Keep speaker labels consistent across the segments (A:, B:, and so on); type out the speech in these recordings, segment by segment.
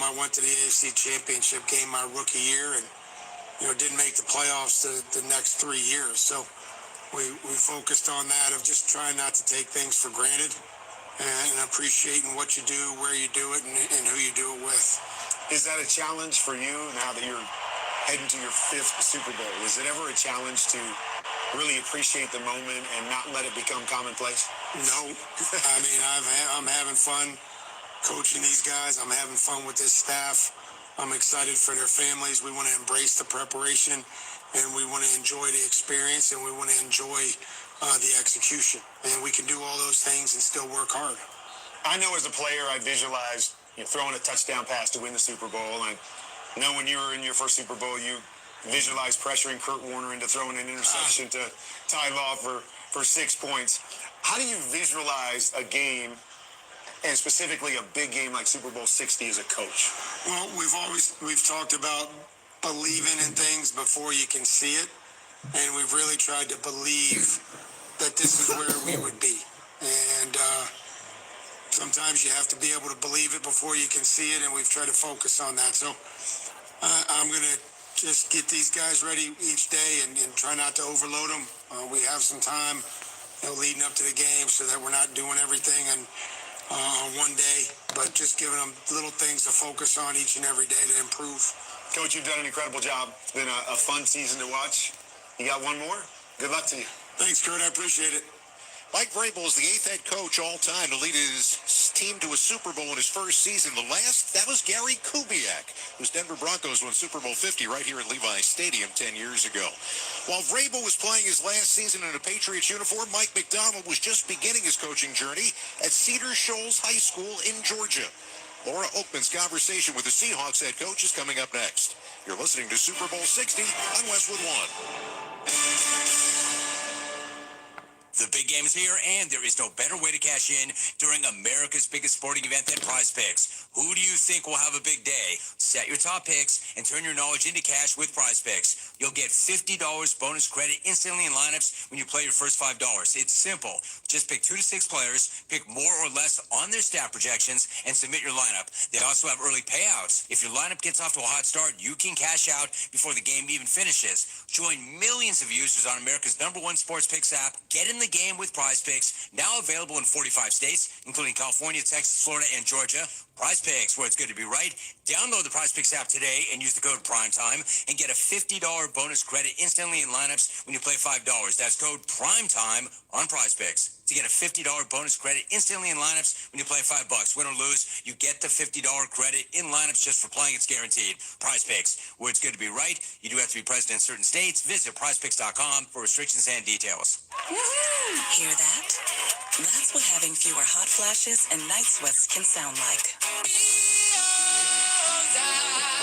A: I went to the AFC Championship game my rookie year and, didn't make the playoffs the next 3 years. So we focused on that of just trying not to take things for granted and appreciating what you do, where you do it, and who you do it with.
B: Is that a challenge for you now that you're heading to your 5th Super Bowl? Is it ever a challenge to really appreciate the moment and not let it become commonplace?
A: No. I mean, I'm having fun coaching these guys. I'm having fun with this staff. I'm excited for their families. We want to embrace the preparation, and we want to enjoy the experience, and we want to enjoy the execution. And we can do all those things and still work hard.
B: I know as a player, I visualized throwing a touchdown pass to win the Super Bowl. I know when you were in your first Super Bowl, you visualized pressuring Kurt Warner into throwing an interception to Ty Law for 6 points. How do you visualize a game, and specifically a big game like Super Bowl 60 as a coach?
A: Well, we've talked about believing in things before you can see it, and we've really tried to believe that this is where we would be. And sometimes you have to be able to believe it before you can see it, and we've tried to focus on that. So I'm going to just get these guys ready each day and try not to overload them. We have some time leading up to the game so that we're not doing everything on one day, but just giving them little things to focus on each and every day to improve.
B: Coach, you've done an incredible job. It's been a fun season to watch. You got one more? Good luck to you.
A: Thanks, Kurt. I appreciate it.
C: Mike Vrabel is the 8th head coach all time to lead his team to a Super Bowl in his first season. The last, that was Gary Kubiak, whose Denver Broncos won Super Bowl 50 right here at Levi Stadium 10 years ago. While Vrabel was playing his last season in a Patriots uniform, Mike McDonald was just beginning his coaching journey at Cedar Shoals High School in Georgia. Laura Oakman's conversation with the Seahawks head coach is coming up next. You're listening to Super Bowl 60 on Westwood One.
D: The big game is here, and there is no better way to cash in during America's biggest sporting event than Prize Picks. Who do you think will have a big day? Set your top picks and turn your knowledge into cash with Prize Picks. You'll get $50 bonus credit instantly in lineups when you play your first $5. It's simple. Just pick 2 to 6 players, pick more or less on their stat projections, and submit your lineup. They also have early payouts. If your lineup gets off to a hot start, you can cash out before the game even finishes. Join millions of users on America's #1 sports picks app. Get in the game with Prize Picks, now available in 45 states, including California, Texas, Florida, and Georgia. Prize Picks, where it's good to be right. Download the Prize Picks app today and use the code PRIMETIME and get a $50 bonus credit instantly in lineups when you play $5. That's code PRIMETIME on Prize Picks to get a $50 bonus credit instantly in lineups when you play $5. Win or lose, you get the $50 credit in lineups just for playing. It's guaranteed. Prize Picks, where it's good to be right. You do have to be present in certain states. Visit prizepicks.com for restrictions and details.
E: Woo-hoo! Hear that? That's what having fewer hot flashes and night sweats can sound like.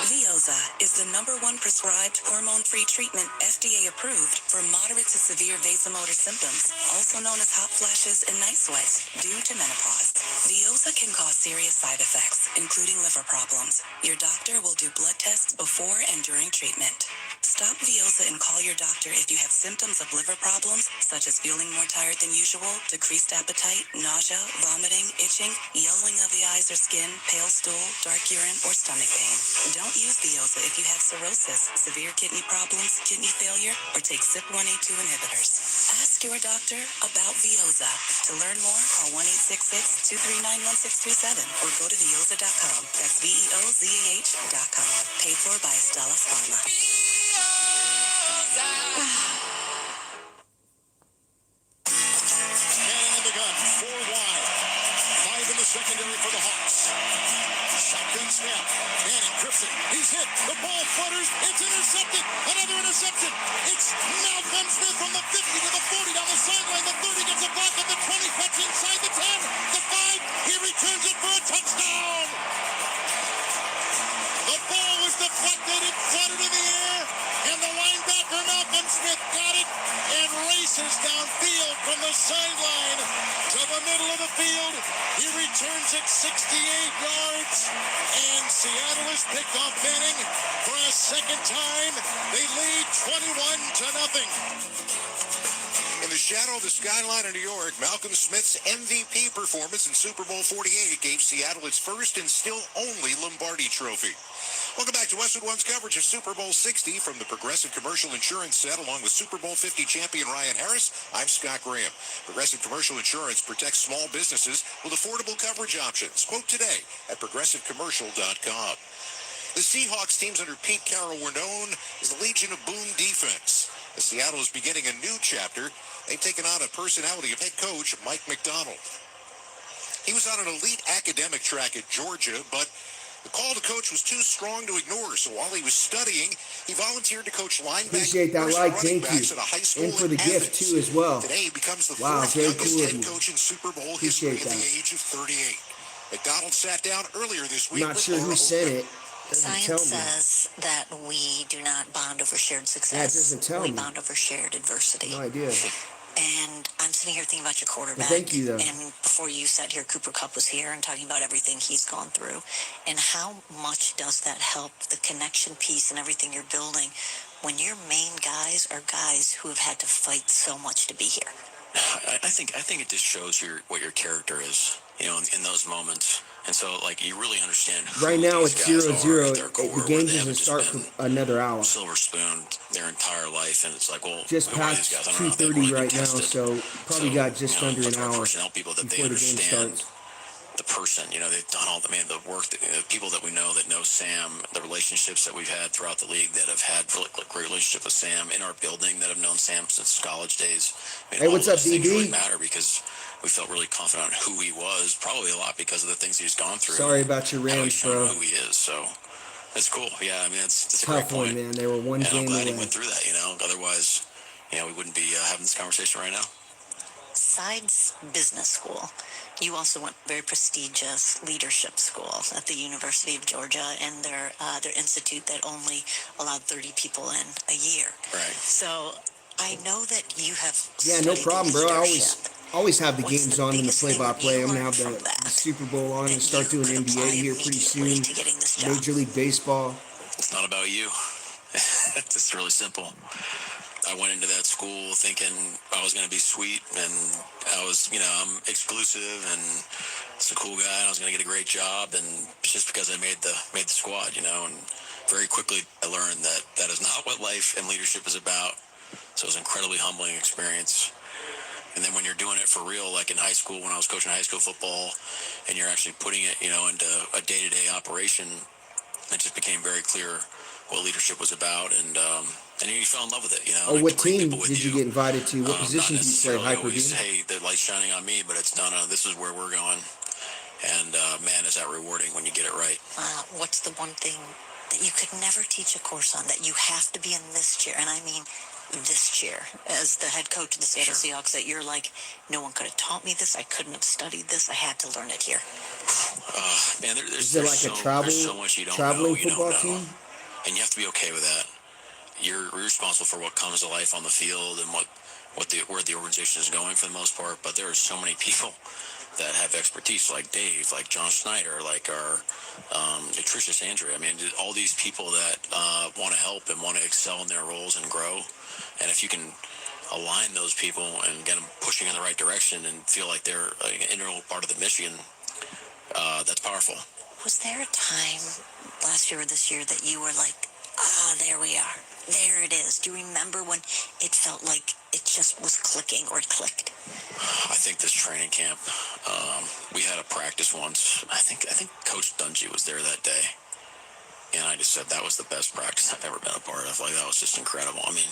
E: Veoza is the #1 prescribed hormone-free treatment FDA approved for moderate to severe vasomotor symptoms, also known as hot flashes and night sweats due to menopause. Veoza can cause serious side effects, including liver problems. Your doctor will do blood tests before and during treatment. Stop Veoza and call your doctor if you have symptoms of liver problems, such as feeling more tired than usual, decreased appetite, nausea, vomiting, itching, yellowing of the eyes or skin, pale stool, dark urine, or stomach pain. Don't use Veoza if you have cirrhosis, severe kidney problems, kidney failure, or take CYP1A2 inhibitors. Ask your doctor about Veoza. To learn more, call 1-866-239-1637 or go to Veoza.com. That's VEOZAH.com. Paid for by Astellas Pharma.
C: Manning in the gun, 4 wide. 5 in the secondary for the Hawks. Shotgun snap. Manning grips it. He's hit. The ball flutters. It's intercepted. Another interception. It's Malcolm Smith from the 50 to the 40 down the sideline. The 30 gets a block at the 20. Cuts inside the 10. The 5. He returns it for a touchdown. The ball was deflected. It fluttered in the air. And the linebacker, Malcolm Smith, got it and races downfield from the sideline to the middle of the field. He returns it 68 yards. And Seattle has picked off Manning for a second time. They lead 21-0. In the shadow of the skyline of New York, Malcolm Smith's MVP performance in Super Bowl 48 gave Seattle its first and still only Lombardi trophy. Welcome back to Westwood One's coverage of Super Bowl 60 from the Progressive Commercial Insurance set along with Super Bowl 50 champion Ryan Harris. I'm Scott Graham. Progressive Commercial Insurance protects small businesses with affordable coverage options. Quote today at progressivecommercial.com. The Seahawks teams under Pete Carroll were known as the Legion of Boom defense. As Seattle is beginning a new chapter, they've taken on a personality of head coach Mike McDonald. He was on an elite academic track at Georgia, but the call to coach was too strong to ignore, so while he was studying, he volunteered to coach
F: Appreciate that
C: linebackers
F: like,
C: and running
F: thank
C: backs
F: you.
C: at a high school
F: And for the
C: in
F: gift,
C: Athens.
F: too, as well.
C: Today, he becomes the
F: Wow,
C: fourth
F: very
C: youngest
F: cool of
C: head
F: you.
C: coach in Super Bowl
F: Appreciate
C: history at
F: that.
C: the age of 38. McDonald sat down earlier this week.
F: I'm not sure who said it. Doesn't tell
G: Science
F: me.
G: says that we do not bond over shared success.
F: Yeah, it doesn't tell
G: we
F: me.
G: bond over shared adversity.
F: No idea.
G: And I'm sitting here thinking about your quarterback.
F: Well, thank you, though.
G: And before you sat here, Cooper Kupp was here and talking about everything he's gone through. And how much does that help the connection piece and everything you're building when your main guys are guys who have had to fight so much to be here?
H: I think it just shows what your character is, in those moments. And so, you really understand who
F: Right now
H: these
F: it's
H: guys
F: 0-0.
H: are at their core,
F: The
H: where
F: game
H: they haven't
F: doesn't
H: just
F: start
H: been
F: for another hour.
H: silver spoon their entire life, and it's like, well,
F: Just
H: who are these
F: past
H: guys? I don't know. They've
F: 2:30
H: really been
F: right now,
H: tested.
F: so probably got just under an
H: but our
F: hour
H: personnel people that they
F: before the game
H: understand
F: starts.
H: the person, they've done all the work, the people that we know that know Sam, the relationships that we've had throughout the league that have had really great relationship with Sam in our building that have known Sam since college days.
F: Hey, what's
H: all
F: up,
H: those things
F: DB?
H: really matter because we felt really confident on who he was, probably a lot because of the things he's gone through.
F: Sorry about your
H: How
F: Rams,
H: he's shown
F: bro.
H: who he is, so it's cool. Yeah, it's a great
F: Tough one,
H: point.
F: man. They were one
H: And I'm
F: game
H: glad he
F: away.
H: went through that, Otherwise, we wouldn't be having this conversation right now.
G: Besides business school, you also went to very prestigious leadership school at the University of Georgia and their institute that only allowed 30 people in a year.
H: Right.
G: So I know that you have
F: Yeah, no
G: studied
F: problem, bro. I
G: leadership.
F: always have the
G: What's
F: games
G: the
F: on in the
G: biggest thing that
F: play-by-play.
G: you
F: I'm gonna
G: learned
F: have
G: from that
F: the Super Bowl on
G: that
F: and start
G: you
F: doing
G: could
F: NBA
G: apply
F: here pretty
G: immediately
F: soon.
G: to getting this job?
F: Major League Baseball.
H: It's not about you. It's just really simple. I went into that school thinking I was going to be sweet and I was, I'm exclusive and it's a cool guy and I was going to get a great job, and just because I made the squad, and very quickly I learned that that is not what life and leadership is about. So it was an incredibly humbling experience. And then when you're doing it for real, like in high school, when I was coaching high school football, and you're actually putting it, into a day-to-day operation, it just became very clear what leadership was about, and you fell in love with it,
F: Oh, what team did you get invited to? What position did you play? Hyper D?
H: Hey, the light's shining on me, but it's not. This is where we're going, and man, is that rewarding when you get it right.
G: What's the one thing that you could never teach a course on, that you have to be in this chair, and I mean this chair, as the head coach of the Seattle Seahawks, that you're like, no one could have taught me this, I couldn't have studied this, I had to learn it here?
H: Man,
F: Is it like
H: there's so much you don't
F: traveling
H: know, you
F: football
H: don't know.
F: team?
H: And you have to be okay with that. You're responsible for what comes to life on the field and where the organization is going for the most part. But there are so many people that have expertise, like Dave, like John Schneider, like our nutritionist Andrea. I mean, all these people that want to help and want to excel in their roles and grow. And if you can align those people and get them pushing in the right direction and feel like they're an integral part of the mission, that's powerful.
G: Was there a time last year or this year that you were like, there we are, there it is? Do you remember when it felt like it just was clicking, or it clicked?
H: I think this training camp, we had a practice once. I think Coach Dungy was there that day, and I just said that was the best practice I've ever been a part of. Like, that was just incredible. I mean,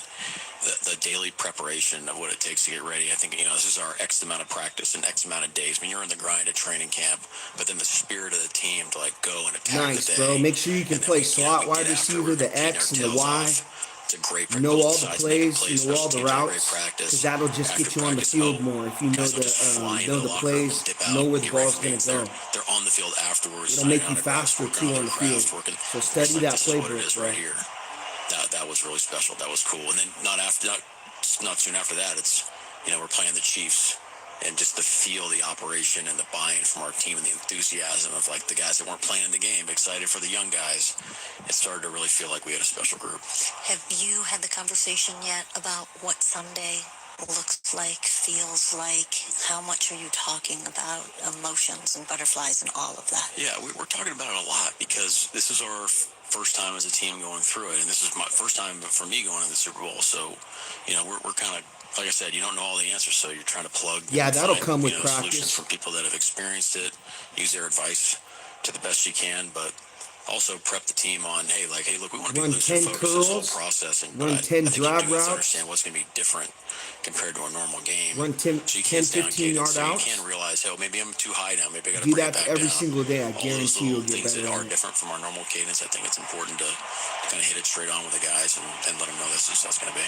H: the daily preparation of what it takes to get ready. I think, this is our X amount of practice and X amount of days. I mean, you're in the grind at training camp, but then the spirit of the team to go and attack the day.
F: Nice, bro. Make sure you can play slot wide receiver, the X and the Y.
H: It's a great
F: Know all the plays, know all the routes, because that'll just get you on the field more if you know the plays, know where the ball's going to go.
H: They're on the field afterwards.
F: It'll make you faster too on the field. So study that playbook, bro.
H: Right here. That was really special. That was cool. And then not soon after that, it's we're playing the Chiefs, and just to feel the operation and the buy-in from our team and the enthusiasm of the guys that weren't playing the game, excited for the young guys, it started to really feel like we had a special group.
G: Have you had the conversation yet about what someday looks like, feels like? How much are you talking about emotions and butterflies and all of that?
H: Yeah, we're talking about it a lot because this is our first time as a team going through it, and this is my first time for me going to the Super Bowl. So, we're kind of, like I said, you don't know all the answers, so you're trying to plug.
F: Yeah, that'll
H: find,
F: come with
H: solutions
F: practice.
H: from people that have experienced it, use their advice to the best you can, but also prep the team on, hey, look, we want to be laser focused this whole process, and
F: run 10
H: I think
F: drive
H: you do have to
F: routes.
H: understand what's going to be different compared to a normal game.
F: Run 10,
H: so you
F: 10
H: can't stay on
F: 15 yard
H: cadence, so you
F: outs.
H: can realize, oh, maybe I'm too high now. Maybe I got to
F: Do
H: bring
F: that
H: it back
F: every
H: down.
F: single day. I
H: All those
F: guarantee
H: little
F: you'll get
H: things
F: better
H: that are
F: at it.
H: different from our normal cadence, I think it's important to kind of hit it straight on with the guys and let them know that's just how it's going to be.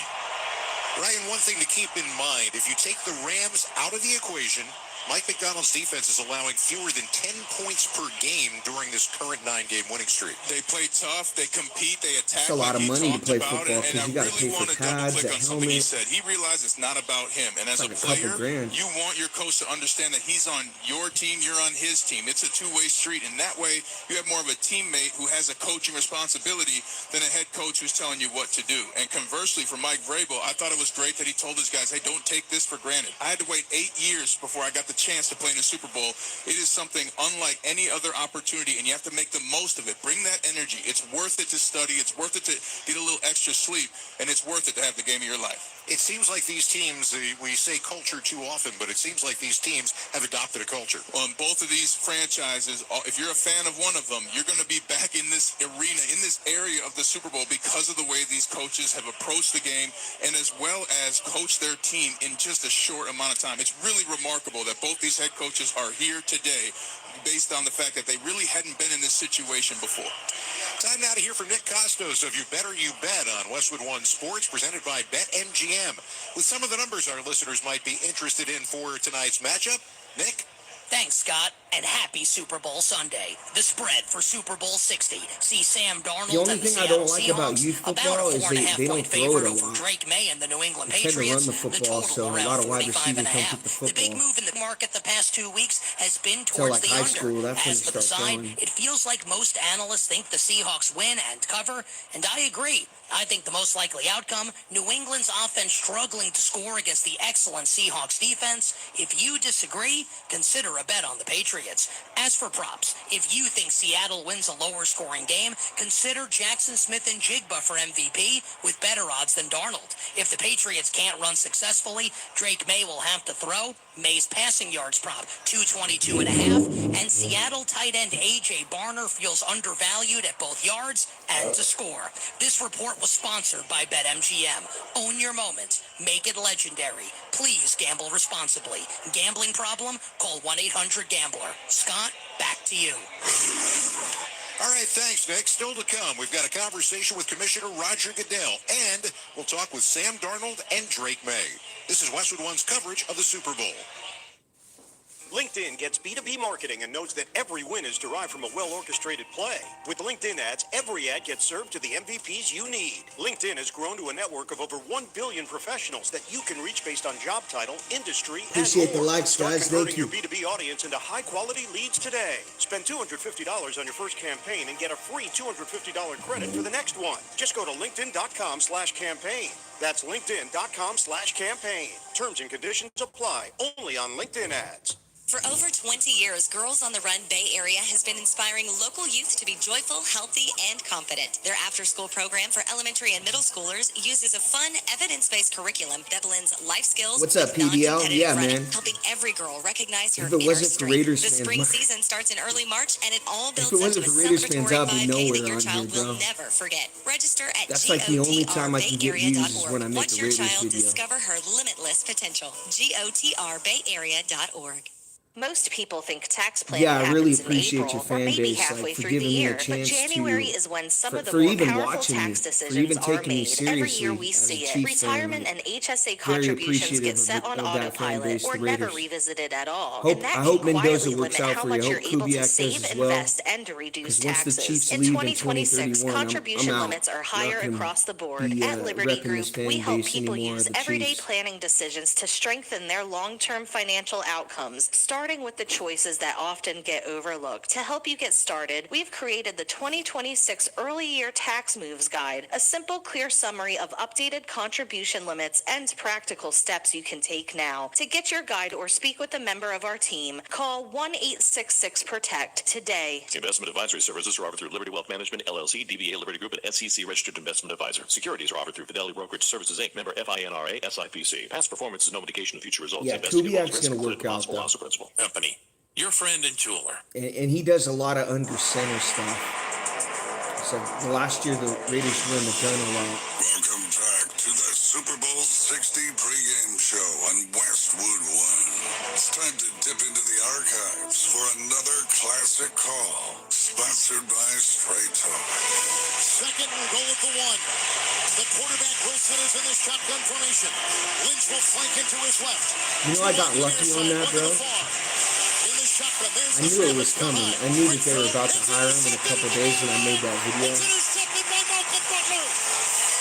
C: Ryan, one thing to keep in mind, if you take the Rams out of the equation, Mike McDonald's defense is allowing fewer than 10 points per game during this current 9-game winning streak.
I: They play tough, they compete, they attack.
F: It's a lot of money to play football
I: because
F: you got to pay for pads, a helmet.
I: He realized it's not about him. And as
F: like
I: a player,
F: $2,000.
I: you want your coach to understand that he's on your team, you're on his team. It's a two-way street, and that way you have more of a teammate who has a coaching responsibility than a head coach who's telling you what to do. And conversely, for Mike Vrabel, I thought it was great that he told his guys, hey, don't take this for granted. I had to wait 8 years before I got the chance to play in a Super Bowl. It is something unlike any other opportunity, and you have to make the most of it. Bring that energy. It's worth it to study. It's worth it to get a little extra sleep, and it's worth it to have the game of your life.
C: It seems like these teams, we say culture too often, but it seems like these teams have adopted a culture.
I: On both of these franchises, if you're a fan of one of them, you're going to be back in this arena, in this area of the Super Bowl because of the way these coaches have approached the game and as well as coached their team in just a short amount of time. It's really remarkable that both these head coaches are here today based on the fact that they really hadn't been in this situation before.
C: Time now to hear from Nick Costos of You Better You Bet on Westwood One Sports, presented by BetMGM. With some of the numbers our listeners might be interested in for tonight's matchup, Nick?
J: Thanks, Scott, and happy Super Bowl Sunday. The spread for Super Bowl 60. See Sam Darnold
F: The only
J: and the
F: thing I don't
J: Seattle
F: like
J: Seahawks,
F: about youth football
J: about a
F: is
J: 4.5
F: they don't
J: point
F: throw it
J: favorite
F: a
J: over
F: lot.
J: Drake May and the New England
F: They tend to
J: Patriots.
F: run the football,
J: total
F: so a
J: around
F: lot of wide
J: 45 and
F: receivers
J: a
F: don't
J: half.
F: keep the
J: The big
F: football.
J: move in the market the past 2 weeks has been
F: Till
J: towards
F: like
J: the
F: high
J: under.
F: school, that's when
J: As
F: it
J: for the
F: starts
J: side,
F: going.
J: it feels like most analysts think the Seahawks win and cover, and I agree. I think the most likely outcome, New England's offense struggling to score against the excellent Seahawks defense. If you disagree, consider a bet on the Patriots. As for props, if you think Seattle wins a lower scoring game, consider Jackson Smith and Jigba for MVP with better odds than Darnold. If the Patriots can't run successfully, Drake May will have to throw. May's passing yards prop, 222.5, and Seattle tight end A.J. Barner feels undervalued at both yards and to score. This report was sponsored by BetMGM. Own your moment. Make it legendary. Please gamble responsibly. Gambling problem? Call 1-800-GAMBLER. Scott, back to you.
C: All right, thanks, Nick. Still to come, we've got a conversation with Commissioner Roger Goodell, and we'll talk with Sam Darnold and Drake May. This is Westwood One's coverage of the Super Bowl.
K: LinkedIn gets B2B marketing and knows that every win is derived from a well-orchestrated play. With LinkedIn ads, every ad gets served to the MVPs you need. LinkedIn has grown to a network of over 1 billion professionals that you can reach based on job title, industry,
F: Appreciate
K: and more.
F: the likes,
K: Start
F: guys.
K: converting
F: Thank you.
K: your B2B audience into high-quality leads today. Spend $250 on your first campaign and get a free $250 credit for the next one. Just go to linkedin.com/campaign. That's linkedin.com/campaign. Terms and conditions apply. Only on LinkedIn ads.
L: For over 20 years, Girls on the Run Bay Area has been inspiring local youth to be joyful, healthy, and confident. Their after-school program for elementary and middle schoolers uses a fun, evidence-based curriculum that blends life skills
F: What's up,
L: with
F: PDL?
L: non-competitive
F: Yeah,
L: running,
F: man.
L: helping every girl recognize her
F: If it
L: inner
F: wasn't for
L: strength.
F: Raiders
L: The
F: fans,
L: spring
F: my-
L: season starts in early March, and it all
F: If
L: builds
F: it
L: up to
F: wasn't
L: a
F: for Raiders fans,
L: celebratory
F: I'd be
L: 5K that
F: nowhere
L: your
F: on
L: child
F: here,
L: will
F: bro.
L: never forget. Register at
F: That's like the only time I can get views is when I make
L: Watch
F: a
L: your
F: Raiders
L: child
F: video.
L: discover her limitless potential. GOTRBayArea.org. Most people think tax planning
F: Yeah, I really
L: happens in
F: appreciate
L: April
F: your
L: or
F: fan
L: maybe
F: base,
L: halfway
F: like, for
L: through the
F: giving me a
L: year, but
F: chance
L: January
F: to,
L: is when some of the
F: for
L: more
F: even
L: powerful
F: watching me,
L: tax
F: for
L: decisions
F: even
L: are
F: taking me
L: made. Every year we
F: seriously as a
L: see it.
F: Chiefs fan.
L: Retirement and HSA
F: Very
L: contributions
F: appreciative
L: get set on
F: of that fan
L: autopilot
F: base,
L: or
F: the
L: never
F: Raiders.
L: revisited at all.
F: Hope,
L: and that
F: I
L: can
F: hope Mendoza
L: quietly
F: works
L: limit
F: out
L: how
F: for you. I
L: much you're
F: hope
L: able to
F: Kubiak
L: save,
F: does as well.
L: invest, and to reduce
F: Because once the
L: taxes.
F: Chiefs
L: In
F: leave in
L: 2026,
F: 2031,
L: contribution
F: I'm out.
L: limits are
F: Not
L: higher
F: gonna
L: across the board.
F: be
L: At Liberty
F: repping this
L: Group, we
F: fan
L: help
F: base
L: people
F: anymore,
L: use
F: the
L: everyday
F: Chiefs.
L: planning decisions to strengthen their long-term financial outcomes. Start
M: starting with the choices that often get overlooked. To help you get started, we've created the 2026 Early Year Tax Moves Guide, a simple, clear summary of updated contribution limits and practical steps you can take now. To get your guide or speak with a member of our team, call 1-866-PROTECT today.
N: Investment advisory services are offered through Liberty Wealth Management, LLC, DBA Liberty Group, and SEC Registered Investment Advisor. Securities are offered through Fidelity Brokerage Services, Inc., member FINRA, SIPC. Past performance is no indication of future results.
F: Yeah, Kubiak's going to work out, though.
H: Company. Your friend and jeweler.
F: And he does a lot of under center stuff. So last year, the Raiders won the gun a lot.
O: Welcome back to the Super Bowl 60 pregame show on Westwood One. It's time to dip into the archives for another classic call, sponsored by Straight Talk.
C: Second and goal at the 1. The quarterback Wilson is in the shotgun formation. Lynch will flank into his left.
F: You know, I got lucky on that, bro. I knew it was coming. I knew that they were about to hire him in a couple days when I made that video.
C: Intercepted by Malcolm Butler.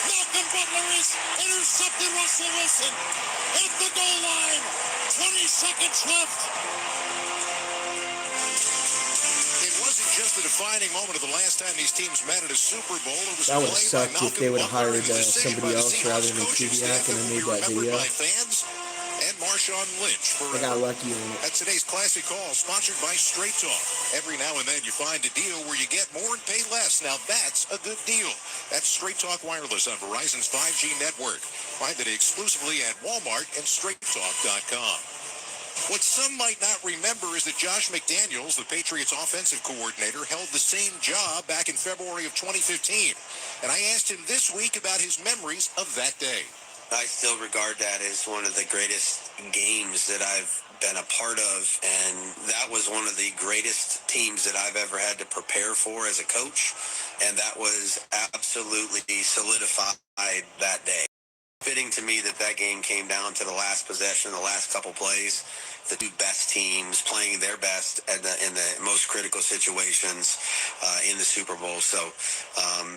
C: Malcolm Butler is intercepted. Russell Wilson at the goal line. 20 seconds left. It wasn't just a defining moment of the last time these teams met at a Super Bowl. It was
F: that would have sucked if they would have hired somebody else rather than Kubiak and I made that video.
C: And Marshawn Lynch for
F: I got lucky on it.
C: That's today's classic call, sponsored by Straight Talk. Every now and then you find a deal where you get more and pay less. Now that's a good deal. That's Straight Talk Wireless on Verizon's 5G network. Find it exclusively at Walmart and straighttalk.com. What some might not remember is that Josh McDaniels, the Patriots offensive coordinator, held the same job back in February of 2015. And I asked him this week about his memories of that day.
P: I still regard that as one of the greatest games that I've been a part of, and that was one of the greatest teams that I've ever had to prepare for as a coach, and that was absolutely solidified that day. Fitting to me that game came down to the last possession, the last couple plays, the two best teams playing their best in the most critical situations in the Super Bowl. So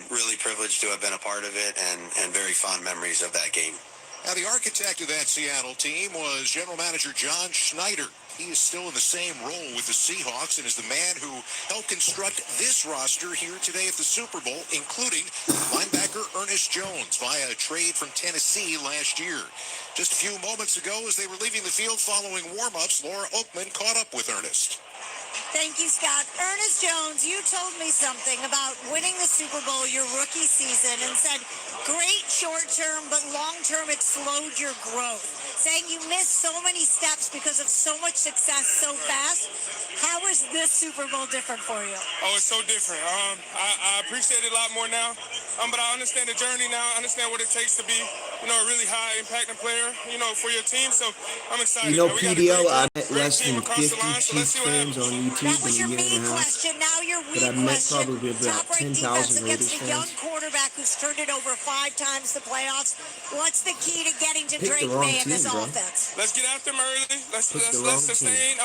P: really privileged to have been a part of it, and very fond memories of that game.
C: Now, the architect of that Seattle team was general manager John Schneider. He is still in the same role with the Seahawks and is the man who helped construct this roster here today at the Super Bowl, including linebacker Ernest Jones via a trade from Tennessee last year. Just a few moments ago, as they were leaving the field following warm-ups, Laura Oakman caught up with Ernest.
Q: Thank you, Scott. Ernest Jones, you told me something about winning the Super Bowl your rookie season and said, great short-term, but long-term it slowed your growth. Saying you missed so many steps because of so much success so fast. How is this Super Bowl different for you?
R: Oh, it's so different. I appreciate it a lot more now, but I understand the journey now. I understand what it takes to be, a really high-impacting player, for your team. So I'm excited.
F: PDO, I met less than 50 Chiefs fans on YouTube
Q: that was
F: in a
Q: your
F: year and a half.
Q: Question. Now your
F: But I met
Q: question.
F: probably about 10,000 Raiders
Q: a young
F: fans.
Q: quarterback who's turned it over 5 times the playoffs. What's the key to getting to
F: Picked the
Q: Drake
F: wrong
Q: May in this
F: team, bro.
Q: offense?
R: Let's get after him early. Let's sustain,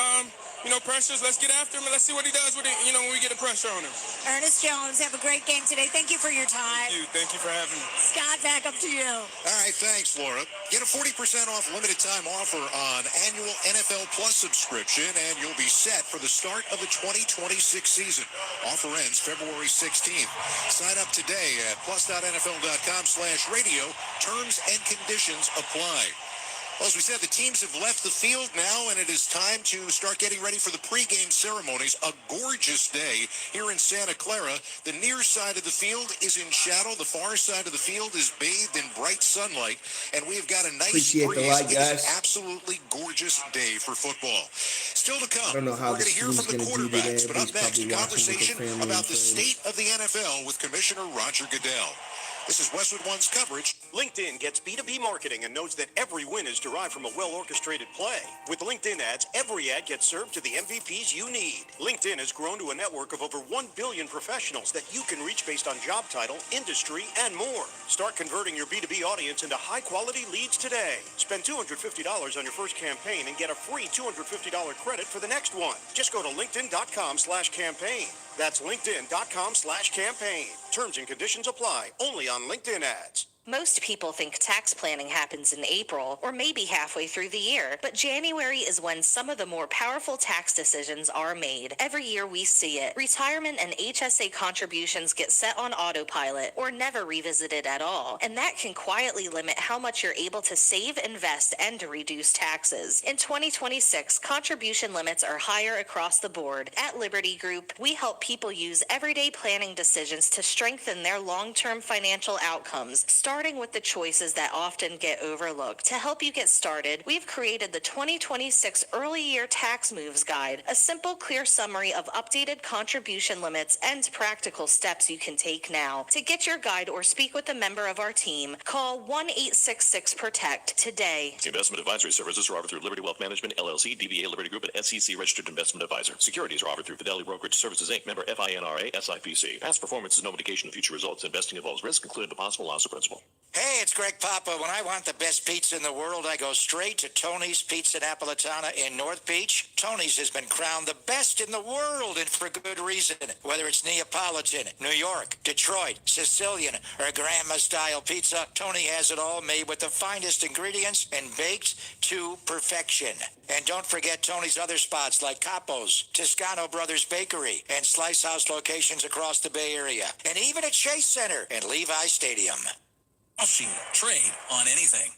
R: pressures. Let's get after him and let's see what he does with it, when we get the pressure on him.
Q: Ernest Jones, have a great game today. Thank you for your time.
R: Thank you for having me.
Q: Scott, back up to you.
C: All right, thanks, Laura. Get a 40% off limited time offer on annual NFL Plus subscription, and you'll be set for the start of the 2026 season. Offer ends February 16th. Sign up today at plus.nfl.com/radio. Terms and conditions apply. Well, as we said, the teams have left the field now, and it is time to start getting ready for the pregame ceremonies. A gorgeous day here in Santa Clara. The near side of the field is in shadow. The far side of the field is bathed in bright sunlight, and we've got a nice
F: Appreciate
C: breeze.
F: the light,
C: It is
F: guys.
C: an absolutely gorgeous day for football. Still to come,
F: I don't know how
C: we're going to hear from the
F: this team's gonna do
C: quarterbacks,
F: today,
C: but
F: but
C: up
F: he's
C: next, a
F: probably watching with
C: conversation
F: their family
C: about
F: and
C: the
F: friends.
C: state of the NFL with Commissioner Roger Goodell. This is Westwood One's coverage.
K: LinkedIn gets B2B marketing and knows that every win is derived from a well-orchestrated play. With LinkedIn ads, every ad gets served to the MVPs you need. LinkedIn has grown to a network of over 1 billion professionals that you can reach based on job title, industry, and more. Start converting your B2B audience into high-quality leads today. Spend $250 on your first campaign and get a free $250 credit for the next one. Just go to linkedin.com/campaign. That's linkedin.com/campaign. Terms and conditions apply. Only on LinkedIn ads.
M: Most people think tax planning happens in April or maybe halfway through the year, but January is when some of the more powerful tax decisions are made. Every year we see it. Retirement and HSA contributions get set on autopilot or never revisited at all, and that can quietly limit how much you're able to save, invest, and reduce taxes. In 2026, contribution limits are higher across the board. At Liberty Group, we help people use everyday planning decisions to strengthen their long-term financial outcomes, starting with the choices that often get overlooked. To help you get started, we've created the 2026 Early Year Tax Moves Guide, a simple, clear summary of updated contribution limits and practical steps you can take now. To get your guide or speak with a member of our team, call 1-866-PROTECT today.
N: Investment advisory services are offered through Liberty Wealth Management, LLC, DBA Liberty Group, and SEC Registered Investment Advisor. Securities are offered through Fidelity Brokerage Services, Inc., member FINRA, SIPC. Past performance is no indication of future results. Investing involves risk, including the possible loss of principal.
S: Hey, it's Greg Papa. When I want the best pizza in the world, I go straight to Tony's Pizza Napolitana in North Beach. Tony's has been crowned the best in the world, and for good reason. Whether it's Neapolitan, New York, Detroit, Sicilian, or Grandma-style pizza, Tony has it all made with the finest ingredients and baked to perfection. And don't forget Tony's other spots like Capo's, Toscano Brothers Bakery, and Slice House locations across the Bay Area, and even at Chase Center and Levi Stadium.
D: Trade on anything.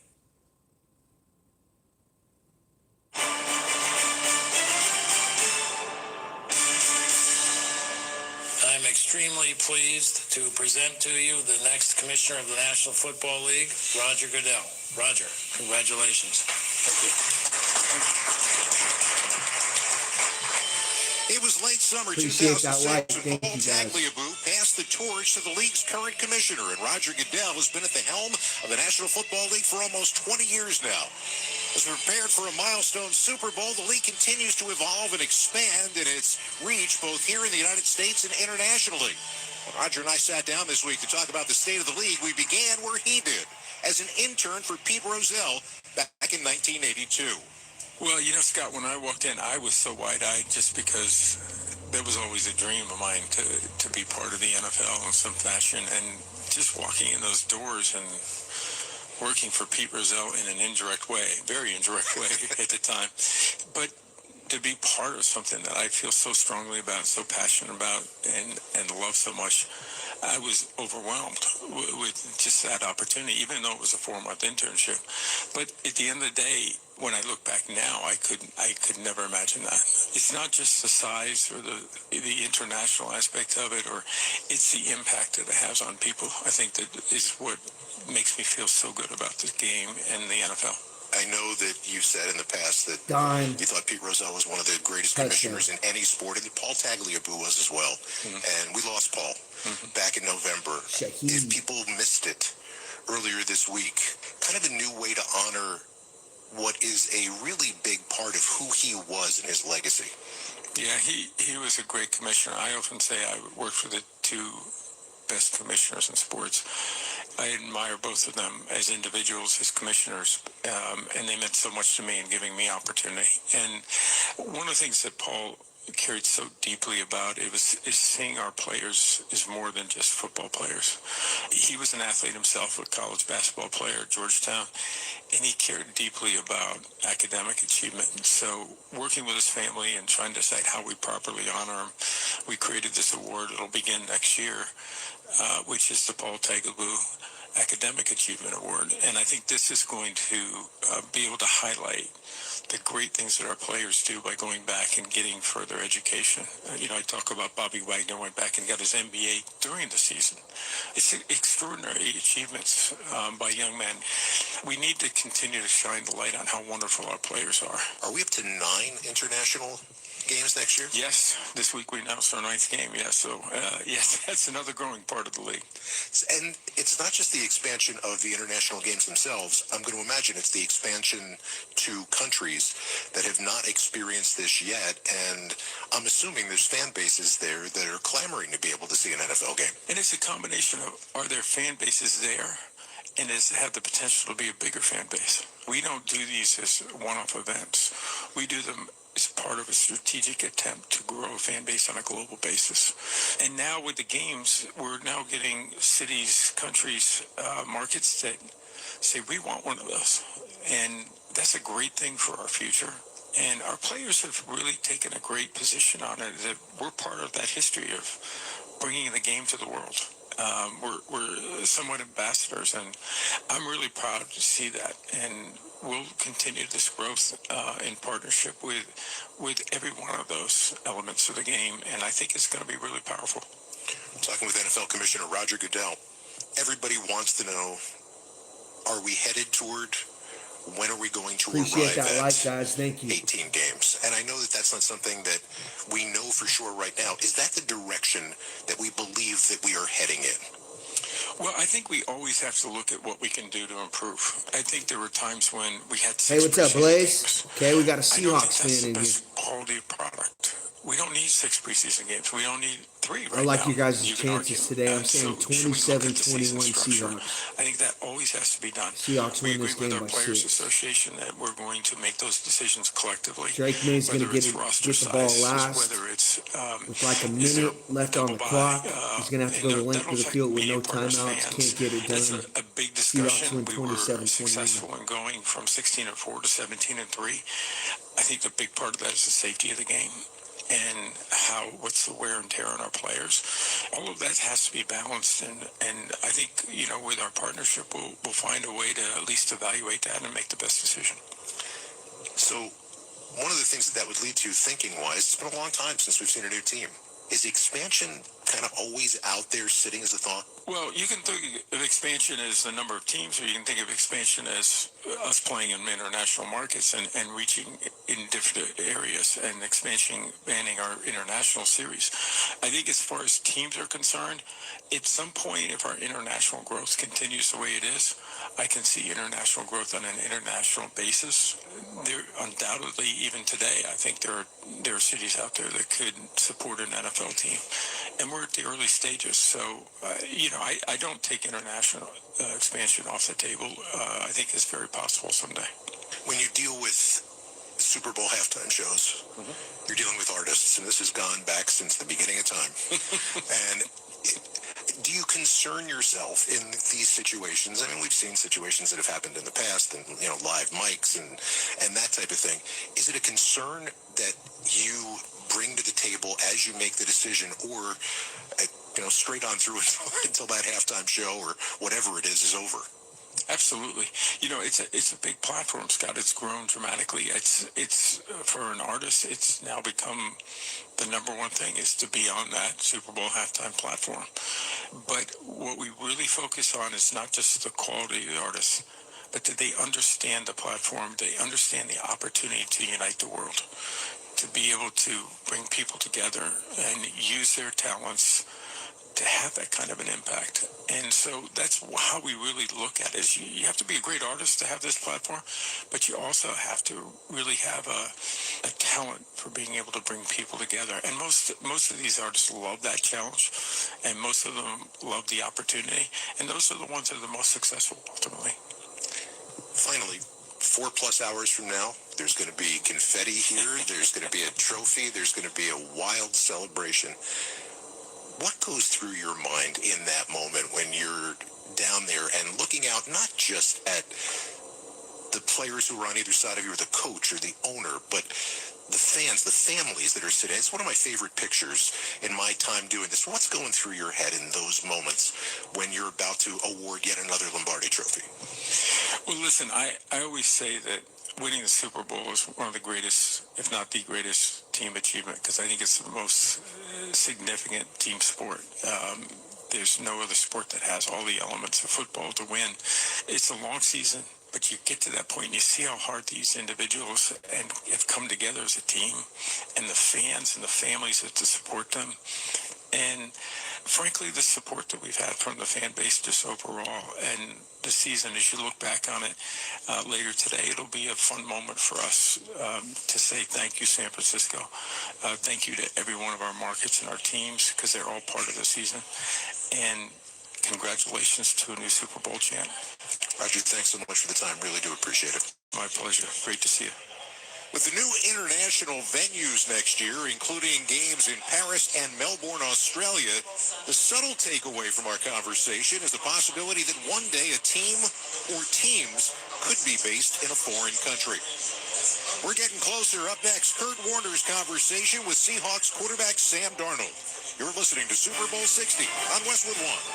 T: I'm extremely pleased to present to you the next commissioner of the National Football League, Roger Goodell. Roger, congratulations. Thank you.
C: It was late summer
F: Appreciate
C: 2006 when
F: that.
C: Paul Tagliabue passed the torch to the league's current commissioner, and Roger Goodell has been at the helm of the National Football League for almost 20 years now. As prepared for a milestone Super Bowl, the league continues to evolve and expand in its reach both here in the United States and internationally. When Roger and I sat down this week to talk about the state of the league, we began where he did, as an intern for Pete Rozelle back in 1982.
R: Well, you know, Scott, when I walked in, I was so wide-eyed just because there was always a dream of mine to be part of the NFL in some fashion. And just walking in those doors and working for Pete Rozelle in an indirect way, very indirect way at the time, but to be part of something that I feel so strongly about, so passionate about, and love so much, I was overwhelmed with just that opportunity, even though it was a 4-month internship. But at the end of the day, when I look back now, I could never imagine that. It's not just the size or the international aspect of it, or it's the impact that it has on people. I think that is what makes me feel so good about this game and the NFL.
C: I know that you said in the past that you thought Pete Rozelle was one of the greatest commissioners in any sport, and that Paul Tagliabue was as well. And we lost Paul back in November. If people missed it earlier this week, kind of a new way to honor what is a really big part of who he was and his legacy.
R: Yeah, he was a great commissioner. I often say I worked for the two best commissioners in sports. I admire both of them as individuals, as commissioners, and they meant so much to me in giving me opportunity. And one of the things that Paul cared so deeply about is seeing our players as more than just football players. He was an athlete himself, a college basketball player at Georgetown, and he cared deeply about academic achievement. So working with his family and trying to decide how we properly honor him, we created this award. It'll begin next year, which is the Paul Tagliabue Academic Achievement Award. And I think this is going to be able to highlight the great things that our players do by going back and getting further education. I talk about Bobby Wagner went back and got his MBA during the season. It's extraordinary achievements by young men. We need to continue to shine the light on how wonderful our players are.
C: Are we up to 9 international games next year?
R: Yes, this week we announced our 9th game. Yes, so yes, that's another growing part of the league.
C: And it's not just the expansion of the international games themselves. I'm going to imagine it's the expansion to countries that have not experienced this yet, and I'm assuming there's fan bases there that are clamoring to be able to see an NFL game.
R: And it's a combination of, are there fan bases there, and does it have the potential to be a bigger fan base? We don't do these as one-off events. We do them as part of a strategic attempt to grow a fan base on a global basis. And now with the games, we're now getting cities, countries, markets that say, we want one of those. And that's a great thing for our future. And our players have really taken a great position on it, that we're part of that history of bringing the game to the world. We're somewhat ambassadors, and I'm really proud to see that. And we'll continue this growth in partnership with every one of those elements of the game, and I think it's going to be really powerful.
C: Talking with NFL Commissioner Roger Goodell, everybody wants to know, are we headed toward, when are we going to
F: Appreciate
C: arrive
F: that
C: at
F: like, guys. Thank you.
C: 18 games? And I know that that's not something that we know for sure right now. Is that the direction that we believe that we are heading in?
R: Well, I think we always have to look at what we can do to improve. I think there were times when we had
F: Hey, what's up, Blaze? Okay, we got a Seahawks fan in here.
R: Quality of product. We don't need 6 preseason games. We don't need 3 right now.
F: I like your guys'
R: You can
F: chances
R: argue.
F: today. I'm saying 27-21 Seahawks.
R: I think that always has to be done.
F: Seahawks
R: We
F: win this
R: agree with
F: game
R: our
F: by
R: Players
F: 6.
R: Association that we're going to make those decisions collectively.
F: Drake May's going to get the ball last.
R: Whether it's
F: with like a minute left on the clock. He's going to have to go the length of the field with no timeouts. Can't get it done.
R: It's a big discussion.
F: Seahawks win
R: We were
F: 27-21.
R: successful in going from 16-4 to 17-3. I think the big part of that is the safety of the game. And what's the wear and tear on our players. All of that has to be balanced, and I think, with our partnership, we'll find a way to at least evaluate that and make the best decision.
C: So one of the things that would lead to thinking-wise, it's been a long time since we've seen a new team. Is expansion kind of always out there sitting as a thought?
R: Well, you can think of expansion as the number of teams, or you can think of expansion as us playing in international markets and reaching in different areas and expanding our international series. I think as far as teams are concerned, at some point, if our international growth continues the way it is, I can see international growth on an international basis. There, undoubtedly, even today, I think there are cities out there that could support an NFL team. And we're at the early stages, so, I don't take international expansion off the table. I think it's very possible someday.
C: When you deal with Super Bowl halftime shows, you're dealing with artists, and this has gone back since the beginning of time. And do you concern yourself in these situations? I mean, we've seen situations that have happened in the past, and live mics and that type of thing. Is it a concern that you bring to the table as you make the decision, or straight on through until that halftime show or whatever it is over?
R: Absolutely. It's a big platform, Scott. It's grown dramatically. It's for an artist, it's now become the number one thing is to be on that Super Bowl halftime platform. But what we really focus on is not just the quality of the artists, but that they understand the platform, they understand the opportunity to unite the world, to be able to bring people together and use their talents to have that kind of an impact. And so that's how we really look at it. Is you have to be a great artist to have this platform, but you also have to really have a talent for being able to bring people together. And most of these artists love that challenge, and most of them love the opportunity, and those are the ones that are the most successful ultimately.
C: Finally, 4+ hours from now, there's going to be confetti here, there's going to be a trophy, there's going to be a wild celebration. What goes through your mind in that moment when you're down there and looking out not just at the players who are on either side of you or the coach or the owner, but the fans, the families that are sitting? It's one of my favorite pictures in my time doing this. What's going through your head in those moments when you're about to award yet another Lombardi trophy?
R: Well, listen, I always say that winning the Super Bowl is one of the greatest, if not the greatest, team achievement, because I think it's the most significant team sport. There's no other sport that has all the elements of football to win. It's a long season, but you get to that point and you see how hard these individuals have come together as a team, and the fans and the families that to support them. And frankly, the support that we've had from the fan base just overall, and the season, as you look back on it later today, it'll be a fun moment for us to say thank you, San Francisco. Thank you to every one of our markets and our teams, because they're all part of the season. And congratulations to a new Super Bowl champ.
C: Roger, thanks so much for the time. Really do appreciate it.
R: My pleasure. Great to see you.
C: With the new international venues next year, including games in Paris and Melbourne, Australia, the subtle takeaway from our conversation is the possibility that one day a team or teams could be based in a foreign country. We're getting closer. Up next, Kurt Warner's conversation with Seahawks quarterback Sam Darnold. You're listening to Super Bowl 60 on Westwood One.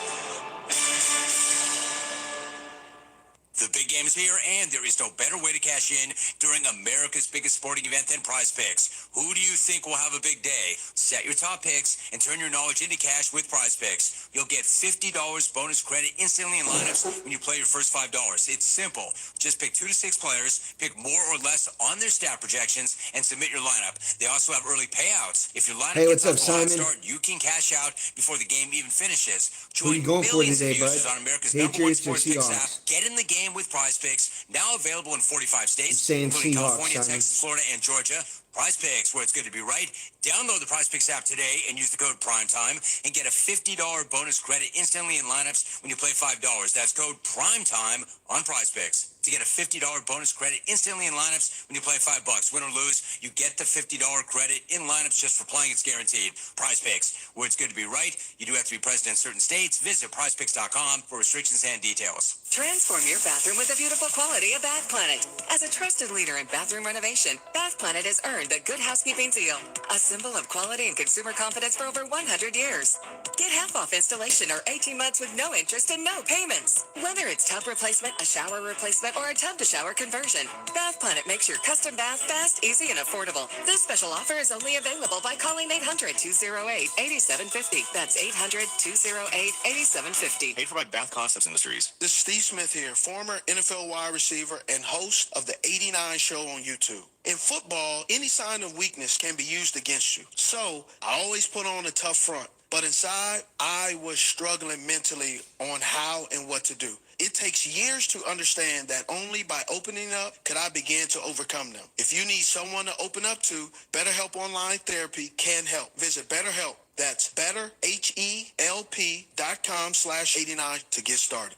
D: The big game is here, and there is no better way to cash in during America's biggest sporting event than Prize Picks. Who do you think will have a big day? Set your top picks and turn your knowledge into cash with Prize Picks. You'll get $50 bonus credit instantly in lineups when you play your first $5. It's simple. Just pick 2 to 6 players, pick more or less on their stat projections, and submit your lineup. They also have early payouts. If your lineup gets off to a hot start, you can cash out before the game even finishes.
F: Who are you going for today, bud? Patriots or Seahawks?
D: Get in the game with Prize Picks, now available in 45 states,
F: saying
D: including
F: Seahawks,
D: California,
F: Simon.
D: Texas, Florida, and Georgia. Prize Picks, where it's good to be right. Download the Prize Picks app today and use the code PRIMETIME and get a $50 bonus credit instantly in lineups when you play $5. That's code PRIMETIME on Prize Picks to get a $50 bonus credit instantly in lineups when you play $5. Win or lose, you get the $50 credit in lineups just for playing. It's guaranteed. Prize Picks, where it's good to be right. You do have to be present in certain states. Visit prizepicks.com for restrictions and details.
E: Transform your bathroom with the beautiful quality of Bath Planet. As a trusted leader in bathroom renovation, Bath Planet has earned the Good Housekeeping seal, a symbol of quality and consumer confidence for over 100 years. Get half off installation or 18 months with no interest and no payments. Whether it's tub replacement, a shower replacement, or a tub-to-shower conversion, Bath Planet makes your custom bath fast, easy, and affordable. This special offer is only available by calling 800-208-8750. That's 800-208-8750.
N: Paid for by Bath Concepts Industries.
U: This is Steve Smith here, former NFL wide receiver and host of the 89 Show on YouTube. In football, any sign of weakness can be used against you. So I always put on a tough front. But inside, I was struggling mentally on how and what to do. It takes years to understand that only by opening up could I begin to overcome them. If you need someone to open up to, BetterHelp Online Therapy can help. Visit BetterHelp. That's betterhelp.com/89 to get started.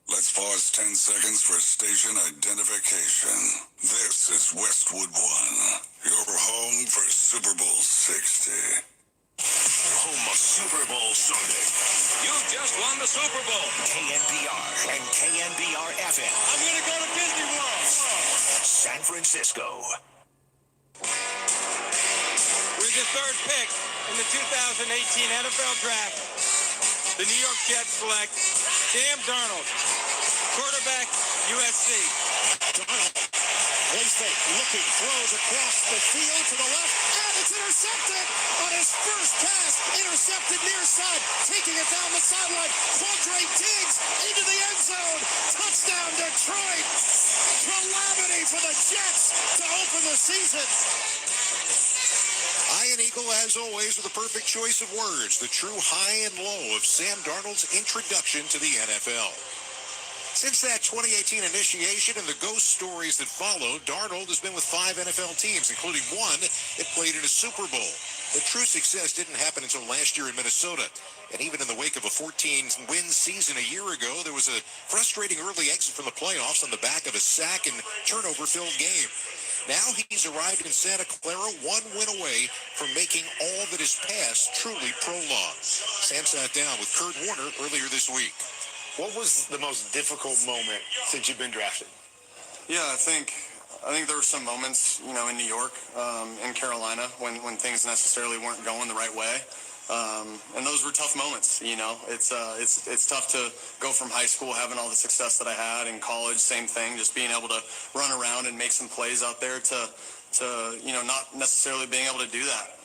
O: Let's pause 10 seconds for station identification. This is Westwood One, your home for Super Bowl 60.
N: Home of Super Bowl Sunday.
V: You just won the Super Bowl.
N: KNBR and KNBR FM.
V: I'm going to go to Disney World.
N: San Francisco.
V: With the third pick in the 2018 NFL Draft, the New York Jets select Sam Darnold, quarterback, USC.
C: Darnold, plays fake, looking, throws across the field to the left, and it's intercepted on his first pass. Intercepted near side, taking it down the sideline. Quandre Diggs into the end zone. Touchdown, Detroit. Calamity for the Jets to open the season. Ian Eagle, as always, with a perfect choice of words. The true high and low of Sam Darnold's introduction to the NFL. Since that 2018 initiation and the ghost stories that followed, Darnold has been with 5 NFL teams, including one that played in a Super Bowl. The true success didn't happen until last year in Minnesota. And even in the wake of a 14-win season a year ago, there was a frustrating early exit from the playoffs on the back of a sack and turnover-filled game. Now he's arrived in Santa Clara, 1 win away from making all that is past truly prologue. Sam sat down with Kurt Warner earlier this week.
B: What was the most difficult moment since you've been drafted?
W: Yeah, I think there were some moments, in New York, in Carolina, when things necessarily weren't going the right way. And those were tough moments, It's tough to go from high school having all the success that I had, in college, same thing, just being able to run around and make some plays out there to not necessarily being able to do that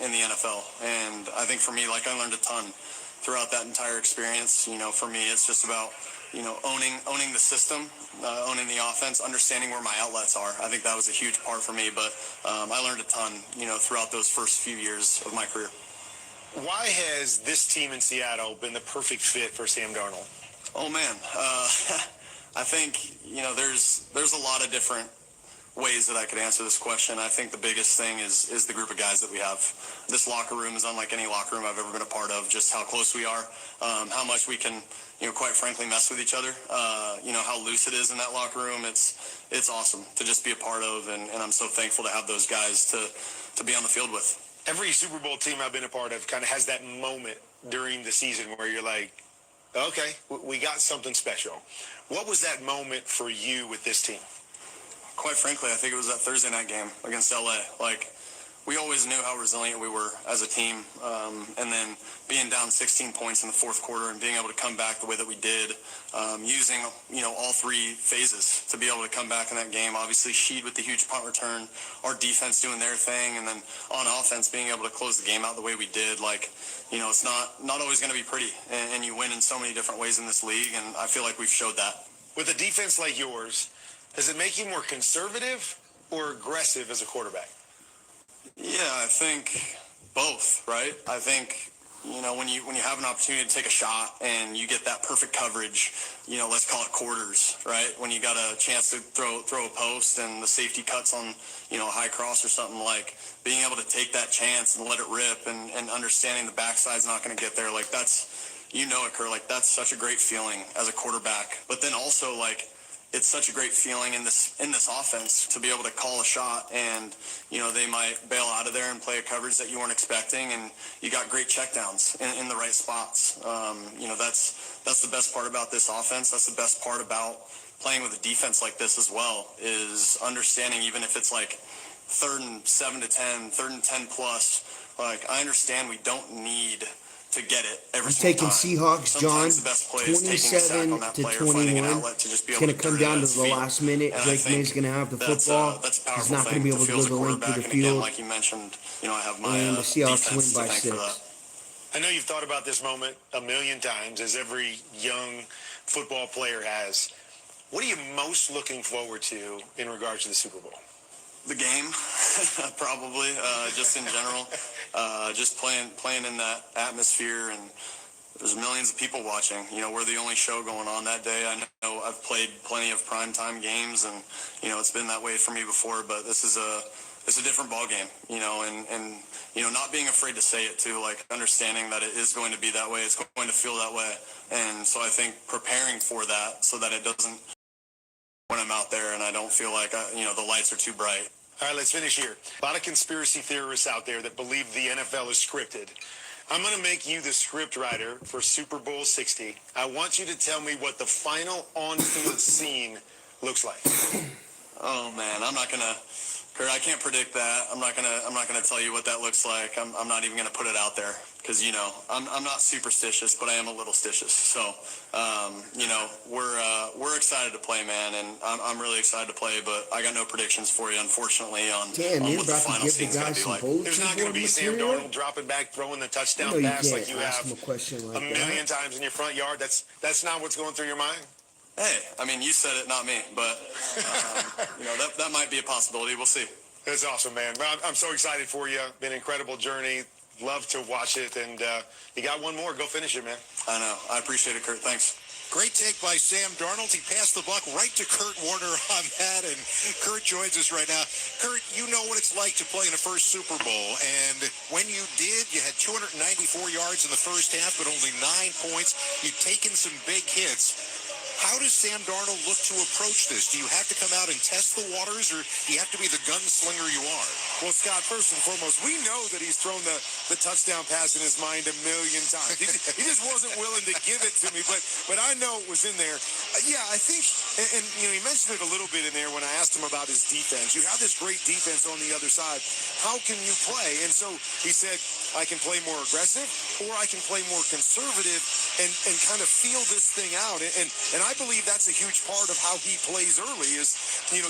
W: in the NFL. And I think for me, I learned a ton throughout that entire experience. For me, it's just about, owning the system, owning the offense, understanding where my outlets are. I think that was a huge part for me, but I learned a ton, throughout those first few years of my career.
B: Why has this team in Seattle been the perfect fit for Sam Darnold?
W: Oh, man. I think, there's a lot of different ways that I could answer this question. I think the biggest thing is the group of guys that we have. This locker room is unlike any locker room I've ever been a part of. Just how close we are, how much we can, quite frankly, mess with each other. How loose it is in that locker room. It's awesome to just be a part of, and I'm so thankful to have those guys to be on the field with.
B: Every Super Bowl team I've been a part of kind of has that moment during the season where you're like, okay, we got something special. What was that moment for you with this team?
W: Quite frankly, I think it was that Thursday night game against LA. We always knew how resilient we were as a team, and then being down 16 points in the fourth quarter and being able to come back the way that we did, using all three phases to be able to come back in that game. Obviously, Sheed with the huge punt return, our defense doing their thing, and then on offense being able to close the game out the way we did. It's not always going to be pretty, and you win in so many different ways in this league, and I feel like we've showed that.
B: With a defense like yours, does it make you more conservative or aggressive as a quarterback?
W: Yeah, I think both, right? I think, when you have an opportunity to take a shot and you get that perfect coverage, let's call it quarters, right? When you got a chance to throw a post and the safety cuts on, a high cross or something, being able to take that chance and let it rip and understanding the backside's not going to get there, that's, it, Kurt, that's such a great feeling as a quarterback. But then also, it's such a great feeling in this offense to be able to call a shot and, they might bail out of there and play a coverage that you weren't expecting, and you got great checkdowns in the right spots. That's the best part about this offense. That's the best part about playing with a defense like this as well, is understanding even if it's 3rd and 7 to 10, 3rd and 10 plus, I understand we don't need to get it every single time.
F: Taking Seahawks, John, 27 to 21. It's going to come down to the last minute. Drake May's going to have the football. He's not going to be able to go the length of the field.
W: Like you mentioned, I have my
F: and the Seahawks win by 6.
B: I know you've thought about this moment a million times, as every young football player has. What are you most looking forward to in regards to the Super Bowl?
W: The game, probably, just in general. Just playing in that atmosphere, and there's millions of people watching. We're the only show going on that day. I know I've played plenty of primetime games, and it's been that way for me before. But this is a different ball game, and not being afraid to say it too, understanding that it is going to be that way. It's going to feel that way, and so I think preparing for that so that it doesn't when I'm out there and I don't feel like the lights are too bright.
B: All right, let's finish here. A lot of conspiracy theorists out there that believe the NFL is scripted. I'm going to make you the script writer for Super Bowl 60. I want you to tell me what the final on-field scene looks like.
W: Oh man, I'm not gonna, Kurt. I can't predict that. I'm not gonna tell you what that looks like. I'm not even gonna put it out there because I'm not superstitious, but I am a little stitious. So we're excited to play, man, and I'm really excited to play. But I got no predictions for you, unfortunately, on what the final scene's gonna be like.
B: There's not gonna be Sam Darnold dropping back, throwing the touchdown pass like you have a million times in your front yard. That's not what's going through your mind.
W: Hey, you said it, not me, but that might be a possibility. We'll see.
B: That's awesome, man. I'm so excited for you. Been an incredible journey. Love to watch it, and you got one more. Go finish it, man.
W: I know. I appreciate it, Kurt. Thanks.
C: Great take by Sam Darnold. He passed the buck right to Kurt Warner on that, and Kurt joins us right now. Kurt, you know what it's like to play in a first Super Bowl, and when you did, you had 294 yards in the first half, but only 9 points. You'd taken some big hits. How does Sam Darnold look to approach this? Do you have to come out and test the waters, or do you have to be the gunslinger you are?
B: Well, Scott, first and foremost, we know that he's thrown the touchdown pass in his mind a million times. He just wasn't willing to give it to me, but I know it was in there. Yeah, I think, and he mentioned it a little bit in there when I asked him about his defense. You have this great defense on the other side. How can you play? And so he said, I can play more aggressive, or I can play more conservative and kind of feel this thing out. And I believe that's a huge part of how he plays early is,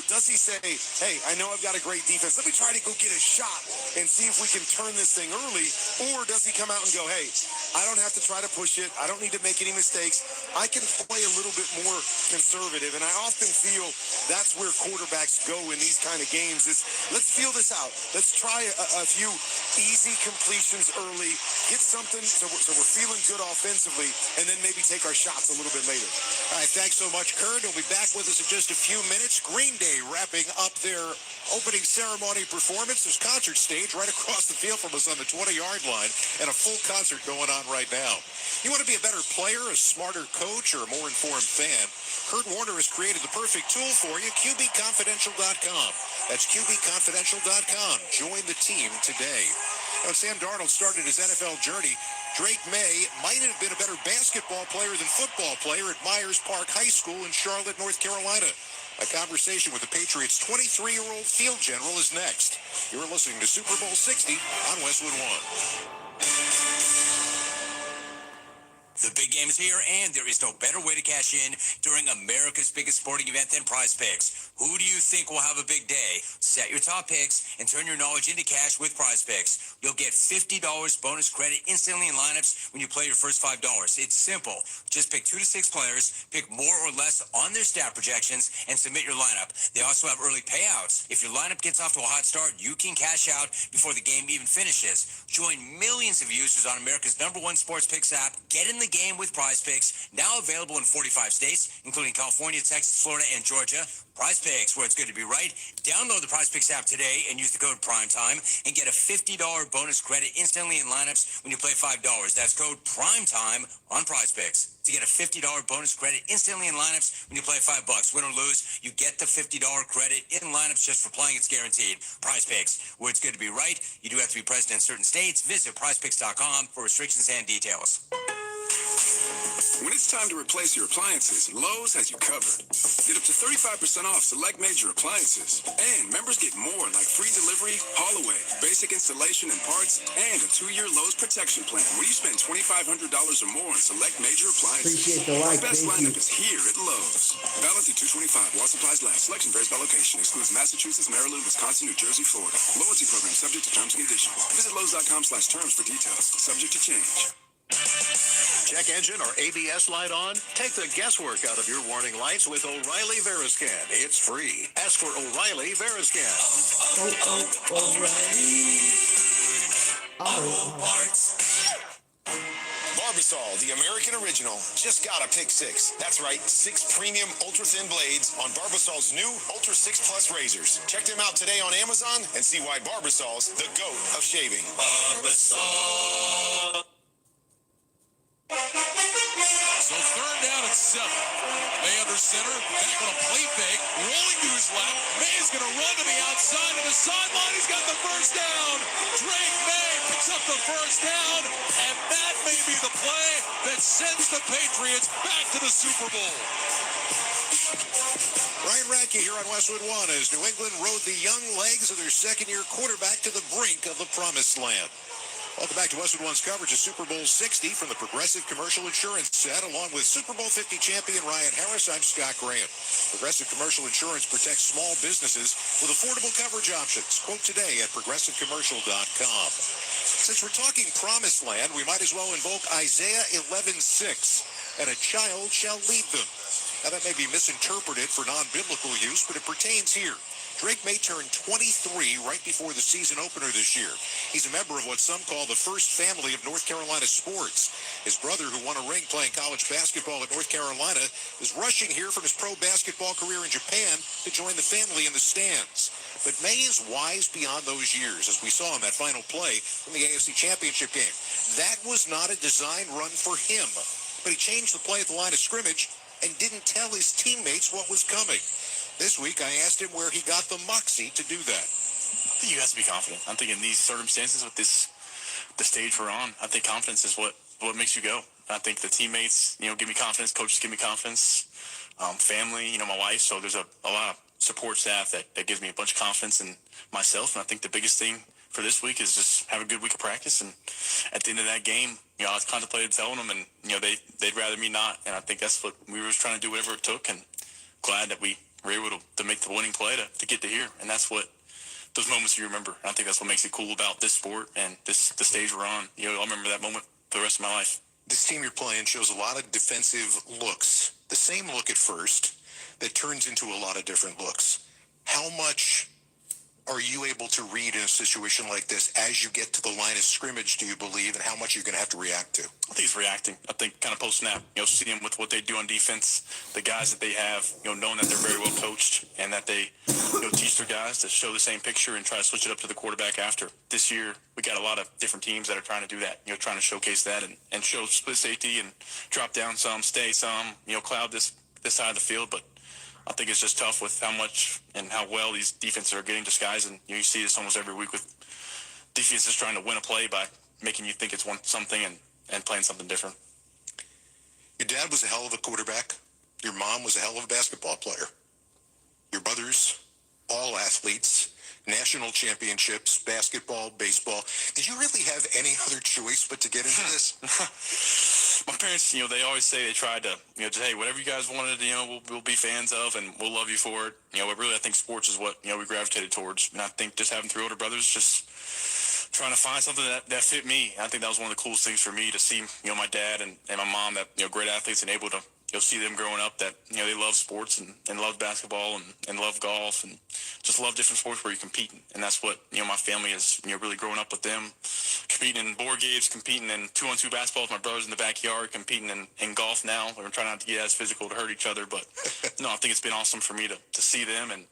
B: does he say, hey, I know I've got a great defense. Let me try to go get a shot and see if we can turn this thing early. Or does he come out and go, hey, I don't have to try to push it. I don't need to make any mistakes. I can play a little bit more conservative. And I often feel that's where quarterbacks go in these kind of games is let's feel this out. Let's try a few easy completions early, get something so we're feeling good offensively.
A: and then maybe take our shots a little bit later.
C: All right, thanks so much, Kurt. He'll be back with us in just a few minutes. Green Day wrapping up their opening ceremony performance. There's concert stage right across the field from us on the 20-yard line, and a full concert going on right now. You want to be a better player, a smarter coach, or a more informed fan? Kurt Warner has created the perfect tool for you, QBConfidential.com. That's QBConfidential.com. Join the team today. When Sam Darnold started his NFL journey, Drake May might have been a better basketball player than football player at Myers Park High School in Charlotte, North Carolina. A conversation with the Patriots' 23-year-old field general is next. You're listening to Super Bowl 60 on Westwood One.
D: The big game is here, and there is no better way to cash in during America's biggest sporting event than Prize Picks. Who do you think will have a big day? Set your top picks and turn your knowledge into cash with Prize Picks. You'll get $50 bonus credit instantly in lineups when you play your first $5. It's simple. Just pick 2 to 6 players, pick more or less on their stat projections, and submit your lineup. They also have early payouts. If your lineup gets off to a hot start, you can cash out before the game even finishes. Join millions of users on America's #1 sports picks app. Get in the game with Prize Picks, now available in 45 states, including California, Texas, Florida, and Georgia. Prize Picks, where it's good to be right. Download the Prize Picks app today and use the code PRIMETIME and get a $50 bonus credit instantly in lineups when you play $5. That's code PRIMETIME on Prize Picks to get a $50 bonus credit instantly in lineups when you play $5. Win or lose, you get the $50 credit in lineups just for playing. It's guaranteed. Prize Picks, where it's good to be right. You do have to be present in certain states. Visit prizepicks.com for restrictions and details.
G: When it's time to replace your appliances, Lowe's has you covered. Get up to 35% off select major appliances. And members get more like free delivery, haul away, basic installation and parts, and a 2-year Lowe's protection plan where you spend $2,500 or more on select major appliances.
F: Appreciate the like,
G: Our best
F: thank
G: lineup
F: you.
G: is here at Lowe's. Valid through 2/25 while supplies last. Selection varies by location. Excludes Massachusetts, Maryland, Wisconsin, New Jersey, Florida. Loyalty program subject to terms and conditions. Visit Lowe's.com/terms for details. Subject to change.
N: Check engine or ABS light on? Take the guesswork out of your warning lights with O'Reilly Veriscan. It's free. Ask for O'Reilly Veriscan.
F: O'Reilly.
B: Auto Parts. Barbasol, the American original, just got a pick 6. That's right, 6 premium ultra-thin blades on Barbasol's new Ultra 6 Plus razors. Check them out today on Amazon and see why Barbasol's the GOAT of shaving. Barbasol.
I: So 3rd down and 7. May under center, back on a play fake, rolling to his left. May is going to run to the outside of the sideline. He's got the first down. Drake May picks up the first down, and that may be the play that sends the Patriots back to the Super Bowl.
C: Ryan Radke here on Westwood One as New England rode the young legs of their second-year quarterback to the brink of the promised land. Welcome back to Westwood One's coverage of Super Bowl 60 from the Progressive Commercial Insurance Set. Along with Super Bowl 50 champion Ryan Harris, I'm Scott Graham. Progressive Commercial Insurance protects small businesses with affordable coverage options. Quote today at progressivecommercial.com. Since we're talking promised land, we might as well invoke Isaiah 11:6. And a child shall lead them. Now that may be misinterpreted for non-biblical use, but it pertains here. Drake May turned 23 right before the season opener this year. He's a member of what some call the first family of North Carolina sports. His brother, who won a ring playing college basketball at North Carolina, is rushing here from his pro basketball career in Japan to join the family in the stands. But May is wise beyond those years, as we saw in that final play in the AFC Championship game. That was not a design run for him, but he changed the play at the line of scrimmage and didn't tell his teammates what was coming. This week, I asked him where he got the moxie to do that.
X: I think you have to be confident. I think in these circumstances with the stage we're on, I think confidence is what makes you go. I think the teammates, give me confidence. Coaches give me confidence. Family, my wife. So there's a lot of support staff that gives me a bunch of confidence in myself. And I think the biggest thing for this week is just have a good week of practice. And at the end of that game, I was contemplated telling them, and they'd rather me not. And I think that's what we were trying to do, whatever it took. And glad that we were able to make the winning play to get to here. And that's what those moments you remember. I think that's what makes it cool about this sport and the stage we're on. I'll remember that moment for the rest of my life.
C: This team you're playing shows a lot of defensive looks. The same look at first that turns into a lot of different looks. How much are you able to read in a situation like this as you get to the line of scrimmage, do you believe, and how much you're going to have to react to?
X: I think it's reacting. I think kind of post-snap, seeing with what they do on defense, the guys that they have, knowing that they're very well coached and that they, teach their guys to show the same picture and try to switch it up to the quarterback after. This year, we got a lot of different teams that are trying to do that, trying to showcase that and show split safety and drop down some, stay some, cloud this side of the field. But I think it's just tough with how much and how well these defenses are getting disguised. And you see this almost every week with defenses trying to win a play by making you think it's something and playing something different.
C: Your dad was a hell of a quarterback. Your mom was a hell of a basketball player. Your brothers, all athletes, national championships, basketball, baseball. Did you really have any other choice but to get into this?
X: My parents, they always say they tried to, just, hey, whatever you guys wanted, we'll be fans of and we'll love you for it. But really, I think sports is what, we gravitated towards. And I think just having 3 older brothers, just trying to find something that fit me. I think that was one of the coolest things for me to see, my dad and my mom, that, great athletes, and able to, see them growing up that, they love sports and love basketball and love golf and just love different sports where you're competing. And that's what, my family is, really growing up with them, competing in board games, competing in 2-on-2 basketball with my brothers in the backyard, competing in golf now. We're trying not to get as physical to hurt each other. But, no, I think it's been awesome for me to see them and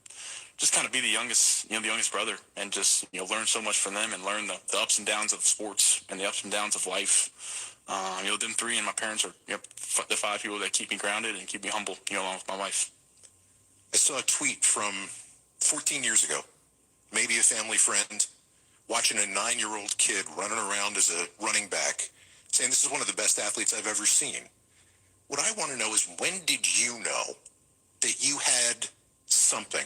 X: just kind of be the youngest brother and just, learn so much from them and learn the ups and downs of sports and the ups and downs of life. Them 3 and my parents are the 5 people that keep me grounded and keep me humble, along with my wife.
C: I saw a tweet from 14 years ago, maybe a family friend, watching a 9-year-old kid running around as a running back, saying this is one of the best athletes I've ever seen. What I want to know is, when did you know that you had something?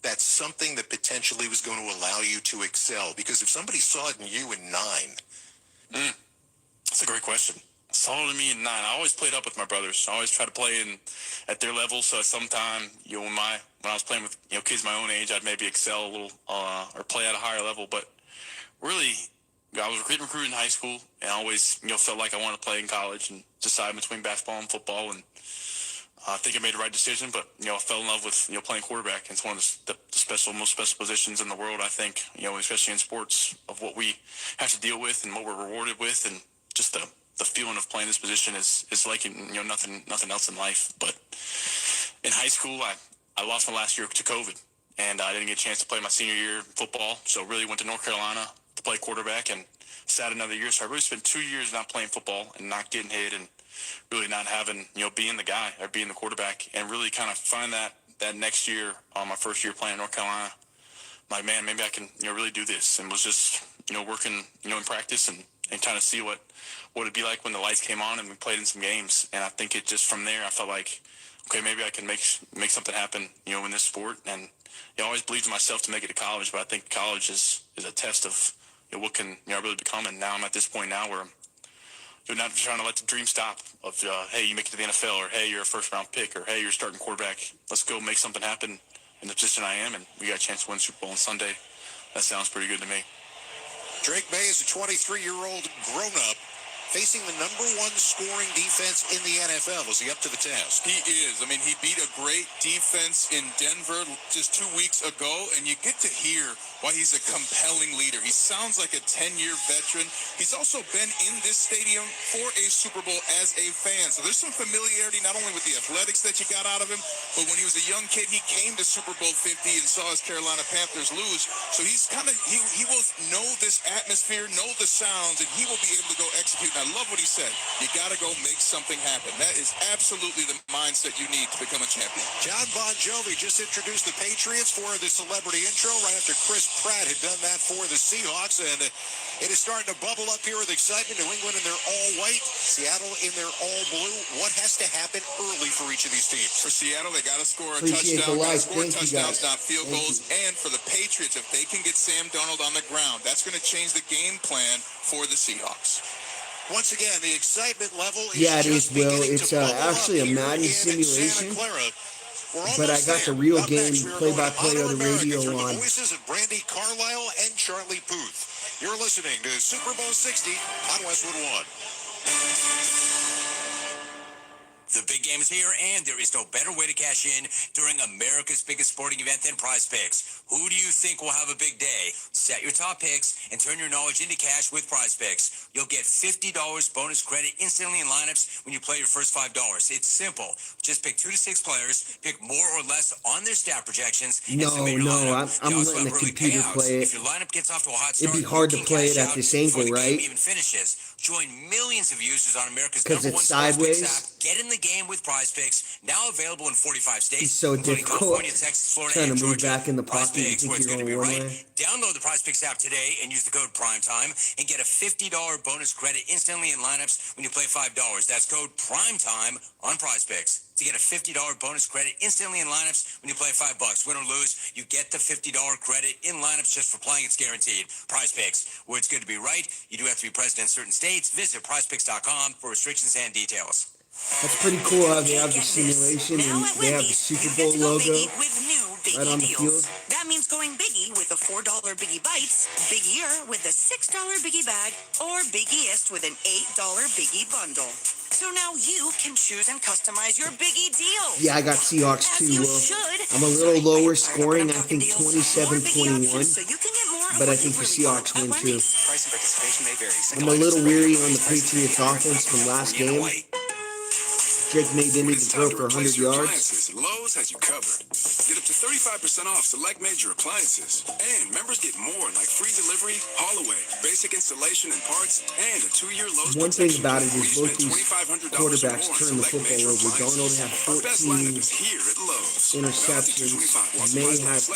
C: That's something that potentially was going to allow you to excel? Because if somebody saw it in you in 9...
X: That's a great question. Saw it in me in 9. I always played up with my brothers. I always try to play at their level. So sometime, when I was playing with, kids my own age, I'd maybe excel a little or play at a higher level. But really, I was recruiting in high school and I always, felt like I wanted to play in college and decided between basketball and football. And I think I made the right decision, but, I fell in love with, playing quarterback. It's one of the most special positions in the world, I think, especially in sports, of what we have to deal with and what we're rewarded with. And just the feeling of playing this position is like, nothing else in life. But in high school, I lost my last year to COVID, and I didn't get a chance to play my senior year in football. So really went to North Carolina to play quarterback and sat another year. So I really spent 2 years not playing football and not getting hit and really not having, being the guy or being the quarterback, and really kind of find that next year, my first year playing in North Carolina, like, man, maybe I can, really do this. And was just, working, in practice and trying to see what it'd be like when the lights came on and we played in some games. And I think it just, from there, I felt like, okay, maybe I can make something happen, in this sport. And I always believed in myself to make it to college, but I think college is a test of, what can, I really become. And now I'm at this point now where I'm not trying to let the dream stop of, hey, you make it to the NFL, or hey, you're a first-round pick, or hey, you're a starting quarterback. Let's go make something happen in the position I am, and we got a chance to win the Super Bowl on Sunday. That sounds pretty good to me.
C: Drake May is a 23-year-old grown-up facing the number 1 scoring defense in the NFL. Is he up to the task?
I: He is. I mean, he beat a great defense in Denver just 2 weeks ago, and you get to hear why he's a compelling leader. He sounds like a 10-year veteran. He's also been in this stadium for a Super Bowl as a fan, so there's some familiarity not only with the athletics that you got out of him, but when he was a young kid, he came to Super Bowl 50 and saw his Carolina Panthers lose. So he's kind of, he will know this atmosphere, know the sounds, and he will be able to go execute. I love what he said. You got to go make something happen. That is absolutely the mindset you need to become a champion.
C: John Bon Jovi just introduced the Patriots for the celebrity intro right after Chris Pratt had done that for the Seahawks, and it is starting to bubble up here with excitement. New England in their all white, Seattle in their all blue. What has to happen early for each of these teams?
I: For Seattle, they got to score a
F: Appreciate
I: touchdown.
F: the
I: Got to score touchdowns, not field
F: Thank
I: goals.
F: you.
I: And for the Patriots, if they can get Sam Darnold on the ground, that's going to change the game plan for the Seahawks.
C: Once again, the excitement level is
F: Yeah, it is,
C: just
F: Will.
C: beginning
F: It's
C: to bubble
F: actually
C: up
F: a
C: here
F: Madden
C: in
F: simulation,
C: Santa Clara. We're
F: but I
C: almost
F: got the
C: there.
F: real
C: Up
F: game
C: next, we are
F: play-by-play
C: going to
F: on the
C: Honor
F: radio
C: America through
F: on.
C: the voices of Brandy Carlisle and Charlie Puth. You're listening to Super Bowl 60 on Westwood One.
D: The big game is here, and there is no better way to cash in during America's biggest sporting event than Prize Picks. Who do you think will have a big day? Set your top picks and turn your knowledge into cash with Prize Picks. You'll get $50 bonus credit instantly in lineups when you play your first $5. It's simple. Just pick 2 to 6 players, pick more or less on their stat projections.
F: No, I'm letting the computer play it.
D: If your lineup gets off to a hot start,
F: it'd be hard to play it at this angle, right?
D: Even finishes. Join millions of users on America's
F: Because
D: #1
F: it's sideways.
D: app. Get in the game with Prize Picks, now available in 45 states.
F: It's so difficult.
D: California, Texas, Florida,
F: Trying
D: and
F: to move
D: Georgia.
F: back in the
D: Prize
F: pocket. You
D: Picks,
F: think
D: where it's
F: you're
D: going to be
F: going
D: right.
F: one way?
D: Download the Prize Picks app today and use the code PRIMETIME and get a $50 bonus credit instantly in lineups when you play $5. That's code PRIMETIME on Prize Picks to get a $50 bonus credit instantly in lineups when you play $5. Win or lose, you get the $50 credit in lineups just for playing. It's guaranteed. Prize Picks, where it's good to be right. You do have to be present in certain states. Visit prizepicks.com for restrictions and details.
F: That's pretty cool how they have the simulation and they have the Super Bowl logo right on the field.
E: That means going Biggie with the $4 Biggie Bites, Biggier with the $6 Biggie Bag, or Biggiest with an $8 Biggie Bundle. So now you can choose and customize your Biggie deal.
F: Yeah, I got Seahawks too. I'm a little lower scoring, I think 27-21, but I think the Seahawks win too. I'm a little weary on the Patriots offense from last game. Drake May didn't even throw for 100 yards.
G: Lowe's has you covered. Get up to 35% off select major appliances. And members get more like free delivery, haul away, basic installation and parts, and a 2-year Lowe's
F: One thing
G: protection
F: about it
G: where
F: is
G: you
F: both
G: spend
F: these
G: $2,500
F: quarterbacks
G: or more
F: turn the
G: select
F: football
G: major
F: over. Darnold had
G: appliances. Our best lineup
F: 14
G: is here at Lowe's.
F: interceptions.
G: Loyalty
F: May had 12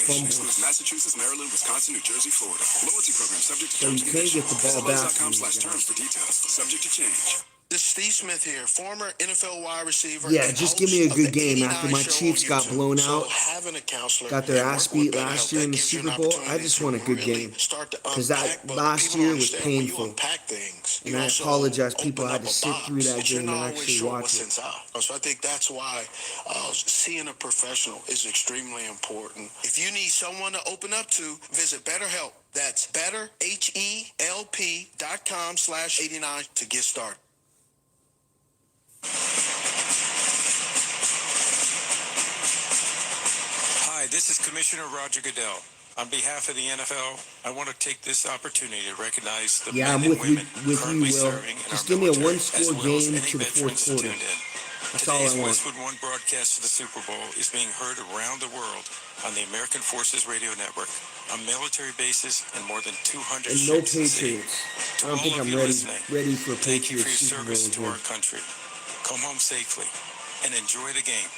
F: fumbles.
G: Massachusetts, Maryland, Wisconsin, New Jersey, Florida. Loyalty program subject to
F: So you
G: terms and
F: can't get
G: conditions.
F: the ball back from these
G: Lowes.com/terms for details. Subject to change.
U: This is Steve Smith here, former NFL wide receiver.
F: Yeah, just give me a good game. After my Chiefs got blown out, got their ass beat last year in the Super Bowl, I just want a good game. Because that last year was painful. And I apologize, people had to sit through that game and actually watch it.
U: So I think that's why seeing a professional is extremely important. If you need someone to open up to, visit BetterHelp. That's betterhelp.com/89 to get started.
R: Hi, this is Commissioner Roger Goodell. On behalf of the NFL, I want to take this opportunity to recognize the men and women currently serving in our
F: Just give me a
R: military,
F: one-score
R: as well as
F: game
R: any
F: to the fourth
R: veterans
F: quarter.
R: tuned in.
F: That's all I
R: Today's
F: want.
R: Westwood One broadcast of the Super Bowl is being heard around the world on the American Forces Radio Network, on military bases and more than 200
F: And no
R: ships at sea.
F: Patriots.
R: To
F: I don't think
R: all of
F: I'm
R: you
F: ready
R: listening,
F: for
R: thank you for
F: Patriots
R: your
F: Super Bowl
R: service to our
F: again.
R: country. Come home safely and enjoy the game.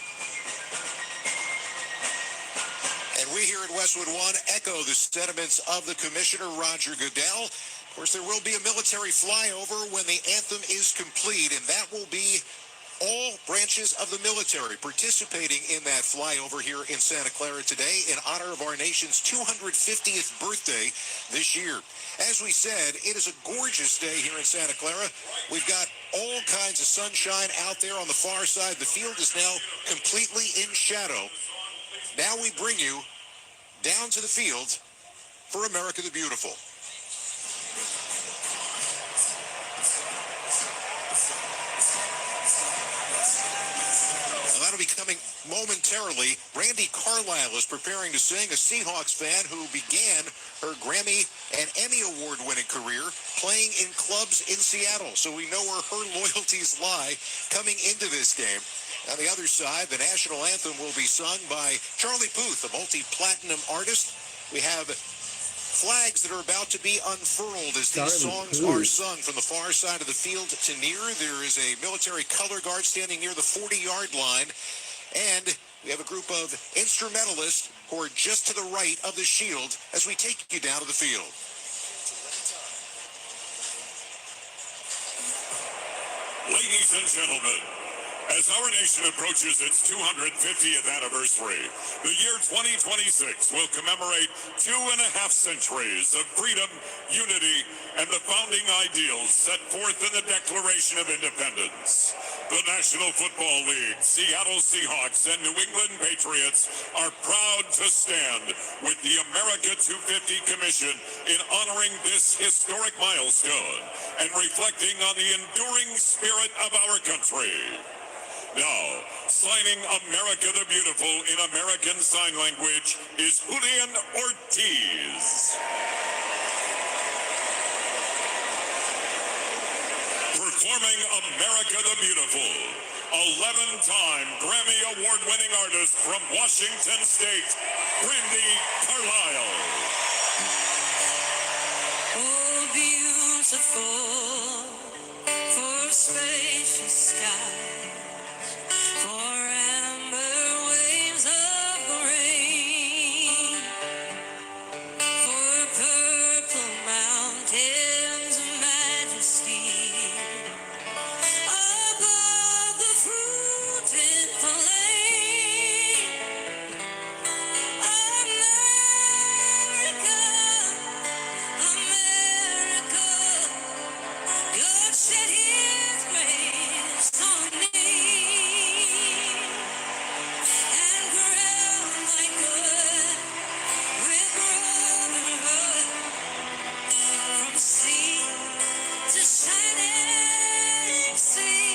C: And we here at Westwood One echo the sentiments of the Commissioner, Roger Goodell. Of course, there will be a military flyover when the anthem is complete, and that will be all branches of the military participating in that flyover here in Santa Clara today in honor of our nation's 250th birthday this year. As we said, it is a gorgeous day here in Santa Clara. We've got all kinds of sunshine out there on the far side. The field is now completely in shadow. Now we bring you down to the field for America the Beautiful. That'll be coming momentarily. Randy Carlisle is preparing to sing, a Seahawks fan who began her Grammy and Emmy Award-winning career playing in clubs in Seattle. So we know where her loyalties lie coming into this game. On the other side, the national anthem will be sung by Charlie Puth, a multi-platinum artist. We have flags that are about to be unfurled as these songs are sung from the far side of the field to near. There is a military color guard standing near the 40-yard line. And we have a group of instrumentalists who are just to the right of the shield as we take you down to the field.
O: Ladies and gentlemen, as our nation approaches its 250th anniversary, the year 2026 will commemorate 2.5 centuries of freedom, unity, and the founding ideals set forth in the Declaration of Independence. The National Football League, Seattle Seahawks, and New England Patriots are proud to stand with the America 250 Commission in honoring this historic milestone and reflecting on the enduring spirit of our country. Now, signing America the Beautiful in American Sign Language is Julian Ortiz. Performing America the Beautiful, 11-time Grammy Award-winning artist from Washington State, Brandi Carlile.
E: Oh, beautiful for spacious skies, for amber waves of grain, for purple mountains of majesty, above the fruited plain. America, America, God shed His grace on me and crowned my good with brotherhood from sea to shining sea.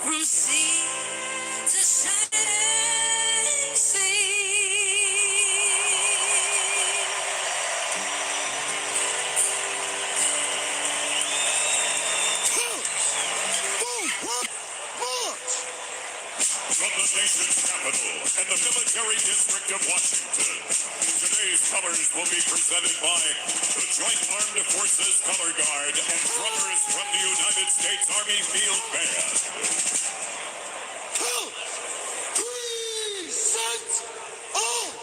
E: From sea to shining sea.
O: From the nation's capital and the military district of Washington, today's colors will be presented by the Joint Armed Forces Color Guard and drummers from the United States Army Field Band.
U: 2, 3, set, off!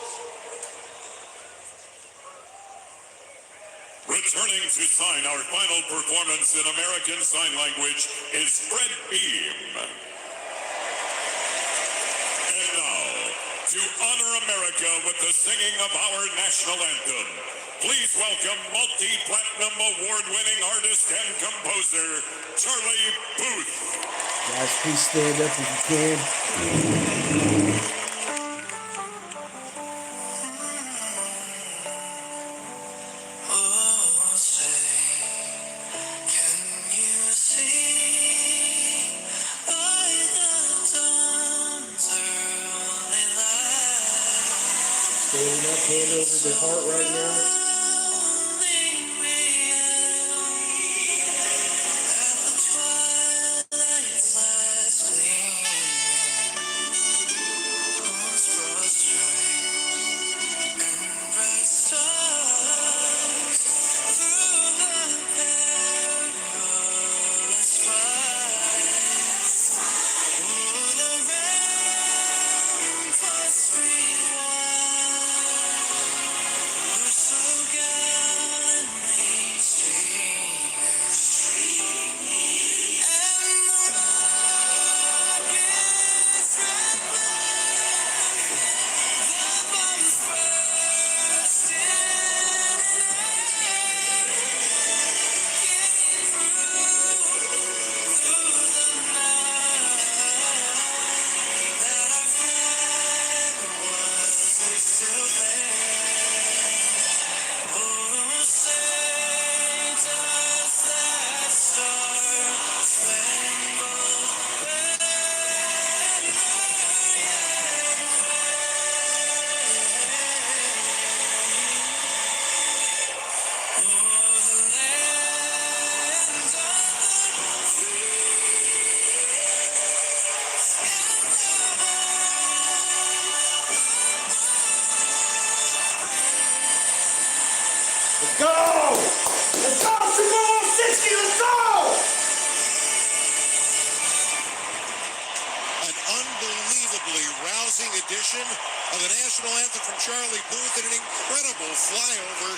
O: Returning to sign our final performance in American Sign Language is Fred Beam. And now, to honor America with the singing of our national anthem, please welcome multi-platinum award-winning artist and composer, Charlie Booth.
F: Guys, please stand up if you can.
E: Oh, say, can you see by the dawn's early light?
F: Stand up, hand over the heart right now.
E: So
C: rendition of the national anthem from Charlie Booth and an incredible flyover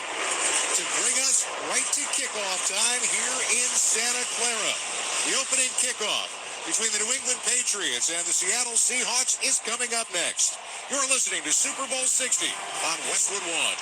C: to bring us right to kickoff time here in Santa Clara. The opening kickoff between the New England Patriots and the Seattle Seahawks is coming up next. You're listening to Super Bowl 60 on Westwood One.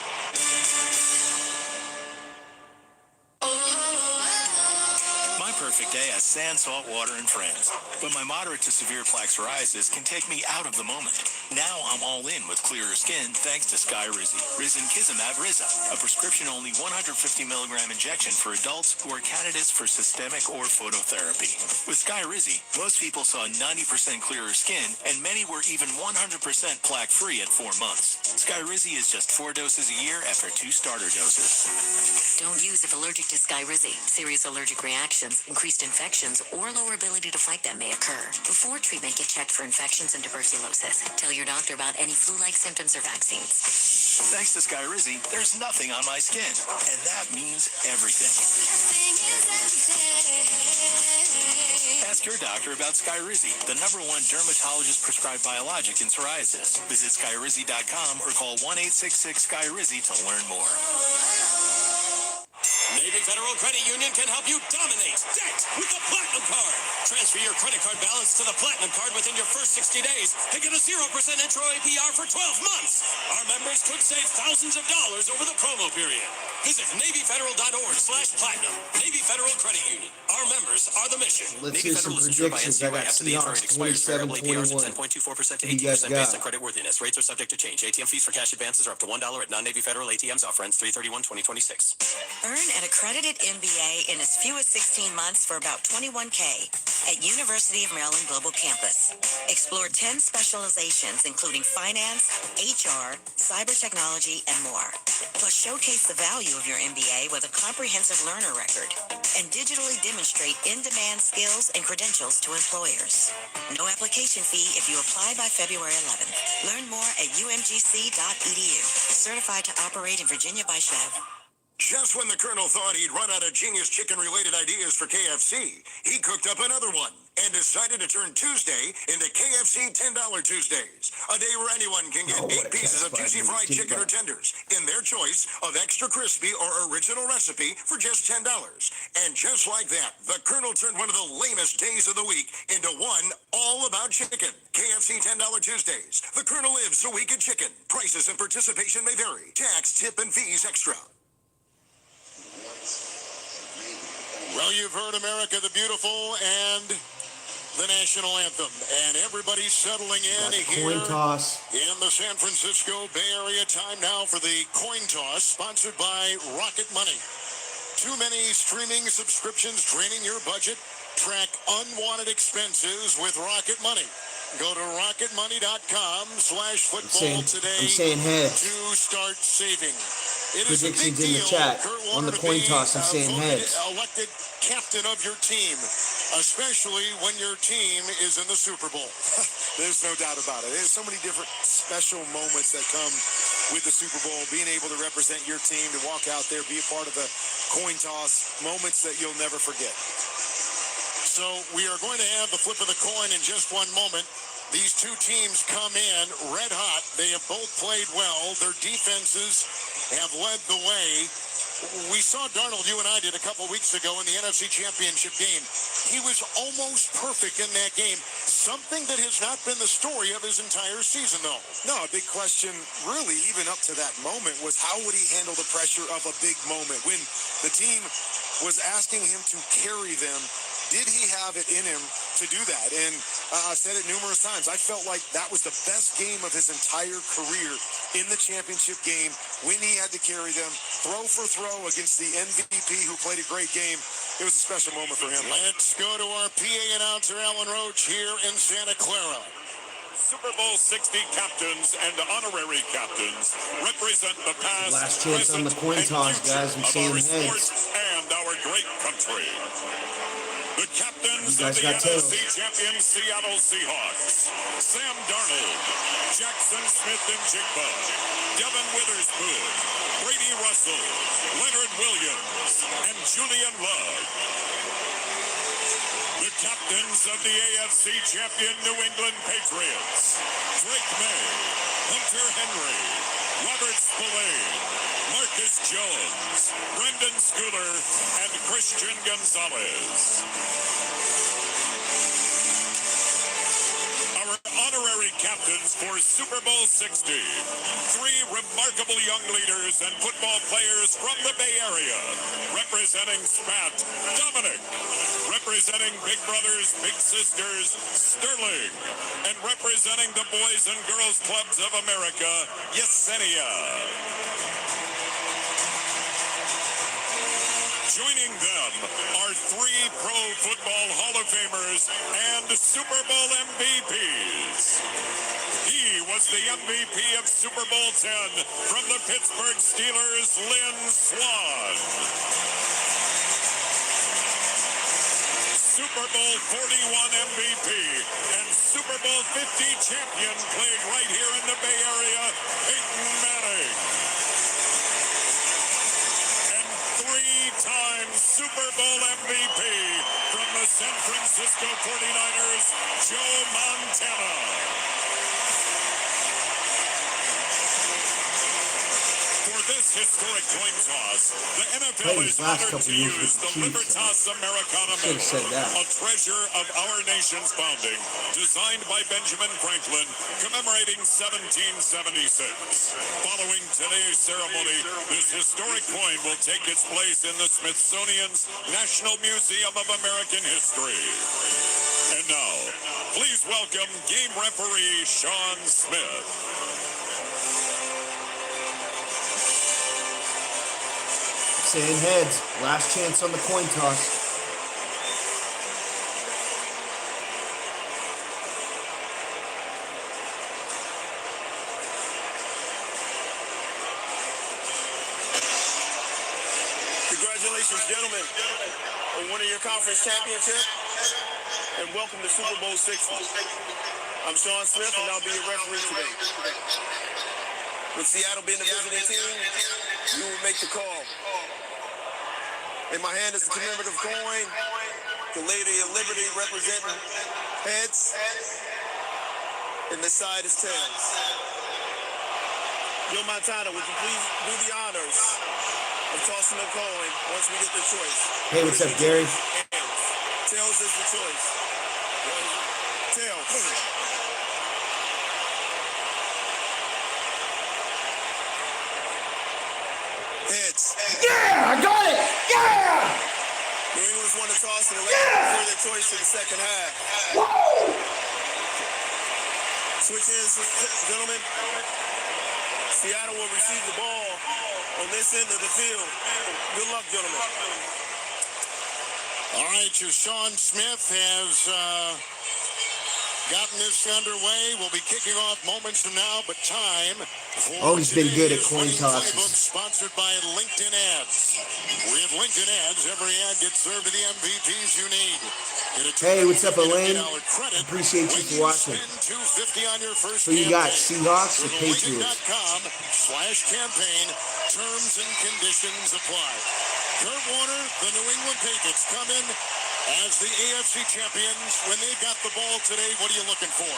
H: My perfect day has sand, salt water, and friends. But my moderate to severe plaque psoriasis can take me out of the moment. Now I'm all in with clearer skin thanks to Skyrizi. Risankizumab Riza, a prescription-only 150 milligram injection for adults who are candidates for systemic or phototherapy. With Skyrizi, most people saw 90% clearer skin, and many were even 100% plaque-free at 4 months. Skyrizi is just 4 doses a year after 2 starter doses.
E: Don't use if allergic to Skyrizi. Serious allergic reactions, increased infections, or lower ability to fight them may occur. Before treatment, get checked for infections and tuberculosis. Tell your doctor about any flu-like symptoms or vaccines.
H: Thanks to Skyrizi, there's nothing on my skin, and that means everything. Ask your doctor about Skyrizi, the #1 dermatologist-prescribed biologic in psoriasis. Visit Skyrizi.com or call 1-866-SKYRIZI to learn more.
J: Navy Federal Credit Union can help you dominate debt with the Platinum Card. Transfer your credit card balance to the Platinum Card within your first 60 days and get a 0% intro APR for 12 months. Our members could save thousands of dollars over the promo period. Visit NavyFederal.org/platinum. Navy Federal Credit Union. Our members are the mission.
F: Let's hear some predictions. I got Seahawks 27-21.
J: 10.24% to
F: Who you guys
J: 18% based
F: got?
J: on credit worthiness. Rates are subject to change. ATM fees for cash advances are up to $1 at non-Navy Federal ATMs. Offer ends 3/31/2026.
E: Earn an accredited MBA in as few as 16 months for about $21K at University of Maryland Global Campus. Explore 10 specializations, including finance, HR, cyber technology, and more. Plus, showcase the value of your MBA with a comprehensive learner record and digitally demonstrate in-demand skills and credentials to employers. No application fee if you apply by February 11th. Learn more at umgc.edu. Certified to operate in Virginia by Chev.
L: Just when the Colonel thought he'd run out of genius chicken-related ideas for KFC, he cooked up another one and decided to turn Tuesday into KFC $10 Tuesdays, a day where anyone can get 8 pieces of juicy fried chicken or tenders in their choice of extra crispy or original recipe for just $10. And just like that, the Colonel turned one of the lamest days of the week into one all about chicken. KFC $10 Tuesdays. The Colonel lives so we can chicken. Prices and participation may vary. Tax, tip, and fees extra.
C: Well, you've heard America the Beautiful and the national anthem, and everybody's settling in here
F: Coin toss.
C: in the San Francisco Bay Area. Time now for the coin toss, sponsored by Rocket Money. Too many streaming subscriptions draining your budget? Track unwanted expenses with Rocket Money. Go to rocketmoney.com/football today
F: I'm saying heads.
C: to start saving. It is a big
F: Predictions in the
C: deal,
F: chat
C: Kurt
F: on the
C: Warner, to
F: coin
C: be,
F: toss. I'm saying
C: voted
F: heads.
C: elected captain of your team, especially when your team is in the Super Bowl.
W: There's no doubt about it. There's so many different special moments that come with the Super Bowl. Being able to represent your team, to walk out there, be a part of the coin toss, moments that you'll never forget.
C: So we are going to have the flip of the coin in just one moment. These two teams come in red hot. They have both played well. Their defenses have led the way. We saw Darnold, you and I did a couple weeks ago in the NFC Championship game. He was almost perfect in that game. Something that has not been the story of his entire season, though.
W: No, a big question, really, even up to that moment, was how would he handle the pressure of a big moment? When the team was asking him to carry them, did he have it in him to do that? And I've said it numerous times. I felt like that was the best game of his entire career in the championship game when he had to carry them throw for throw against the MVP who played a great game. It was a special moment for him.
C: Let's go to our PA announcer, Alan Roach, here in Santa Clara.
P: Super Bowl 60 captains and honorary captains represent the past,
F: Last chance on the coin toss, guys. I'm saying
P: our
F: heads.
P: sports and our great country. The captains
F: You
P: of
F: guys
P: the
F: got
P: NFC
F: tails.
P: champion Seattle Seahawks, Sam Darnold, Jackson Smith-Njigba, Devin Witherspoon, Brady Russell, Leonard Williams, and Julian Love. The captains of the AFC champion New England Patriots, Drake May, Hunter Henry, Robert Spillane, Marcus Jones, Brendan Schooler, and Christian Gonzalez. Our honorary captains for Super Bowl 60, 3 remarkable young leaders and football players from the Bay Area, representing Spat, Dominic, representing Big Brothers, Big Sisters, Sterling, and representing the Boys and Girls Clubs of America, Yesenia. Joining them are 3 Pro Football Hall of Famers and Super Bowl MVPs. He was the MVP of Super Bowl 10 from the Pittsburgh Steelers, Lynn Swann. Super Bowl 41 MVP and Super Bowl 50 champion playing right here in the Bay Area, Peyton Manning. And 3-time Super Bowl MVP from the San Francisco 49ers, Joe Montana. For this historic coin toss, the NFL is honored to use the Libertas Americana Medal, a treasure of our nation's founding, designed by Benjamin Franklin, commemorating 1776. Following today's ceremony, this historic coin will take its place in the Smithsonian's National Museum of American History. And now, please welcome game referee Sean Smith.
F: Saying heads. Last chance on the coin toss.
K: Congratulations, gentlemen, on winning your conference championship, and welcome to Super Bowl 60. I'm Sean Smith, and I'll be your referee today. With Seattle being the visiting team, you will make the call. In my hand is the commemorative coin, the Lady of Liberty representing heads, and this side is tails. Joe Montana, would you please do the honors of tossing the coin once we get the choice?
F: Hey, what's up, Gary?
K: Tails is the choice. Tails. Heads.
F: Yeah, I got it! Yeah!
K: New England's won the toss and elected their choice for the second half.
F: Whoa!
K: Switch ends, gentlemen. Seattle will receive the ball on this end of the field. Good luck, gentlemen.
C: All right, your Sean Smith has gotten this underway. We'll be kicking off moments from now, but time for
F: He's been good at coin tosses.
C: Sponsored by LinkedIn Ads. With LinkedIn Ads, every ad gets served to the MVPs you need.
F: Hey, what's up, Elaine? Appreciate you for watching. Who you got, Seahawks or Patriots?
C: /campaign. Terms and conditions apply. Kurt Warner, the New England Patriots come in as the AFC champions. When they've got the ball today, what are you looking for?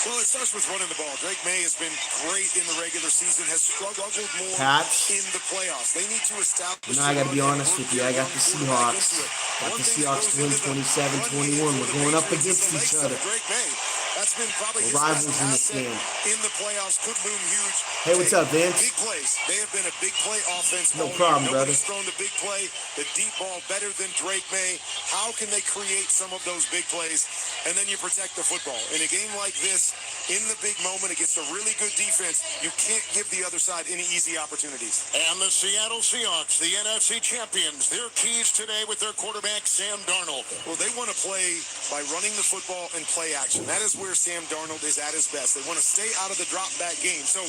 A: Well, it starts with running the ball. Drake May has been great in the regular season, has struggled more
F: Pats.
A: in the playoffs. They need to establish...
F: I got to be honest with you. I got the Seahawks. Got the Seahawks to win 27-21. We're going up against each other.
A: Drake May. That's been probably his
F: rivals
A: best
F: in this
A: asset
F: game.
A: In the playoffs, could loom huge.
F: Hey, what's up, Vince?
A: Big plays. They have been a big play offense.
F: No problem, brother.
A: Nobody's thrown the big play, the deep ball better than Drake May. How can they create some of those big plays? And then you protect the football. In a game like this, in the big moment against a really good defense, you can't give the other side any easy opportunities.
C: And the Seattle Seahawks, the NFC champions, their keys today with their quarterback, Sam Darnold.
A: Well, they want to play by running the football and play action. That is where Sam Darnold is at his best. They want to stay out of the drop-back game. So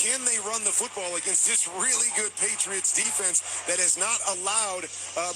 A: can they run the football against this really good Patriots defense that has not allowed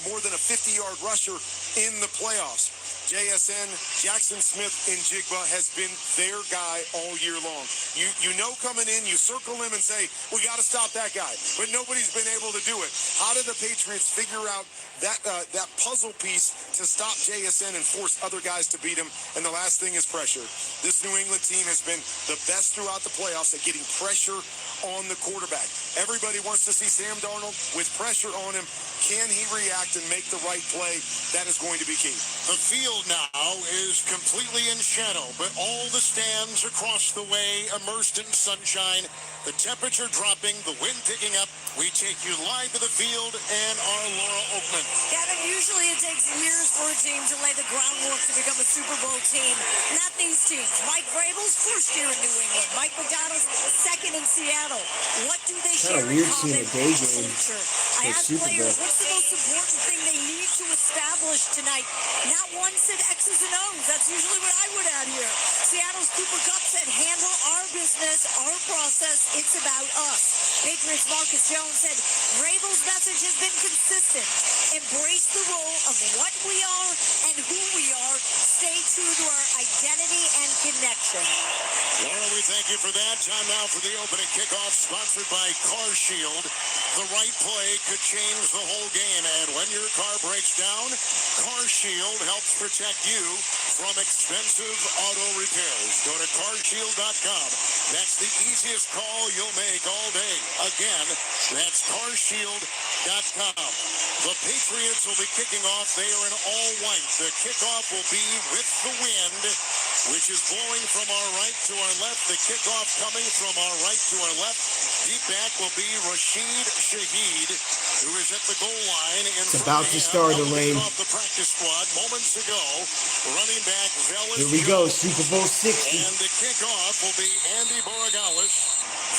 A: more than a 50-yard rusher in the playoffs? JSN, Jackson Smith in Jigba has been their guy all year long. You know coming in, you circle him and say, we got to stop that guy. But nobody's been able to do it. How do the Patriots figure out that puzzle piece to stop JSN and force other guys to beat him. And the last thing is pressure. This New England team has been the best throughout the playoffs at getting pressure on the quarterback. Everybody wants to see Sam Darnold with pressure on him. Can he react and make the right play? That is going to be key.
L: The field now is completely in shadow, but all the stands across the way immersed in sunshine. The temperature dropping, the wind picking up. We take you live to the field and our Laura Oakman.
M: Kevin, usually it takes years for a team to lay the groundwork to become a Super Bowl team. Not these teams. Mike Vrabel's first year in New England. Mike McDonald's second in Seattle. What do they share in common? Culture. I asked players, what's the most important thing they need to establish tonight? Not one said X's and O's. That's usually what I would add here. Seattle's Cooper Kupp said, handle our business, our process. It's about us. Patriots Marcus Jones said, Vrabel's message has been consistent. Embrace the role of what we are and who we are. Stay true to our identity and connection.
L: Laura, we thank you for that. Time now for the opening kickoff, sponsored by Car Shield. The right play could change the whole game, and when your car breaks down, Car Shield helps protect you from expensive auto repairs. Go to carshield.com. That's the easiest call you'll make all day. Again, that's carshield.com. The Patriots will be kicking off. They are in all white. The kickoff will be with the wind, which is blowing from our right to our left. The kickoff coming from our right to our left. Deep back will be Rashid Shaheed, who is at the goal line.
F: It's about to start, Elaine.
L: Off the practice squad moments ago. Running back Velas.
F: Here we go, Super Bowl 60.
L: And the kickoff will be Andy Borregales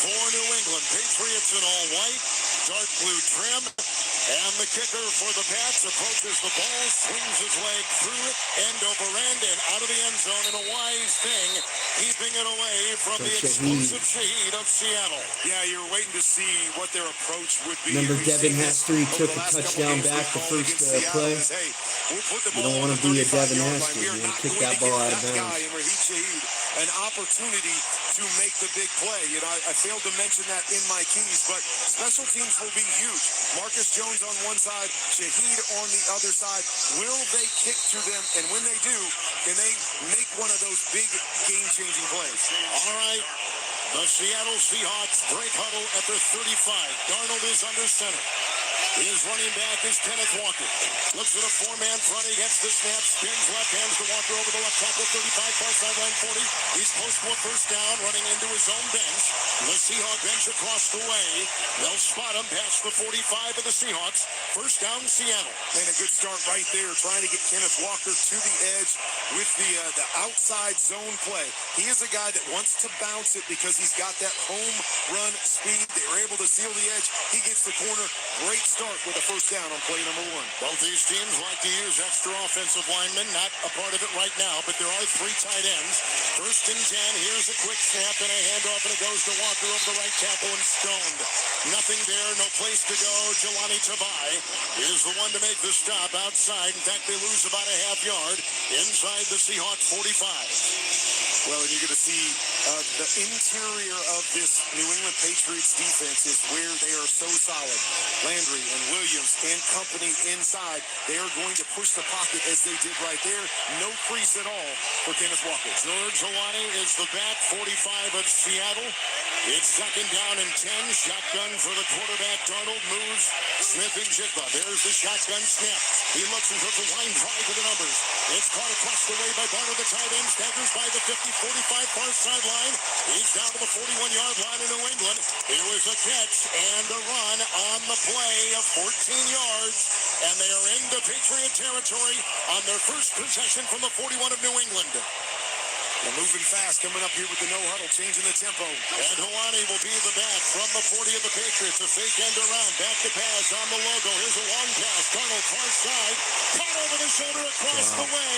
L: for New England. Patriots in all white, dark blue trim. And the kicker for the Pats approaches the ball, swings his leg through it, end over end, and out of the end zone in a wise thing, keeping it away from the explosive Shaheed of Seattle.
A: Yeah, you're waiting to see what their approach would be.
F: Remember Devin Hester, he took a touchdown back the first play? You don't want to be a Devin Hester. You want to kick that ball out of bounds.
A: An opportunity to make the big play. You know, I failed to mention that in my keys, but special teams will be huge. Marcus Jones on one side, Shaheed on the other side. Will they kick to them? And when they do, can they make one of those big game-changing plays?
L: All right. The Seattle Seahawks break huddle at their 35. Darnold is under center. His running back is Kenneth Walker. Looks at a four-man front. He gets the snap, spins left, hands to Walker over the left tackle, 35, far sideline 40. He's close to a first down, running into his own bench. The Seahawk bench across the way. They'll spot him past the 45 of the Seahawks. First down, Seattle.
A: And a good start right there, trying to get Kenneth Walker to the edge with the outside zone play. He is a guy that wants to bounce it because he's got that home run speed. They were able to seal the edge. He gets the corner. Great start with a first down on play number one.
L: Both these teams like to use extra offensive linemen. Not a part of it right now, but there are three tight ends. First and 10. Here's a quick snap and a handoff, and it goes to Walker over the right tackle and stoned. Nothing there, no place to go. Jelani Tabai is the one to make the stop outside. In fact, they lose about a half yard inside the Seahawks 45.
A: Well, and you're going to see the interior of this New England Patriots defense is where they are so solid. Landry and Williams and company inside. They are going to push the pocket as they did right there. No crease at all for Kenneth Walker.
L: George Awani is the back, 45 of Seattle. It's second down and 10. Shotgun for the quarterback. Darnold moves. Smith and Jigba. There's the shotgun snap. He looks and puts a line drive to the numbers. It's caught across the way by Darnold, the tight end. Staggers by the 50, 45 far sideline. He's down to the 41-yard line in New England. It was a catch and a run on the play of 14 yards. And they are into Patriot territory on their first possession from the 41 of New England.
A: They're moving fast, coming up here with the no-huddle, changing the tempo.
L: And Hawani will be the back from the 40 of the Patriots. A fake end around, back to pass on the logo. Here's a long pass. Darnold far side, caught over the shoulder across the way.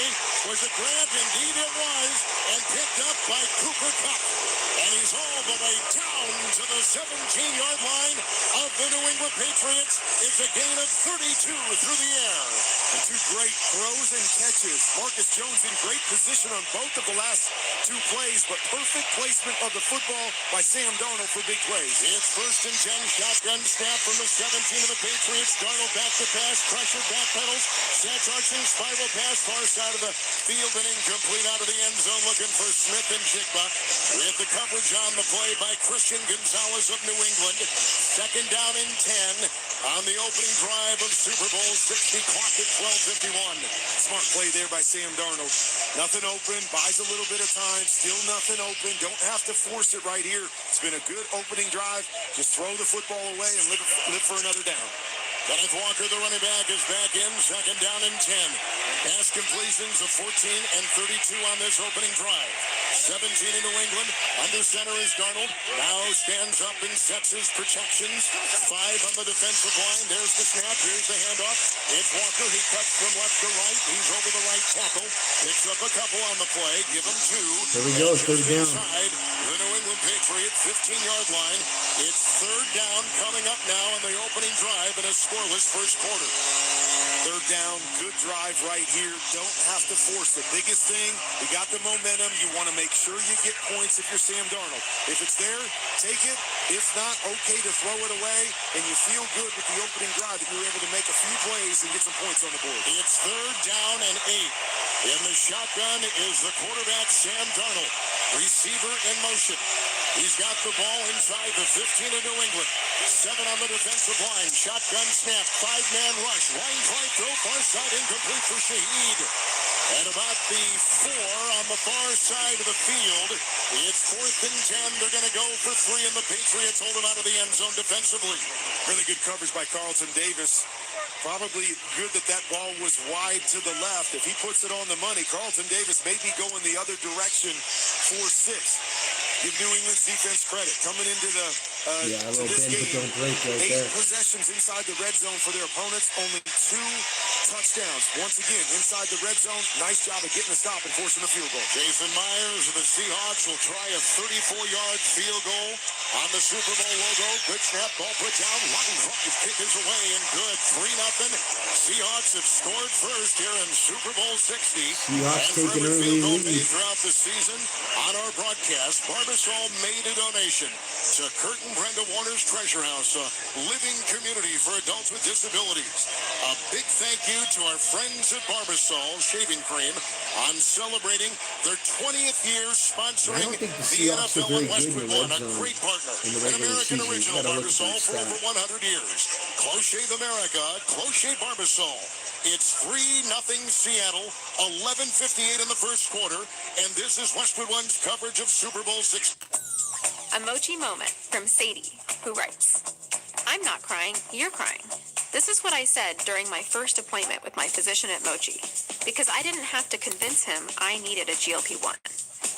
L: was a grab, indeed it was, and picked up by Cooper Kupp. And he's all the way down to the 17-yard line of the New England Patriots. It's a gain of 32 through the air.
A: And two great throws and catches. Marcus Jones in great position on both of the last two plays, but perfect placement of the football by Sam Darnold for big plays.
L: It's 1st and 10, shotgun snap from the 17 of the Patriots. Darnold back to pass, pressure, back pedals, sets arching, spiral pass, far side of the field and incomplete out of the end zone, looking for Smith and Jigba. With the coverage on the play by Christian Gonzalez of New England. 2nd down and 10 on the opening drive of Super Bowl 60, clock at 12:51.
A: Smart play there by Sam Darnold. Nothing open, buys a little bit of time, still nothing open. Don't have to force it right here. It's been a good opening drive. Just throw the football away and live for another down.
L: Kenneth Walker, the running back, is back in. 2nd down and 10. Pass completions of 14 and 32 on this opening drive. 17 in New England. Under center is Darnold. Now stands up and sets his protections. 5 on the defensive line. There's the snap. Here's the handoff. It's Walker. He cuts from left to right. He's over the right tackle. Picks up a couple on the play. Give him 2.
F: There we go. 3rd down.
L: Inside the New England Patriot 15-yard line. It's 3rd down coming up now in the opening drive in a scoreless first quarter.
A: 3rd down, good drive right here. Don't have to force it. Biggest thing, we got the momentum. You want to make sure you get points if you're Sam Darnold. If it's there, take it. If not, okay to throw it away. And you feel good with the opening drive that you're able to make a few plays and get some points on the board.
L: It's 3rd down and 8. In the shotgun is the quarterback, Sam Darnold. Receiver in motion. He's got the ball inside the 15 of New England. 7 on the defensive line. Shotgun snap. 5-man rush. Line drive throw. Far side incomplete for Shaheed. At about the 4 on the far side of the field. It's 4th and 10. They're going to go for 3, and the Patriots hold him out of the end zone defensively.
A: Really good coverage by Carlton Davis. Probably good that ball was wide to the left. If he puts it on the money, Carlton Davis may be going the other direction for 6. Give New England's defense credit. Coming into the
F: a little
A: this
F: bend,
A: game,
F: but don't break right
A: 8
F: there.
A: possessions inside the red zone for their opponents. Only 2 touchdowns. Once again, inside the red zone. Nice job of getting a stop and forcing the field goal.
L: Jason Myers of the Seahawks will try a 34-yard field goal on the Super Bowl logo. Good snap, ball put down. Line drive, kick is away and good. 3-0. Seahawks have scored first here in Super Bowl 60.
F: Seahawks
L: and
F: take an
L: for every
F: early
L: field goal
F: lead.
L: made throughout the season on our broadcast, Barbasol made a donation to Kurt and Brenda Warner's Treasure House, a living community for adults with disabilities. A big thank you to our friends at Barbasol Shaving Cream on celebrating their 20th year sponsoring
F: I don't think the
L: the
F: Seahawks are
L: NFL
F: very
L: and
F: good in
L: Westwood
F: the red
L: One, a
F: zone
L: great partner,
F: in the
L: an
F: regular
L: American
F: season. You
L: original
F: gotta look at
L: Barbasol
F: the
L: for over
F: stats.
L: 100 years. Close Shave America, Close Shave Barbasol. It's 3-0 Seattle, 11:58 in the first quarter, and this is Westwood One's coverage of Super Bowl 60.
Q: A Mochi moment from Sadie, who writes, I'm not crying, you're crying. This is what I said during my first appointment with my physician at Mochi, because I didn't have to convince him I needed a GLP-1.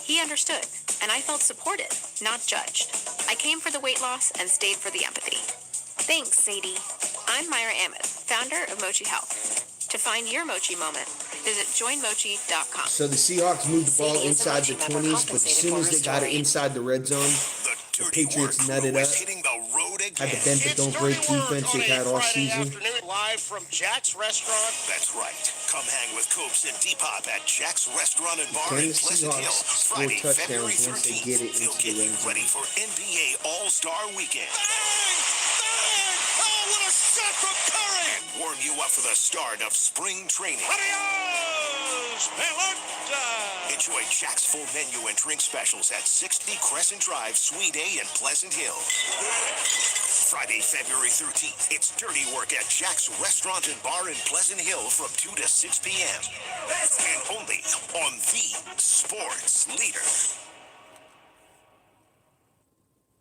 Q: He understood, and I felt supported, not judged. I came for the weight loss and stayed for the empathy. Thanks, Sadie. I'm Myra Amitt, founder of Mochi Health. To find your Mochi moment, visit joinmochi.com.
F: So the Seahawks moved the ball inside the 20s, but as soon as they got it inside the red zone, the Patriots nutted up. Had the bend but don't break defense they've had all season.
S: Live from Jack's Restaurant. That's right. Come hang with Coops and Depop at Jack's Restaurant and Bar
F: Can
S: in
F: the
S: Pleasant Hill.
F: Seahawks score
S: Friday, February
F: touchdowns once they
S: 13th.
F: get it
S: They'll
F: into
S: get
F: the
S: you
F: red
S: ready
F: zone?
S: for NBA All-Star Weekend. Oh, what a shot from Curry! And warm you up for the start of spring training. Adios, pelota! Enjoy Jack's full menu and drink specials at 60 Crescent Drive, Suite A in Pleasant Hill. Friday, February 13th, it's dirty work at Jack's Restaurant and Bar in Pleasant Hill from 2 to 6 p.m. And only on the Sports Leader.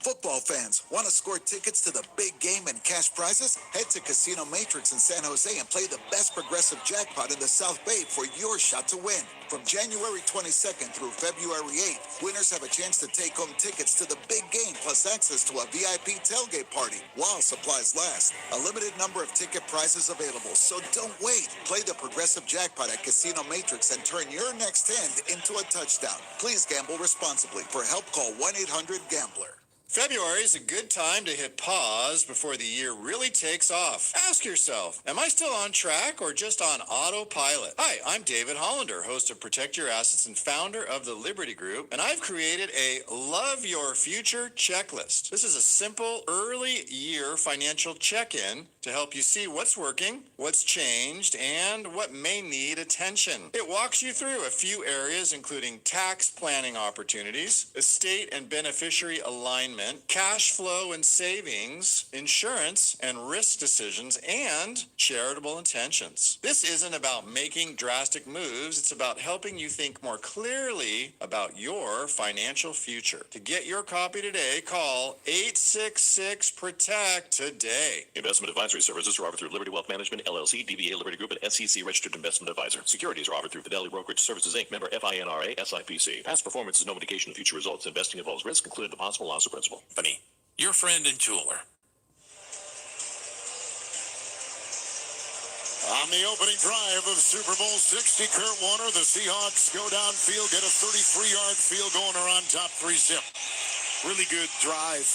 B: Football fans, want to score tickets to the big game and cash prizes? Head to Casino Matrix in San Jose and play the best progressive jackpot in the South Bay for your shot to win. From January 22nd through February 8th, winners have a chance to take home tickets to the big game plus access to a VIP tailgate party while supplies last. A limited number of ticket prizes available, so don't wait. Play the progressive jackpot at Casino Matrix and turn your next hand into a touchdown. Please gamble responsibly. For help, call 1-800-GAMBLER.
N: February is a good time to hit pause before the year really takes off. Ask yourself, am I still on track or just on autopilot? Hi, I'm David Hollander, host of Protect Your Assets and founder of the Liberty Group, and I've created a Love Your Future checklist. This is a simple early year financial check-in to help you see what's working, what's changed, and what may need attention. It walks you through a few areas including tax planning opportunities, estate and beneficiary alignment, cash flow and savings, insurance and risk decisions, and charitable intentions. This isn't about making drastic moves. It's about helping you think more clearly about your financial future. To get your copy today, call 866-PROTECT today.
T: Investment advisory services are offered through Liberty Wealth Management, LLC, DBA Liberty Group, and SEC Registered Investment Advisor. Securities are offered through Fidelity Brokerage Services, Inc., member FINRA, SIPC. Past performance is no indication of future results. Investing involves risk, including the possible loss of principal.
J: Company, your friend and jeweler.
L: On the opening drive of Super Bowl 60, Kurt Warner, the Seahawks go downfield, get a 33-yard field goal, and are on top 3-zip.
A: Really good drive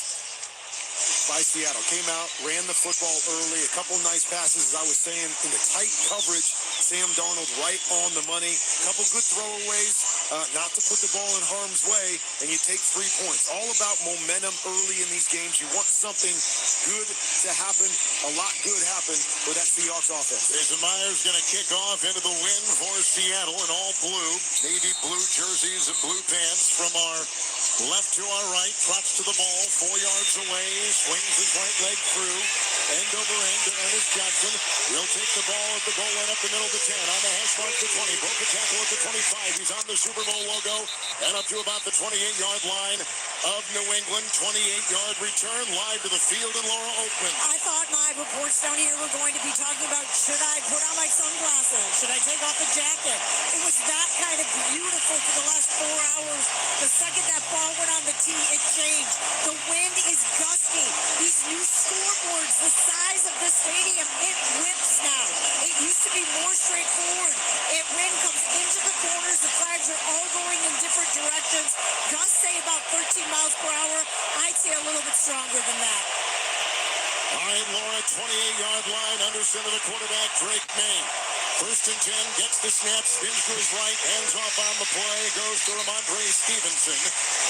A: by Seattle. Came out, ran the football early, a couple nice passes, as I was saying, in the tight coverage. Sam Darnold right on the money. A couple good throwaways, not to put the ball in harm's way, and you take 3 points. All about momentum early in these games. You want something good to happen. A lot good happened with that Seahawks offense.
L: Jason Myers going to kick off into the win for Seattle in all blue. Navy blue jerseys and blue pants from our left to our right. Trots to the ball, 4 yards away. Swings his right leg through. End over end to Ernest Johnson. He'll take the ball at the goal line up the middle of the 10. On the hash mark to 20. Broke a tackle at the 25. He's on the Super Bowl logo. And up to about the 28-yard line of New England. 28-yard return live to the field and Laura Oakman.
M: I thought my reports down here were going to be talking about, should I put on my sunglasses? Should I take off the jacket? It was that kind of beautiful for the last 4 hours. The second that ball went on the tee, it changed. The wind is gusty. These new scoreboards, the size of the stadium, it whips now. It used to be more straightforward. Wind comes into the corners. The flags are all going in different directions. Gusts say about 13 miles per hour. I'd say a little bit stronger than that.
L: All right, Laura, 28-yard line, under center the quarterback, Drake May. 1st and 10, gets the snap, spins to his right, hands off on the play, goes to Ramondre Stevenson,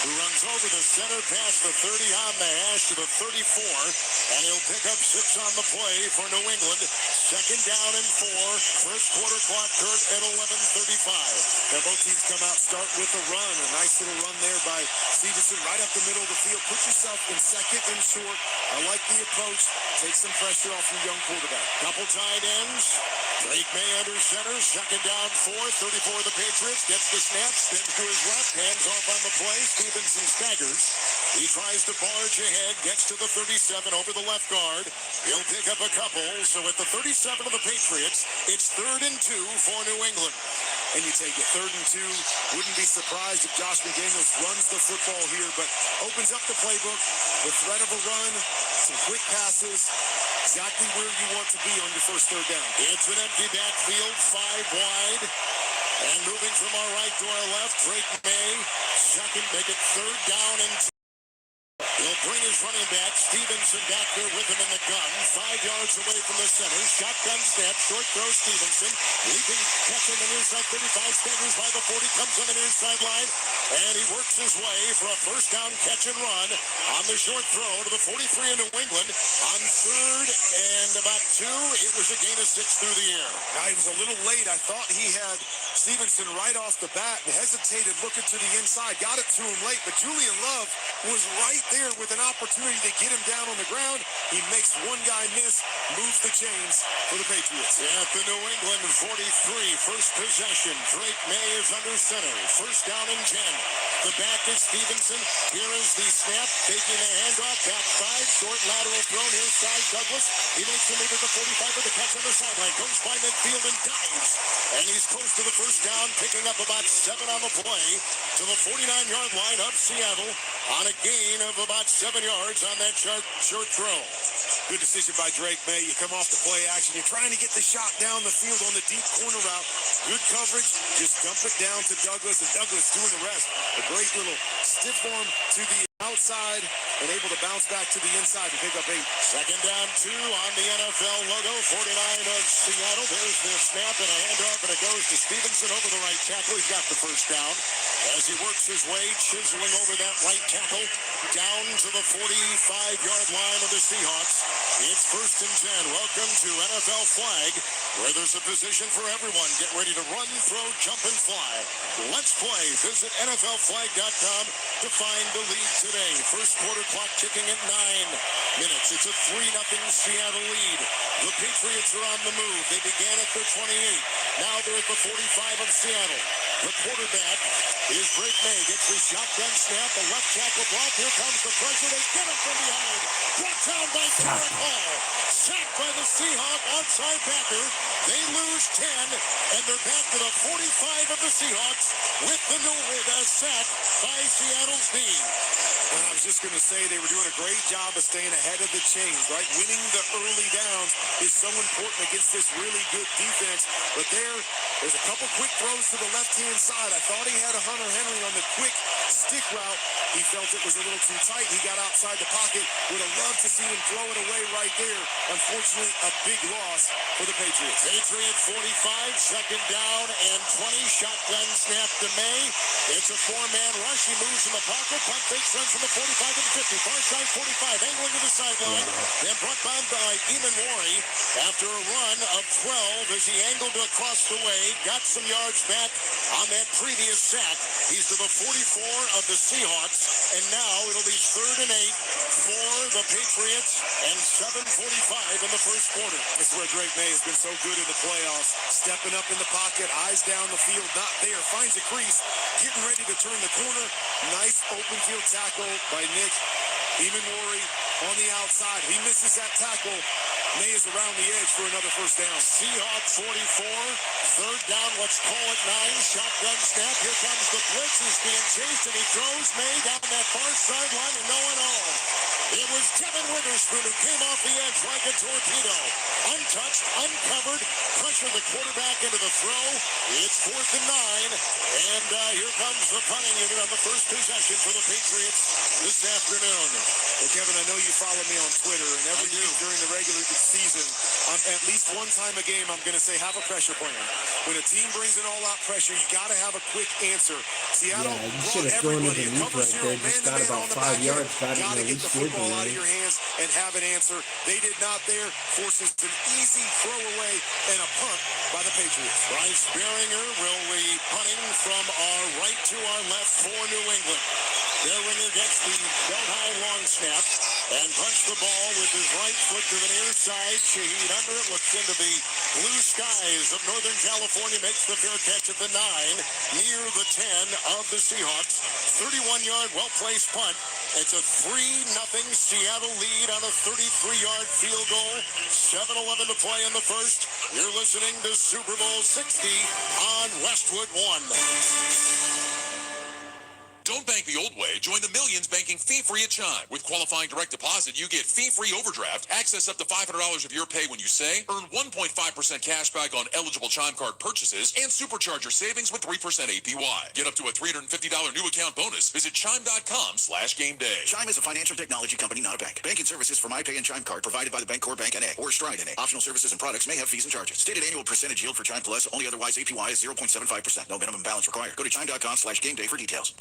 L: who runs over the center past the 30 on the hash to the 34, and he'll pick up 6 on the play for New England. 2nd down and 4, first quarter clock, Kurt, at 11:35.
A: Now both teams come out, start with a run. A nice little run there by Stevenson right up the middle of the field. Put yourself in second and short. I like the approach. Take some pressure off your young quarterback.
L: Couple tight ends. Drake May under center. 2nd down 4. 34 the Patriots. Gets the snap. Spins to his left. Hands off on the play. Stevenson staggers. He tries to barge ahead. Gets to the 37 over the left guard. He'll pick up a couple. So at the 37 of the Patriots, it's 3rd and 2 for New England.
A: And you take it 3rd and 2. Wouldn't be surprised if Josh McDaniels runs the football here, but opens up the playbook. The threat of a run, some quick passes, exactly where you want to be on your first 3rd down.
L: It's an empty backfield, 5 wide. And moving from our right to our left, Drake May. Second, make it 3rd down and 2. He'll bring his running back, Stevenson, back there with him in the gun. 5 yards away from the center. Shotgun snap, short throw, Stevenson. Leaping, catch on the near side, 35, staggers by the 40, comes on the near sideline. And he works his way for a 1st down catch and run on the short throw to the 43 in New England. On 3rd and about 2, it was a gain of 6 through the air.
A: Now, he was a little late. I thought he had Stevenson right off the bat and hesitated, looking to the inside. Got it to him late, but Julian Love was right there with with an opportunity to get him down on the ground. He makes one guy miss, moves the chains for the Patriots.
P: At the New England 43, first possession. Drake May is under center. First down and 10. The back is Stevenson. Here is the snap, taking a handoff, backside, short lateral throw near side. Douglas, he makes the move to the 45 with the catch on the sideline. Goes by midfield and dives. And he's close to the first down, picking up about 7 on the play to the 49-yard line of Seattle on a gain of about 7 yards on that short throw.
A: Good decision by Drake May. You come off the play action. You're trying to get the shot down the field on the deep corner route. Good coverage. Just dump it down to Douglas, and Douglas doing the rest. A great little stiff arm to the outside and able to bounce back to the inside to pick up 8.
P: Second down 2 on the NFL logo. 49 of Seattle. There's the snap and a handoff, and it goes to Stevenson over the right tackle. He's got the first down as he works his way, chiseling over that right tackle down to the 45-yard line of the Seahawks. It's first and 10. Welcome to NFL Flag, where there's a position for everyone. Get ready to run, throw, jump, and fly. Let's play. Visit NFLflag.com to find the lead today. First quarter clock ticking at 9 minutes. It's a 3-0 Seattle lead. The Patriots are on the move. They began at their 28. Now they're at the 45 of Seattle. The quarterback is Drake May. Gets his shotgun snap. A left tackle block. Here comes the pressure. They get him from behind. Brought down by Garrett Hall. Sacked by the Seahawks outside backer. They lose 10, and they're back to the 45 of the Seahawks with the new sack by Seattle's D.
A: I was just going to say they were doing a great job of staying ahead of the chains, right? Winning the early downs is so important against this really good defense. But there's a couple quick throws to the left-hand side. I thought he had a Hunter Henry on the quick stick route. He felt it was a little too tight. He got outside the pocket. Would have loved to see him throw it away right there. Unfortunately, a big loss for the Patriots.
P: Patriot 45, second down and 20. Shotgun snap to May. It's a 4-man rush. He moves in the pocket. Punt fake, runs from the 45 to the 50. Far side 45, angling to the sideline. Then brought down by Eamon Wari after a run of 12 as he angled across the way. Got some yards back on that previous sack. He's to the 44 of the Seahawks. And now it'll be 3rd and 8 for the Patriots and 7:45 in the first quarter.
A: This is where Drake May has been so good in the playoffs. Stepping up in the pocket, eyes down the field, not there. Finds a crease, getting ready to turn the corner. Nice open field tackle by Nick. Eamon Wari on the outside. He misses that tackle. May is around the edge for another first down.
P: Seahawk 44, 3rd down, let's call it 9. Shotgun snap. Here comes the blitz. He's being chased, and he throws May down that far sideline, and no one on. It was Devin Witherspoon who came off the edge like a torpedo. Untouched, uncovered, pressured the quarterback into the throw. It's 4th and 9, and here comes the punting unit on the first possession for the Patriots this afternoon.
A: Well, Kevin, I know you follow me on Twitter, and every week during the regular season, at least one time a game, I'm going to say have a pressure plan. When a team brings an all-out pressure, you got to have a quick answer. Seattle
F: you should have thrown it in the right there. Just got about 5 yards. Got it in the least field goal
A: out of your hands and have an answer. They did not there. Forces an easy throwaway and a punt by the Patriots.
P: Bryce Beringer will be punting from our right to our left for New England. Beringer gets the belt-high long snap and punts the ball with his right foot to the near side. Shaheed under it, looks into the blue skies of Northern California, makes the fair catch at the 9, near the 10 of the Seahawks. 31-yard, well-placed punt. It's a 3-0 Seattle lead on a 33-yard field goal. 7:11 to play in the first. You're listening to Super Bowl 60 on Westwood One.
D: Don't bank the old way. Join the millions banking fee-free at Chime. With qualifying direct deposit, you get fee-free overdraft, access up to $500 of your pay when you say, earn 1.5% cash back on eligible Chime card purchases, and supercharge your savings with 3% APY. Get up to a $350 new account bonus. Visit chime.com/gameday.
I: Chime is a financial technology company, not a bank. Banking services for MyPay and Chime card provided by the Bancorp Bank N.A. or Stride N.A. Optional services and products may have fees and charges. Stated annual percentage yield for Chime Plus, only otherwise APY is 0.75%. No minimum balance required. Go to chime.com/gameday for details.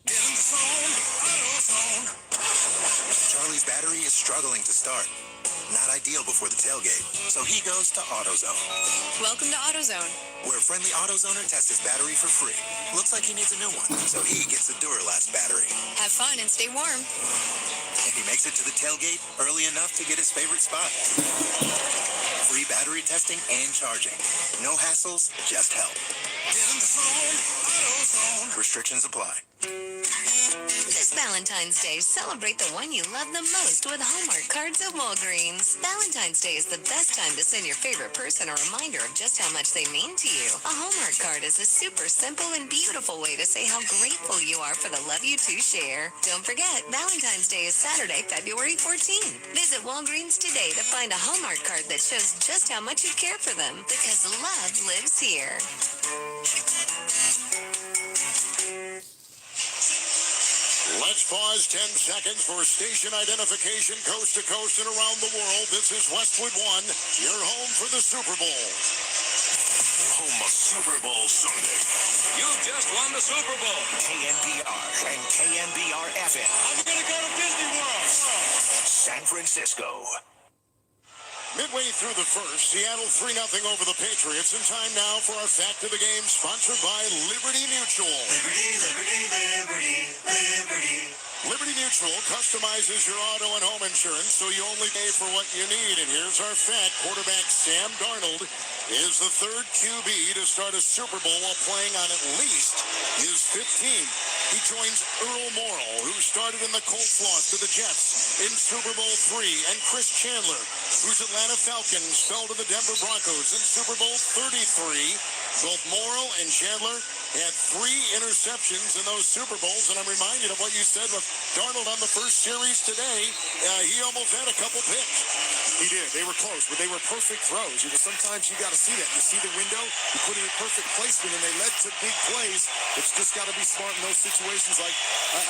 V: Charlie's battery is struggling to start. Not ideal before the tailgate, so he goes to AutoZone.
X: Welcome to AutoZone,
V: where a friendly AutoZoner tests his battery for free. Looks like he needs a new one, so he gets the Duralast battery.
X: Have fun and stay warm.
V: And he makes it to the tailgate early enough to get his favorite spot. Free battery testing and charging. No hassles, just help. Get in the zone, AutoZone. Restrictions apply.
G: This Valentine's Day, celebrate the one you love the most with Hallmark cards at Walgreens. Valentine's Day is the best time to send your favorite person a reminder of just how much they mean to you. A Hallmark card is a super simple and beautiful way to say how grateful you are for the love you two share. Don't forget, Valentine's Day is Saturday, February 14th. Visit Walgreens today to find a Hallmark card that shows just how much you care for them, because love lives here.
L: Let's pause 10 seconds for station identification coast to coast and around the world. This is Westwood One, your home for the Super Bowl.
S: Home of Super Bowl Sunday.
J: You just won the Super Bowl.
S: KNBR and KNBR FM.
J: I'm going to go to Disney World.
S: San Francisco.
L: Midway through the first, Seattle 3-0 over the Patriots. And time now for our fact of the game, sponsored by Liberty Mutual.
O: Liberty, liberty, liberty, liberty.
L: Liberty Mutual customizes your auto and home insurance so you only pay for what you need. And here's our fact. Quarterback Sam Darnold is the third QB to start a Super Bowl while playing on at least his 15th. He joins Earl Morrall, who started in the Colts loss to the Jets in Super Bowl III, and Chris Chandler, whose Atlanta Falcons fell to the Denver Broncos in Super Bowl 33. Both Morrall and Chandler had 3 interceptions in those Super Bowls, and I'm reminded of what you said with Darnold on the first series today. He almost had a couple picks.
A: He did. They were close, but they were perfect throws. Sometimes you got to see that. You see the window, you put it in perfect placement, and they led to big plays. It's just got to be smart in those situations, like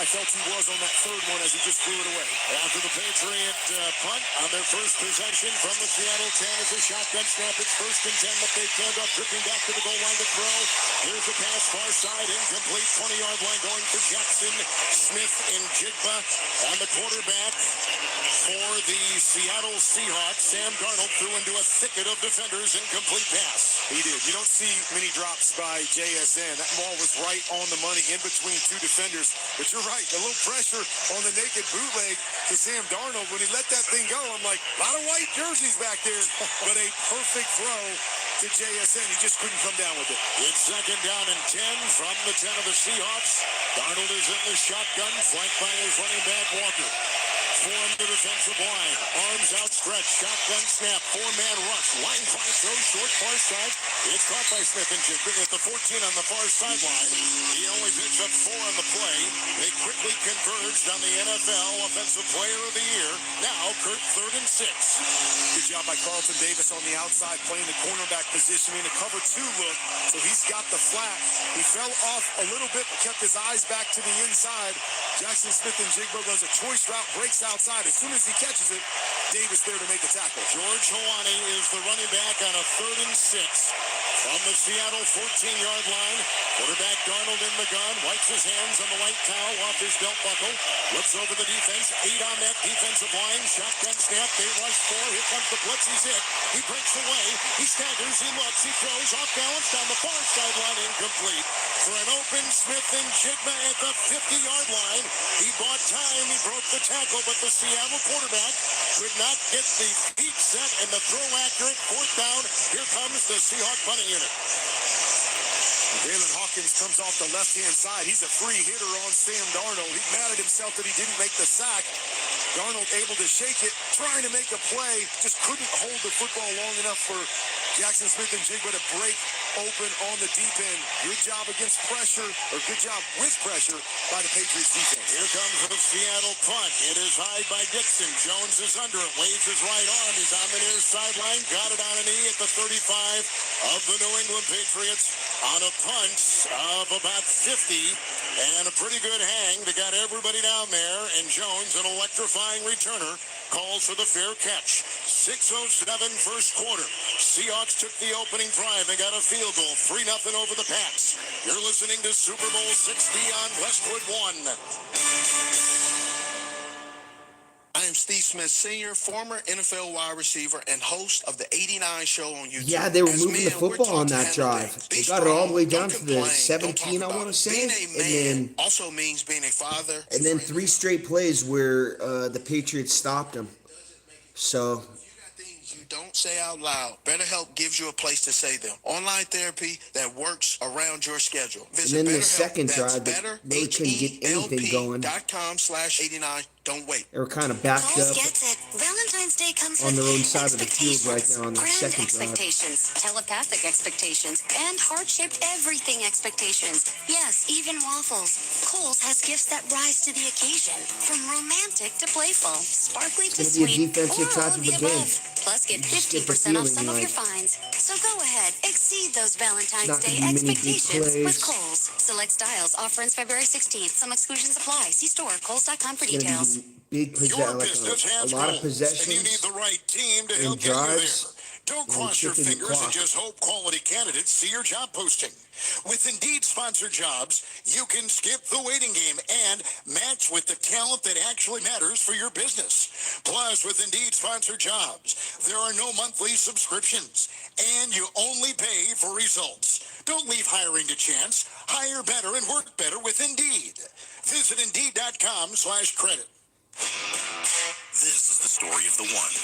A: I felt he was on that third one as he just threw it away.
L: After the Patriot punt on their first possession from the Seattle 10 as a shotgun snap. It's 1st and 10. The fake handoff, drifting back to the goal line to throw. Here's a pass far side, incomplete. 20-yard line going for Jackson, Smith, and Jigba. And the quarterback for the Seattle Seahawks, Sam Darnold, threw into a thicket of defenders. Incomplete pass.
A: He did. You don't see many drops by JSN. That ball was right on the money in between 2 defenders. But you're right, a little pressure on the naked bootleg to Sam Darnold. When he let that thing go, I'm like, a lot of white jerseys back there. But a perfect throw to JSN. He just couldn't come down with it.
L: It's 2nd down and 10 from the 10 of the Seahawks. Darnold is in the shotgun, flanked by his running back Walker. Form the defensive line. Arms outstretched. Shotgun snap. 4-man rush. Line 5 throw short far side. It's caught by Smith and Jigba at the 14 on the far sideline. He only picks up 4 on the play. They quickly converged on the NFL Offensive Player of the Year. Now, Kurt, 3rd and 6.
A: Good job by Carlton Davis on the outside, playing the cornerback position in a cover 2 look. So he's got the flat. He fell off a little bit, but kept his eyes back to the inside. Jackson Smith and Jigba runs a choice route, breaks outside. As soon as he catches it, Davis there to make the tackle.
L: George Hawani is the running back on a 3rd and 6 from the Seattle 14-yard line. Quarterback Darnold in the gun, wipes his hands on the white towel off his belt buckle, looks over the defense, 8 on that defensive line, shotgun snap, they rush 4, here comes the blitz, he's hit, he breaks away, he staggers, he looks, he throws, off balance down the far sideline, incomplete. For an open Smith and Jigba at the 50-yard line. He bought time, he broke the tackle, but the Seattle quarterback could not get the feet set and the throw accurate. 4th down, here comes the Seahawk punting unit.
A: Jalen Hawkins comes off the left-hand side. He's a free hitter on Sam Darnold. He mad at himself that he didn't make the sack. Darnold able to shake it, trying to make a play, just couldn't hold the football long enough for Jackson Smith and Jigba to break open on the deep end. Good job against pressure, or good job with pressure by the Patriots defense.
L: Here comes the Seattle punt. It is high by Dixon. Jones is under it, waves his right arm. He's on the near sideline, got it on a knee at the 35 of the New England Patriots on a punt of about 50, and a pretty good hang that got everybody down there. And Jones, an electrifying returner, calls for the fair catch. 6:07 first quarter. Seahawks took the opening drive and got a field goal, 3-0 over the Pats. You're listening to Super Bowl 60 on Westwood One.
A: I am Steve Smith Sr., former NFL wide receiver and host of the 89 show on YouTube.
F: Yeah, they were
A: As
F: moving the
A: men, we're
F: football
A: taught
F: on
A: to
F: that
A: handle
F: drive.
A: things.
F: They
A: Be
F: got it all the way
A: strong,
F: down
A: don't
F: to the
A: complain,
F: 17,
A: don't
F: I
A: talk
F: want to
A: about
F: say.
A: it. Being a man
F: And then
A: also means being a father.
F: and then 3 straight plays where the Patriots stopped them. So
A: You don't say out loud. BetterHelp gives you a place to say them. Online therapy that works around your schedule. Visit
F: and then the
A: BetterHelp.
F: second
A: That's
F: drive, they really couldn't get anything going.
A: BetterHelp.com/89. Don't wait.
F: They were kind of backed
G: Coles
F: up
G: gets it. Valentine's Day comes
F: on
G: with
F: their own side of the field right
G: expectations.
F: now on the
G: Grand
F: second drive.
G: expectations, telepathic expectations, and heart-shaped everything expectations. Yes, even waffles. Kohl's has gifts that rise to the occasion. From romantic to playful, sparkly to
F: It's going to
G: sweet,
F: be a defensive
G: or
F: type
G: all
F: of
G: the
F: a game.
G: above. Plus, get
F: You just get the
G: 50% off
F: feeling
G: some of your
F: like
G: finds. So go ahead, exceed those Valentine's
F: not
G: Day
F: gonna be many big
G: expectations with
F: plays.
G: Kohl's. Select styles. Offer ends February 16th. Some exclusions apply. See store, Kohl's.com for
F: It's going
G: details.
F: to be big a lot of possessions
L: and you need the right team to
F: and
L: help get you there.
F: drives.
L: Don't
F: and
L: cross your
F: chipping the
L: fingers and
F: clock.
L: just hope quality candidates see your job posting. With Indeed sponsored jobs, you can skip the waiting game and match with the talent that actually matters for your business. Plus, with Indeed sponsored jobs, there are no monthly subscriptions, and you only pay for results. Don't leave hiring to chance. Hire better and work better with Indeed. Visit Indeed.com/credit.
I: This is the story of the one.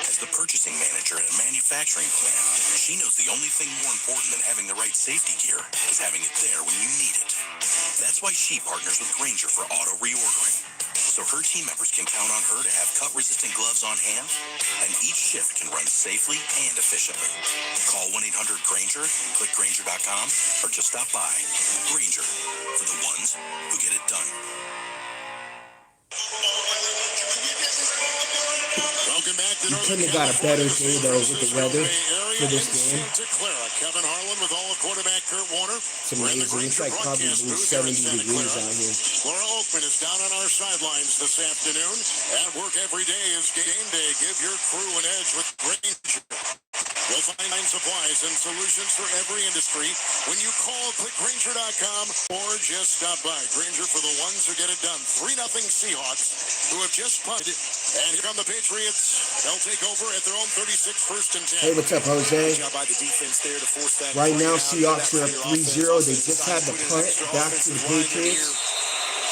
I: As the purchasing manager at a manufacturing plant, she knows the only thing more important than having the right safety gear is having it there when you need it. That's why she partners with Grainger for auto reordering, so her team members can count on her to have cut-resistant gloves on hand, and each shift can run safely and efficiently. Call 1-800-GRAINGER, click Grainger.com, or just stop by. Grainger, for the ones who get it done.
L: Welcome back to
F: You couldn't have got a better day, though, with the weather for this game.
L: Kevin Harlan with all of quarterback Kurt Warner.
F: It's amazing. It's like probably 70 degrees out here.
L: Laura Oakman is down on our sidelines this afternoon. At work every day is game day. Give your crew an edge with Grainger. You'll find supplies and solutions for every industry when you call, click Grainger.com, or just stop by. Grainger for the ones who get it done. 3-0 Seahawks, who have just punted. And here come the Patriots. They'll take over at their own 36, 1st and 10.
F: Hey, what's up, Jose? Right now, Seahawks are up 3-0. They just had the punt back to the Patriots.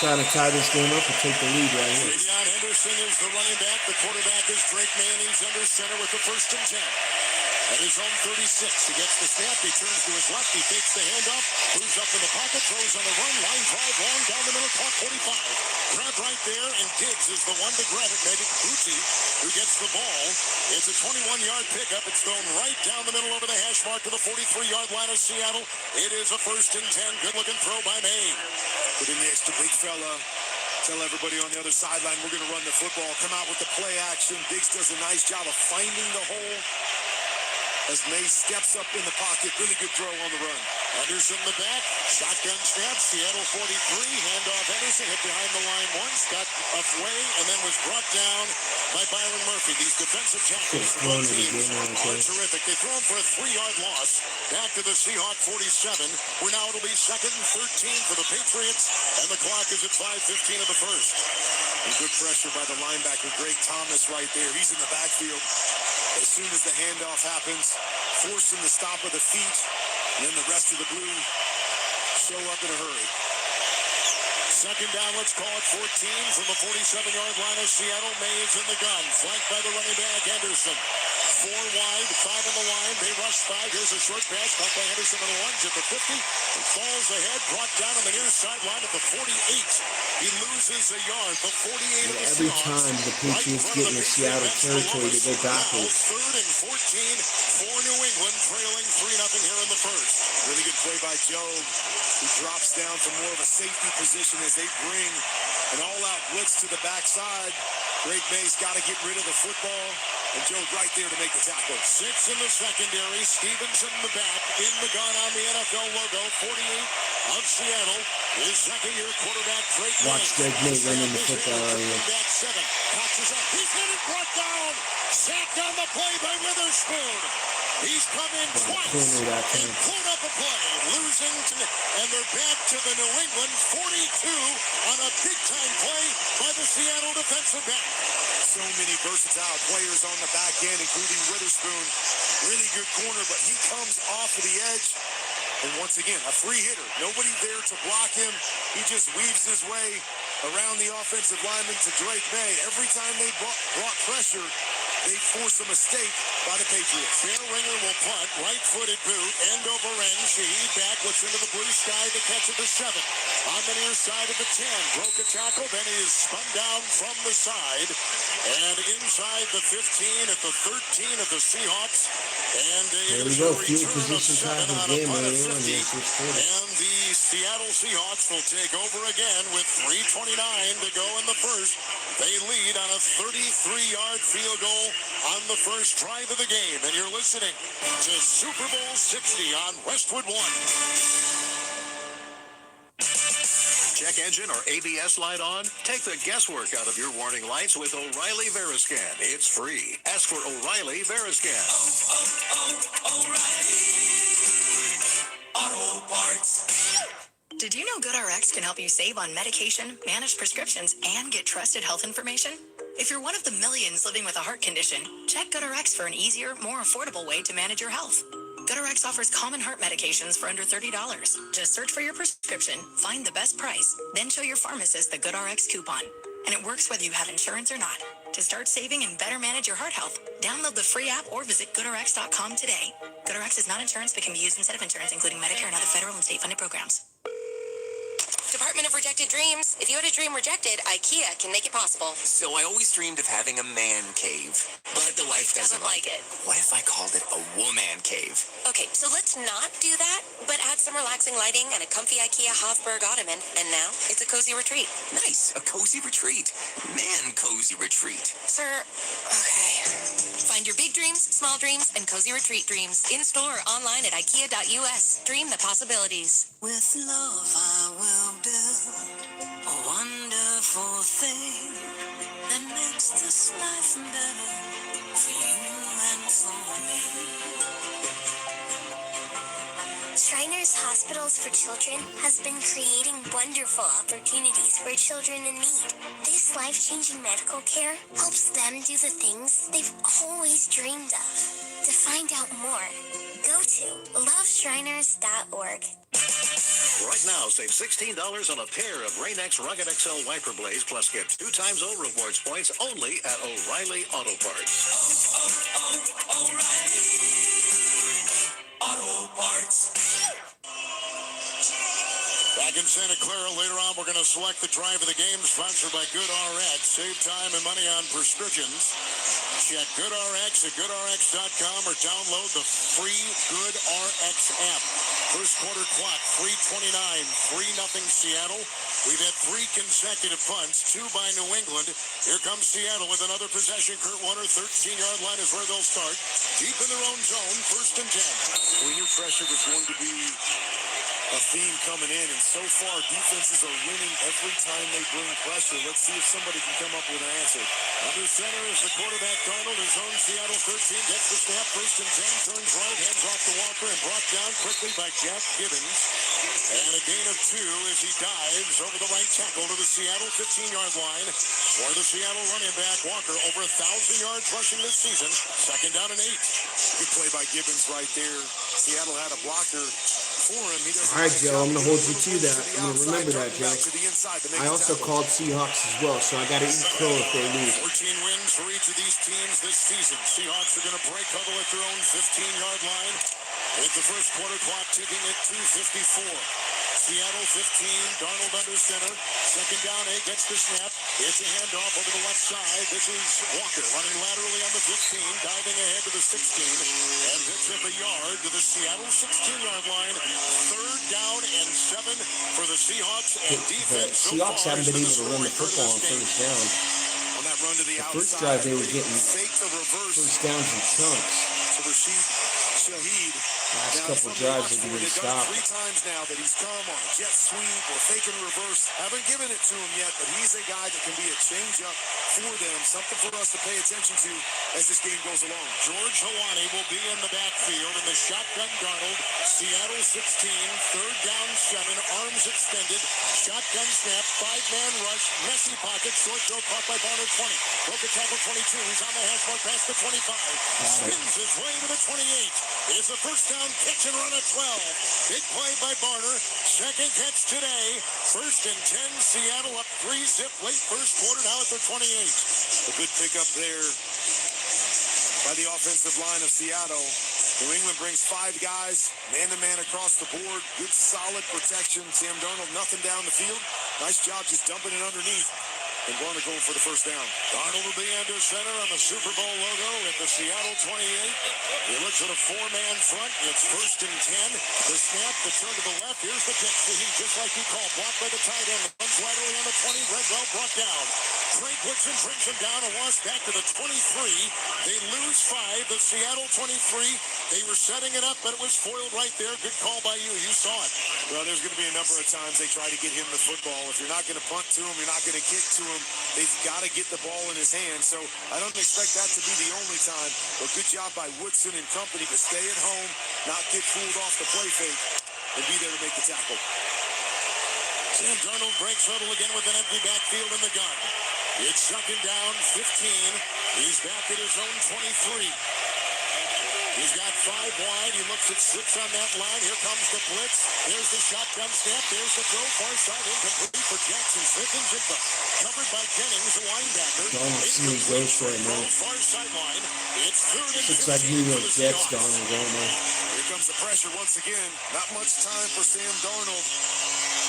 F: Trying to tie this game up and take the lead right here.
L: Rayon Henderson is the running back. The quarterback is Drake Mann. He's under center with the 1st and 10. At his own 36, he gets the snap, he turns to his left, he fakes the handoff, moves up in the pocket, throws on the run, line drive, long down the middle, caught 45. Grab right there, and Diggs is the one to grab it, maybe Bootsy, who gets the ball. It's a 21-yard pickup. It's thrown right down the middle over the hash mark to the 43-yard line of Seattle. It is a 1st and 10. Good-looking throw by May.
A: Put in the extra big fella. Tell everybody on the other sideline we're going to run the football. Come out with the play action. Diggs does a nice job of finding the hole as May steps up in the pocket. Really good throw on the run.
L: Henderson the back. Shotgun snap. Seattle 43. Handoff Henderson. Hit behind the line once. Got away and then was brought down by Byron Murphy. These defensive tackles are terrific. They throw him for a 3-yard loss. Back to the Seahawk 47. Where now it'll be 2nd and 13 for the Patriots. And the clock is at 5:15 of the first.
A: And good pressure by the linebacker, Greg Thomas, right there. He's in the backfield. As soon as the handoff happens, forcing the stop of the feet, and then the rest of the blue show up in a hurry.
L: 2nd down, let's call it 14 from the 47-yard line of Seattle. May is in the gun, flanked by the running back, Henderson. 4 wide, 5 on the line. They rush 5. Here's a short pass caught by Henderson on the lunge at the 50. It falls ahead, brought down on the near sideline at the 48. He loses a yard. The 48 of the
F: Every
L: Seahawks.
F: time the Patriots get in the Seattle territory, they go backwards.
L: 3rd and 14 for New England, trailing 3-0 here in the first.
A: Really good play by Joe, who drops down from more of a safety position as they bring an all-out blitz to the backside. Drake May's got to get rid of the football, and Joe right there to make the tackle.
L: 6 in the secondary, Stevenson in the back, in the gun on the NFL logo, 48 of Seattle. His second-year quarterback, Drake May.
F: Watch Drake May running the football right here.
L: Back 7, catches up, he's hit it, brought down, sacked on the play by Witherspoon. He's come in twice
F: corner that
L: and
F: time.
L: pulled up a play, losing to, and they're back to the New England 42 on a big-time play by the Seattle defensive back.
A: So many versatile players on the back end, including Witherspoon. Really good corner, but he comes off of the edge. And once again, a free hitter. Nobody there to block him. He just weaves his way around the offensive lineman to Drake May. Every time they brought pressure, they force a mistake by the Patriots.
L: Fair Ringer will punt, right-footed boot, end over end. Shaheed back, looks into the blue sky to catch at the 7. On the near side of the 10, broke a tackle, then he is spun down from the side. And inside the 15 at the 13 of the Seahawks. And
F: There we go, field position time of the game right here.
L: And the Seattle Seahawks will take over again with 3:29 to go in the first. They lead on a 33-yard field goal on the first drive of the game. And you're listening to Super Bowl 60 on Westwood One.
C: Check engine or ABS light on? Take the guesswork out of your warning lights with O'Reilly Veriscan. It's free. Ask for O'Reilly Veriscan.
O: O'Reilly Auto Parts.
G: Did you know GoodRx can help you save on medication, manage prescriptions, and get trusted health information? If you're one of the millions living with a heart condition, check GoodRx for an easier, more affordable way to manage your health. GoodRx offers common heart medications for under $30. Just search for your prescription, find the best price, then show your pharmacist the GoodRx coupon. And it works whether you have insurance or not. To start saving and better manage your heart health, download the free app or visit GoodRx.com today. GoodRx is not insurance but can be used instead of insurance, including Medicare and other federal and state-funded programs.
E: Department of Rejected Dreams. If you had a dream rejected, IKEA can make it possible.
J: So I always dreamed of having a man cave, but the wife doesn't
E: like it.
J: What if I called it a woman cave?
E: Okay, so let's not do that, but add some relaxing lighting and a comfy IKEA Hofburg ottoman, and now it's a cozy retreat.
J: Nice, a cozy retreat. Man cozy retreat.
E: Sir, okay. Find your big dreams, small dreams, and cozy retreat dreams in-store, online at IKEA.us. Dream the possibilities.
O: With love I will build a wonderful thing that makes this life better for you and for me.
H: Shriners Hospitals for Children has been creating wonderful opportunities for children in need. This life-changing medical care helps them do the things they've always dreamed of. To find out more, go to loveshriners.org.
C: Right now, save $16 on a pair of Rain-X Rugged XL wiper blades, plus get 2 times O rewards points only at O'Reilly Auto Parts.
O: O'Reilly Auto Parts.
L: Back in Santa Clara, later on, we're going to select the drive of the game, sponsored by GoodRx. Save time and money on prescriptions. Check GoodRx at GoodRx.com or download the free GoodRx app. First quarter clock, 3:29, 3-0 Seattle. We've had 3 consecutive punts, 2 by New England. Here comes Seattle with another possession. Kurt Warner, 13-yard line is where they'll start. Deep in their own zone, 1st and 10.
A: We knew pressure was going to be a theme coming in, and so far defenses are winning every time they bring pressure. Let's see if somebody can come up with an answer.
L: Under center is the quarterback, Darnold. His own Seattle 13 gets the snap. 1st and 10, turns right, hands off to Walker, and brought down quickly by Jack Gibbons. And a gain of 2 as he dives over the right tackle to the Seattle 15-yard line. For the Seattle running back, Walker, over 1,000 yards rushing this season. 2nd down and 8.
A: Good play by Gibbons right there. Seattle had a blocker for him. He doesn't.
F: All right, Joe, I'm going to hold you to that. I'm going to remember that, Joe. I also called Seahawks as well, so I got to eat crow if they lose.
L: 14 wins for each of these teams this season. Seahawks are going to break huddle at their own 15-yard line with the first quarter clock ticking at 2:54. Seattle 15, Darnold under center. 2nd down, 8 gets the snap. It's a handoff over the left side. This is Walker running laterally on the 15, diving ahead to the 16, and picks up a yard to the Seattle 16-yard line. 3rd down and 7 for the Seahawks, and defense.
F: The Seahawks haven't been able to run the football on 1st down.
A: On that run to the
F: first
A: outside,
F: drive, they were getting
A: fake the reverse
F: first downs in chunks.
A: to Rashid Shaheed.
F: Last couple drives have been
A: They've done
F: stopped.
A: it 3 times now that he's come on a jet sweep or faking reverse. Haven't given it to him yet, but he's a guy that can be a change-up for them. Something for us to pay attention to as this game goes along.
L: George Hawani will be in the backfield in the shotgun Darnold. Seattle 16, third down 7, arms extended, shotgun snap, 5-man rush, messy pocket, short throw caught by Barner 20. Broke a tackle 22, he's on the hash mark past the 25. Spins his way to the 28. It's a first down catch and run at 12. Big play by Barner, second catch today. First and 10, Seattle up 3-zip late first quarter, now at the 28.
A: A good pickup there by the offensive line of Seattle. New England brings 5 guys, man-to-man across the board. Good, solid protection. Sam Darnold, nothing down the field. Nice job just dumping it underneath. And Barner going for the first down.
L: Darnold will be under center on the Super Bowl logo at the Seattle 28. He looks at a 4-man front. It's first and 10. The snap, the turn to the left. Here's the pitch to Heat, just like he called. Blocked by the tight end. Runs laterally on the 20. Redwell brought down. Trey Woodson brings him down and wants back to the 23. They lose 5. The Seattle 23. They were setting it up, but it was foiled right there. Good call by you. You saw it.
A: Well, there's going to be a number of times they try to get him the football. If you're not going to punt to him, you're not going to kick to him. They've got to get the ball in his hands. So I don't expect that to be the only time. But good job by Woodson and company to stay at home, not get fooled off the play fake, and be there to make the tackle.
L: Sam Darnold breaks huddle again with an empty backfield in the gun. It's second down, 15. He's back at his own 23. He's got 5 wide. He looks at 6 on that line. Here comes the blitz. There's the shotgun snap. There's the throw. Far side incomplete for Jackson Smith and Jigba. Covered by Jennings, the linebacker.
F: Don't see him ghost right now.
L: Far sideline. It's third and
F: Looks like New York Jets, Donald Romo.
A: Here comes the pressure once again. Not much time for Sam Darnold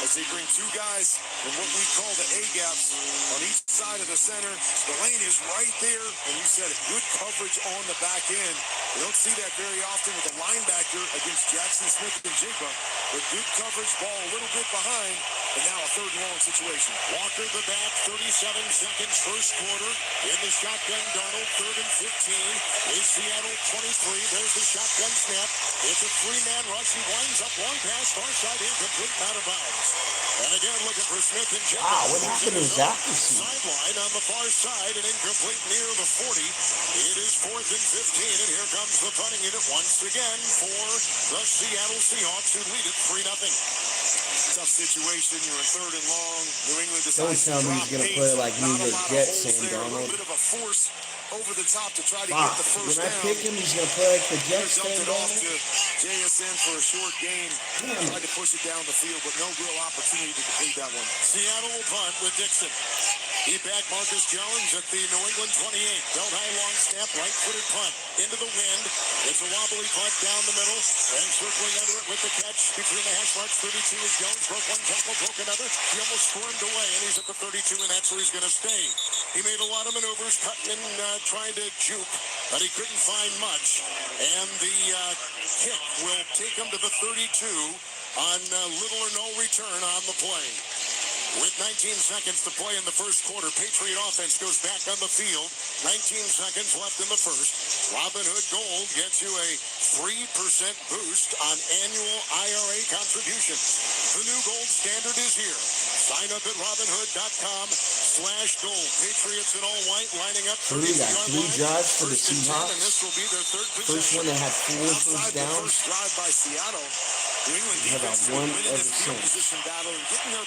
A: as they bring 2 guys in what we call the A-gaps on each side of the center. The lane is right there, and you said it, good coverage on the back end. You don't see that very often with a linebacker against Jackson Smith and Jigba, but good coverage, ball a little bit behind, and now a third and long situation.
L: Walker the back, 37 seconds, first quarter. In the shotgun, Darnold, third and 15. Is Seattle 23. There's the shotgun snap. It's a 3-man rush. He winds up, long pass, far side incomplete, out of bounds. And again, looking for Smith and Jigba.
F: Wow, what happened to his accuracy?
L: Sideline on the far side and incomplete near the 40. It is fourth and 15, and here comes the punting unit once again for the Seattle Seahawks, who lead it 3-0.
A: Tough situation. You're in third and long. New England
F: Don't
A: decides
F: tell
A: to
F: me
A: drop
F: he's going to
A: 8.
F: play like New
A: Not a
F: York
A: lot of
F: Jets,
A: holes
F: Sam
A: there. A
F: Darnold.
A: little bit of a force over the top to try to
F: Fuck,
A: get the first
F: when I
A: down.
F: pick him, he's going to play like the Jets,
A: Dumped
F: Sam
A: it off
F: Darnold.
A: to JSN for a short gain. Tried to push it down the field, but no real opportunity to complete that one.
L: Seattle will punt with Dixon. Deep back Marcus Jones at the New England 28. Belt high long snap, right-footed punt. Into the wind. It's a wobbly punt down the middle. And circling under it with the catch between the hash marks. 32 is Jones. Broke one tackle, broke another. He almost squirmed away, and he's at the 32, and that's where he's going to stay. He made a lot of maneuvers, cutting and trying to juke, but he couldn't find much. And the kick will take him to the 32 on little or no return on the play. With 19 seconds to play in the first quarter, Patriot offense goes back on the field. 19 seconds left in the first. Robin Hood Gold gets you a 3% boost on annual IRA contributions. The new gold standard is here. Sign up at robinhood.com/gold. Patriots in all white lining up.
F: Three drives for the Seahawks.
L: And this will be their third
F: First
L: possession.
F: one that had 4 first
A: The
F: downs.
A: first drive by Seattle. New England
F: How about
A: defense
F: one
A: winning
F: ever
A: this field
F: since?
A: position battle and getting the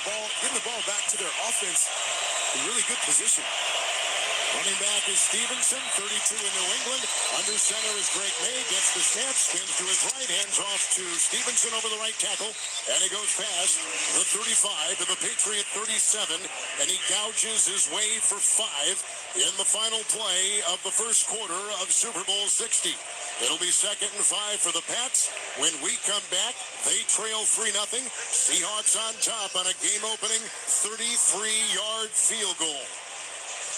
A: ball back to their offense in really good position.
L: Running back is Stevenson, 32 in New England. Under center is Greg May, gets the snap, spins to his right, hands off to Stevenson over the right tackle, and he goes past the 35 to the Patriot 37, and he gouges his way for 5 in the final play of the first quarter of Super Bowl 60. It'll be 2nd and 5 for the Pats. When we come back, they trail 3-0. Seahawks on top on a game-opening 33-yard field goal.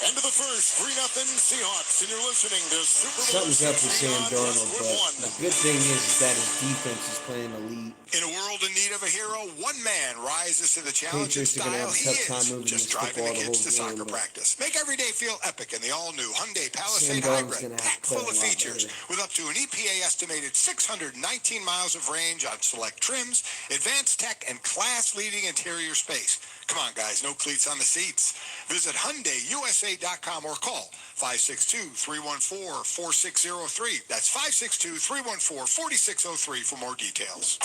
L: End of the first, 3-0 Seahawks, and you're listening to Superbowl.
F: Something's up with Sam Darnold, but the good thing is that his defense is playing elite.
S: In a world in need of a hero, one man rises to the challenge in
F: Patriots are going to
S: style.
F: have a
S: He
F: tough time
S: is
F: moving
S: just
F: this
S: driving
F: football
S: the
F: the whole
S: kids to
F: game.
S: soccer practice. Make every day feel epic in the all-new Hyundai
F: Sam
S: Palisade
F: Darnold's
S: Hybrid,
F: going to have
S: packed
F: to play
S: full
F: a
S: of
F: lot
S: features
F: better.
S: with up to an EPA estimated 619 miles of range on select trims, advanced tech, and class-leading interior space. Come on, guys, no cleats on the seats. Visit HyundaiUSA.com or call 562-314-4603. That's 562-314-4603 for more details.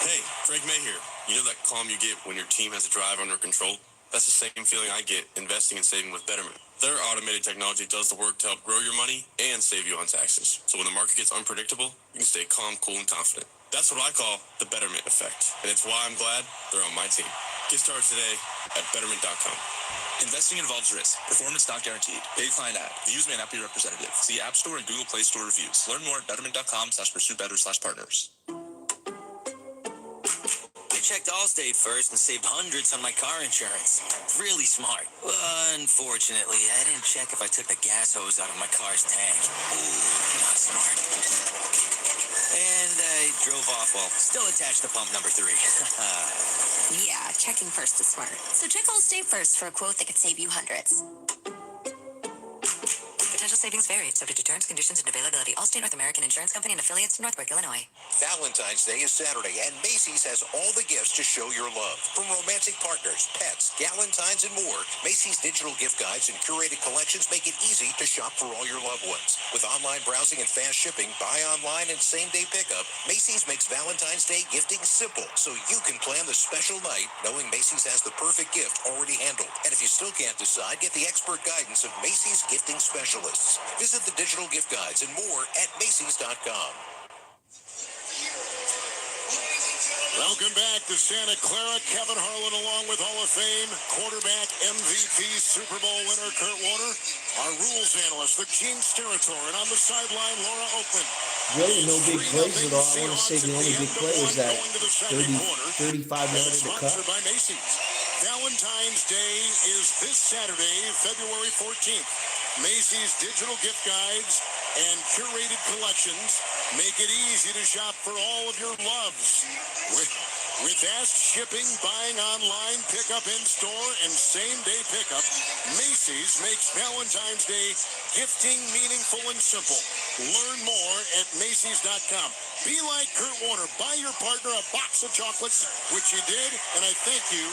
K: Hey, Frank May here. You know that calm you get when your team has a drive under control? That's the same feeling I get investing and saving with Betterment. Their automated technology does the work to help grow your money and save you on taxes. So when the market gets unpredictable, you can stay calm, cool, and confident. That's what I call the Betterment effect. And it's why I'm glad they're on my team. Get started today at Betterment.com.
R: Investing involves risk. Performance not guaranteed. Paid client ad. The use may not be representative. See App Store and Google Play Store reviews. Learn more at Betterment.com/pursuebetter/partners.
J: I checked Allstate first and saved hundreds on my car insurance. Really smart. Unfortunately, I didn't check if I took the gas hose out of my car's tank. Ooh, not smart. And I drove off while still attached to pump number 3.
E: Yeah, checking first is smart. So check Allstate first for a quote that could save you hundreds. Potential savings vary, subject to terms, conditions, and availability. Allstate North American Insurance Company and affiliates, Northbrook, Illinois.
C: Valentine's Day is Saturday, and Macy's has all the gifts to show your love. From romantic partners, pets, galentines, and more, Macy's digital gift guides and curated collections make it easy to shop for all your loved ones. With online browsing and fast shipping, buy online and same-day pickup, Macy's makes Valentine's Day gifting simple, so you can plan the special night knowing Macy's has the perfect gift already handled. And if you still can't decide, get the expert guidance of Macy's gifting specialists. Visit the digital gift guides and more at Macy's.com.
L: Welcome back to Santa Clara. Kevin Harlan along with Hall of Fame quarterback, MVP, Super Bowl winner Kurt Warner, our rules analyst, the Gene Steratore, and on the sideline, Laura Oakland.
F: Really no big plays at all. I want to say the only big play is that 35-yarder to cut.
L: Sponsored by Macy's. Valentine's Day is this Saturday, February 14th. Macy's digital gift guides and curated collections make it easy to shop for all of your loves. With fast shipping, buying online, pickup in store, and same-day pickup, Macy's makes Valentine's Day gifting meaningful and simple. Learn more at Macy's.com. Be like Kurt Warner. Buy your partner a box of chocolates, which you did, and I thank you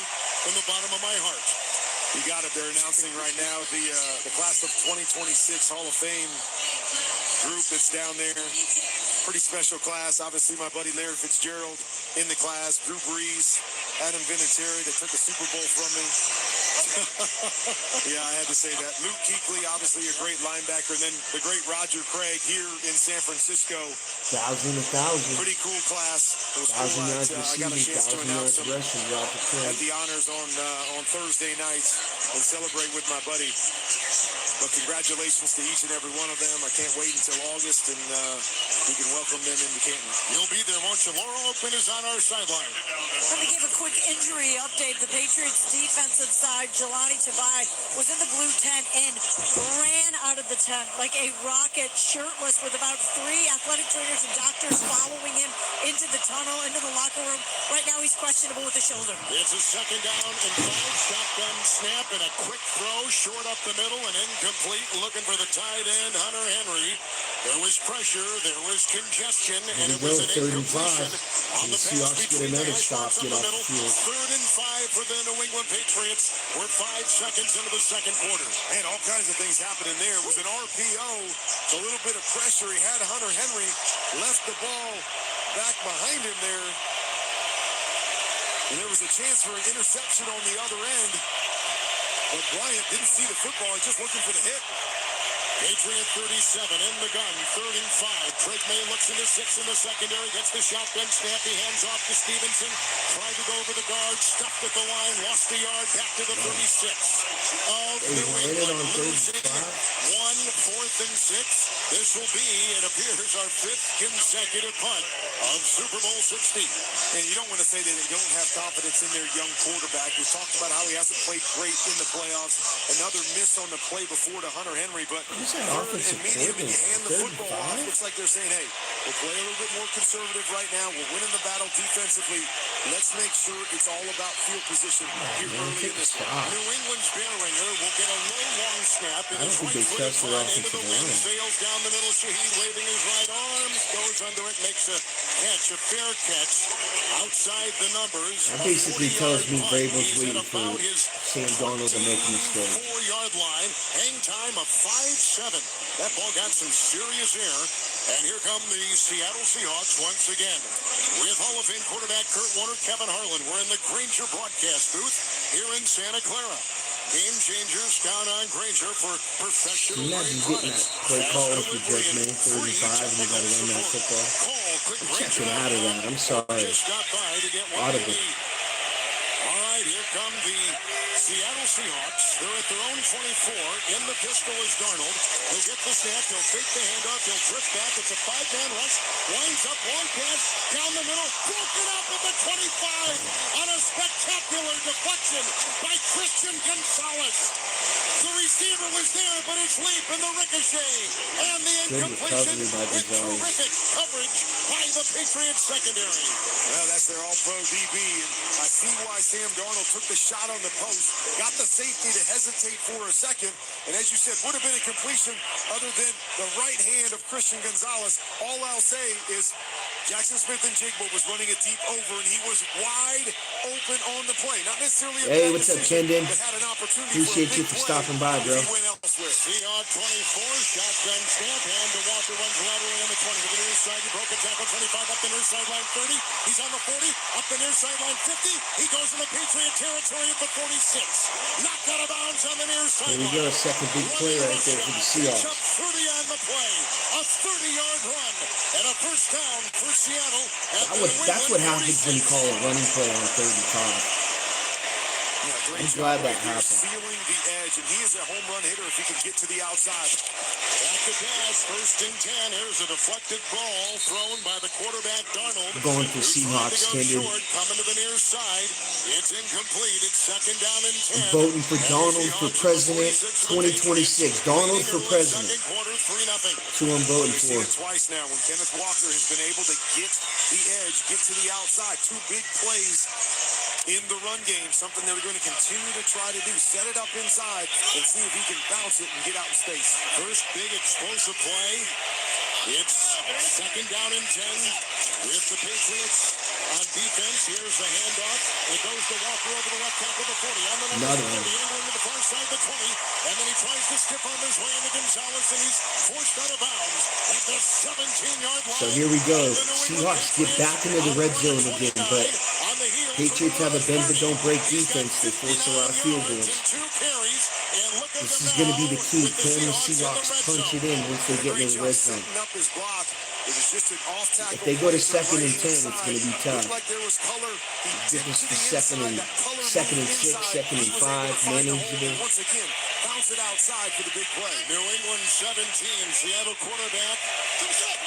L: from the bottom of my heart.
A: You got it. They're announcing right now the class of 2026 Hall of Fame group that's down there. Pretty special class. Obviously, my buddy Larry Fitzgerald in the class. Drew Brees, Adam Vinatieri that took a Super Bowl from me. Yeah, I had to say that. Luke Kuechly, obviously a great linebacker. And then the great Roger Craig here in San Francisco.
F: 1,000.
A: Pretty cool class. It was
F: 1,000
A: cool.
F: yards
A: I got a
F: receiving,
A: chance to
F: 1,000
A: announce
F: yards
A: them
F: rushing, Roger Craig.
A: at the honors on Thursday night and celebrate with my buddy. But congratulations to each and every one of them. I can't wait until August, and we can welcome them into Canton.
L: You'll be there, won't you? Laura Oakland is on our sideline.
M: Let me give a quick injury update. The Patriots defensive side, Jelani Tabai, was in the blue tent and ran out of the tent like a rocket, shirtless, with about 3 athletic trainers and doctors following him into the tunnel, into the locker room. Right now, he's questionable with a shoulder.
L: It's a second down and 5. Shotgun snap and a quick throw, short up the middle and incomplete. Looking for the tight end, Hunter Henry. There was pressure, there was congestion, and it was an incompletion on the pass between the Ashfords up the middle. 3rd and 5 for the New England Patriots. We're 5 seconds into the second quarter.
A: Man, all kinds of things happening there. It was an RPO, a little bit of pressure. He had Hunter Henry, left the ball back behind him there. And there was a chance for an interception on the other end. But Bryant didn't see the football, just looking for the hit.
L: Patriot 37 in the gun, 3rd and 5. Drake May looks into 6 in the secondary, gets the shotgun snap, he hands off to Stevenson, tried to go over the guard, stuffed at the line, lost the yard, back to the 36 of New England, losing 4th and 6. This will be, it appears, our 5th consecutive punt of Super Bowl 60.
A: And you don't want to say that they don't have confidence in their young quarterback. We talked about how he hasn't played great in the playoffs. Another miss on the play before to Hunter Henry, but
F: offensive
A: medium, and you hand the
F: 35?
A: football off, looks like they're saying, hey, we'll play a little bit more conservative right now. We're winning the battle defensively. Let's make sure it's all about field position here early in this one.
L: New England's Bearinger will get a low long snap.
F: I don't think they trust their offensive line.
L: Sails down the middle, Shaheed waving his right arm, goes under it, makes a catch, a fair catch, outside the numbers.
F: That basically tells me Vrabel's waiting for Sam Darnold to make a mistake.
L: 4-yard line, hang time of 5-7. That ball got some serious air. And here come the Seattle Seahawks once again. With Hall of Fame quarterback Kurt Warner, Kevin Harlan. We're in the Granger broadcast booth here in Santa Clara. Game changers count on Granger for professional.
F: Imagine getting that play call with the Drake May, 35, and you got to run that football. I'm checking out of that. I'm sorry. Audible.
L: All right, here come the Seattle Seahawks. They're at their own 24. In the pistol is Darnold. He'll get the snap. He'll fake the handoff. He'll drift back. It's a 5-man rush. Winds up, long pass down the middle. Broken up at the 25 on a spectacular deflection by Christian Gonzalez. The receiver was there, but it's leap and the ricochet and the incompletion with terrific coverage by the Patriots secondary.
A: Well, that's their all-pro DB, and I see why Sam Darnold took the shot on the post, got the safety to hesitate for a second, and as you said, would have been a completion other than the right hand of Christian Gonzalez. All I'll say is Jackson Smith-Njigba was running it deep over, and he was wide open on the play. Not necessarily a
F: Hey,
A: bad
F: what's up,
A: decision,
F: Kendon?
A: but had an opportunity
F: Appreciate
A: for a
F: you
A: big
F: for
A: play.
F: stopping by, bro.
L: He went elsewhere. Seahawks 24, shotgun snap, hand to Walker, runs laterally on the 20 to the near side. He broke a tackle, 25 up the near sideline, 30. He's on the 40, up the near sideline, 50. He goes into Patriot territory at the 46. Knocked out of bounds on the near
F: There
L: sideline.
F: you go, second big play right there for the Seahawks.
L: 30 on the play, a 30-yard run, and a first down for Seattle.
F: That's what happens when you call a running play on 35. I'm glad that happened.
A: Sealing the edge, and he is a home run hitter if he can get to the outside.
L: Back to pass, 1st and 10. Here's a deflected ball thrown by the quarterback Darnold.
F: Going for Seahawks, Kendon.
L: Coming to the near side. It's incomplete. It's 2nd down and 10.
F: Voting for Darnold for president 2026. Darnold for president. That's who I'm voting for.
A: We've seen it twice now when Kenneth Walker has been able to get the edge, get to the outside. 2 big plays in the run game, something they're going to continue to try to do. Set it up inside and see if he can bounce it and get out in space.
L: First big explosive play. It's 2nd down and 10 with the Patriots on defense. Here's the handoff. It goes to Walker over the left tackle, the 40. On the
F: Another one.
L: Angle to the far side, the 20. And then he tries to skip on his way into Gonzalez, and he's forced out of bounds at the 17-yard line.
F: So here we go. Seahawks get back into the red zone again, but Patriots have a bend but don't break defense. They force a lot of field goals. This is going to be the key. Can the Seahawks punch it in once they get into the red zone? If they go to 2nd and 10, it's going to be tough. Get this to 2nd and 6, 2nd and 5, manageable.
A: Once again, bounce it outside for the big play.
L: New England 17, Seattle quarterback.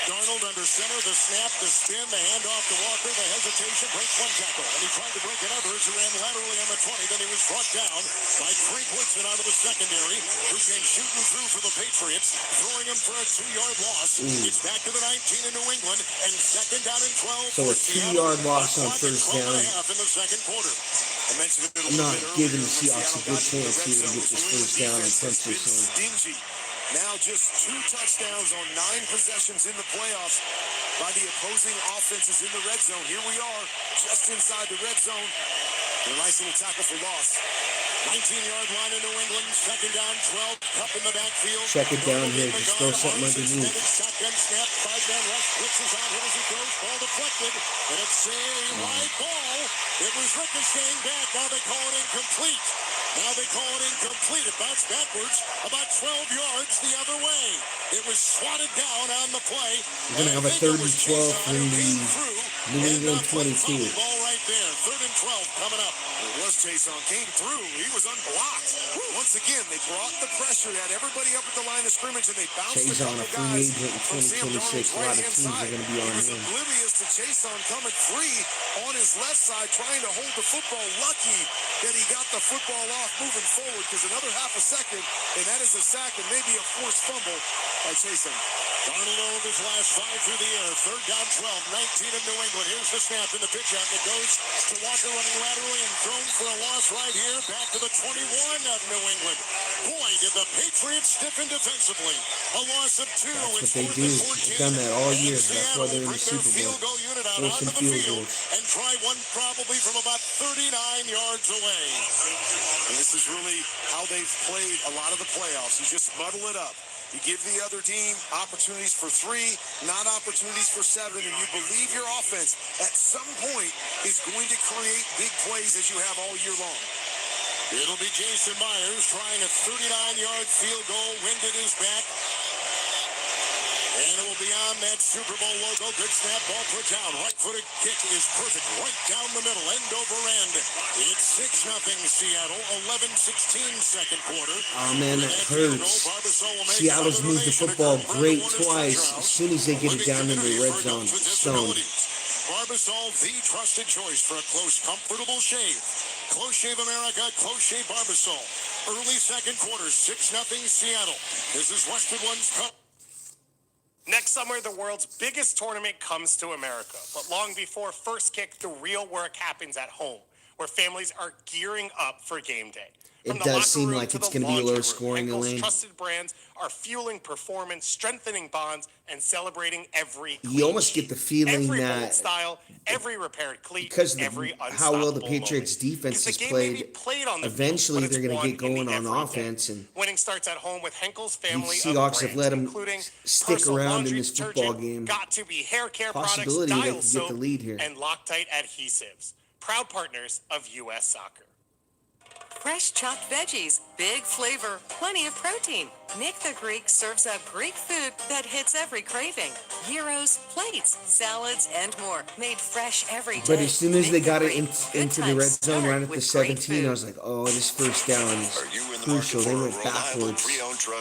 L: Darnold under center, the snap, the spin, the handoff to Walker, the hesitation, breaks 1 tackle. And he tried to break another as he ran laterally on the 20. Then he was brought down by Craig Woodson out of the secondary, who came shooting through for the Patriots, throwing him for a 2-yard loss. It's back to the 19 in New England, and 2nd down and 12.
F: So a 2-yard loss on 1st down.
L: In the 2nd quarter.
F: I'm not giving the Seahawks a good chance here to get this 1st down and punch this in.
A: Stingy. Now just 2 touchdowns on 9 possessions in the playoffs by the opposing offenses in the red zone. Here we are, just inside the red zone. A nice little tackle for loss.
L: 19-yard line in New England, 2nd down, 12, up in the backfield.
F: Check it down here, just throw something underneath.
L: Shotgun snap, 5-man rush, blitzes on, hit as he goes, ball deflected, and it's a wide ball. It was ricocheting back, now they call it incomplete. Now they call it incomplete. It bounced backwards about 12 yards the other way. It was swatted down on the play.
F: We're going to have a 3rd and 12 from the New England 22.
L: Ball right there. 3rd and 12 coming up.
A: It was Chason. Came through. He was unblocked. Once again, they brought the pressure. They had everybody up at the line of scrimmage, and they bounced
F: Chason,
A: a
F: a free agent in 2026. A lot of teams are going to be on
A: him. He was
F: him.
A: oblivious to Chason coming free on his left side, trying to hold the football. Lucky that he got the football off moving forward, because another half a second, and that is a sack and maybe a forced fumble by Chason.
L: Darnold over his last 5 through the air. 3rd down 12, 19 of New England. Here's the snap in the pitch out, and it goes to Walker running laterally and thrown for a loss right here. Back to the 21 of New England. Boy, did the Patriots stiffen defensively. A loss of 2.
F: That's what they do. They've done that all year. That's why they're in the Super Bowl. Forcing field goals.
L: And try one probably from about 39 yards away.
A: And this is really how they've played a lot of the playoffs. You just muddle it up. You give the other team opportunities for 3, not opportunities for 7, and you believe your offense at some point is going to create big plays as you have all year long.
L: It'll be Jason Myers trying a 39-yard field goal. Wind at his back. And it will be on that Super Bowl logo. Good snap, ball put down. Right-footed kick is perfect. Right down the middle, end over end. It's 6-0 Seattle. 11-16 second quarter.
F: Oh, man, that hurts. Seattle's moved the football great twice. As soon as they get it down in the red zone, stoned.
L: Barbasol, the trusted choice for a close, comfortable shave. Close Shave America, Close Shave Barbasol. Early second quarter, 6-0 Seattle. This is Westwood One's Cup.
B: Next summer, the world's biggest tournament comes to America. But long before first kick, the real work happens at home, where families are gearing up for game day.
F: It does seem like it's going to be low scoring, Elaine.
B: Trusted brands are fueling performance, strengthening bonds, and celebrating every
F: You almost get the feeling
B: every
F: that
B: style, every repaired cleat,
F: because of
B: every
F: how well the
B: unstoppable
F: Patriots defense has played, eventually they're going to get going on offense. And
B: winning starts at home with Henkel's
F: the
B: family
F: Seahawks
B: of
F: have let them
B: including
F: stick
B: personal
F: around in
B: laundry
F: this football
B: detergent,
F: game.
B: got to be hair care
F: Possibility they
B: products,
F: could
B: Dial
F: get the
B: soap,
F: lead here.
B: and Loctite adhesives. Proud partners of U.S. Soccer.
Q: Fresh chopped veggies, big flavor, plenty of protein. Nick the Greek serves up Greek food that hits every craving. Gyros, plates, salads, and more. Made fresh every day.
F: But as soon as they got it into the red zone right at the
Q: with
F: 17, I was like, oh, this first down is crucial. They went backwards.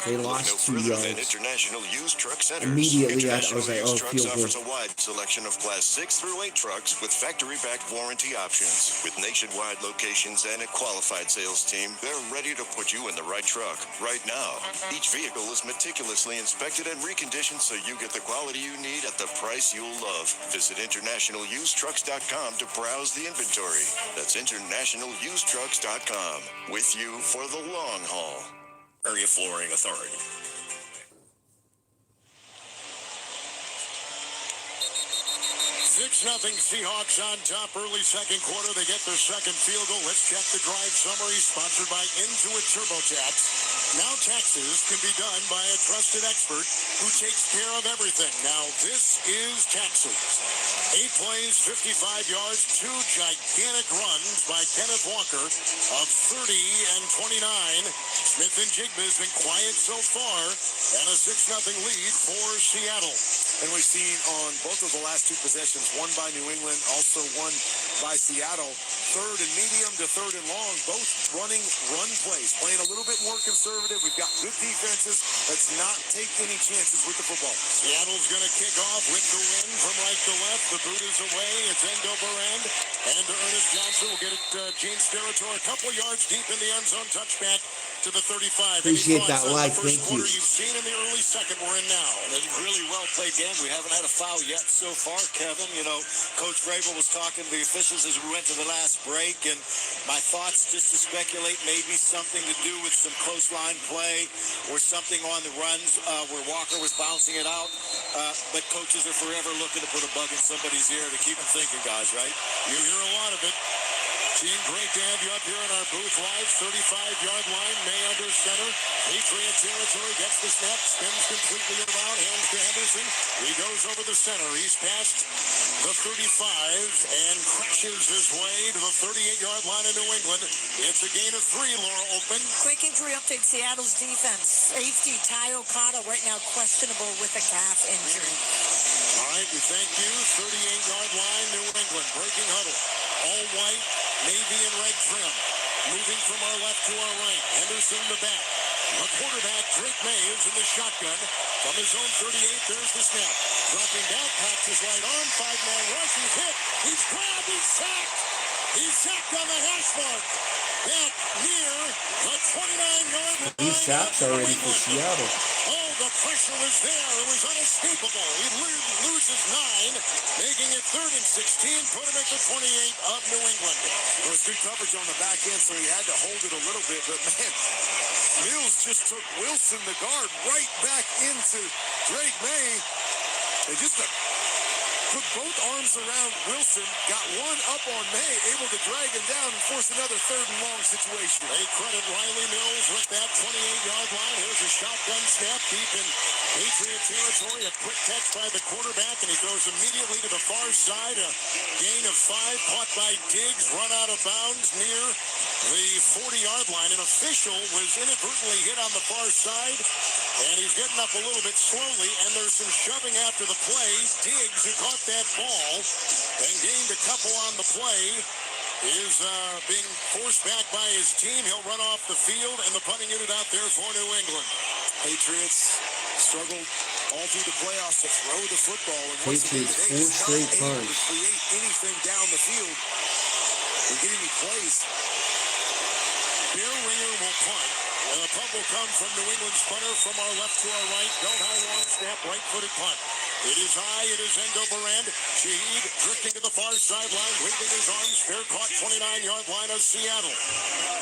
F: They lost 2 yards.
S: International Used Truck Center.
F: Immediately, I was like, oh, field goal.
S: Offers a wide selection of Class 6 through 8 trucks with factory-backed warranty options. With nationwide locations and a qualified sales team, they're ready to put you in the right truck right now. Each vehicle is meticulously inspected and reconditioned so you get the quality you need at the price you'll love. Visit internationalusedtrucks.com to browse the inventory. That's internationalusedtrucks.com. With you for the long haul.
J: Area Flooring Authority.
L: 6-0 Seahawks on top early second quarter. They get their second field goal. Let's check the drive summary sponsored by Intuit TurboTax. Now taxes can be done by a trusted expert who takes care of everything. Now this is taxes. 8 plays, 55 yards, 2 gigantic runs by Kenneth Walker of 30 and 29. Smith and Jigba has been quiet so far, and a 6-0 lead for Seattle.
A: And we've seen on both of the last 2 possessions, one by New England, also one by Seattle. 3rd and medium to 3rd and long, both running run plays, playing a little bit more conservative. We've got good defenses. Let's not take any chances with the football.
L: Seattle's going to kick off with the wind from right to left. The boot is away. It's end over end. And Ernest Johnson will get it James territory. A couple yards deep in the end zone. Touchback to the 35.
F: Appreciate that like. Thank you.
L: You've seen in the early second we're in now.
U: And a really well played game. We haven't had a foul yet so far, Kevin. You know, Coach Vrabel was talking to the officials as we went to the last break, and my thoughts, just to speculate, maybe something to do with some close line play or something on the runs where Walker was bouncing it out. But coaches are forever looking to put a bug in somebody's ear to keep them thinking, guys, right?
L: You hear a lot of it. Gene, great to have you up here in our booth live. 35-yard line, May under center. Patriot territory, gets the snap, spins completely around, hands to Henderson. He goes over the center. He's past the 35 and crashes his way to the 38-yard line of New England. It's a gain of 3, Laura Oakman.
M: Quick injury update, Seattle's defense. Safety Ty Okada right now questionable with a calf injury.
L: All right, we thank you. 38-yard line, New England. Breaking huddle. All white, navy and red trim. Moving from our left to our right. Henderson the back. The quarterback, Drake May, is in the shotgun. From his own 38, there's the snap. Dropping back, packs his right arm. 5-man rush. He's hit. He's grabbed. He's sacked. He's sacked on the hash mark. Back near the 29-yard line.
F: These sacks already for Seattle.
L: Oh, the pressure was there. It was unescapable. He loses 9, making it 3rd and 16. Put him at the 28 of New England.
A: There was good coverage on the back end, so he had to hold it a little bit. But, man, Mills just took Wilson, the guard, right back into Drake May. They just put both arms around Wilson, got one up on May, able to drag him down and force another 3rd and long situation.
L: They credit Riley Mills with that 28-yard line. Here's a shotgun snap deep in Patriot territory. A quick catch by the quarterback, and he goes immediately to the far side. A gain of 5, caught by Diggs, run out of bounds near the 40-yard line. An official was inadvertently hit on the far side, and he's getting up a little bit slowly, and there's some shoving after the play. Diggs, who caught that ball and gained a couple on the play, is being forced back by his team. He'll run off the field, and the punting unit out there for New England.
A: Patriots struggled all through the playoffs to throw the football. And
F: Patriots 4 straight punts.
A: To create anything down the field and get any plays.
L: Bear Ringer will punt, and the punt will come from New England's punter from our left to our right. Go high, long snap, right-footed punt. It is high, it is Endo Barand. Shaheed drifting to the far sideline, waving his arms. Fair caught, 29-yard line of Seattle.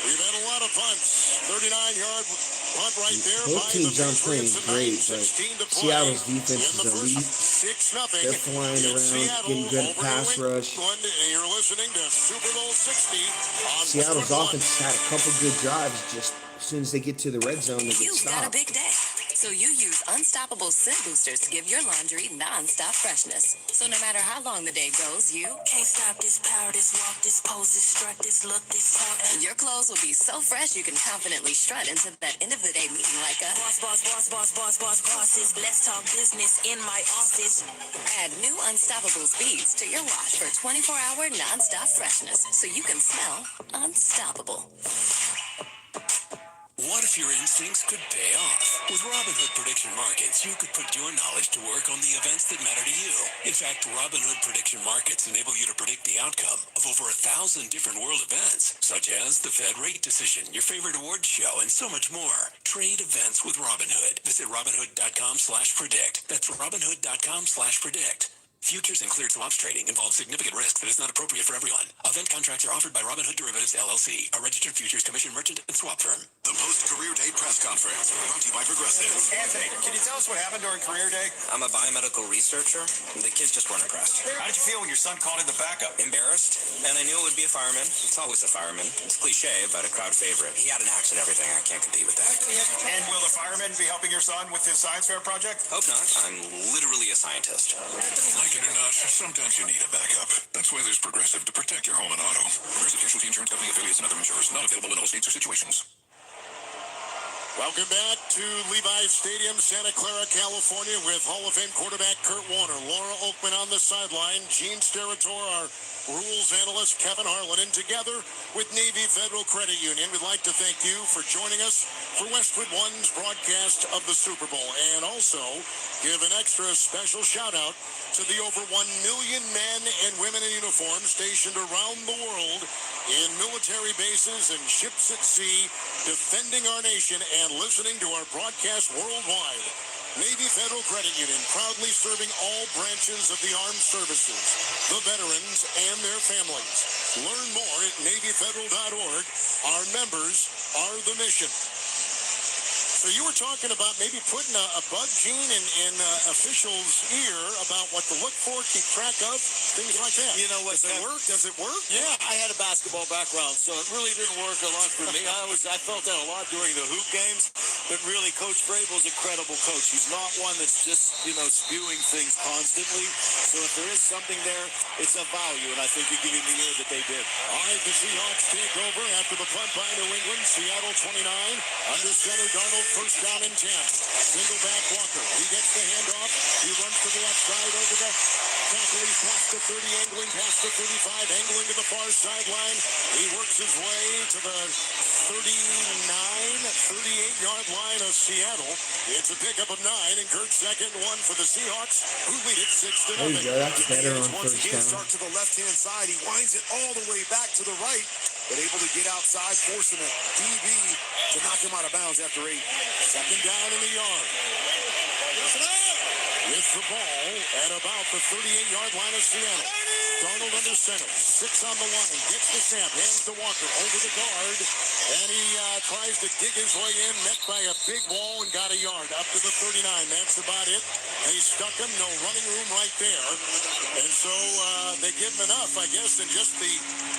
L: We've had a lot of punts. 39-yard punt right there.
F: Both teams aren't playing great, but Seattle's defense is elite.
L: 6-0.
F: They're flying around, getting good pass rush.
L: You're listening to Super Bowl 60 on
F: Seattle's offense has had a couple good drives. Just as soon as they get to the red zone, they get
E: You've got a
F: stopped.
E: big day, so you use Unstoppable Scent Boosters to give your laundry non-stop freshness. So no matter how long the day goes, you
O: Can't stop this power, this walk, this pose, this strut, this look, this talk.
E: your clothes will be so fresh you can confidently strut into that end of the day meeting like a
O: Boss, boss, boss, boss, boss, boss, bosses. Let's talk business in my office.
E: Add new Unstoppable beads to your wash for 24-hour non-stop freshness so you can smell unstoppable.
J: What if your instincts could pay off? With Robinhood Prediction Markets, you could put your knowledge to work on the events that matter to you. In fact, Robinhood Prediction Markets enable you to predict the outcome of over 1,000 different world events, such as the Fed rate decision, your favorite awards show, and so much more. Trade events with Robinhood. Visit Robinhood.com/predict. That's Robinhood.com/predict. Futures and cleared swaps trading involves significant risk that is not appropriate for everyone. Event contracts are offered by Robinhood Derivatives LLC, a registered futures commission merchant and swap firm.
S: The post-career day press conference, brought to you by Progressive.
N: Anthony, can you tell us what happened during career day? I'm a biomedical researcher. The kids just weren't impressed. How did you feel when your son called in the backup? Embarrassed, and I knew it would be a fireman. It's always a fireman. It's cliche, but a crowd favorite. He had an axe and everything. I can't compete with that. And will the fireman be helping your son with his science fair project? Hope not. I'm literally a scientist.
S: Like it or not, sometimes you need a backup. That's why there's Progressive to protect your home and auto. Progressive Casualty Insurance Company affiliates and other insurers not available in all states or situations.
L: Welcome back to Levi's Stadium, Santa Clara, California, with Hall of Fame quarterback Kurt Warner, Laura Oakman on the sideline, Gene Steratore, our rules analyst Kevin Harlan, and together with Navy Federal Credit Union, we'd like to thank you for joining us for Westwood One's broadcast of the Super Bowl, and also give an extra special shout-out to the over 1 million men and women in uniform stationed around the world in military bases and ships at sea, defending our nation and listening to our broadcast worldwide. Navy Federal Credit Union, proudly serving all branches of the armed services, the veterans, and their families. Learn more at NavyFederal.org. Our members are the mission. So you were talking about maybe putting a bug gene in officials' ear about what to look for, keep track of, things like that.
U: You know what?
L: Does it work? Does it work?
U: Yeah, I had a basketball background, so it really didn't work a lot for me. I felt that a lot during the hoop games, but really, Coach Vrabel's a credible coach. He's not one that's just, spewing things constantly. So if there is something there, it's a value, and I think you give him the year that they did.
L: All right, the Seahawks take over after the punt by New England. Seattle 29. Under center, Darnold, first down and 10. Single back Walker. He gets the handoff. He runs to the left side over the tackle. He's past the 30, angling past the 35, angling to the far sideline. He works his way to the 38-yard line of Seattle. It's a pickup of 9, and Kurt's second one for the Seahawks, who lead it 6-0.
F: There you go. That's better on
A: Once
F: first
A: again,
F: down.
A: start to the left-hand side. He winds it all the way back to the right, but able to get outside, forcing a DB to knock him out of bounds after 8.
L: Second down in the yard. With the ball at about the 38-yard line of Seattle. Darnold under center. 6 on the line. Gets the snap. Hands to Walker. Over the guard. And he tries to dig his way in. Met by a big wall and got a yard. Up to the 39. That's about it. They stuck him. No running room right there. And so they give him enough, I guess, and just the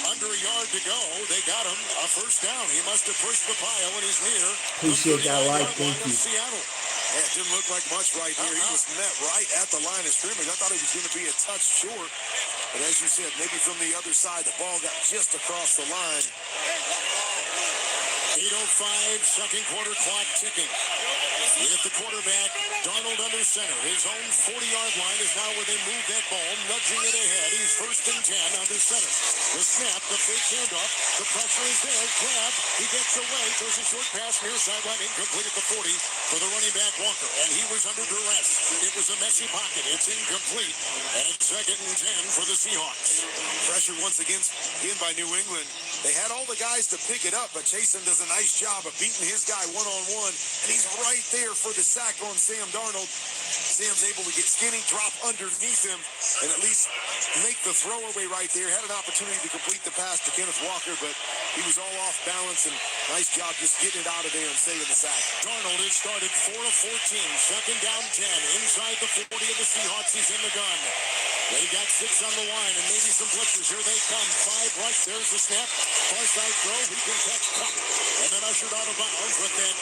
L: under a yard to go. They got him a first down. He must have pushed the pile and he's near.
F: Appreciate that like. Thank you.
L: Seattle.
A: Yeah, it didn't look like much right here. He was met right at the line of scrimmage. I thought he was going to be a touch short. But as you said, maybe from the other side, the ball got just across the line.
L: 8:05, second quarter clock ticking. With the quarterback, Darnold under center. His own 40-yard line is now where they move that ball, nudging it ahead. He's first and 10 under center. The snap, the fake handoff, the pressure is there. Grab, he gets away, throws a short pass near sideline, incomplete at the 40 for the running back Walker. And he was under duress. It was a messy pocket. It's incomplete. And it's second and 10 for the Seahawks.
A: Pressure once again by New England. They had all the guys to pick it up, but Chasen does a nice job of beating his guy one-on-one, and he's right there for the sack on Sam Darnold. Sam's able to get skinny, drop underneath him, and at least make the throwaway right there. Had an opportunity to complete the pass to Kenneth Walker, but he was all off balance, and nice job just getting it out of there and saving the sack.
L: Darnold has started 4 of 14, second down 10, inside the 40 of the Seahawks. He's in the gun. They've got 6 on the line, and maybe some blitzers. Here they come. 5 rush. There's the snap. Far side throw. He can catch Cup. And then ushered out of bounds with that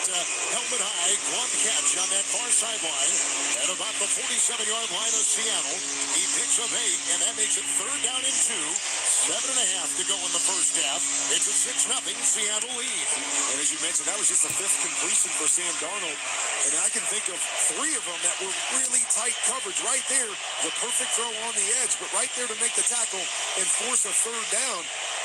L: helmet high glove catch on that far sideline at about the 47-yard line of Seattle. He picks up 8, and that makes it third down and 2. 7.5 to go in the first half. It's a 6-0 Seattle lead.
A: And as you mentioned, that was just the 5th completion for Sam Darnold. And I can think of 3 of them that were really tight coverage right there. The perfect throw on the edge, but right there to make the tackle and force a third down.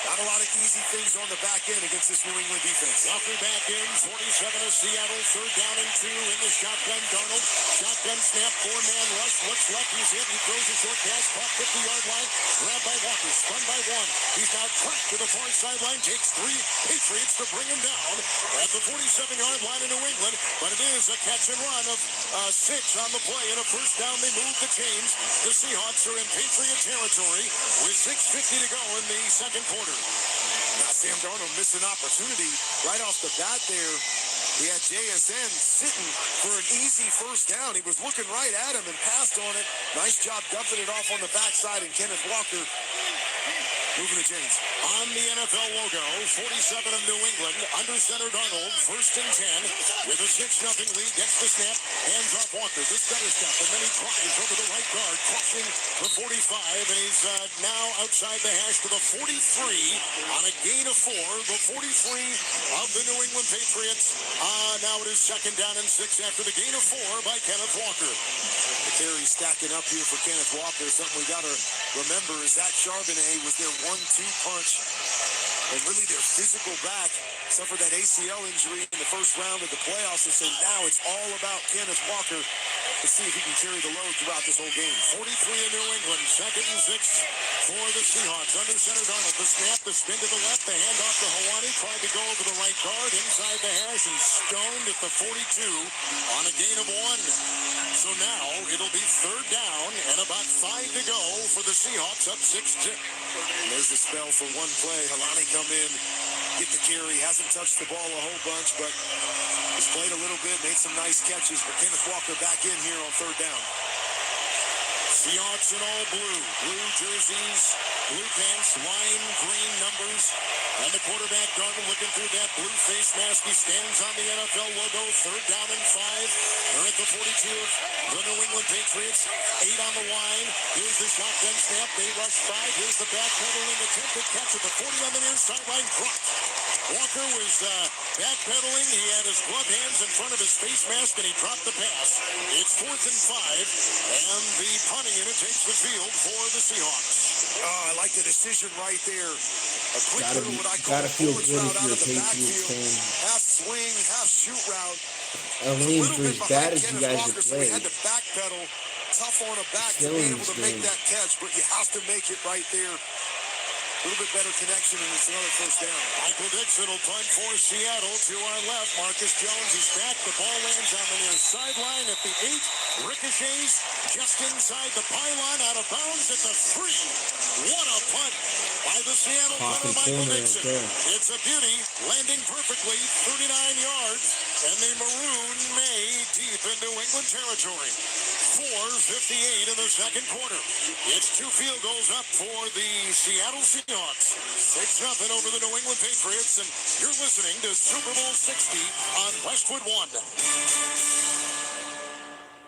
A: Not a lot of easy things on the back end against this New England defense.
L: Walker back in, 47 of Seattle, third down and 2 in the shotgun. Darnold, shotgun snap, 4-man rush, looks left, he's hit, he throws a short pass, caught 50-yard line, grabbed by Walker, spun by 1. He's now tracked to the far sideline, takes 3 Patriots to bring him down at the 47-yard line in New England, but it is a catch and run of 6 on the play, and a first down. They move the chains. The Seahawks are in Patriot territory with 6:50 to go in the second quarter.
A: Now Sam Darnold missed an opportunity right off the bat there. He had JSN sitting for an easy first down. He was looking right at him and passed on it. Nice job dumping it off on the backside, and Kenneth Walker moving the chains.
L: On the NFL logo, 47 of New England, under center Darnold, first and 10, with a 6-0 lead, gets the snap, hands off Walker, the stutter step, and then he tries over the right guard, crossing the 45, and he's now outside the hash to the 43 on a gain of 4, the 43 of the New England Patriots. Now it is second down and 6 after the gain of 4 by Kenneth Walker.
A: The carry stacking up here for Kenneth Walker. Something we got to remember is that Charbonnet was their 1-2 punch, and really their physical back suffered that ACL injury in the first round of the playoffs, and so now it's all about Kenneth Walker. Let's see if he can carry the load throughout this whole game.
L: 43 in New England, second and 6 for the Seahawks. Under center Darnold, the snap, the spin to the left, the handoff to Hawani, tried to go over the right guard, inside the hash, and stoned at the 42 on a gain of 1. So now it'll be third down and about 5 to go for the Seahawks, up 6-0.
A: There's the spell for one play. Halani come in, get the carry. Hasn't touched the ball a whole bunch, but he's played a little bit, made some nice catches. But Kenneth Walker back in here on third down.
L: Seahawks in all blue jerseys, blue pants, lime green numbers, and the quarterback Darnold looking through that blue face mask. He stands on the NFL logo, third down and 5. They're at the 42 of the New England Patriots, 8 on the line. Here's the shotgun snap, they rush 5. Here's the backpedaling attempted catch at the 40 on the near sideline, dropped. Walker was backpedaling. He had his glove hands in front of his face mask, and he dropped the pass. It's 4th and 5, and the punting unit takes the field for the Seahawks.
A: Oh, I like the decision right there. A quick little what I call
F: Gotta feel good if
A: route
F: you're
A: out
F: a
A: of the
F: Patriots
A: backfield.
F: fan.
A: Half swing, half shoot route.
F: Elaine, for as bad as you
A: Kenneth
F: guys
A: Walker,
F: have
A: so he
F: played,
A: had to backpedal, tough on a back to
F: killing
A: be able
F: this
A: to make
F: game.
A: that catch, but you have to make it right there. A little bit better connection, and it's another first down.
L: Michael Dixon will punt for Seattle. To our left, Marcus Jones is back. The ball lands on the near sideline at the 8. Ricochets just inside the pylon, out of bounds at the 3. What a punt by the Seattle punter, Michael Dixon. It's a beauty, landing perfectly, 39 yards, and they maroon May deep in New England territory. 4:58 in the second quarter. It's 2 field goals up for the Seattle Seahawks. 6-0 over the New England Patriots, and you're listening to Super Bowl 60 on Westwood One.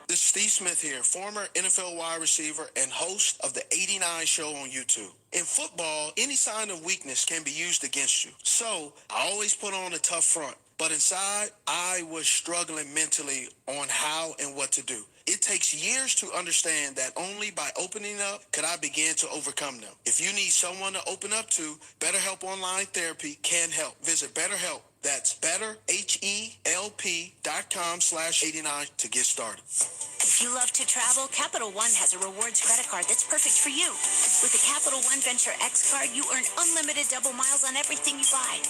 D: This is Steve Smith here, former NFL wide receiver and host of the 89 show on YouTube. In football, any sign of weakness can be used against you. So I always put on a tough front. But inside, I was struggling mentally on how and what to do. It takes years to understand that only by opening up could I begin to overcome them. If you need someone to open up to, BetterHelp Online Therapy can help. Visit BetterHelp. That's betterhelp.com/89 to get started.
P: If you love to travel, Capital One has a rewards credit card that's perfect for you. With the Capital One Venture X card, you earn unlimited double miles on everything you buy.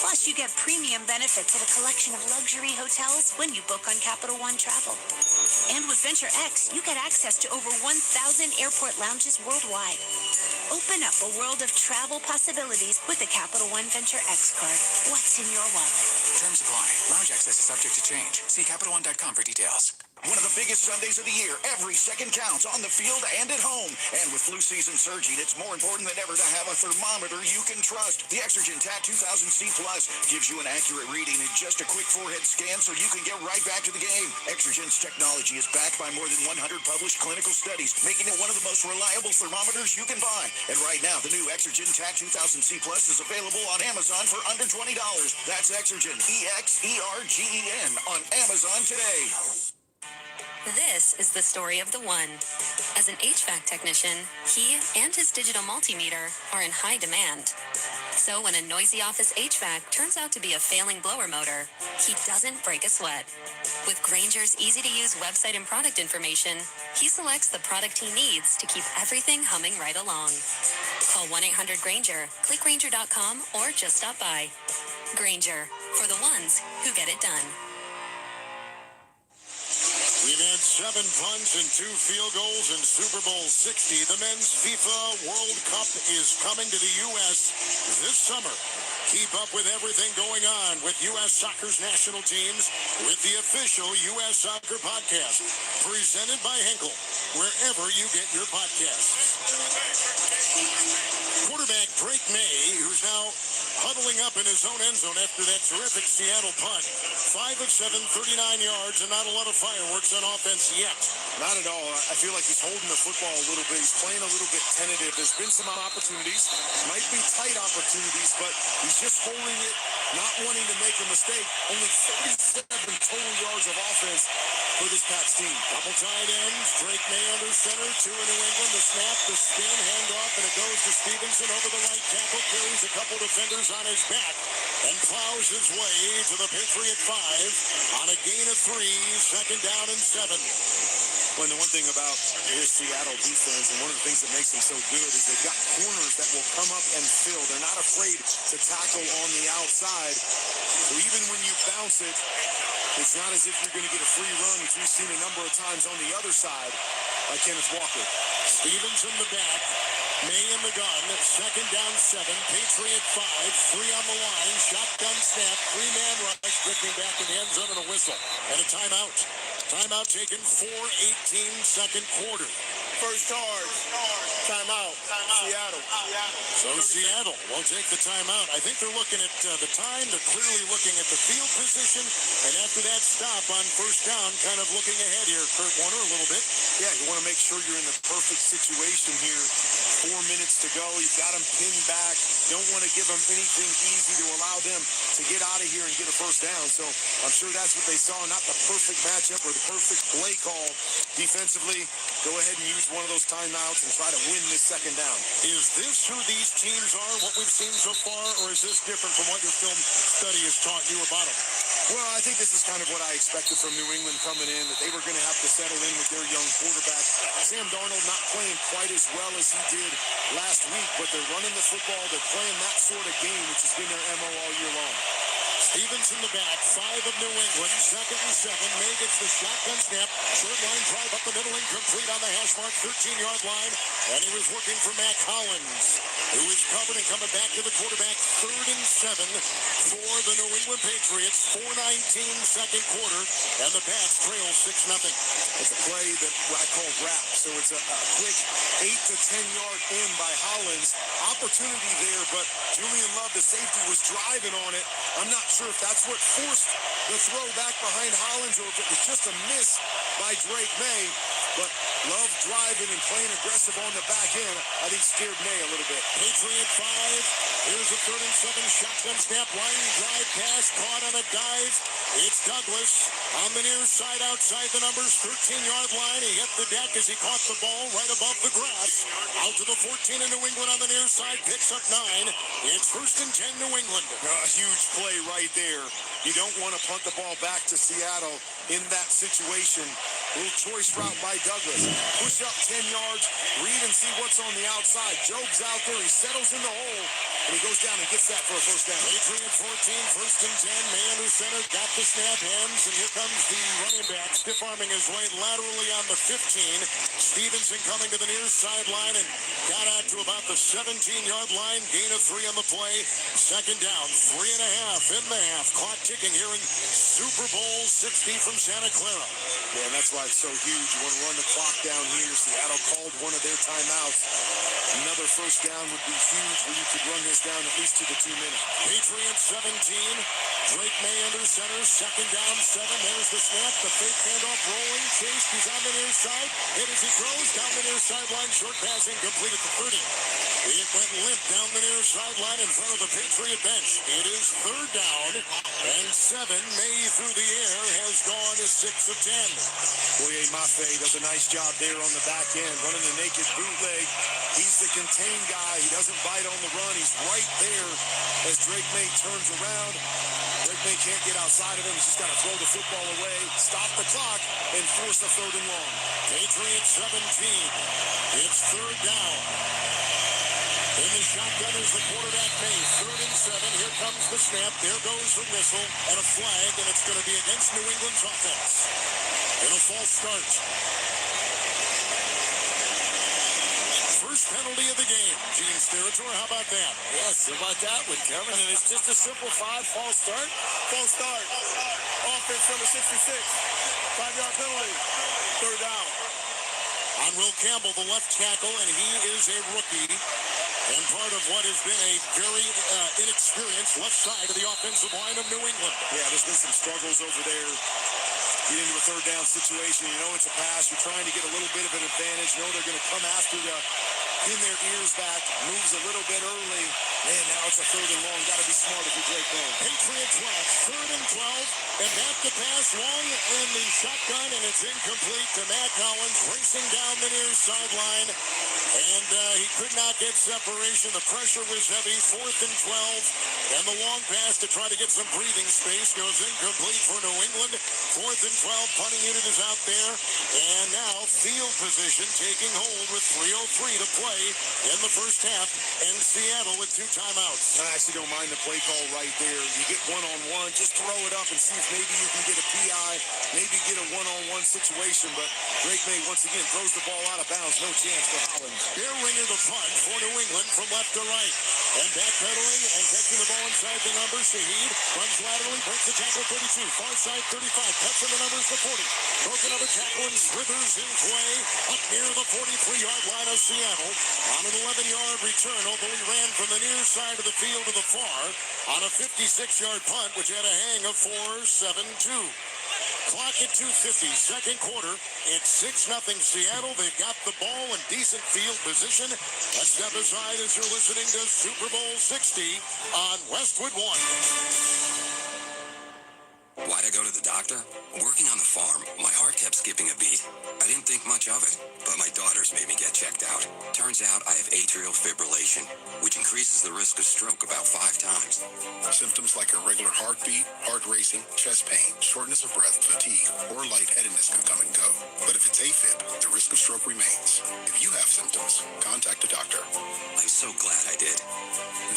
P: Plus, you get premium benefits at a collection of luxury hotels when you book on Capital One Travel. And with Venture X, you get access to over 1,000 airport lounges worldwide. Open up a world of travel possibilities with the Capital One Venture X card. What's in your wallet?
I: Terms apply. Lounge access is subject to change. See CapitalOne.com for details.
L: One of the biggest Sundays of the year. Every second counts on the field and at home. And with flu season surging, it's more important than ever to have a thermometer you can trust. The Exergen TAC 2000C Plus gives you an accurate reading in just a quick forehead scan so you can get right back to the game. Exergen's technology is backed by more than 100 published clinical studies, making it one of the most reliable thermometers you can buy. And right now, the new Exergen TAC 2000C Plus is available on Amazon for under $20. That's Exergen, EXERGEN, on Amazon today.
G: This is the story of the one. As an HVAC technician, he and his digital multimeter are in high demand. So when a noisy office HVAC turns out to be a failing blower motor, he doesn't break a sweat. With Grainger's easy-to-use website and product information, he selects the product he needs to keep everything humming right along. Call 1-800-GRAINGER, click Grainger.com, or just stop by. Grainger, for the ones who get it done.
L: We've had 7 punts and 2 field goals in Super Bowl 60. The men's FIFA World Cup is coming to the U.S. this summer. Keep up with everything going on with U.S. Soccer's national teams with the official U.S. Soccer Podcast, presented by Henkel, wherever you get your podcasts. Quarterback Drake May, who's now huddling up in his own end zone after that terrific Seattle punt. 5 of 7, 39 yards, and not a lot of fireworks on offense yet.
A: Not at all. I feel like he's holding the football a little bit. He's playing a little bit tentative. There's been some opportunities. Might be tight opportunities, but he's just holding it, not wanting to make a mistake. Only 37 total yards of offense for this Pats team.
L: Couple tight ends. Drake May under center. 2 in New England. The snap, the spin, handoff, and it goes to Stevenson over the right tackle. Carries a couple defenders on his back and plows his way to the Patriot 5 on a gain of 3. Second down and 7.
A: Well, the one thing about this Seattle defense, and one of the things that makes them so good, is they've got corners that will come up and fill. They're not afraid to tackle on the outside. So even when you bounce it, it's not as if you're going to get a free run, which we've seen a number of times on the other side by Kenneth Walker.
L: Stevenson the back. May in the gun. Second down 7. Patriot 5. 3 on the line. Shotgun snap. 3-man rush. Drifting back in the end zone and a whistle. And a timeout. Timeout taken 4:18 second quarter. First charge. Timeout. Seattle. So Seattle will take the timeout. I think they're looking at the time. They're clearly looking at the field position. And after that stop on first down, kind of looking ahead here, Kurt Warner, a little bit.
A: Yeah, you want to make sure you're in the perfect situation here. 4 minutes to go. You've got them pinned back. Don't want to give them anything easy to allow them to get out of here and get a first down. So I'm sure that's what they saw. Not the perfect matchup or the perfect play call defensively. Go ahead and use one of those timeouts and try to win this second down.
L: Is this who these teams are, what we've seen so far, or is this different from what your film study has taught you about them?
A: Well, I think this is kind of what I expected from New England coming in, that they were going to have to settle in with their young quarterback. Sam Darnold not playing quite as well as he did last week, but they're running the football. They're playing that sort of game, which has been their MO all year long.
L: Stevens in the back, 5 of New England, 2nd and 7. May gets the shotgun snap. Short line drive up the middle, incomplete on the hash mark, 13-yard line. And he was working for Mac Hollins, who is covered and coming back to the quarterback. 3rd and 7 for the New England Patriots. 4:19 second quarter, and the Pats trail 6-0.
A: It's a play that I call wrap. So it's a quick 8 to 10-yard in by Hollins. Opportunity there, but Julian Love, the safety, was driving on it. I'm not sure if that's what forced the throw back behind Hollins or if it was just a miss by Drake May. But Love driving and playing aggressive on the back end, I think scared May a little bit.
L: Patriot 5. Here's a 3rd and 7 shotgun snap. Line drive pass caught on a dive. It's Douglas on the near side outside the numbers. 13-yard line. He hit the deck as he caught the ball right above the grass. Out to the 14 in New England on the near side. Picks up 9. It's 1st and 10 New England.
A: A huge play right there. You don't want to punt the ball back to Seattle in that situation. Little choice route by Douglas. Push up 10 yards, read and see what's on the outside. Job's out there, he settles in the hole, and he goes down and gets that for a first down.
L: Patriot 14, 1st and 10. May under center, got the snap, ends, and here comes the running back, stiff-arming his way laterally on the 15. Stevenson coming to the near sideline and got out to about the 17-yard line. Gain of 3 on the play. Second down, 3.5 in the half. Clock ticking here in Super Bowl 60 from Santa Clara.
A: Yeah, and that's why it's so huge. You want to run the clock down here. Seattle called one of their timeouts. Another first down would be huge where you could run this down at least to the 2 minutes.
L: Patriots 17. Drake May under center. Second down 7. There's the snap. The fake handoff rolling. Chase, he's on the near side. Hit as he throws down the near sideline. Short pass incomplete at the 30. It went limp down the near sideline in front of the Patriot bench. It is 3rd down and 7. May through the air has gone to 6 of 10.
A: Boye Mafe does a nice job there on the back end, running the naked bootleg. He's the contained guy. He doesn't bite on the run. He's right there as Drake May turns around. Drake May can't get outside of him. He's just got to throw the football away, stop the clock, and force a 3rd and long.
L: Patriots 17. It's 3rd down. In the shotgun is the quarterback May. 3rd and 7. Here comes the snap. There goes the whistle and a flag, and it's going to be against New England's offense. In a false start. First penalty of the game. Gene Steratore, how about that?
U: Yes, how about that one, Kevin? And it's just a simple 5 false start. False start. Offense number 66. 5-yard penalty. 3rd down.
L: On Will Campbell, the left tackle, and he is a rookie. And part of what has been a very inexperienced left side of the offensive line of New England.
A: Yeah, there's been some struggles over there. Get into a 3rd down situation. You know it's a pass. You're trying to get a little bit of an advantage. Know they're going to come after you. Pin their ears back. Moves a little bit early. Man, now it's a 3rd and long. Got to be smart if you're Drake May.
L: Patriots left. 3rd and 12. And back to pass long in the shotgun. And it's incomplete to Matt Collins. Racing down the near sideline. And he could not get separation. The pressure was heavy. 4th and 12. And the long pass to try to get some breathing space goes incomplete for New England. 4th and 12. Punting unit is out there. And now field position taking hold with 3:03 to play in the first half. And Seattle with 2 timeouts.
A: I actually don't mind the play call right there. You get one-on-one. Just throw it up and see if maybe you can get a PI. Maybe get a one-on-one situation. But Drake May, once again, throws the ball out of bounds. No chance for Hollins.
L: They're ringing the punt for New England from left to right. And backpedaling and catching the ball inside the numbers. Shaheed runs laterally, breaks the tackle 32, far side 35, cuts in the numbers to 40. Broken up a tackle and slithers his way up near the 43-yard line of Seattle on an 11-yard return, although he ran from the near side of the field to the far on a 56-yard punt, which had a hang of 4-7-2. Clock at 2:50, second quarter. It's 6-0 Seattle. They've got the ball in decent field position. Let's step aside as you're listening to Super Bowl 60 on Westwood One.
T: Why'd I go to the doctor? Working on the farm, my heart kept skipping a beat. I didn't think much of it, but my daughters made me get checked out. Turns out I have atrial fibrillation, which increases the risk of stroke about 5 times.
V: Symptoms like irregular heartbeat, heart racing, chest pain, shortness of breath, fatigue, or lightheadedness can come and go. But if it's AFib, the risk of stroke remains. If you have symptoms, contact a doctor.
T: I'm so glad I did.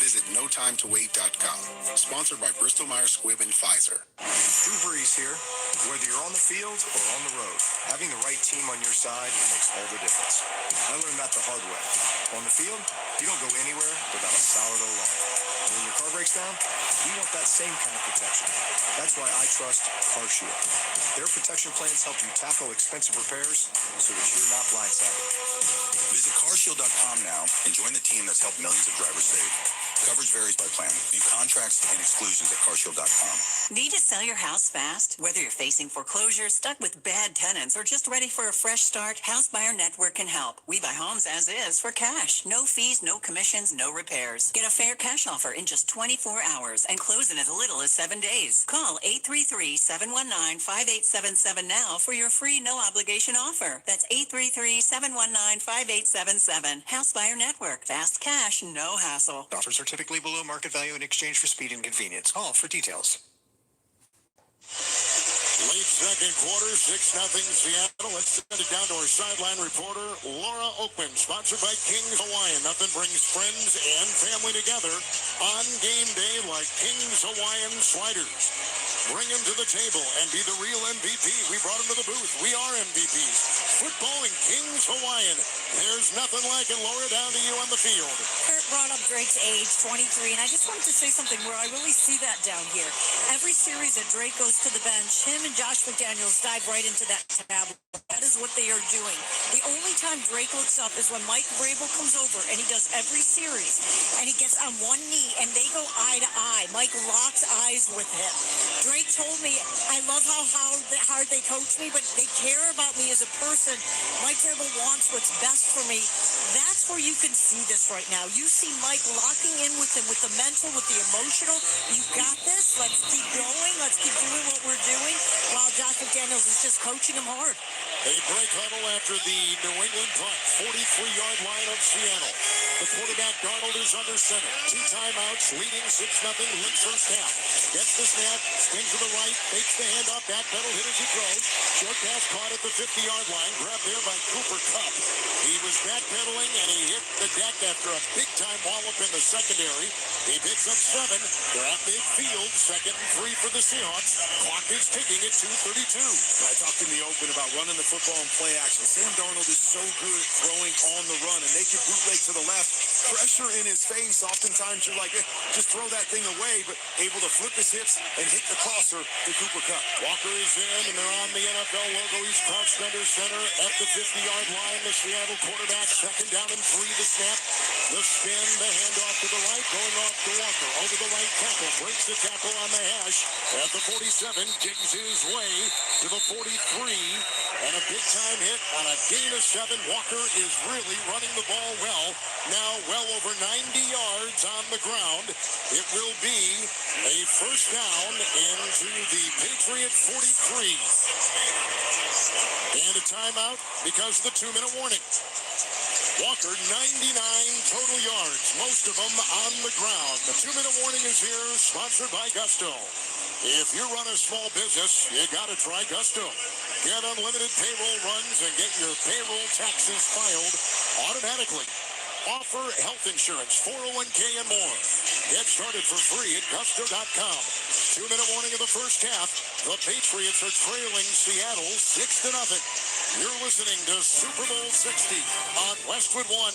V: Visit NoTimeToWait.com. Sponsored by Bristol-Myers Squibb and Pfizer.
W: Drew Brees here. Whether you're on the field or on the road, having the right team on your side makes all the difference. I learned that the hard way. On the field, you don't go anywhere without a solid O-line. When your car breaks down, you want that same kind of protection. That's why I trust CarShield. Their protection plans help you tackle expensive repairs so that you're not blindsided.
V: Visit carshield.com now and join the team that's helped millions of drivers save. Coverage varies by plan. View contracts and exclusions at carshield.com.
X: Need to sell your house fast? Whether you're facing foreclosure, stuck with bad tenants, or just ready for a fresh start, House Buyer Network can help. We buy homes as is for cash. No fees, no commissions, no repairs. Get a fair cash offer in just 24 hours and close in as little as 7 days. Call 833-719-5877 now for your free no-obligation offer. That's 833-719-5877. House Buyer Network. Fast cash, no hassle.
W: Offers are typically below market value in exchange for speed and convenience. Call for details.
L: Late second quarter, 6-0 Seattle. Let's send it down to our sideline reporter, Laura Oakman, sponsored by King's Hawaiian. Nothing brings friends and family together on game day like King's Hawaiian sliders. Bring him to the table and be the real MVP. We brought him to the booth. We are MVPs. Football and King's Hawaiian. There's nothing like it. Laura, down to you on the field.
M: Kurt brought up Drake's age, 23, and I just wanted to say something where I really see that down here. Every series that Drake goes to the bench, him and Josh McDaniels dive right into that tablet. That is what they are doing. The only time Drake looks up is when Mike Vrabel comes over, and he does every series, and he gets on one knee, and they go eye to eye. Mike locks eyes with him. Drake told me, I love how hard they coach me, but they care about me as a person. Mike Vrabel wants what's best for me. That's where you can see this right now. You see Mike locking in with him, with the mental, with the emotional. You got this. Let's keep going. Let's keep doing what we're doing, while Josh McDaniels is just coaching him hard.
L: A break huddle after the New England punt. 43-yard line of Seattle. The quarterback, Darnold, is under center. 2 timeouts, leading 6-0. Late first half. Gets the snap, spins to the right, fakes the handoff, backpedal, hit as he throws. Short pass caught at the 50-yard line. Grabbed there by Cooper Kupp. He was backpedaling, and he hit the deck after a big-time wallop in the secondary. He picks up 7. They're at midfield. 2nd and 3 for the Seahawks. Clock is ticking at 2:32.
U: I talked in the open about running the football and play action. Sam Darnold is so good at throwing on the run, and they can bootleg to the left. Pressure in his face. Oftentimes you're like, just throw that thing away, but able to flip his hips and hit the crosser to Cooper Kupp.
L: Walker is in, and they're on the NFL logo. He's crouched under center at the 50-yard line. The Seattle quarterback, 2nd down and 3 to snap. The spin, the handoff to the right, going off to Walker. Over the right tackle, breaks the tackle on the hash. At the 47, digs his way to the 43, and a big-time hit on a gain of 7. Walker is really running the ball well. Now well over 90 yards on the ground. It will be a first down into the Patriot 43. And a timeout because of the 2-minute warning. Walker, 99 total yards, most of them on the ground. The 2-minute warning is here, sponsored by Gusto. If you run a small business, you got to try Gusto. Get unlimited payroll runs and get your payroll taxes filed automatically. Offer health insurance, 401k, and more. Get started for free at Gusto.com. 2-minute warning of the first half. The Patriots are trailing Seattle 6-0. You're listening to Super Bowl 60 on Westwood One.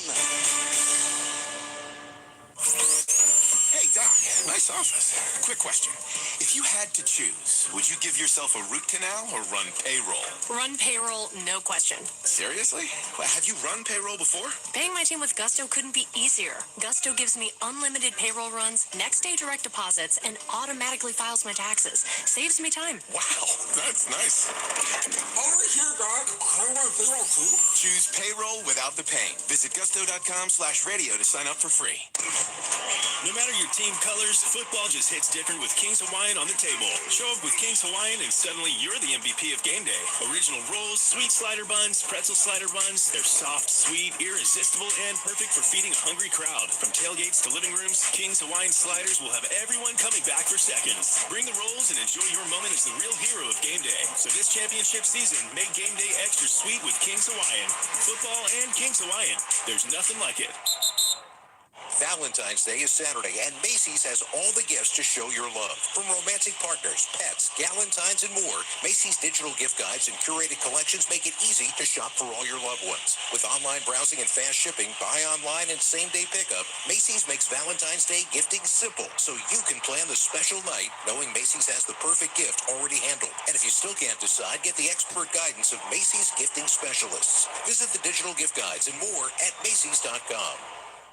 S: Hey, Doc, nice office. Quick question. If you had to choose, would you give yourself a root canal or run payroll?
E: Run payroll, no question.
S: Seriously? Well, have you run payroll before?
E: Paying my team with Gusto couldn't be easier. Gusto gives me unlimited payroll runs, next day direct deposits, and automatically files my taxes. Saves me time.
S: Wow, that's nice.
J: Over here, Doc. I want payroll too.
S: Choose payroll without the pain. Visit gusto.com/radio to sign up for free.
J: No matter your team colors, football just hits different with King's Hawaiian on the table. Show up with King's Hawaiian and suddenly you're the MVP of game day. Original rolls, sweet slider buns, pretzel slider buns. They're soft, sweet, irresistible, and perfect for feeding a hungry crowd. From tailgates to living rooms, King's Hawaiian sliders will have everyone coming back for seconds. Bring the rolls and enjoy your moment as the real hero of game day. So this championship season, make game day extra sweet with King's Hawaiian. Football and King's Hawaiian. There's nothing like it.
I: Valentine's Day is Saturday, and Macy's has all the gifts to show your love. From romantic partners, pets, galentines, and more, Macy's digital gift guides and curated collections make it easy to shop for all your loved ones. With online browsing and fast shipping, buy online and same-day pickup, Macy's makes Valentine's Day gifting simple, so you can plan the special night knowing Macy's has the perfect gift already handled. And if you still can't decide, get the expert guidance of Macy's gifting specialists. Visit the digital gift guides and more at Macy's.com.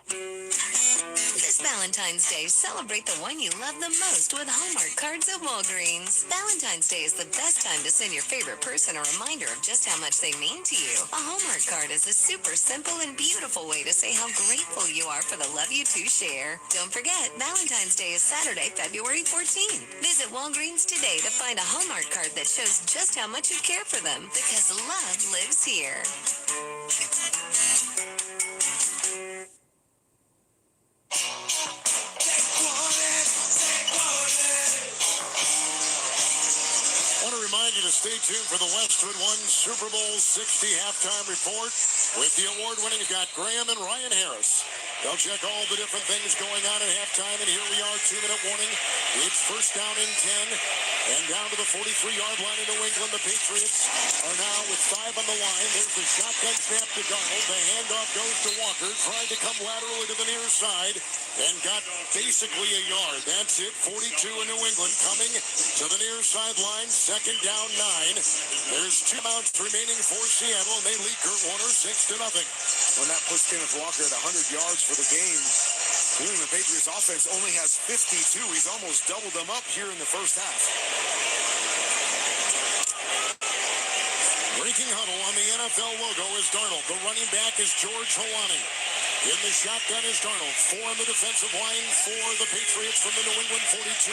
G: This Valentine's Day, celebrate the one you love the most with Hallmark cards at Walgreens. Valentine's Day is the best time to send your favorite person a reminder of just how much they mean to you. A Hallmark card is a super simple and beautiful way to say how grateful you are for the love you two share. Don't forget, Valentine's Day is Saturday, February 14th. Visit Walgreens today to find a Hallmark card that shows just how much you care for them, because love lives here.
L: Remind you to stay tuned for the Westwood One Super Bowl 60 halftime report with the award-winning Graham and Ryan Harris. They'll check all the different things going on at halftime, and here we are, 2-minute warning. It's first down and 10, and down to the 43-yard line in New England. The Patriots are now with 5 on the line. There's the shotgun snap to Darnold. The handoff goes to Walker, trying to come laterally to the near side, and got basically a yard. That's it, 42 in New England, coming to the near sideline, second down 9. There's 2 outs remaining for Seattle, and they lead Kurt Warner 6-0.
A: When that puts Kenneth Walker at 100 yards for the game, New England Patriots offense only has 52. He's almost doubled them up here in the first half.
L: Breaking huddle on the NFL logo is Darnold. The running back is George Holani. In the shotgun is Darnold. 4 on the defensive line for the Patriots from the New England 42.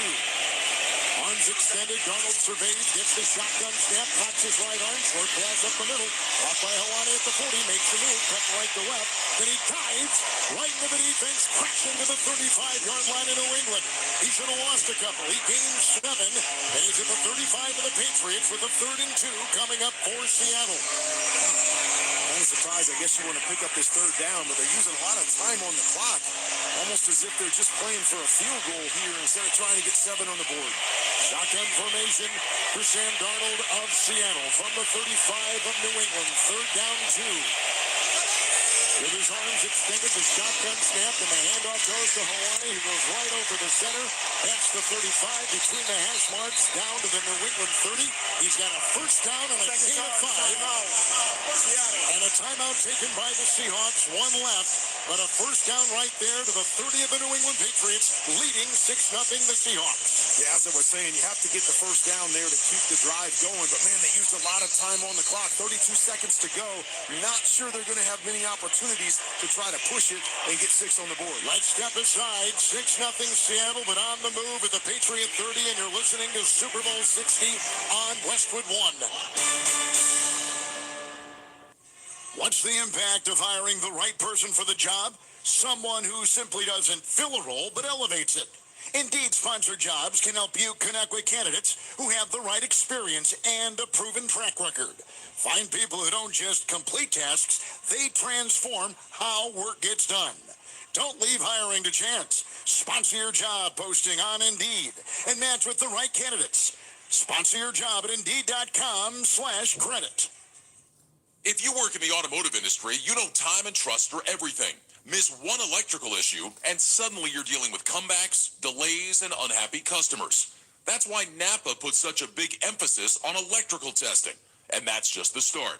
L: Arms extended, Darnold surveys, gets the shotgun snap, cocks his right arm, short pass up the middle, caught by Holani at the 40, makes the move, cut right to left, then he dives right into the defense, crashing to the 35-yard line in New England. He should have lost a couple. He gains 7, and he's at the 35 of the Patriots with a 3rd and 2 coming up for Seattle.
A: I'm surprised. I guess you want to pick up this 3rd down, but they're using a lot of time on the clock, almost as if they're just playing for a field goal here instead of trying to get 7 on the board.
L: Shotgun formation for Sam Darnold of Seattle from the 35 of New England. 3rd down 2. With his arms extended, the shotgun snap, and the handoff goes to Holani, who goes right over the center. That's the 35 between the hash marks down to the New England 30. He's got a first down and a gain of 5. And a timeout taken by the Seahawks. 1 left, but a first down right there to the 30 of the New England Patriots, leading 6-0 the Seahawks.
A: Yeah, as I was saying, you have to get the first down there to keep the drive going, but man, they used a lot of time on the clock. 32 seconds to go. Not sure they're going to have many opportunities to try to push it and get 6 on the board.
L: Let's step aside. 6-0 Seattle, but on the move at the Patriot 30, and you're listening to Super Bowl 60 on Westwood One. What's the impact of hiring the right person for the job? Someone who simply doesn't fill a role, but elevates it. Indeed sponsored jobs can help you connect with candidates who have the right experience and a proven track record. Find people who don't just complete tasks, they transform how work gets done. Don't leave hiring to chance. Sponsor your job posting on Indeed and match with the right candidates. Sponsor your job at Indeed.com/credit.
C: If you work in the automotive industry, you know time and trust are everything. Miss one electrical issue, and suddenly you're dealing with comebacks, delays, and unhappy customers. That's why Napa puts such a big emphasis on electrical testing. And that's just the start.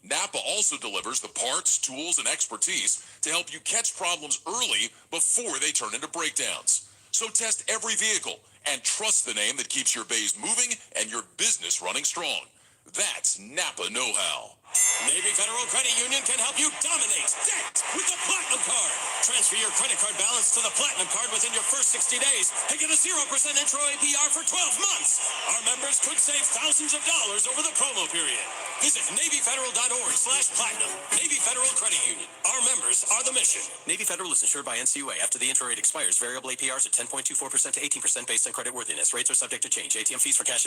C: Napa also delivers the parts, tools, and expertise to help you catch problems early before they turn into breakdowns. So test every vehicle and trust the name that keeps your bays moving and your business running strong. That's Napa know-how.
J: Navy Federal Credit Union can help you dominate debt with the Platinum Card. Transfer your credit card balance to the Platinum Card within your first 60 days and get a 0% intro APR for 12 months. Our members could save thousands of dollars over the promo period. Visit NavyFederal.org/platinum. Navy Federal Credit Union. Our members are the mission.
N: Navy Federal is insured by NCUA. After the intro rate expires, variable APRs at 10.24% to 18% based on credit worthiness. Rates are subject to change. ATM fees for cash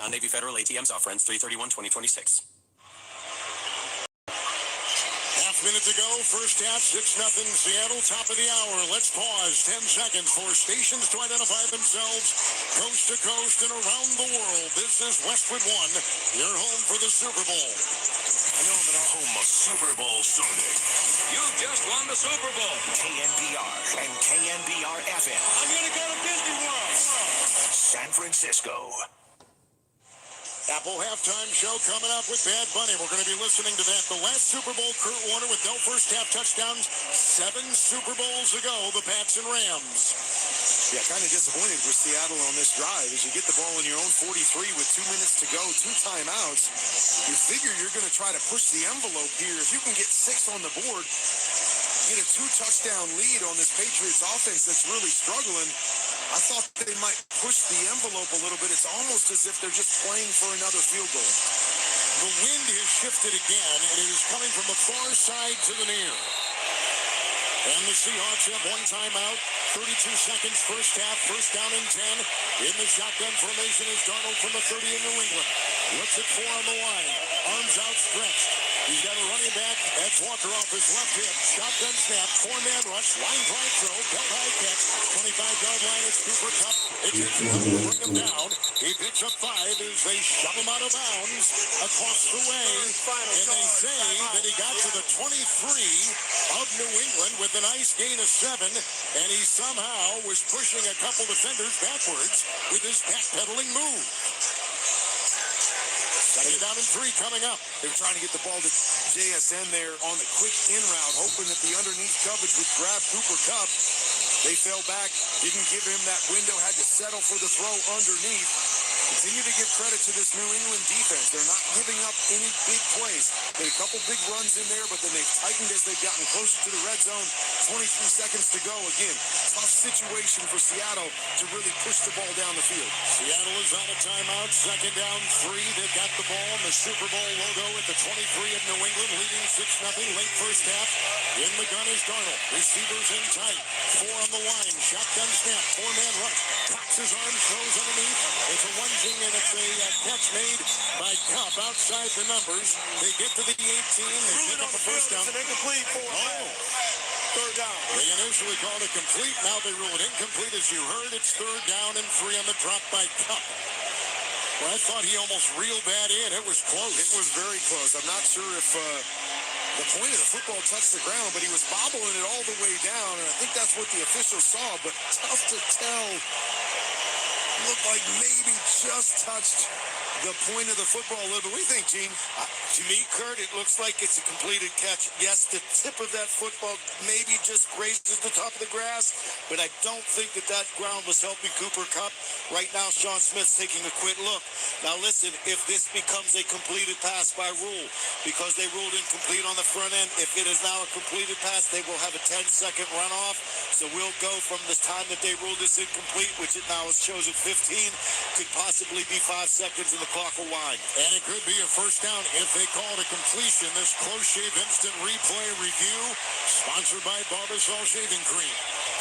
N: on Navy Federal ATMs offer ends 3/31/2026.
L: Minute to go, first half, 6-0 Seattle, top of the hour. Let's pause 10 seconds for stations to identify themselves coast to coast and around the world. This is Westwood One, your home for the Super Bowl.
S: I know I'm in our home of Super Bowl Sunday.
J: You just won the Super Bowl.
S: KNBR and KNBR FM.
J: I'm going to go to Disney World.
S: San Francisco.
L: Apple halftime show coming up with Bad Bunny. We're going to be listening to that. The last Super Bowl, Kurt Warner with no first half touchdowns 7 Super Bowls ago, the Pats and Rams.
A: Yeah, kind of disappointed with Seattle on this drive. As you get the ball in your own 43 with 2 minutes to go, 2 timeouts, you figure you're going to try to push the envelope here. If you can get 6 on the board, get a 2-touchdown lead on this Patriots offense that's really struggling, I thought they might push the envelope a little bit. It's almost as if they're just playing for another field goal.
L: The wind has shifted again, and it is coming from the far side to the near. And the Seahawks have 1 timeout, 32 seconds, first half, first down and 10. In the shotgun formation is Darnold from the 30 in New England. Looks at 4 on the line, arms outstretched. He's got a running back. That's Walker off his left hip. Shotgun snap, 4-man rush, line drive throw, belt high catch. 25-yard line, it's Cooper Kupp. It's bring him down. He picks up 5 as they shove him out of bounds across the way. And they say that he got to the 23 of New England with a nice gain of 7. And he somehow was pushing a couple defenders backwards with his backpedaling move. Second down and 3 coming up.
A: They're trying to get the ball to JSN there on the quick in route, hoping that the underneath coverage would grab Cooper Kupp. They fell back, didn't give him that window, had to settle for the throw underneath. Continue to give credit to this New England defense. They're not giving up any big plays. They had a couple big runs in there, but then they've tightened as they've gotten closer to the red zone. 23 seconds to go. Again, tough situation for Seattle to really push the ball down the field.
L: Seattle is on a timeout. Second down, 3. They've got the ball in the Super Bowl logo at the 23 of New England, leading 6-0 late first half. In the gun is Darnold. Receivers in tight. 4 on the line. Shotgun snap. 4-man rush. Cocks his arms, throws underneath. It's a lunging, and it's a catch made by Kupp outside the numbers. They get to the 18. They pick up a first down.
A: It's an incomplete for third down.
L: They initially called it complete. Now they rule it incomplete. As you heard, it's 3rd down and 3 on the drop by Kupp. Well, I thought he almost reeled that in. It was close.
A: It was very close. I'm not sure if the point of the football touched the ground, but he was bobbling it all the way down, and I think that's what the officials saw, but tough to tell. Looked like maybe just touched the point of the football a little bit. What do you think, Gene?
H: To me, Kurt, it looks like it's a completed catch. Yes, the tip of that football maybe just grazes the top of the grass, but I don't think that that ground was helping Cooper Kupp. Right now, Sean Smith's taking a quick look. Now, listen, if this becomes a completed pass by rule, because they ruled incomplete on the front end, if it is now a completed pass, they will have a 10-second runoff. So we'll go from the time that they ruled this incomplete, which it now shows at 15, could possibly be 5 seconds and the clock will wind.
L: And it could be a first down if they call it a completion. This Close Shave Instant Replay Review, sponsored by Barbasol Shaving Cream.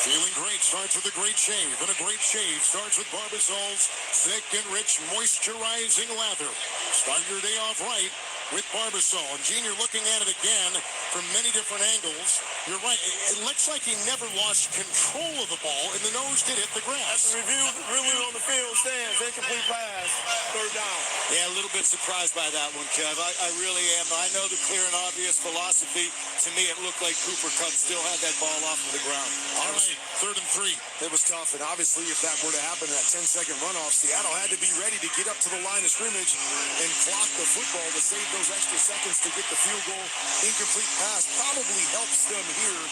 L: Feeling great starts with a great shave, and a great shave starts with Barbasol's thick and rich moisturizing lather. Start your day off right
H: with Barbasol. And Gene, you're looking at it again from many different angles. You're right. It looks like he never lost control of the ball, and the nose did hit the grass.
B: That's the review really on the field stands. Incomplete pass. Third down.
H: Yeah, a little bit surprised by that one, Kev. I really am. I know the clear and obvious philosophy. To me, it looked like Cooper Kupp still had that ball off of the ground. All right, 3rd and 3.
A: It was tough, and obviously if that were to happen, that 10-second runoff, Seattle had to be ready to get up to the line of scrimmage and clock the football to save those extra seconds to get the field goal. Incomplete pass probably helps them here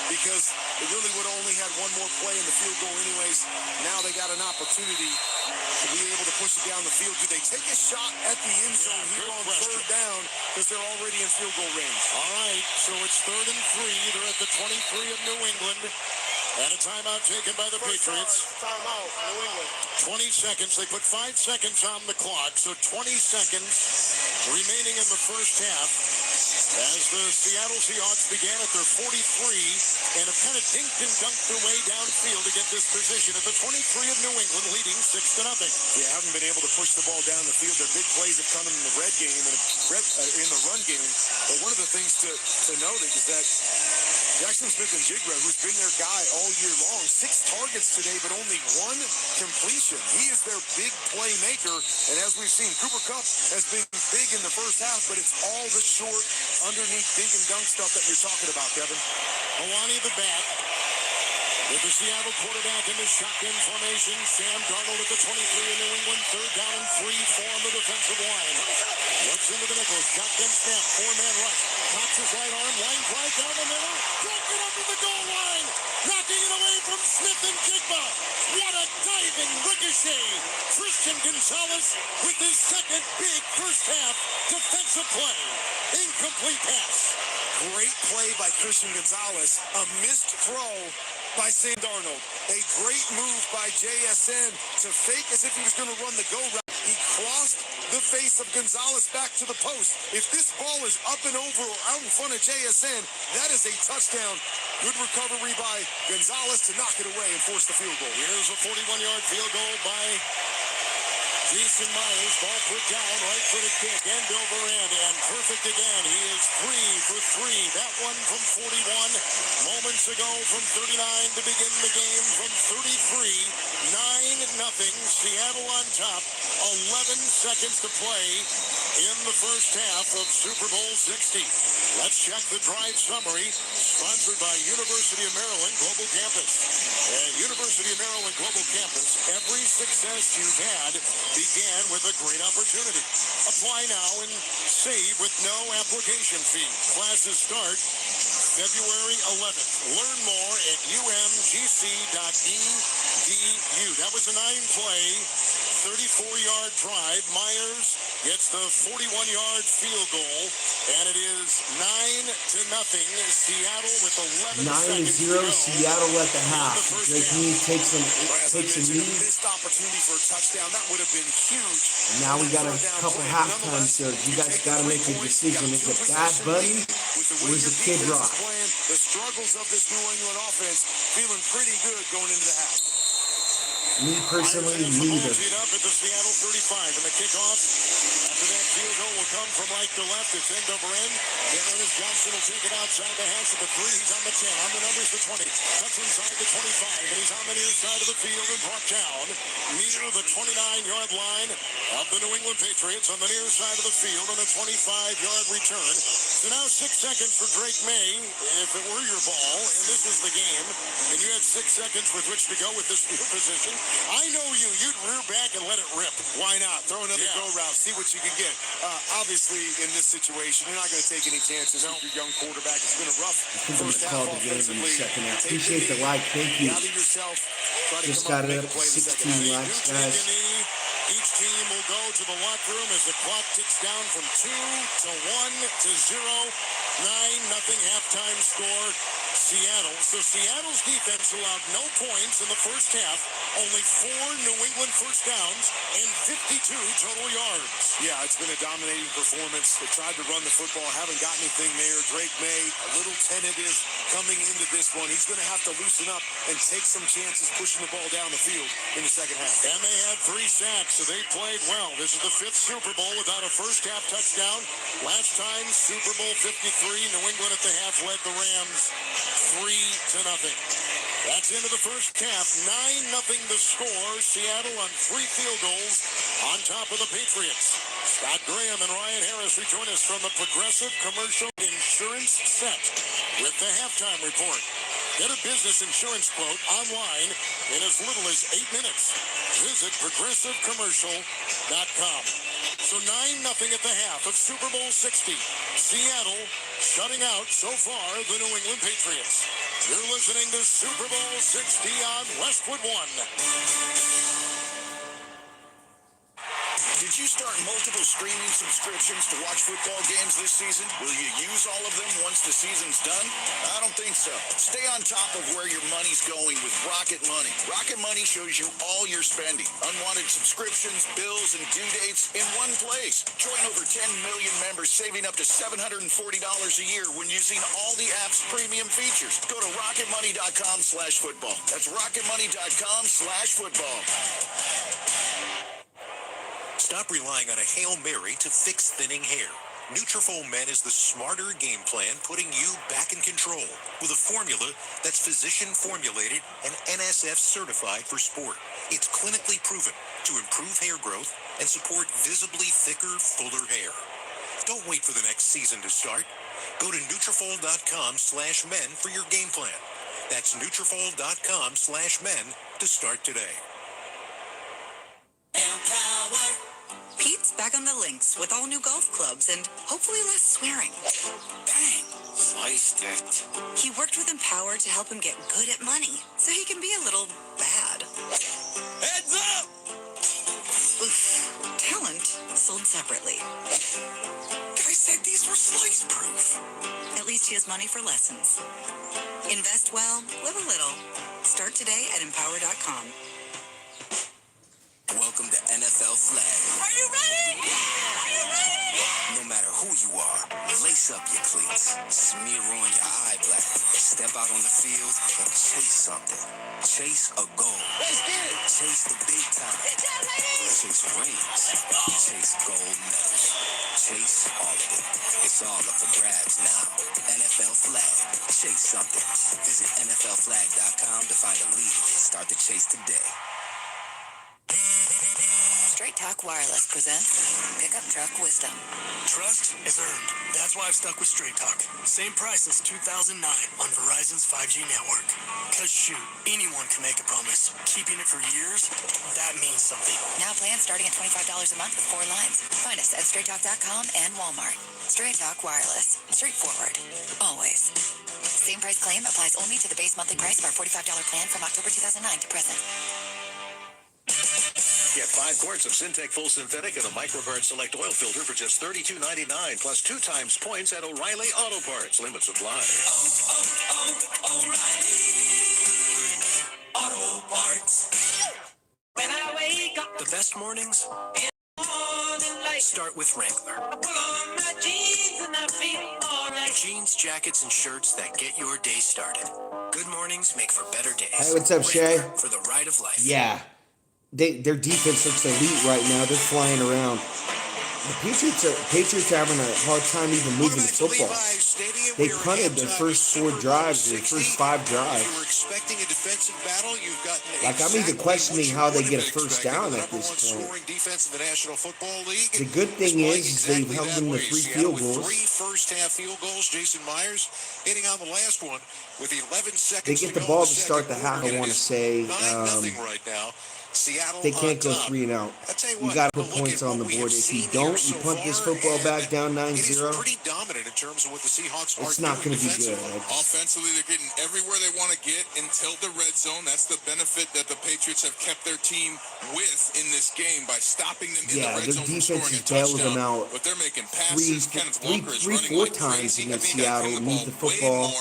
A: because they really would have only had one more play in the field goal anyways. Now they got an opportunity to be able to push it down the field. Do they take a shot at the end zone here on 3rd down because they're already in field goal range?
H: All right, so it's 3rd and 3. They're at the 23 of New England. And a timeout taken by the Patriots.
B: Timeout, New England.
H: 20 seconds. They put 5 seconds on the clock, so 20 seconds remaining in the first half as the Seattle Seahawks began at their 43 and have kind of dinked and dunked their way downfield to get this position at the 23 of New England, leading 6-0.
A: Yeah, haven't been able to push the ball down the field. Their big plays have come in the red game and in the run game. But one of the things to note is that Jackson Smith-Njigba, who's been their guy all year long, 6 targets today, but only 1 completion. He is their big playmaker, and as we've seen, Cooper Kupp has been big in the first half, but it's all the short, underneath dink and dunk stuff that you're talking about, Kevin.
H: Hawani the back. With the Seattle quarterback in the shotgun formation, Sam Darnold at the 23 of New England, 3rd down and 3 for the defensive line. Looks into the nickel, shotgun snap, 4-man rush. Cocks his right arm, line drive down the middle, broke it up to the goal line, knocking it away from Smith-Njigba. What a diving ricochet! Christian Gonzalez with his second big first half defensive play. Incomplete pass.
A: Great play by Christian Gonzalez. A missed throw by Sam Darnold. A great move by JSN to fake as if he was going to run the go route. He crossed the face of Gonzalez back to the post. If this ball is up and over or out in front of JSN, that is a touchdown. Good recovery by Gonzalez to knock it away and force the field goal.
H: Here's a 41-yard field goal by Jason Myers. Ball put down, right for the kick, end over end, and perfect again. He is 3 for 3. That one from 41 moments ago from 39 to begin the game from 33. 9-0. Seattle on top. 11 seconds to play in the first half of Super Bowl 60. Let's check the drive summary, sponsored by University of Maryland Global Campus. At University of Maryland Global Campus, every success you've had began with a great opportunity. Apply now and save with no application fee. Classes start February 11th. Learn more at umgc.edu. That was a 9-play, 34-yard drive. Myers gets the 41-yard field goal, and it is 9-0. Seattle with 11 seconds to go.
F: 9-0, Seattle at the half. Drake Mead takes a knee.
A: Missed opportunity for a touchdown. That would have been huge.
F: And now we got a couple halftime shows. You guys got to make a decision. Is it Bad Bunny or is it Kid Rock?
A: The struggles of this New England offense feeling pretty good going into the half.
F: Me personally, neither.
H: Up at the Seattle 35, and the kickoff after that field goal will come from right to left. It's end over end. Ernest Johnson will take it outside the hash at the 3. He's on the 10. On the numbers, the 20. Cuts inside the 25, and he's on the near side of the field and brought down near the 29-yard line of the New England Patriots on the near side of the field on a 25-yard return. So now 6 seconds for Drake May. If it were your ball, and this is the game, and you had 6 seconds with which to go with this field position, I know you'd rear back and let it rip.
A: Why not? Throw another go route, see what you can get. Obviously, in this situation, you're not going to take any chances with your young quarterback. It's been a rough first half offensively.
F: Appreciate the like. Thank you.
A: Gather yourself.
F: Just got it up to 16 likes, guys.
H: Each team will go to the locker room as the clock ticks down from 2 to 1 to 0. 9-0 halftime score. Seattle. So Seattle's defense allowed no points in the first half. Only 4 New England first downs and 52 total yards.
A: Yeah, it's been a dominating performance. They tried to run the football, haven't got anything there. Drake May, a little tentative coming into this one. He's going to have to loosen up and take some chances pushing the ball down the field in the second half.
H: And they had 3 sacks, so they played well. This is the 5th Super Bowl without a first-half touchdown. Last time, Super Bowl 53, New England at the half led the Rams 3-0. That's into the first half. 9-0 the score. Seattle on 3 field goals on top of the Patriots. Scott Graham and Ryan Harris rejoin us from the Progressive Commercial Insurance Set with the halftime report. Get a business insurance quote online in as little as 8 minutes. Visit progressivecommercial.com. So 9-0 at the half of Super Bowl 60. Seattle shutting out so far the New England Patriots. You're listening to Super Bowl 60 on Westwood One.
I: Did you start multiple streaming subscriptions to watch football games this season? Will you use all of them once the season's done? I don't think so. Stay on top of where your money's going with Rocket Money. Rocket Money shows you all your spending, unwanted subscriptions, bills, and due dates in one place. Join over 10 million members saving up to $740 a year when using all the app's premium features. Go to rocketmoney.com/football. That's rocketmoney.com/football.
K: Stop relying on a Hail Mary to fix thinning hair. Nutrafol Men is the smarter game plan, putting you back in control with a formula that's physician formulated and NSF certified for sport. It's clinically proven to improve hair growth and support visibly thicker, fuller hair. Don't wait for the next season to start. Go to Nutrafol.com/men for your game plan. That's Nutrafol.com/men to start today.
X: Pete's back on the links with all new golf clubs and hopefully less swearing. Dang.
T: Sliced it.
X: He worked with Empower to help him get good at money, so he can be a little bad.
J: Heads up!
X: Oof. Talent sold separately.
T: Guy said these were slice proof.
X: At least he has money for lessons. Invest well, live a little. Start today at Empower.com.
T: Welcome to NFL Flag.
J: Are you ready? Are you ready?
T: No matter who you are, lace up your cleats, smear on your eye black, step out on the field and chase something. Chase a goal.
J: Let's get it.
T: Chase the big time.
J: Get that, ladies.
T: Chase rings. Chase gold medals. Chase all of it. It's all up for grabs now. NFL Flag. Chase something. Visit NFLflag.com to find a league and start the chase today.
G: Straight Talk Wireless presents Pickup Truck Wisdom.
O: Trust is earned. That's why I've stuck with Straight Talk. Same price since 2009 on Verizon's 5G network. Because shoot, anyone can make a promise. Keeping it for years, that means something.
G: Now plans starting at $25 a month with 4 lines. Find us at StraightTalk.com and Walmart. Straight Talk Wireless. Straightforward. Always. Same price claim applies only to the base monthly price of our $45 plan from October 2009 to present.
K: Get 5 quarts of Syntec Full Synthetic and a MicroGuard Select Oil Filter for just $32.99, plus 2 times points at O'Reilly Auto Parts. Limit supply.
J: O'Reilly Auto Parts. When I wake up,
O: The best mornings
J: morning light,
O: start with Wrangler.
J: I put on my jeans and I feel alright.
O: Jeans, jackets, and shirts that get your day started. Good mornings make for better days.
F: Hey, what's up, Shay?
O: Wrangler, for the ride of life.
F: Yeah. Their defense looks elite right now. They're flying around. The Patriots are having a hard time even moving the football. They punted their first 4 drives, their first 5 drives.
K: You were expecting a defensive battle. You've gotten
F: Like, I'm even questioning how they get a first down at this point.
K: scoring defense in the National Football League.
F: The good thing is they've held them to 3 field goals.
K: 3 first-half field goals. Jason Myers hitting on the last one with 11 seconds.
F: They get the ball to start the half, I want to say.
K: 9-0 right now. Seattle
F: They can't go 3 and out. You got to put points on the board. If you don't, you punt this football back down 9-0.
K: Pretty dominant in terms of what the Seahawks are.
F: It's not going to be good.
C: Offensively, they're getting everywhere they want to get until the red zone. That's the benefit that the Patriots have kept their team with in this game by stopping them in the red zone from scoring a touchdown.
F: Them out
C: but they're making passes. Kenneth Walker is running
F: 4
C: like
F: times
C: crazy.
F: against Seattle. Moved the football.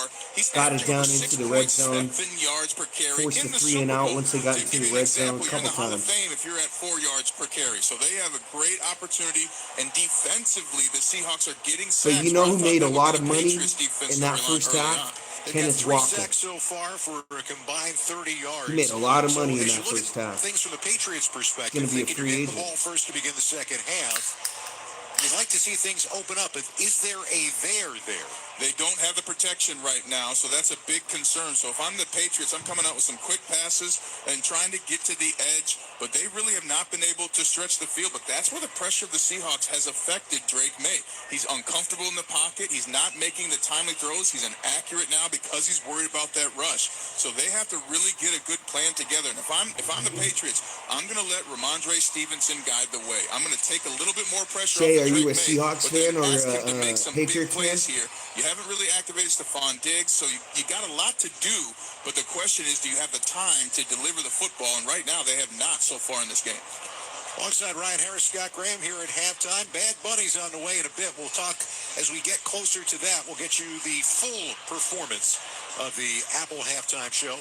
F: Got it down into the red zone. Forced the 3 and out once they got into the red zone a couple times.
C: If you're at 4 yards per carry. So they have a great opportunity, and defensively, the Seahawks are getting
F: So
C: sacks.
F: you know who made a lot of money in that first half? Kenneth Walker.
K: So far for a combined 30 yards.
F: He made a lot of money in that first half.
K: Things from the Patriots' perspective.
F: He's going to be a free agent.
K: The ball first to begin the second half. You'd like to see things open up, but is there a there?
D: They don't have the protection right now, so that's a big concern. So if I'm the Patriots, I'm coming out with some quick passes and trying to get to the edge, but they really have not been able to stretch the field. But that's where the pressure of the Seahawks has affected Drake May. He's uncomfortable in the pocket. He's not making the timely throws. He's inaccurate now because he's worried about that rush. So they have to really get a good plan together. And if I'm the Patriots, I'm going to let Ramondre Stevenson guide the way. I'm going to take a little bit more pressure off
F: Are
D: Drake
F: you a
D: May,
F: Seahawks fan or a Patriots fan?
D: here. You haven't really activated Stephon Diggs, so you got a lot to do, but the question is, do you have the time to deliver the football? And right now, they have not so far in this game.
K: Alongside Ryan Harris, Scott Graham here at halftime. Bad Bunny's on the way in a bit. We'll talk as we get closer to that. We'll get you the full performance of the Apple halftime show.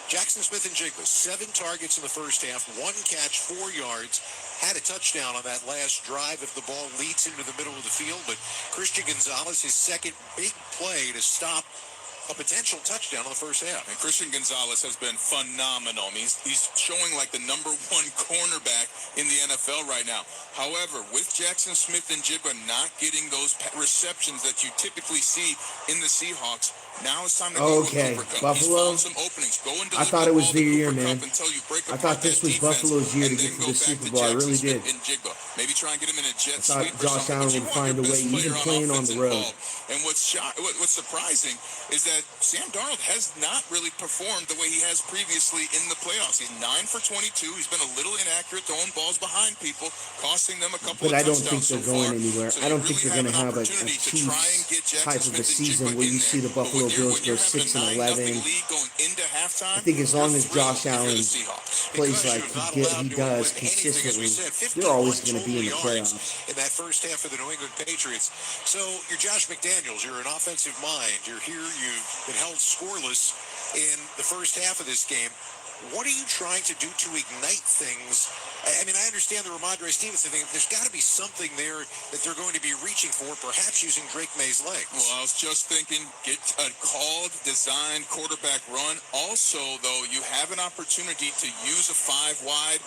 K: Jackson Smith and Jigba, 7 targets in the first half, 1 catch, 4 yards. Had a touchdown on that last drive if the ball leads into the middle of the field. But Christian Gonzalez, his second big play to stop a potential touchdown in the first half.
D: And Christian Gonzalez has been phenomenal. I mean, he's showing like the #1 cornerback in the NFL right now. However, with Jackson Smith and Jigba not getting those receptions that you typically see in the Seahawks, now it's time to go to Cooper Kupp.
F: Buffalo.
D: Some openings. Go and
F: I thought it was their year, man.
D: I
F: thought this was Buffalo's year to get to the Super Bowl. I really did.
D: Maybe try and get him in a jet
F: sweep. I thought Josh Allen would find a way, even playing on the road.
D: And what's surprising is that Sam Darnold has not really performed the way he has previously in the playoffs. He's 9 for 22. He's been a little inaccurate, throwing balls behind people, costing them a couple of touchdowns.
F: But I don't think they're going anywhere. I don't think they're going to have a Chiefs type of a season where you see the Buffalo Bills go 6-11. I think as long as Josh Allen plays like he does consistently, they're always going to be in the playoffs.
K: In that first half of the New England Patriots. So you're Josh McDaniels. You're an offensive mind. You're here. You've been held scoreless in the first half of this game. What are you trying to do to ignite things? I mean, I understand the Ramondre Stevenson thing. There's got to be something there that they're going to be reaching for, perhaps using Drake May's legs.
D: Well, I was just thinking, get a called, designed quarterback run. Also, though, you have an opportunity to use a 5-wide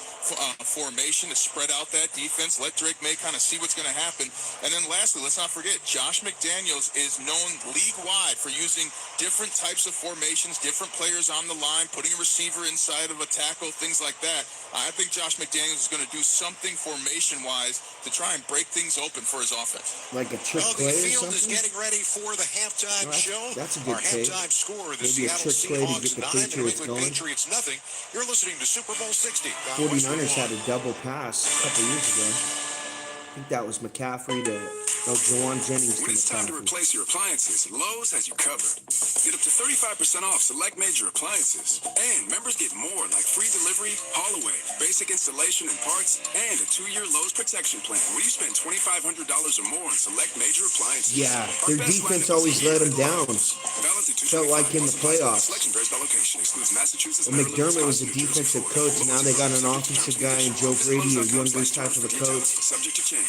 D: formation to spread out that defense. Let Drake May kind of see what's going to happen. And then lastly, let's not forget, Josh McDaniels is known league-wide for using different types of formations, different players on the line, putting a receiver inside of a tackle, things like that. I think Josh McDaniels is going to do something formation-wise to try and break things open for his offense.
F: Like a trick play or something?
K: The field is getting ready for the halftime show.
F: That's a good take.
K: Halftime score, the
F: Maybe
K: Seattle
F: a trick play to get
K: Seahawks
F: the
K: 9,
F: Patriots
K: the
F: going.
K: Patriots nothing. You're listening to Super Bowl 60.
F: 49ers had a double pass a couple years ago. I think that was McCaffrey to Jawan Jennings.
P: When it's time to replace your appliances, Lowe's has you covered. Get up to 35% off select major appliances. And members get more like free delivery, haul away, basic installation and parts, and a 2-year Lowe's protection plan when you spend $2,500 or more on select major appliances.
F: Yeah, their defense always let them down. Felt like in the playoffs. And McDermott was a defensive coach, and now they got an offensive guy in Joe Brady, a younger type of a coach.
P: Subject to change.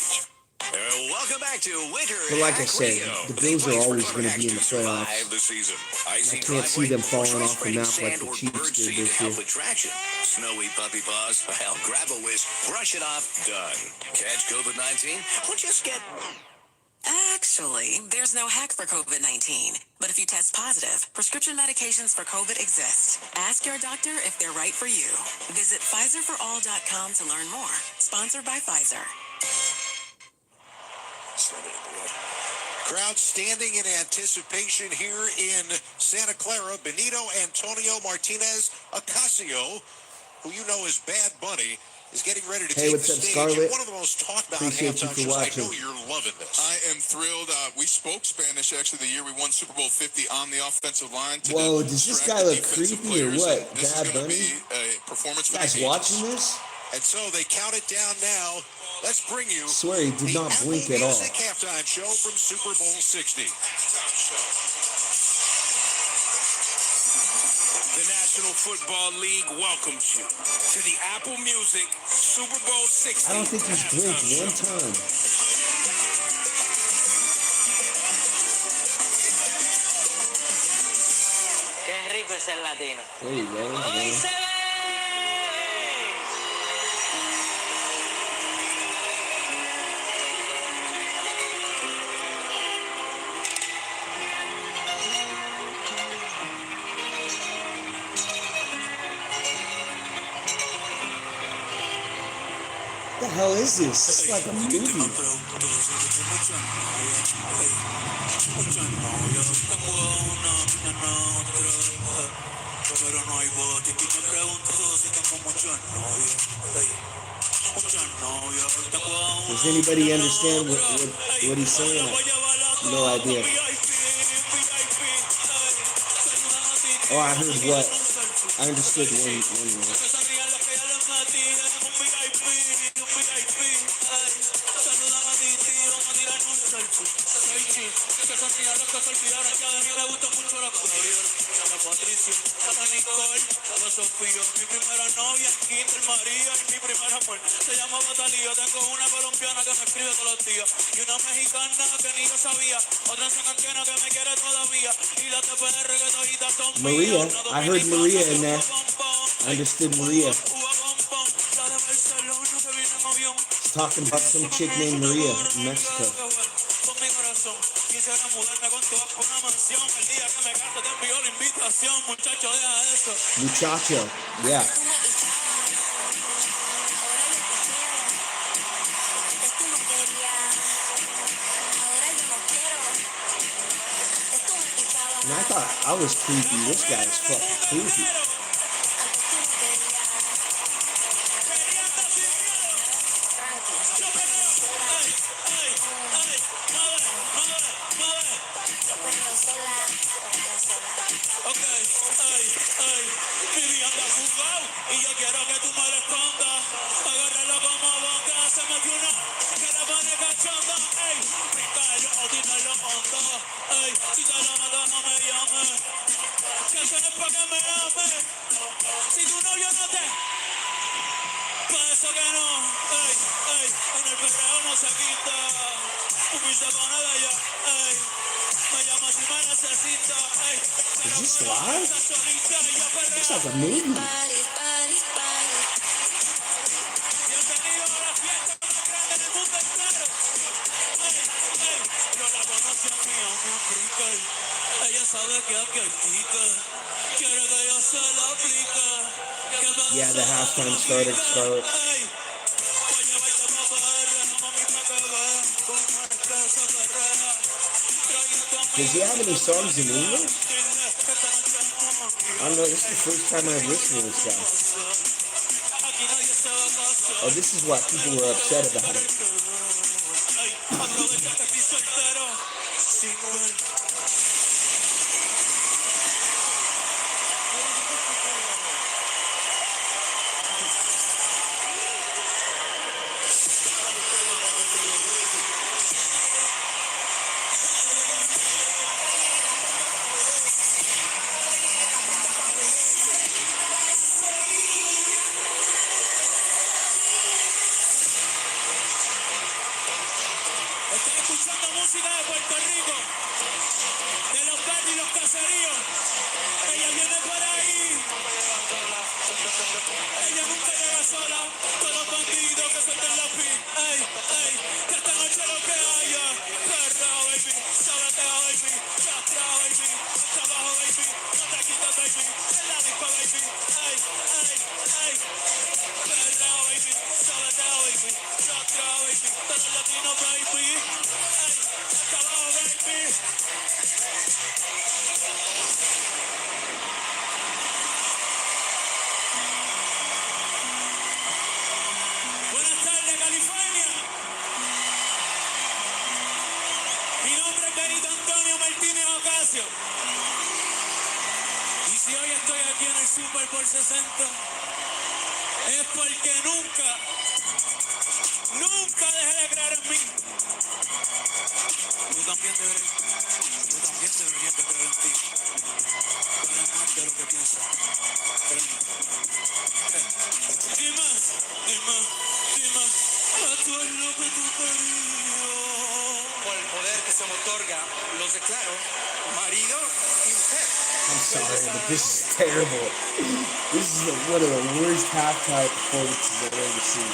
S: Welcome back to Winter
F: But like I said, the Bills are always going to be in the playoffs. I can't see them falling off the map like the Chiefs did this year.
S: Snowy puppy paws? Well, grab a whisk, brush it off, done. Catch COVID-19? Well, just get...
E: Actually, there's no hack for COVID-19. But if you test positive, prescription medications for COVID exist. Ask your doctor if they're right for you. Visit PfizerForAll.com to learn more. Sponsored by Pfizer.
K: Crowd standing in anticipation here in Santa Clara. Benito Antonio Martinez Ocasio, who you know as Bad Bunny, is getting ready to take the stage.
F: Scarlett?
K: One of the most talked about
F: Appreciate
K: halftime
F: you for
K: shows.
F: watching.
K: I know you're loving this.
D: I am thrilled. We spoke Spanish actually the year we won Super Bowl 50 on the offensive line.
F: Whoa, does this guy look creepy or what? Bad Bunny?
D: A performance for
F: guys watching this?
K: And so they count it down now. Let's bring you
F: I swear he did not blink at all.
K: Music halftime show from Super Bowl 60.
J: The National Football League welcomes you to the Apple Music Super Bowl 60.
F: I don't think he's blinked one time.
Q: ser latino.
F: There you go.
Q: Hoy se ve.
F: What the hell is this? It's like a movie. Does anybody understand what he's saying? No idea. Oh, I heard what? I understood one word.
R: Patricio, a Nicole, a Sofía, mi primera novia en Kinder María y mi primer amor se llama Batalía. Tengo una colombiana que me escribe todos los días y una mexicana que ni yo sabía, otra en San Antonio que me quiere todavía y las TPR que toditas son
F: Maria, I heard Maria in there. I understood Maria. It's talking about some chick named Maria in Mexico.
R: Quisiera mudarme con tu a una mansión. El día que me case te envío la invitación. Muchacho, deja eso.
F: Muchacho, yeah. And I thought I was creepy. This guy's fucking creepy.
R: Y yo quiero que tú me lo escondas. Agárralo como boca. Se metió una que la pone cachonda. Ey, brincarlo o tirarlo hondo. Ey, si te lo matas no me llames. Que eso no es pa' que me ames. Si tu novio no te... Pa' eso que no. Ey, ey, en el perreo no se quita. Un se pone bella. Ey, me llama si me necesita. Ey,
F: is this live? It's like a movie. Yeah, the halftime started. Does he have any songs in English? I don't know, this is the first time I've listened to this guy. Oh, this is what people were upset about it.
R: Música de Puerto Rico, de los barrios y los caseríos. Ella viene por ahí. Ella nunca llega sola. Todos los bandidos que sueltan la pi. Ey, ey, que esta noche lo que haya. Perra, baby, sábate, baby. Chatra, baby, hasta abajo, baby. No te quitas, baby. En la disco, baby. Ey, ey, ey. Perra, baby, sábate, baby. Chatra, baby. Todos los latinos, baby. Buenas tardes, California. Mi nombre es Benito Antonio Martínez Ocasio. Y si hoy estoy aquí en el Superbowl 60, es porque nunca dejé de creer en mí. Tú también deberías de creer en ti. Eres más de lo que piensas. Créeme. Dime, esto es lo que tú querías.
V: Por el poder que se me otorga, los declaro marido y mujer.
F: I'm sorry, but this is terrible. This is one of the worst halftime performances I've ever seen.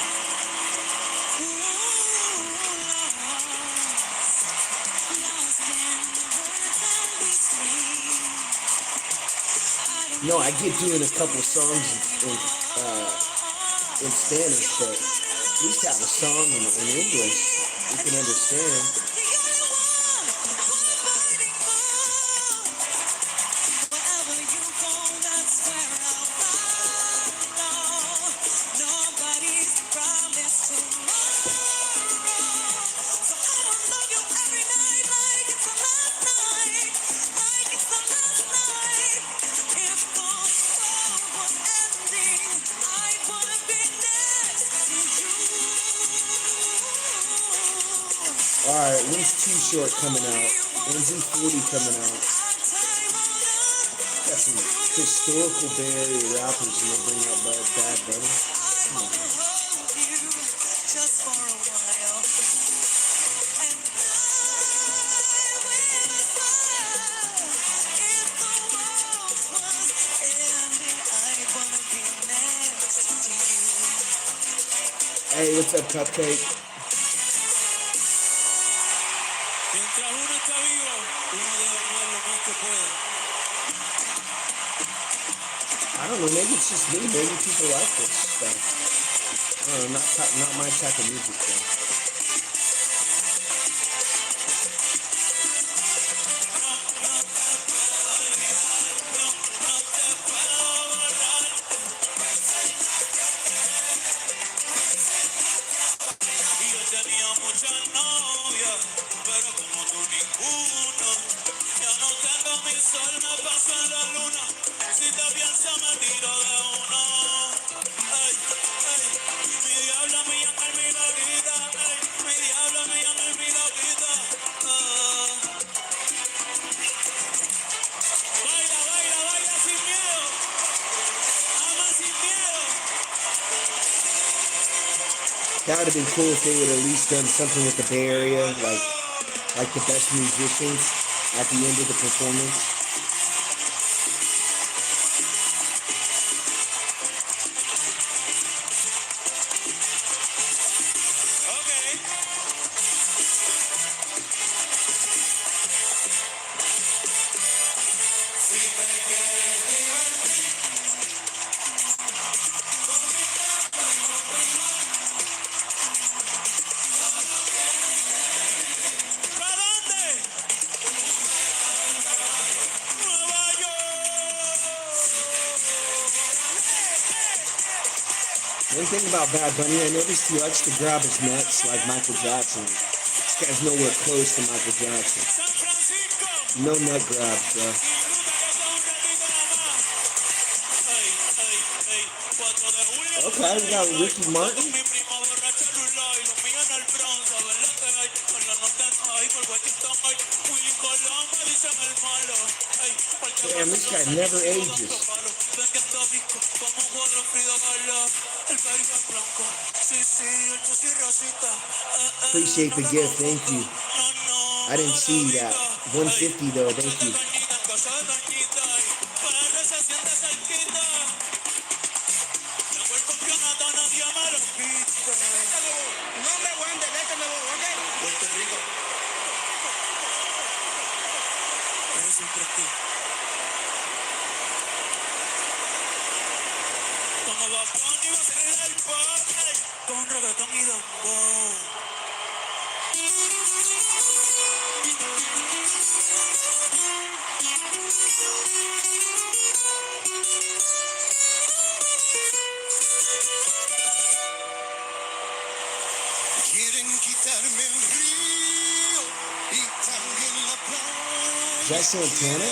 F: No, I get doing a couple songs in Spanish, but at least have a song in English you can understand. Alright, when's Too Short coming out? When's E40 coming out? Got some historical Bay Area rappers and they bring out Bad Bunny. Come on. Hey, what's up, Cupcake?
R: Mientras uno está vivo, uno debe amar lo más que pueda.
F: I don't know, maybe it's just me. Maybe people like this stuff. I don't know, not my type of music though. That would have been cool if they would have at least done something with the Bay Area, like the best musicians at the end of the performance. One thing about Bad Bunny, I noticed he likes to grab his nuts like Michael Jackson. This guy's nowhere close to Michael Jackson. No nut grabs, bro. Okay, we got Ricky Martin. Damn, this guy never ages. Appreciate the gift, thank you. I didn't see that. 150 though, thank you. Is that Santana?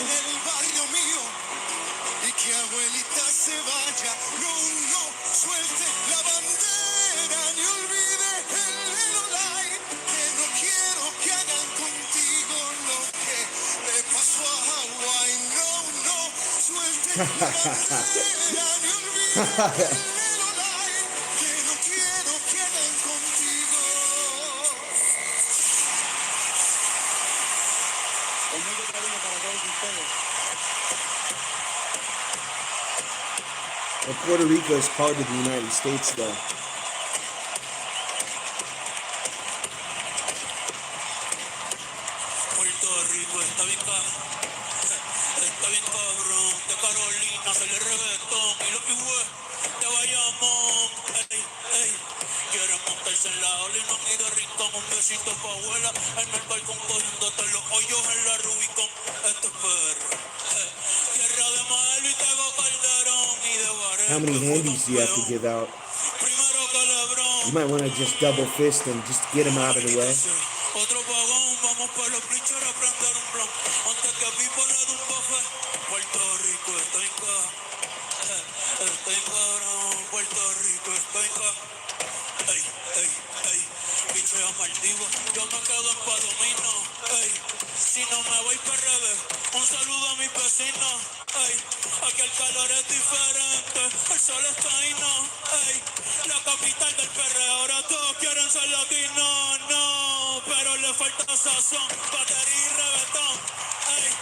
F: And Puerto Rico is part of the United States, though.
R: Puerto Rico está bien cabrón, de Carolina se le reggaetón y lo que fue de Bayamón, ey, quieren montarse en la ola y no mide rincón, un besito pa' abuela en el balcón cogiéndote los hoyos en la Rubicon, este perro, tierra de Maelo y Tego Calderón y de Varela.
F: How many handies do you have to give out? You might want to just double fist them just to get them out of the way.
R: Otro vagón, vamos para los bleachers a prender un blon. Antes que Pipo le dé un bofe. Puerto Rico, estoy cabrón. Puerto Rico, estoy ey. Pichea Maldivo, yo me quedo en Palomino. Ey, si no me voy PRD, un saludo a mis vecinos. Ey, aquí el calor es diferente, el sol está ahí, no. Ey, la capital del perreo, ahora todos quieren ser latinos, no. Pero le falta sazón, batería y reggaetón. Ey,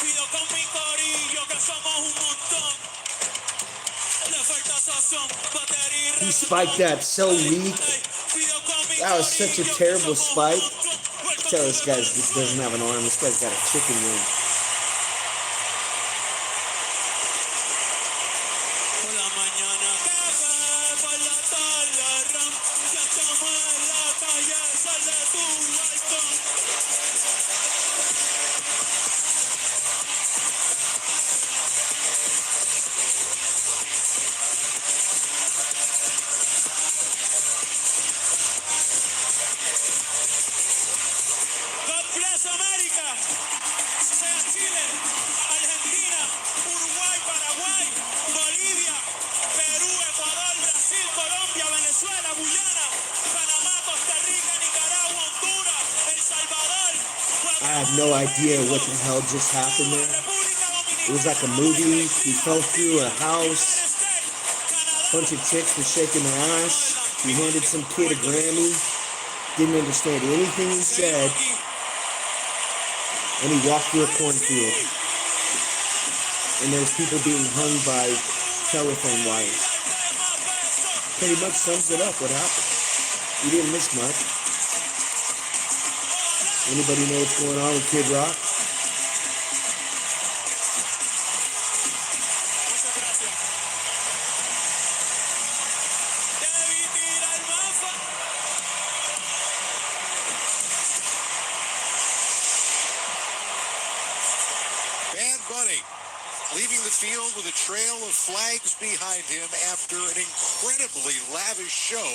R: pido con mi corillo que somos un montón. Le falta sazón, batería y reggaetón.
F: He spiked that so weak. That was such a terrible spike. Tell this guy doesn't have an arm. This guy's got a chicken wing. I have no idea what the hell just happened there. It was like a movie. He fell through a house. A bunch of chicks were shaking their ass. He handed some kid a Grammy. Didn't understand anything he said. And he walked through a cornfield. And there's people being hung by telephone wires. Pretty much sums it up what happened. He didn't miss much. Anybody know what's going on with Kid Rock?
A: Bad Bunny leaving the field with a trail of flags behind him after an incredibly lavish show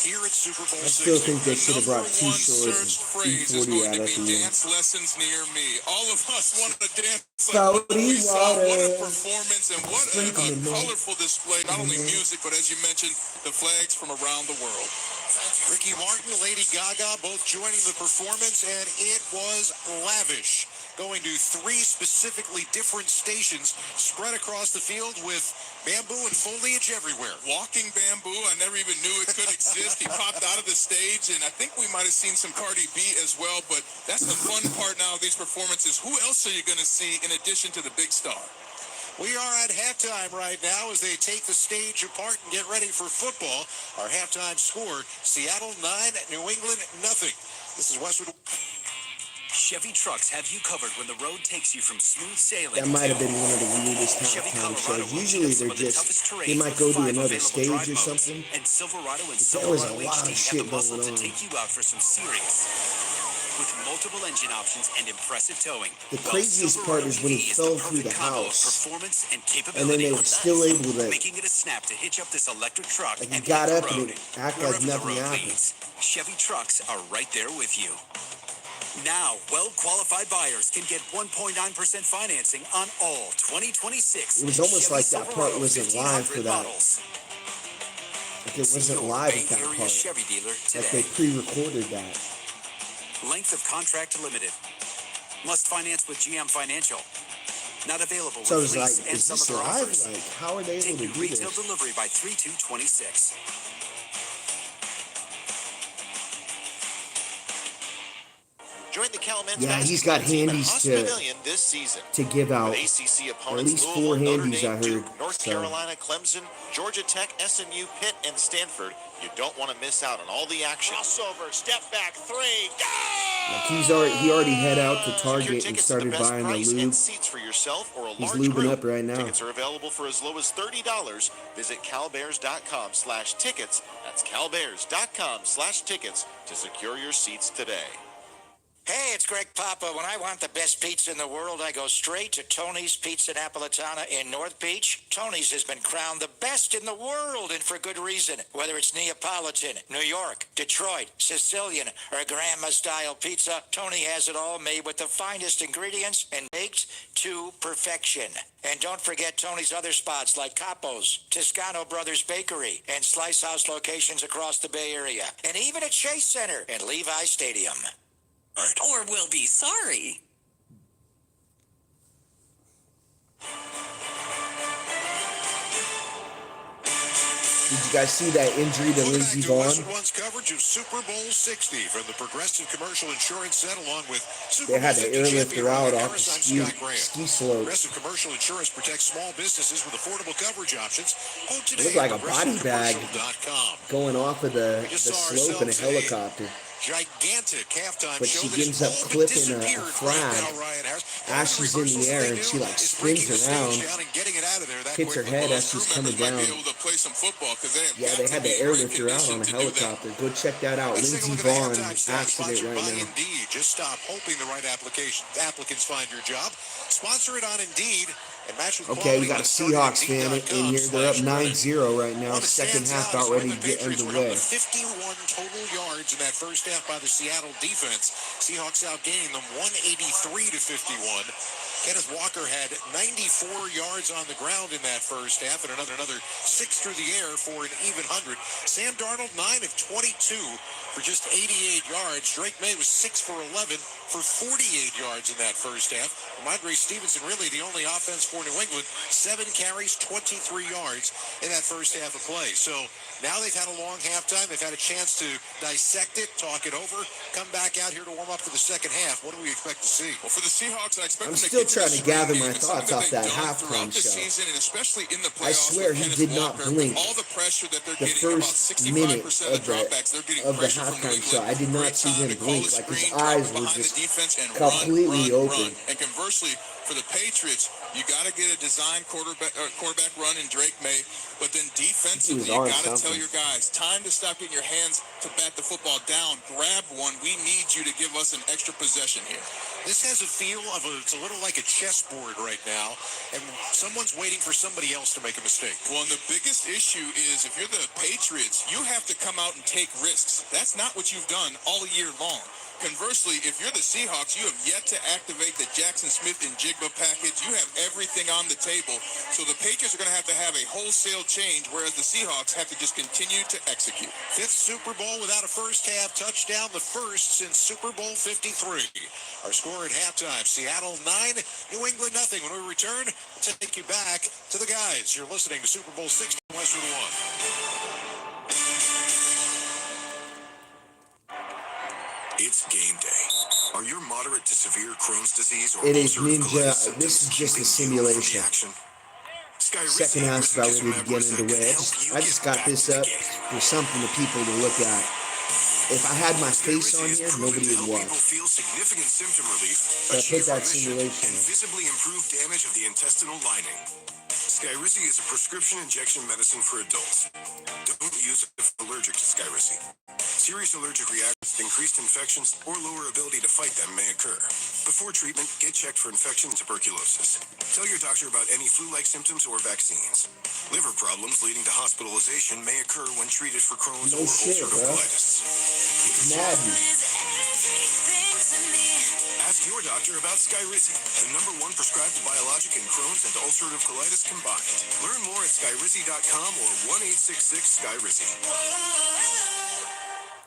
A: here at Super Bowl 60.
F: I still think they should have brought two swords and E40 out at the end.
D: Dance lessons near me. All of us want to dance.
F: What
D: a performance and what a colorful display. Not only music, but as you mentioned, the flags from around the world.
A: Ricky Martin, Lady Gaga, both joining the performance, and it was lavish. Going to three specifically different stations spread across the field with bamboo and foliage everywhere.
D: Walking bamboo, I never even knew it could exist. He popped out of the stage, and I think we might have seen some Cardi B as well, but that's the fun part now of these performances. Who else are you going to see in addition to the big star?
A: We are at halftime right now as they take the stage apart and get ready for football. Our halftime score, Seattle 9, New England 0. This is Westwood.
M: Chevy trucks have you covered when the road takes you from smooth sailing.
F: That might have been one of the weirdest halftime shows. Usually they're just, they might go to another stage or something.
M: And Silverado and
F: But there was a
M: Silverado
F: lot of
M: HD
F: shit
M: have the muscle
F: going
M: to
F: on.
M: take you out for some serious. With multiple engine options and impressive towing.
F: The craziest part is when he fell through the house,
M: Performance and
F: and then they were still able to,
M: making it a snap to hitch up this electric truck
F: like, he
M: and
F: got
M: hit
F: up
M: the
F: and
M: road.
F: it acted like nothing happened.
M: Chevy trucks are right there with you. Now, well-qualified buyers can get 1.9% financing on all 2026.
F: It was almost
M: Chevy
F: like that part
M: Silverado
F: wasn't live for
M: 1500
F: that.
M: models.
F: Like it wasn't
M: See your
F: live
M: Bay
F: at that
M: Area
F: part.
M: Chevy dealer
F: Like
M: today.
F: they pre-recorded that.
M: Length of contract limited. Must finance with GM Financial. Not available
F: So I
M: with
F: was like,
M: lease and
F: is
M: some
F: this
M: other
F: live?
M: offers.
F: Like, how are they able to
M: Taking
F: do
M: retail
F: this?
M: delivery by 3/2/26.
Q: Join the Calumet
F: Yeah, he's got handies
Q: Pavilion this season.
F: to give out.
Q: With ACC
F: At
Q: opponents
F: least
Q: Louisville,
F: 4
Q: Notre
F: handies,
Q: Dame,
F: I heard.
Q: Duke, North Carolina, Clemson, Georgia Tech, SMU, Pitt, and Stanford. You don't want to miss out on all the action.
H: Crossover, step back, three, go!
F: Like he already head out to Target and started buying the lube.
Q: Seats for yourself or a
F: He's
Q: large
F: lubing
Q: group.
F: up right now.
Q: Tickets are available for as low as $30. Visit calbears.com/tickets. That's calbears.com/tickets to secure your seats today.
U: Hey, it's Greg Papa. When I want the best pizza in the world, I go straight to Tony's Pizza Napolitana in North Beach. Tony's has been crowned the best in the world, and for good reason. Whether it's Neapolitan, New York, Detroit, Sicilian, or grandma-style pizza, Tony has it all made with the finest ingredients and baked to perfection. And don't forget Tony's other spots like Capo's, Toscano Brothers Bakery, and Slice House locations across the Bay Area. And even at Chase Center and Levi Stadium.
E: Or we'll be sorry.
F: Did you guys see that injury to Lindsey Vaughn?
K: One's coverage of Super Bowl 60 from the Progressive Commercial Insurance Set, along with
F: They had to airlift her out off the ski slope.
K: Progressive Commercial Insurance protects small businesses with affordable coverage options.
F: It looked like a body bag going off of the slope in a helicopter.
K: Gigantic halftime
F: But she ends up clipping a flag as she's in the air, and she like spins around, hits her head as she's coming down. Yeah, they had to airlift her out on a helicopter. Go check that out. Lindsey Vaughn accident right now.
K: Indeed. Just stop hoping the right applicants find your job. Sponsor it on Indeed.
F: Okay, we got a Seahawks fan in here. They're up 9-0 right now. Second half about ready to get underway.
K: 51 total yards in that first half by the Seattle defense. Seahawks outgained them 183-51. Kenneth Walker had 94 yards on the ground in that first half, and another 6 through the air for an even 100. Sam Darnold, 9 of 22 for just 88 yards. Drake May was 6 for 11 for 48 yards in that first half. Ramondre Stevenson, really the only offense for New England, 7 carries, 23 yards in that first half of play. So now they've had a long halftime. They've had a chance to dissect it, talk it over, come back out here to warm up for the second half. What do we expect to see?
D: Well, for the Seahawks, I expect
F: I'm still trying to gather my thoughts off that halftime show. I swear he did not blink the first minute of the halftime show. I did not see him blink. Like his eyes were just completely open.
D: And conversely, for the Patriots, you got to get a design quarterback run in Drake May, but then defensively, you got to tell your guys, time to stop getting your hands to bat the football down. Grab one. We need you to give us an extra possession here.
K: This has a feel of it's a little like a chessboard right now, and someone's waiting for somebody else to make a mistake.
D: Well, and the biggest issue is if you're the Patriots, you have to come out and take risks. That's not what you've done all year long. Conversely, if you're the Seahawks, you have yet to activate the Jackson Smith and Jigba package. You have everything on the table. So the Patriots are going to have a wholesale change, whereas the Seahawks have to just continue to execute.
K: 5th Super Bowl without a first half touchdown, the first since Super Bowl 53. Our score at halftime, Seattle 9, New England nothing. When we return, we'll take you back to the guys. You're listening to Super Bowl 60, Westwood One.
V: It's game day. Are you moderate to severe Crohn's disease or
F: It is Ninja. This is just a simulation. Second half's about ready to get underway. I just got this up for something to people to look at. If I had my face on here, nobody would watch.
V: Feel significant symptom relief,
F: So I put that simulation
V: and
F: in.
V: visibly improve damage of the intestinal lining. Skyrizi is a prescription injection medicine for adults. Don't use it if allergic to Skyrizi. Serious allergic reactions, increased infections, or lower ability to fight them may occur. Before treatment, get checked for infection and tuberculosis. Tell your doctor about any flu-like symptoms or vaccines. Liver problems leading to hospitalization may occur when treated for Crohn's or ulcerative colitis. Ask your doctor about Skyrizi, the #1 prescribed biologic in Crohn's and ulcerative colitis combined. Learn more at skyrizi.com or 1-866-SKYRIZI.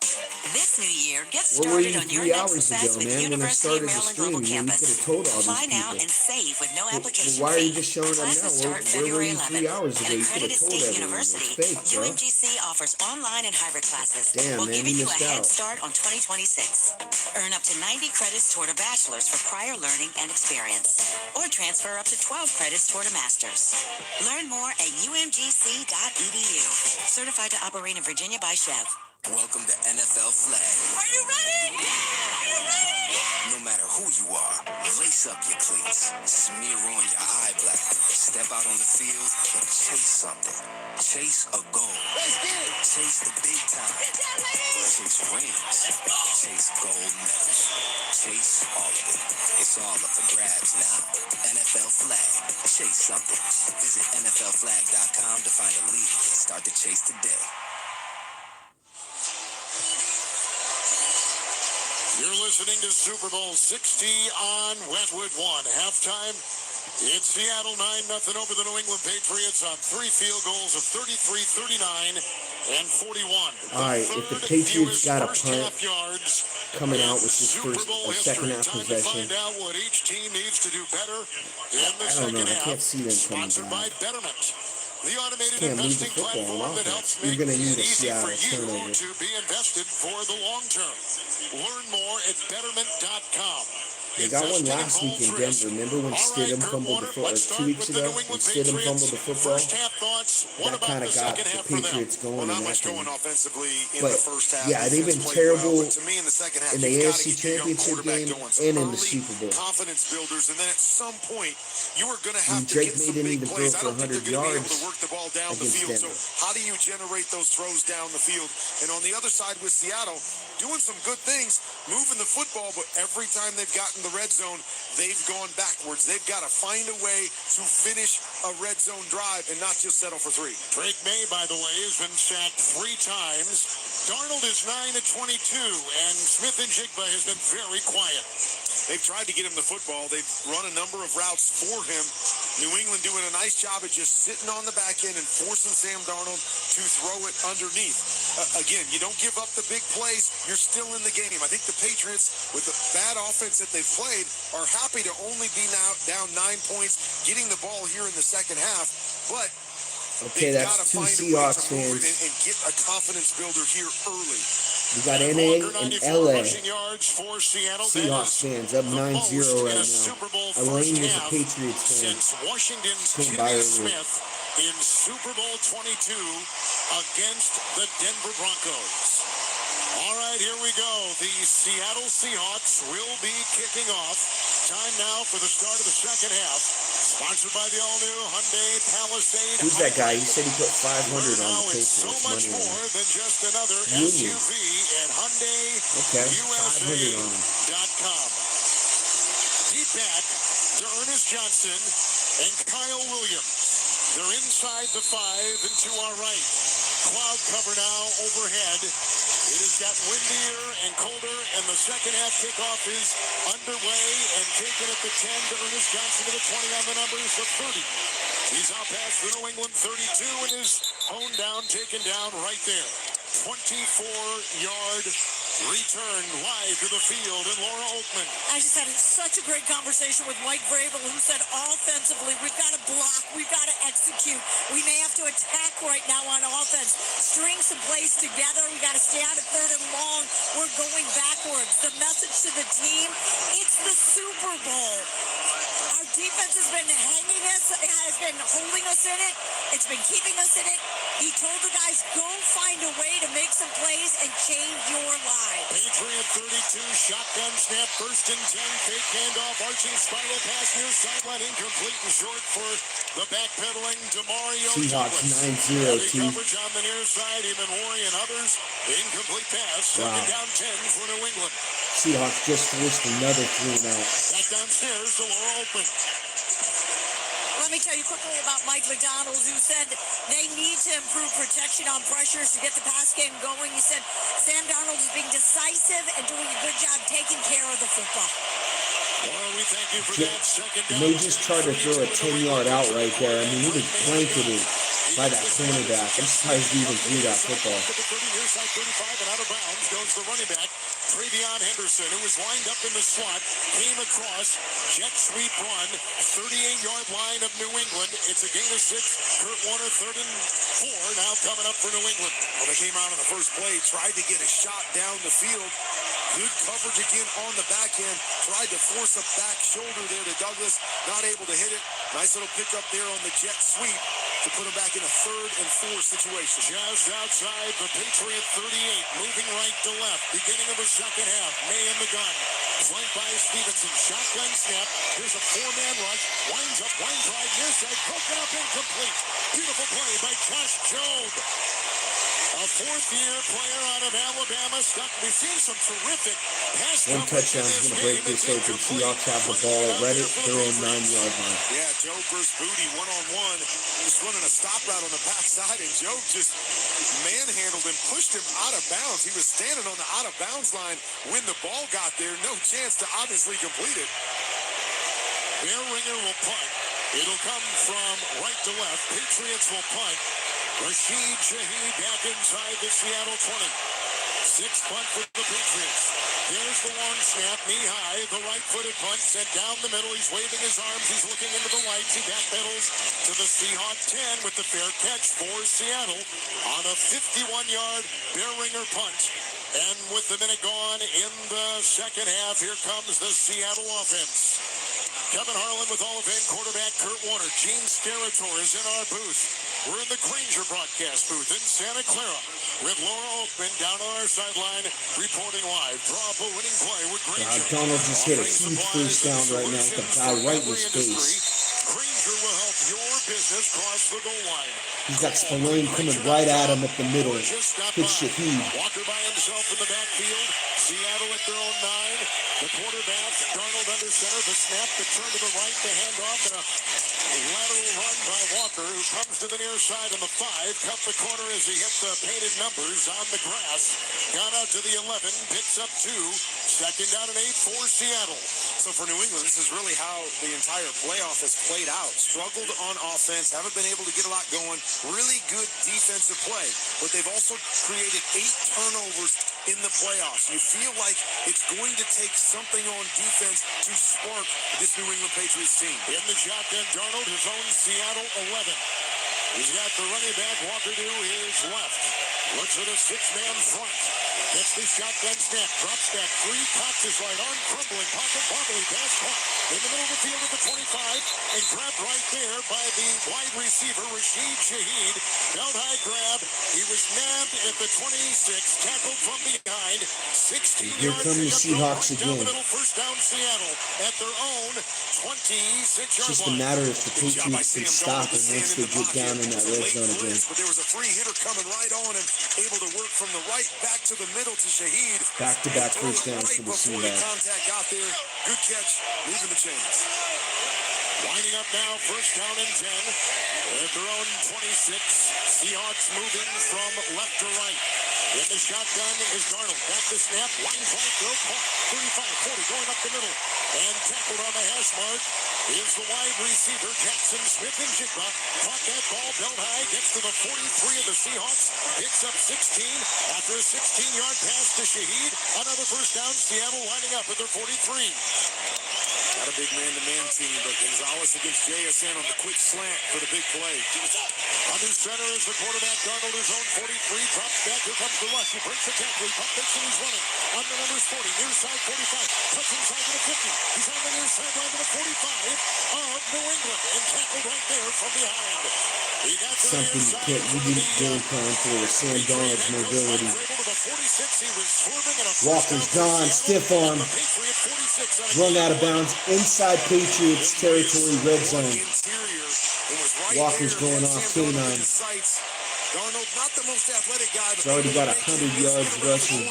E: This new year, get
F: Where were
E: started
F: you
E: on your
F: 3
E: next
F: hours
E: success
F: ago,
E: with
F: man? When I
E: University of
F: started the
E: Maryland
F: stream,
E: Global
F: man, you could
E: Campus.
F: have told all
E: Apply
F: these
E: now
F: people.
E: and save with no
F: Well,
E: application
F: why are you
E: fee.
F: just showing up
E: Classes
F: now?
E: start
F: Where were
E: February
F: you 3
E: 11th.
F: hours
E: An
F: ago? You could have
E: accredited
F: told
E: state
F: everyone.
E: university,
F: It's fake, bro.
E: UMGC offers online and hybrid classes
F: Damn,
E: while
F: man,
E: giving
F: you
E: you a
F: missed
E: head
F: out.
E: start on 2026. Earn up to 90 credits toward a bachelor's for prior learning and experience. Or transfer up to 12 credits toward a master's. Learn more at umgc.edu. Certified to operate in Virginia by Chev.
T: Welcome to NFL Flag.
E: Are you ready? Are you ready?
T: No matter who you are, lace up your cleats, smear on your eye black, step out on the field and chase something. Chase a goal.
R: Let's get it.
T: Chase the big time. Chase rings. Chase gold medals. Chase all of it. It's all up for grabs now. NFL Flag. Chase something. Visit NFLFlag.com to find a league and start the chase today.
H: You're listening to Super Bowl 60 on Wetwood 1. Halftime, it's Seattle 9-0 over the New England Patriots on 3 field goals of 33, 39, and 41.
F: All right, if the Patriots got a punt coming out with this second half possession,
H: Find out what each team needs to do better in the
F: I don't know.
H: second
F: I
H: half.
F: can't see them coming
H: Sponsored
F: back.
H: by Betterment, the automated
F: Can't move the
H: investing
F: football on
H: platform that
F: offense.
H: helps
F: You're
H: make
F: going to need
H: it
F: a
H: easy for
F: Seattle
H: you
F: turnover.
H: to be invested for the long term. Learn more at betterment.com.
F: They got one last week in Denver. Remember when Stidham fumbled the football, 2 weeks ago? When Stidham fumbled the football? That kind of got the Patriots going in that game. But, yeah, they've been terrible in the AFC Championship game and in the Super Bowl.
A: Confidence builders, and then at some point, you are going to have to
F: Drake
A: get some
F: May didn't
A: big
F: even
A: plays.
F: throw
A: I
F: for
A: don't think
F: 100
A: they're going to be able
F: yards
A: to work the ball down the
F: against
A: field. So
F: Denver.
A: how do you generate those throws down the field? And on the other side with Seattle, doing some good things, moving the football, but every time they've gotten the red zone, they've gone backwards. They've got to find a way to finish a red zone drive and not just settle for 3.
H: Drake May, by the way, has been sacked 3 times. Darnold is 9 of 22, and Smith and Jigba has been very quiet.
A: They've tried to get him the football. They've run a number of routes for him. New England doing a nice job at just sitting on the back end and forcing Sam Darnold to throw it underneath. Again, you don't give up the big plays. You're still in the game. I think the Patriots, with the bad offense that they've played, are happy to only be now down 9 points, getting the ball here in the second half. But
F: Okay, that's 2 Seahawks fans.
A: and get a confidence builder here early.
F: We got NA and LA. Seahawks fans up 9-0 right now. Elaine is a Patriots fan.
H: Since Washington's
F: Came by
H: Timmy
F: earlier.
H: Smith in Super Bowl 22 against the Denver Broncos. All right, here we go. The Seattle Seahawks will be kicking off. Time now for the start of the second half. Sponsored by the all-new Hyundai Palisade.
F: Who's that guy? He said he put 500 on the Patriots
H: So much
F: money
H: more
F: line.
H: than just another
F: Union.
H: SUV at
F: Okay, 500 on him.
H: HyundaiUSA.com. Deep back to Ernest Johnson and Kyle Williams. They're inside the 5 and to our right. Cloud cover now overhead. It has got windier and colder, and the second half kickoff is underway and taken at the 10 to Ernest Johnson to the 20 on the numbers, the 30. He's out past the New England 32 and is honed down, taken down right there. 24-yard return live to the field, and Laura Oakman.
B: I just had such a great conversation with Mike Vrabel, who said offensively, we've got to block, we've got to execute. We may have to attack right now on offense. String some plays together. We got to stay out of 3rd and long. We're going backwards. The message to the team, it's the Super Bowl. Our defense has been hanging us, has been holding us in it. It's been keeping us in it. He told the guys, go find a way to make some plays and change your lives.
H: Patriot 32, shotgun snap, 1st and 10, fake handoff, arching spiral pass near sideline, incomplete and short for the backpedaling Demario
F: Seahawks
H: Douglas.
F: 9-0, T.
H: Coverage on the near side, even Horry and others. Incomplete pass, second down 10 for New England.
F: Seahawks just forced another 3 and out.
H: Back downstairs to Laura Oakman.
B: Let me tell you quickly about Mike McDonald, who said they need to improve protection on pressures to get the pass game going. He said Sam Darnold is being decisive and doing a good job taking care of the football.
H: Well, we thank you for that second down.
F: And they just tried to throw a 10-yard out right there. I mean, he was blanketed by that cornerback. I'm surprised he even threw that football.
A: To the 30, near side 35, and out of bounds goes the running back, Travion Henderson, who was lined up in the slot, came across, jet sweep run, 38-yard line of New England. It's a gain of 6. Kurt Warner, 3rd and 4, now coming up for New England. Well, they came out on the first play, tried to get a shot down the field. Good coverage again on the back end. Tried to force a back shoulder there to Douglas. Not able to hit it. Nice little pickup there on the jet sweep to put him back in a 3rd and 4 situation. Just outside the Patriot 38. Moving right to left. Beginning of the second half. May in the gun. Flanked by Stevenson. Shotgun snap. Here's a 4-man rush. Winds up. Winds right. Near side. Broken up. Incomplete. Beautiful play by Josh Jobe. A 4th-year player out of Alabama. We've seen some terrific pass
F: One touchdown is going to break this open. Seahawks have the ball right at their own 9-yard line.
A: Yeah, Joe versus Booty, one-on-one. Just running a stop route on the backside, and Joe just manhandled him, pushed him out of bounds. He was standing on the out-of-bounds line when the ball got there. No chance to obviously complete it. Bear Ringer will punt. It'll come from right to left. Patriots will punt. Rashid Shaheed back inside the Seattle 20. 6 punt for the Patriots. Here's the long snap, knee high, the right-footed punt sent down the middle. He's waving his arms. He's looking into the lights. He backpedals to the Seahawk 10 with the fair catch for Seattle on a 51-yard Bear Ringer punt. And with the minute gone in the second half, here comes the Seattle offense. Kevin Harlan with Hall of Fame quarterback Kurt Warner. Gene Steratore is in our booth. We're in the Granger broadcast booth in Santa Clara with Laura Oakman down on our sideline reporting live. Draw up a winning play with Granger.
F: Donald just hit a huge first down right now with the guy right in his face.
A: Granger will help your business cross the goal line.
F: He's got Spillane coming right at him at the middle. Hit Shaheed.
A: Walker by himself in the backfield. Seattle at their own 9. The quarterback, Darnold under center. The snap, the turn to the right, the handoff, and a lateral run by Walker, who comes to the near side on the 5. Cut the corner as he hit the painted numbers on the grass. Got out to the 11, picks up 2. 2nd down and 8 for Seattle.
I: So for New England, this is really how the entire playoff has played out. Struggled on offense, haven't been able to get a lot going. Really good defensive play, but they've also created 8 turnovers in the playoffs. You feel like it's going to take something on defense to spark this New England Patriots team.
A: In the shotgun, Darnold, his own Seattle 11. He's got the running back, Walker, to his left. Looks at a 6-man front. Gets the shotgun snap. Drops back 3. Cocks his right arm. Crumbling. Pocket wobbly. Pass caught. In the middle of the field at the 25. And grabbed right there by the wide receiver, Rashid Shaheed. Belt high grab. He was nabbed at the 26. Tackled from behind. 16
F: Here come the Seahawks again.
A: First down Seattle at their own 26-yard
F: It's just a matter if the Patriots can stop it once they get down in that red zone again.
A: But there was a free hitter coming right on him, able to work from the right back to the middle to Shaheed.
F: Back-to-back first downs for the
A: Before the
F: Seahawks.
A: contact got there, good catch, moving the chains. Winding up now, first down and 10 at their own 26. Seahawks moving from left to right. In the shotgun is Darnold. Back to snap, line flank, throw, caught. 35, 40, going up the middle. And tackled on the hash mark is the wide receiver, Jackson Smith and Jigba. Caught that ball, belt high, gets to the 43 of the Seahawks. Picks up 16 after a 16-yard pass to Shaheed. Another first down, Seattle lining up at their 43. Not a big man-to-man team, but Gonzalez against JSN on the quick slant for the big play. Under center is the quarterback, Darnold, his own 43. Drops back, here comes the rush. He breaks the tackle, he pump fakes and he's running. On the numbers 40, near side 45. Cuts inside to the 50. He's on the near sideline to the 45 of New England. And tackled right there from behind. He got to the
F: Something
A: near side
F: that we didn't game plan for was Sam Darnold's mobility. Walker's gone, stiff arm. Run out of bounds inside Patriots territory, red zone. Walker's going off K9.
A: Darnold, not the most athletic guy.
F: He's already got 100 yards rushing.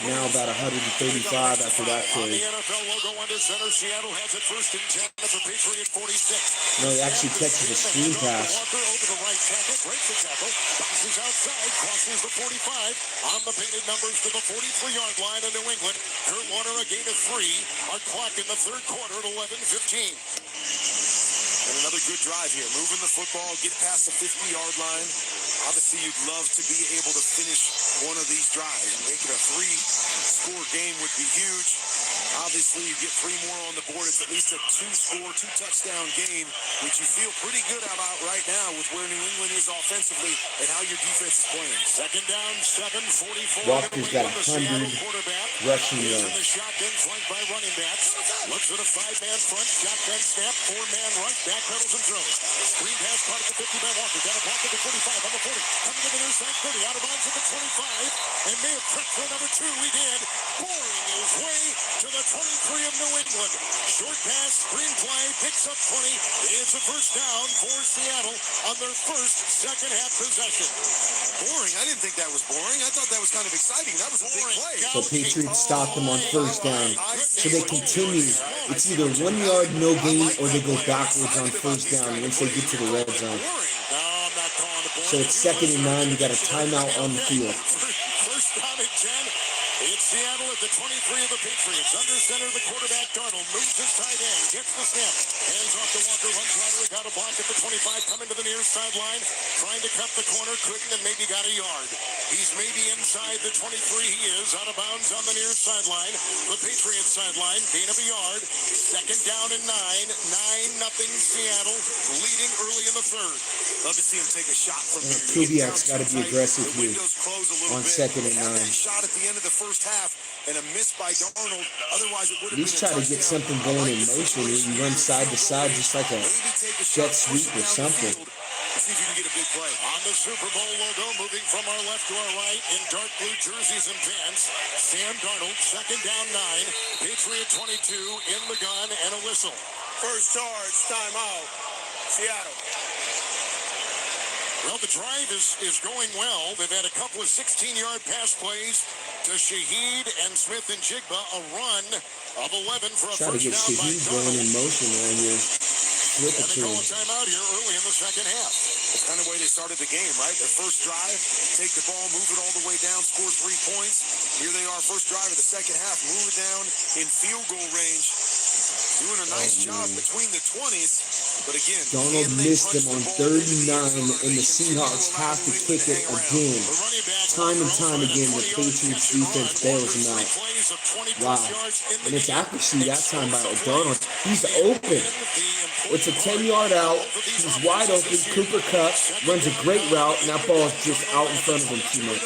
F: Now about 135 after that
A: On
F: carry.
A: the NFL logo under center, Seattle has it first and 10 at the Patriot 46.
F: No, he actually catches a screen pass.
A: Walker over the right tackle, breaks the tackle, bounces outside, crosses the 45 on the painted numbers to the 43-yard line of New England. Kurt Warner a gain of 3. Our clock in the third quarter at 11:15. And another good drive here. Moving the football, get past the 50-yard line. Obviously, you'd love to be able to finish one of these drives. Making a 3-score game would be huge. Obviously, you get 3 more on the board. It's at least a 2-score, 2-touchdown game, which you feel pretty good about right now with where New England is offensively and how your defense is playing.
H: Second down, 7:44.
F: Walker's got 100 rushing
H: He's in
F: yards.
H: the shotgun, flanked by running backs. Looks at a 5-man front, shotgun snap, 4-man rush, back pedals and throws. Screen pass caught at the 50 by Walker. Got a block at the 45, on the 40. Coming to the near side, 30, out of bounds at the 25. And may have prepped for number 2. He did. Boring his way to the 23 of New England. Short pass, screen play, picks up 20. It's a first down for Seattle on their first second-half possession.
A: Boring? I didn't think that was boring. I thought that was kind of exciting. That was a big play.
F: So Patriots stopped them on first down. So they continue. It's either 1 yard, no gain, or they go backwards on first down once they get to the red zone. So it's 2nd and 9. You got a timeout on the field.
H: First down and 10. It's Seattle at the 23 of the Patriots. Under center, the quarterback, Darnold, moves his tight end, gets the snap, hands off to Walker, runs laterally, got a block at the 25, coming to the near sideline, trying to cut the corner, couldn't, and maybe got a yard. He's maybe inside the 23. He is out of bounds on the near sideline. The Patriots sideline, gain of a yard. Second down and 9. 9-0 Seattle, leading early in the third.
A: Love to see him take a shot from here.
F: Kubiak's got to be aggressive here on 2nd and 9.
A: That shot at the end of the first half and a miss by Darnold. Otherwise, it would have
F: At least try to get something going in motion and run side to side just like a jet sweep or something.
H: See if you can get a big play. On the Super Bowl logo, moving from our left to our right in dark blue jerseys and pants. Sam Darnold, second down 9. Patriot 22 in the gun and a whistle.
R: First charge, timeout. Seattle.
H: Well, the drive is going well. They've had a couple of 16-yard pass plays to Shaheed and Smith and Jigba. A run of 11 for a
F: Try to
H: first
F: get
H: down by
F: Shaheed going in motion right here. Flip it
H: And
F: to
H: they call
F: him.
H: a timeout here early in the second half.
A: That's kind of the way they started the game, right? Their first drive, take the ball, move it all the way down, score 3 points. Here they are, first drive of the second half, move it down in field goal range. Doing a nice job between the 20s, but again,
F: Donald missed him on 39, and the Seahawks have to kick it again. Time and time again, the Patriots defense bails him out. Wow. And it's accuracy that time by Donald. He's open. It's a 10-yard out. He's wide open. Cooper Kupp runs a great route, and that ball is just out in front of him too much.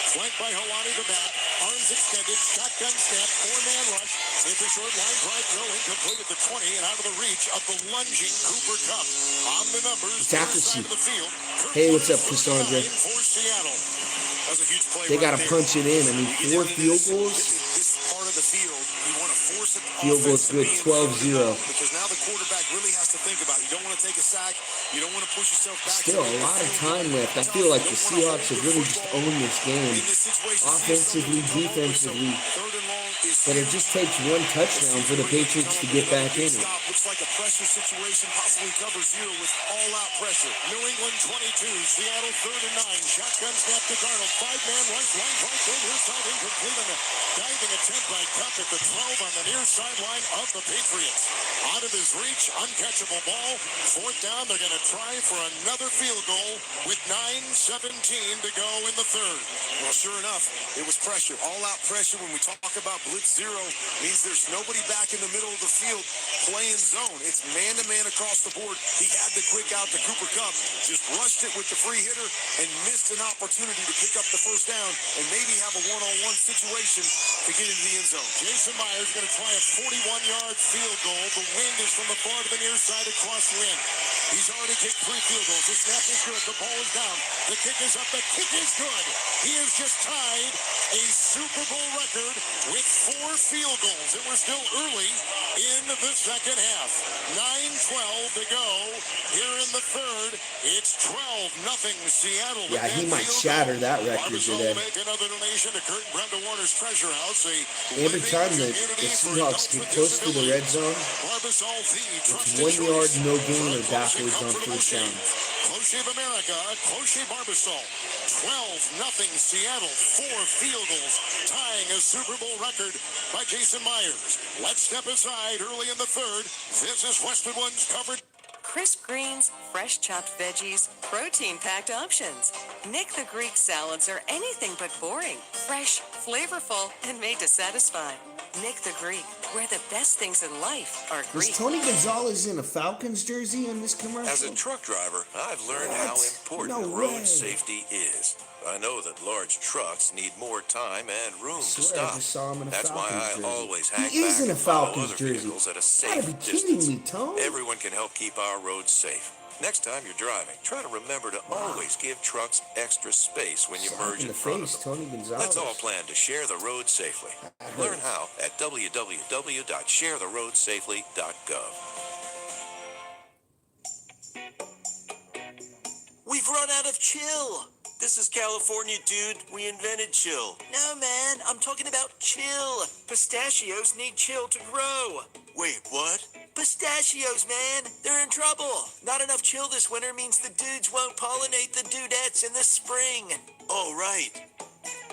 H: Flanked by Hawani the back, arms extended, shotgun snap, 4-man rush. It's a short line drive throw, incomplete at the 20 and out of the reach of the lunging Cooper Kupp. On the numbers,
F: It's accuracy.
H: of the field.
F: Hey, what's up, Cassandra?
H: For Seattle.
A: that was a huge play.
F: They got to punch it in. I mean, 4 field goals.
A: This part of the field, you want to force it.
F: Field goal's good, 12-0.
A: Because now the quarterback really has to think about it. You don't want to take a sack. You don't want to push yourself back.
F: Still a lot of time left. I feel like the Seahawks have really just owned this game, offensively, defensively. But it just takes 1 touchdown for the Patriots to get back in it.
A: Looks like a pressure situation, possibly cover 0 with all-out pressure.
H: New England 22, Seattle 3rd and 9. Shotgun snap to Darnold. 5-man rush, line right through near side, incomplete on the diving attempt by Kupp at the 12 on the near sideline of the Patriots. Out of his reach, uncatchable ball. 4th down, they're going to try for another field goal with 9:17 to go in the third.
A: Well, sure enough, it was pressure, all-out pressure. When we talk about blitz 0, means there's nobody back in the middle of the field playing zone. It's man-to-man across the board. He had the quick out to Cooper Kupp, just rushed it with the free hitter and missed an opportunity to pick up the first down and maybe have a one-on-one situation to get into the end zone.
H: Jason Myers going to try a 41-yard field goal. The wind is from the far to the near side across wind. He's already kicked 3 field goals. The snap is good. The ball is down. The kick is up. The kick is good. He has just tied a Super Bowl record with 4 field goals. And we're still early in the second half. 9:12 to go here in the third. It's 12-0 Seattle.
F: Yeah, he might shatter that record today.
H: Make another donation to Kurt and Brenda Warner's Treasure House.
F: Every time the Seahawks get close to the red zone, it's 1 yard, no gain, or backwards on first down.
H: Cloche of America, Cloche Barbasol. 12-0 Seattle. 4 field goals, tying a Super Bowl record by Jason Myers. Let's step aside early in the third. This is Westwood One's coverage.
E: Crisp greens, fresh chopped veggies, protein-packed options. Nick the Greek salads are anything but boring. Fresh, flavorful, and made to satisfy. Nick the Greek, where the best things in life are Greek.
F: Is Tony Gonzalez in a Falcons jersey in this commercial?
L: As a truck driver, I've learned how important road safety is. I know that large trucks need more time and room to stop. That's why I always hang back and follow other vehicles at a safe distance. Everyone can help keep our roads safe. Next time you're driving, try to remember to always give trucks extra space when you merge in front of them. Let's all plan to share the road safely. Learn how at www.sharetheroadsafely.gov.
J: We've run out of chill. This is California, dude. We invented chill. No, man. I'm talking about chill. Pistachios need chill to grow. Wait, what? Pistachios, man. They're in trouble. Not enough chill this winter means the dudes won't pollinate the dudettes in the spring. Oh, right.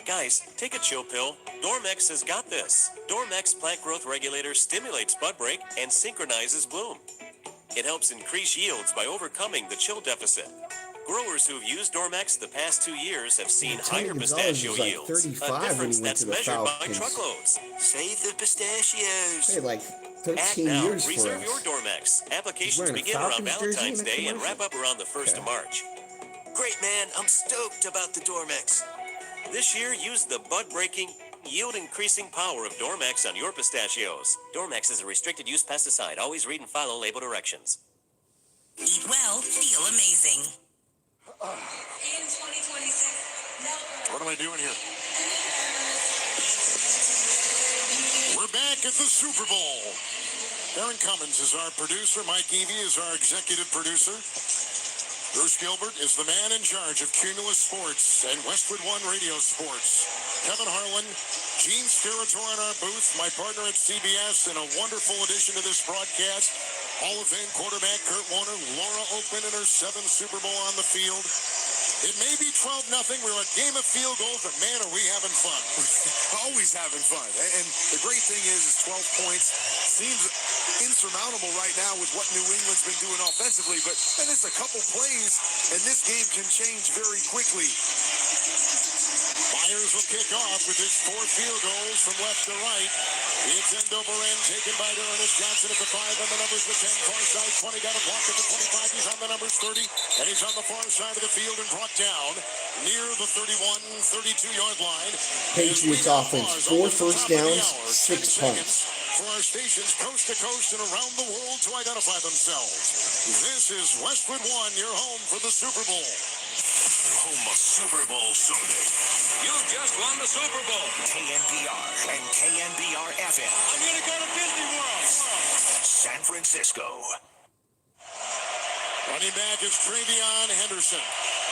J: Guys, take a chill pill. Dormex has got this. Dormex plant growth regulator stimulates bud break and synchronizes bloom. It helps increase yields by overcoming the chill deficit. Growers who've used Dormex the past 2 years have seen higher pistachio yields, a difference that's measured by truckloads. Save the pistachios.
F: Hey, like 13
J: now,
F: years for
J: reserve
F: us.
J: your Dormex. Applications begin around Valentine's Day and wrap up around the 1st of March. Great, man. I'm stoked about the Dormex. This year, use the bud-breaking, yield-increasing power of Dormex on your pistachios. Dormex is a restricted-use pesticide. Always read and follow label directions.
B: Eat well, feel amazing.
H: What am I doing here? We're back at the Super Bowl. Aaron Cummins is our producer. Mike Evie is our executive producer. Bruce Gilbert is the man in charge of Cumulus Sports and Westwood One Radio Sports. Kevin Harlan, Gene Steratore in our booth, my partner at CBS, in a wonderful addition to this broadcast. Hall of Fame quarterback Kurt Warner, Laura Oakman in her 7th Super Bowl on the field. It may be 12-0. We're a game of field goals, but man, are we having fun.
A: Always having fun. And the great thing is 12 points seems insurmountable right now with what New England's been doing offensively, but then it's a couple plays, and this game can change very quickly.
H: Myers will kick off with his 4 field goals from left to right. It's end over end, taken by Ernest Johnson at the 5, and the numbers the 10, far side 20, got a block at the 25, he's on the numbers 30, and he's on the far side of the field and brought down near the 31, 32-yard line.
F: Patriots offense, 4 first downs, 6 punts.
H: For our stations coast to coast and around the world to identify themselves. This is Westwood One, your home for the Super Bowl.
S: Home of Super Bowl Sunday.
J: You just won the Super Bowl.
S: KNBR and KNBR FM.
J: I'm going to go to Disney World.
S: San Francisco.
H: Running back is Travion Henderson.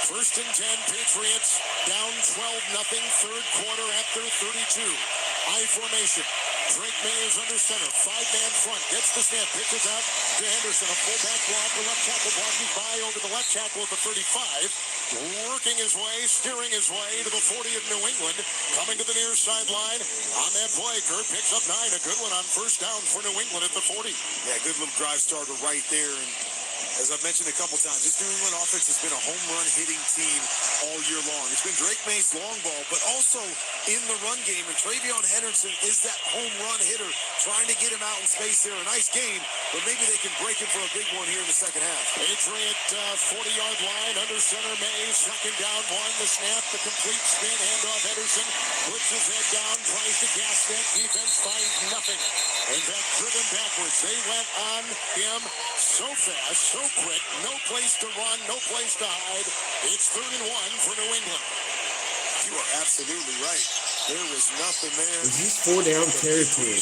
H: 1st and 10, Patriots down 12-0, 3rd quarter at their 32. I formation. Drake May is under center. 5-man front. Gets the snap. Pitches out to Henderson. A fullback block. The left tackle blocking by over the left tackle at the 35. Working his way, steering his way to the 40 of New England. Coming to the near sideline. On that play, Kurt picks up 9. A good one on 1st down for New England at the 40.
A: Yeah, good little drive starter right there. And as I've mentioned a couple times, this New England offense has been a home run hitting team all year long. It's been Drake May's long ball, but also in the run game. And Travion Henderson is that home run hitter, trying to get him out in space there. A nice game, but maybe they can break him for a big one here in the second half.
H: Patriot 40-yard line, under center May, 2nd down, 1. The snap, the complete spin, handoff Henderson, puts his head down, tries to gas that. Defense finds nothing. In fact, driven backwards. They went on him so fast, so quick, no place to run, no place to hide. It's 3rd and 1 for New England.
A: You are absolutely right. There was nothing there.
F: Is this 4-down territory?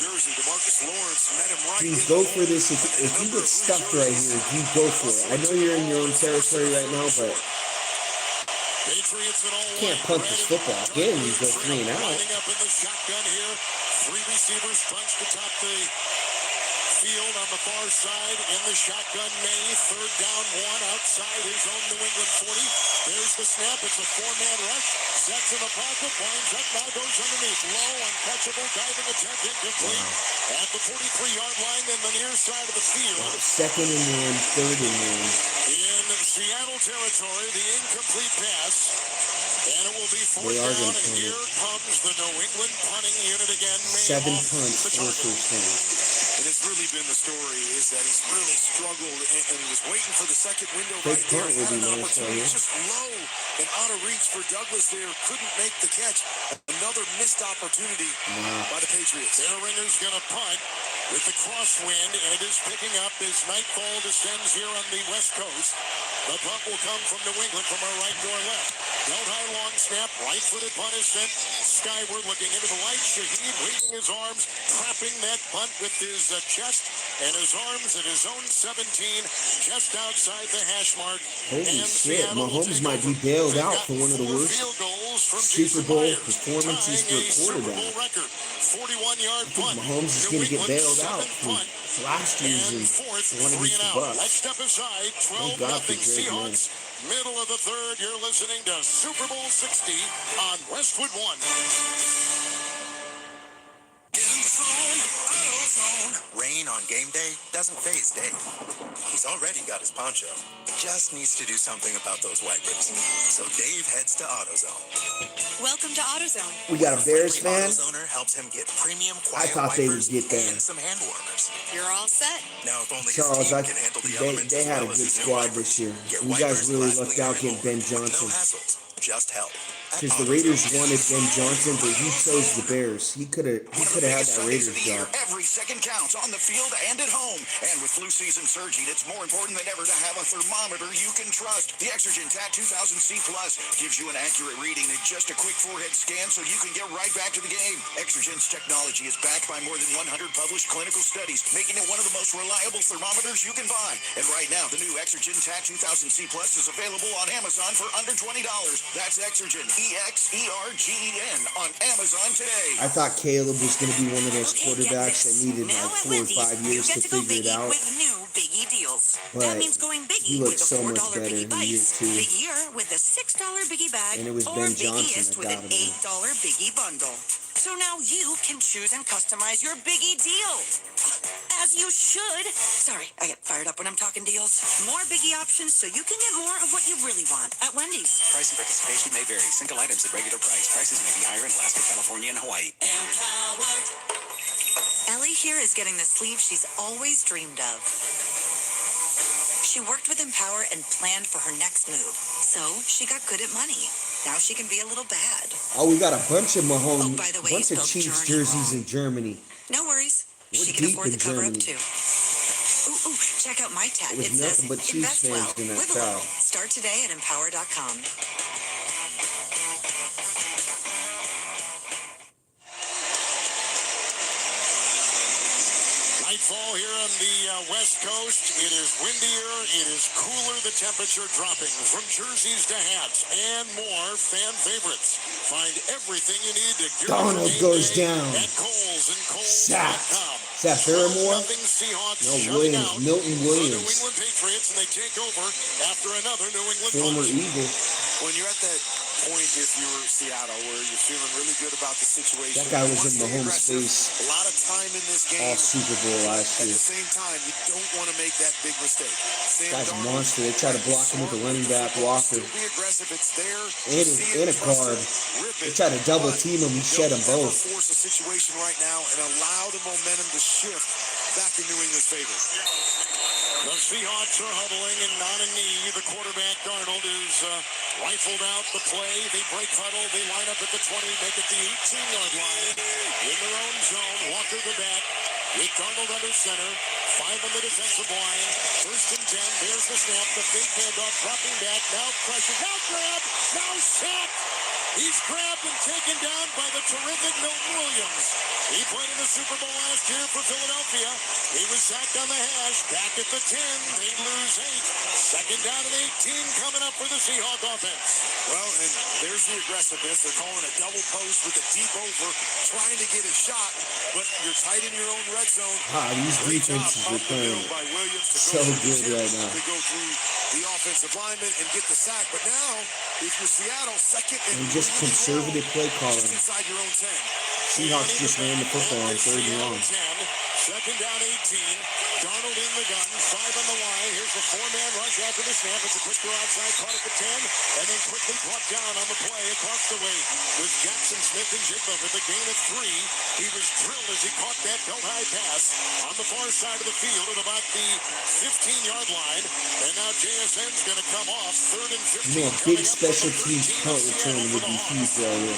F: Geez, go for this. If you get stuffed right here, you go for it. I know you're in your own territory right now, but you can't punt this football. Again, you go 3 and out.
H: Lining up in the shotgun here. 3 receivers bunch to top the field on the far side in the shotgun. May, 3rd down, 1 outside his own New England 40. There's the snap. It's a 4-man rush. Sets in the pocket, winds up, now goes underneath. Low, uncatchable, diving attempt, incomplete.
A: at the 43-yard line and the near side of the field.
F: Second and 1, third and 1.
A: In Seattle territory, the incomplete pass. And it will be fourth
F: They are
A: down,
F: going to
A: and
F: punt it.
A: here comes the New England punting unit again.
F: 7 punts, 4 first downs.
I: And it's really been the story is that he's really struggled and he was waiting for the second window
F: Big
I: right there.
F: punt would
I: Had
F: be
I: an
F: nice,
I: opportunity.
F: yeah.
I: Just low and out of reach for Douglas there. Couldn't make the catch. Another missed opportunity by the Patriots.
A: Their ringer's going to punt with the crosswind, and it is picking up as nightfall descends here on the west coast. The punt will come from New England from our right to our left. Held high, long snap, right-footed punt is sent skyward, looking into the light. Shaheed waving his arms, trapping that punt with his chest and his arms at his own 17, just outside the hash mark.
F: Holy
A: And
F: shit,
A: Seattle will
F: Mahomes
A: take
F: might
A: over.
F: be bailed
A: They've
F: out
A: got
F: for one of the
A: 4
F: worst
A: field goals from
F: Super
A: Jason
F: Bowl
A: Myers,
F: performances for a
A: tying Super
F: quarterback.
A: Bowl record. 41-yard punt.
F: Mahomes is
A: New
F: going to get
A: England,
F: bailed out
A: 7th
F: for
A: punt.
F: last year's
A: And
F: and
A: fourth,
F: one
A: 3
F: against
A: and
F: the
A: out.
F: Bucks.
A: Let's step aside.
F: Thank God for
A: 12-0
F: Drake May.
A: Seahawks. Middle of the third. You're listening to Super Bowl 60 on Westwood One.
K: Rain on game day doesn't faze Dave. He's already got his poncho. Just needs to do something about those wipers. So Dave heads to AutoZone.
E: Welcome to AutoZone.
F: We got a Bears fan.
K: AutoZoner helps him get premium
F: I
K: quiet
F: thought they would
K: wipers
F: get that.
K: and some hand warmers.
E: You're all set.
K: Now, if only
F: Charles,
K: his team can handle the elements
F: they
K: as
F: had a
K: well as
F: good
K: his new
F: squad
K: wipers.
F: this year.
K: Get
F: You guys
K: wipers
F: really
K: last
F: lucked
K: cleaner
F: out getting
K: and
F: Ben
K: more.
F: Johnson.
K: No hassles, just help.
F: Because the Raiders wanted Ben Johnson, but he chose the Bears. He could have had that Raiders job.
G: Every second counts on the field and at home. And with flu season surging, it's more important than ever to have a thermometer you can trust. The Exergen TAT 2000C Plus gives you an accurate reading in just a quick forehead scan so you can get right back to the game. Exergen's technology is backed by more than 100 published clinical studies, making it one of the most reliable thermometers you can buy. And right now, the new Exergen TAT 2000C Plus is available on Amazon for under $20. That's Exergen, EXERGEN, on Amazon today.
F: I thought Caleb was going to be one of those quarterbacks that needed
E: Now
F: like 4 or
E: at
F: 5
E: Wendy's,
F: years
E: you
F: to
E: get to go
F: figure it
E: biggie
F: out.
E: with new Biggie deals.
F: But
E: That means going
F: he
E: biggie
F: looked
E: with
F: so
E: the $4
F: much better
E: Biggie
F: in
E: Bites,
F: year 2.
E: Big Year with the $6 Biggie Bag,
F: And it was
E: or
F: Ben Johnson
E: Biggieist
F: that
E: with
F: got
E: an
F: him.
E: $8 Biggie Bundle. So now you can choose and customize your Biggie deal. As you should. Sorry, I get fired up when I'm talking deals. More Biggie options so you can get more of what you really want at Wendy's.
M: Price and participation may vary. Single items at regular price. Prices may be higher in Alaska, California, and Hawaii.
E: Ellie here is getting the sleeve she's always dreamed of. She worked with Empower and planned for her next move. So she got good at money. Now she can be a little bad.
F: Oh, we got a bunch of Mahomes,
E: by the way,
F: bunch
E: you
F: of
E: spelled
F: Chiefs
E: journey
F: jerseys in Germany.
E: No worries.
F: We're
E: She can
F: deep
E: afford
F: in
E: the cover up
F: Germany.
E: too. Ooh, check out my tat.
F: There's
E: It says
F: nothing but Chiefs
E: invest well,
F: fans in that
E: live a little.
F: crowd.
E: Start today at empower.com.
A: Nightfall here on the West Coast. It is windier. It is cooler. The temperature dropping from jerseys to hats and more fan favorites. Find everything you need to cure
F: Donald
A: your
F: goes
A: game day
F: down.
A: at Kohl's and
F: Sacked.
A: Kohl's.com.
F: Is that Barrymore?
A: Nothing Seahawks
F: No,
A: shutting
F: Williams.
A: out
F: Milton
A: the New
F: Williams.
A: England Patriots, and they take over after another New England
F: Former
A: punch.
F: Eagle.
I: When you're at that point, if you're Seattle, where you're feeling really good about the situation,
F: That guy was
I: you
F: in
I: wanna stay
F: Mahomes'
I: aggressive.
F: face
I: A lot of time in this game.
F: all Super Bowl last
I: At
F: year.
I: the same time, you don't want to make that big mistake. Sam
F: Guy's a
I: Darnold,
F: monster. They try to block him with the running back Walker.
I: still be aggressive. It's there.
F: And a guard. They try to double team him. He shed them
I: Don't ever
F: both.
I: force a situation right now and allow the momentum to shift back in New England's favor.
A: The Seahawks are huddling and on a knee. The quarterback, Darnold, is rifled out the play. They break huddle. They line up at the 20, make it the 18-yard line. In their own zone, Walker the back. With Darnold under center. 5 on the defensive line. 1st and 10. There's the snap. The fake handoff. Dropping back. Now pressure. Now grab. Now sack. He's grabbed and taken down by the terrific Milton Williams. He played in the Super Bowl last year for Philadelphia. He was sacked on the hash. Back at the 10. They lose 8. 2nd down and 18 coming up for the Seahawk offense.
I: Well, and there's the aggressiveness. They're calling a double post with a deep over, trying to get a shot, but you're tight in your own red zone.
F: These
I: Great job
F: defenses
I: up
F: are
I: the
F: playing
I: middle by Williams to
F: so
I: go through
F: good
I: the
F: right
I: hips,
F: now.
I: to go through the offensive lineman and get the sack. But now, if you're Seattle, 2nd and
F: And just conservative play calling.
I: just inside your own 10.
F: Seahawks just ran the football on 3rd and long.
A: Second down 18. Darnold in the gun. 5 on the line. Here's a 4-man rush after the snap. It's a quick throw outside. Caught at the 10. And then quickly brought down on the play across the way with Jackson Smith and Jigba with a gain of 3. He was drilled as he caught that belt-high pass on the far side of the field at about the 15-yard line. And now JSN's going to come off. 3rd and 15.
F: You know, a big special teams punt return would be huge right here.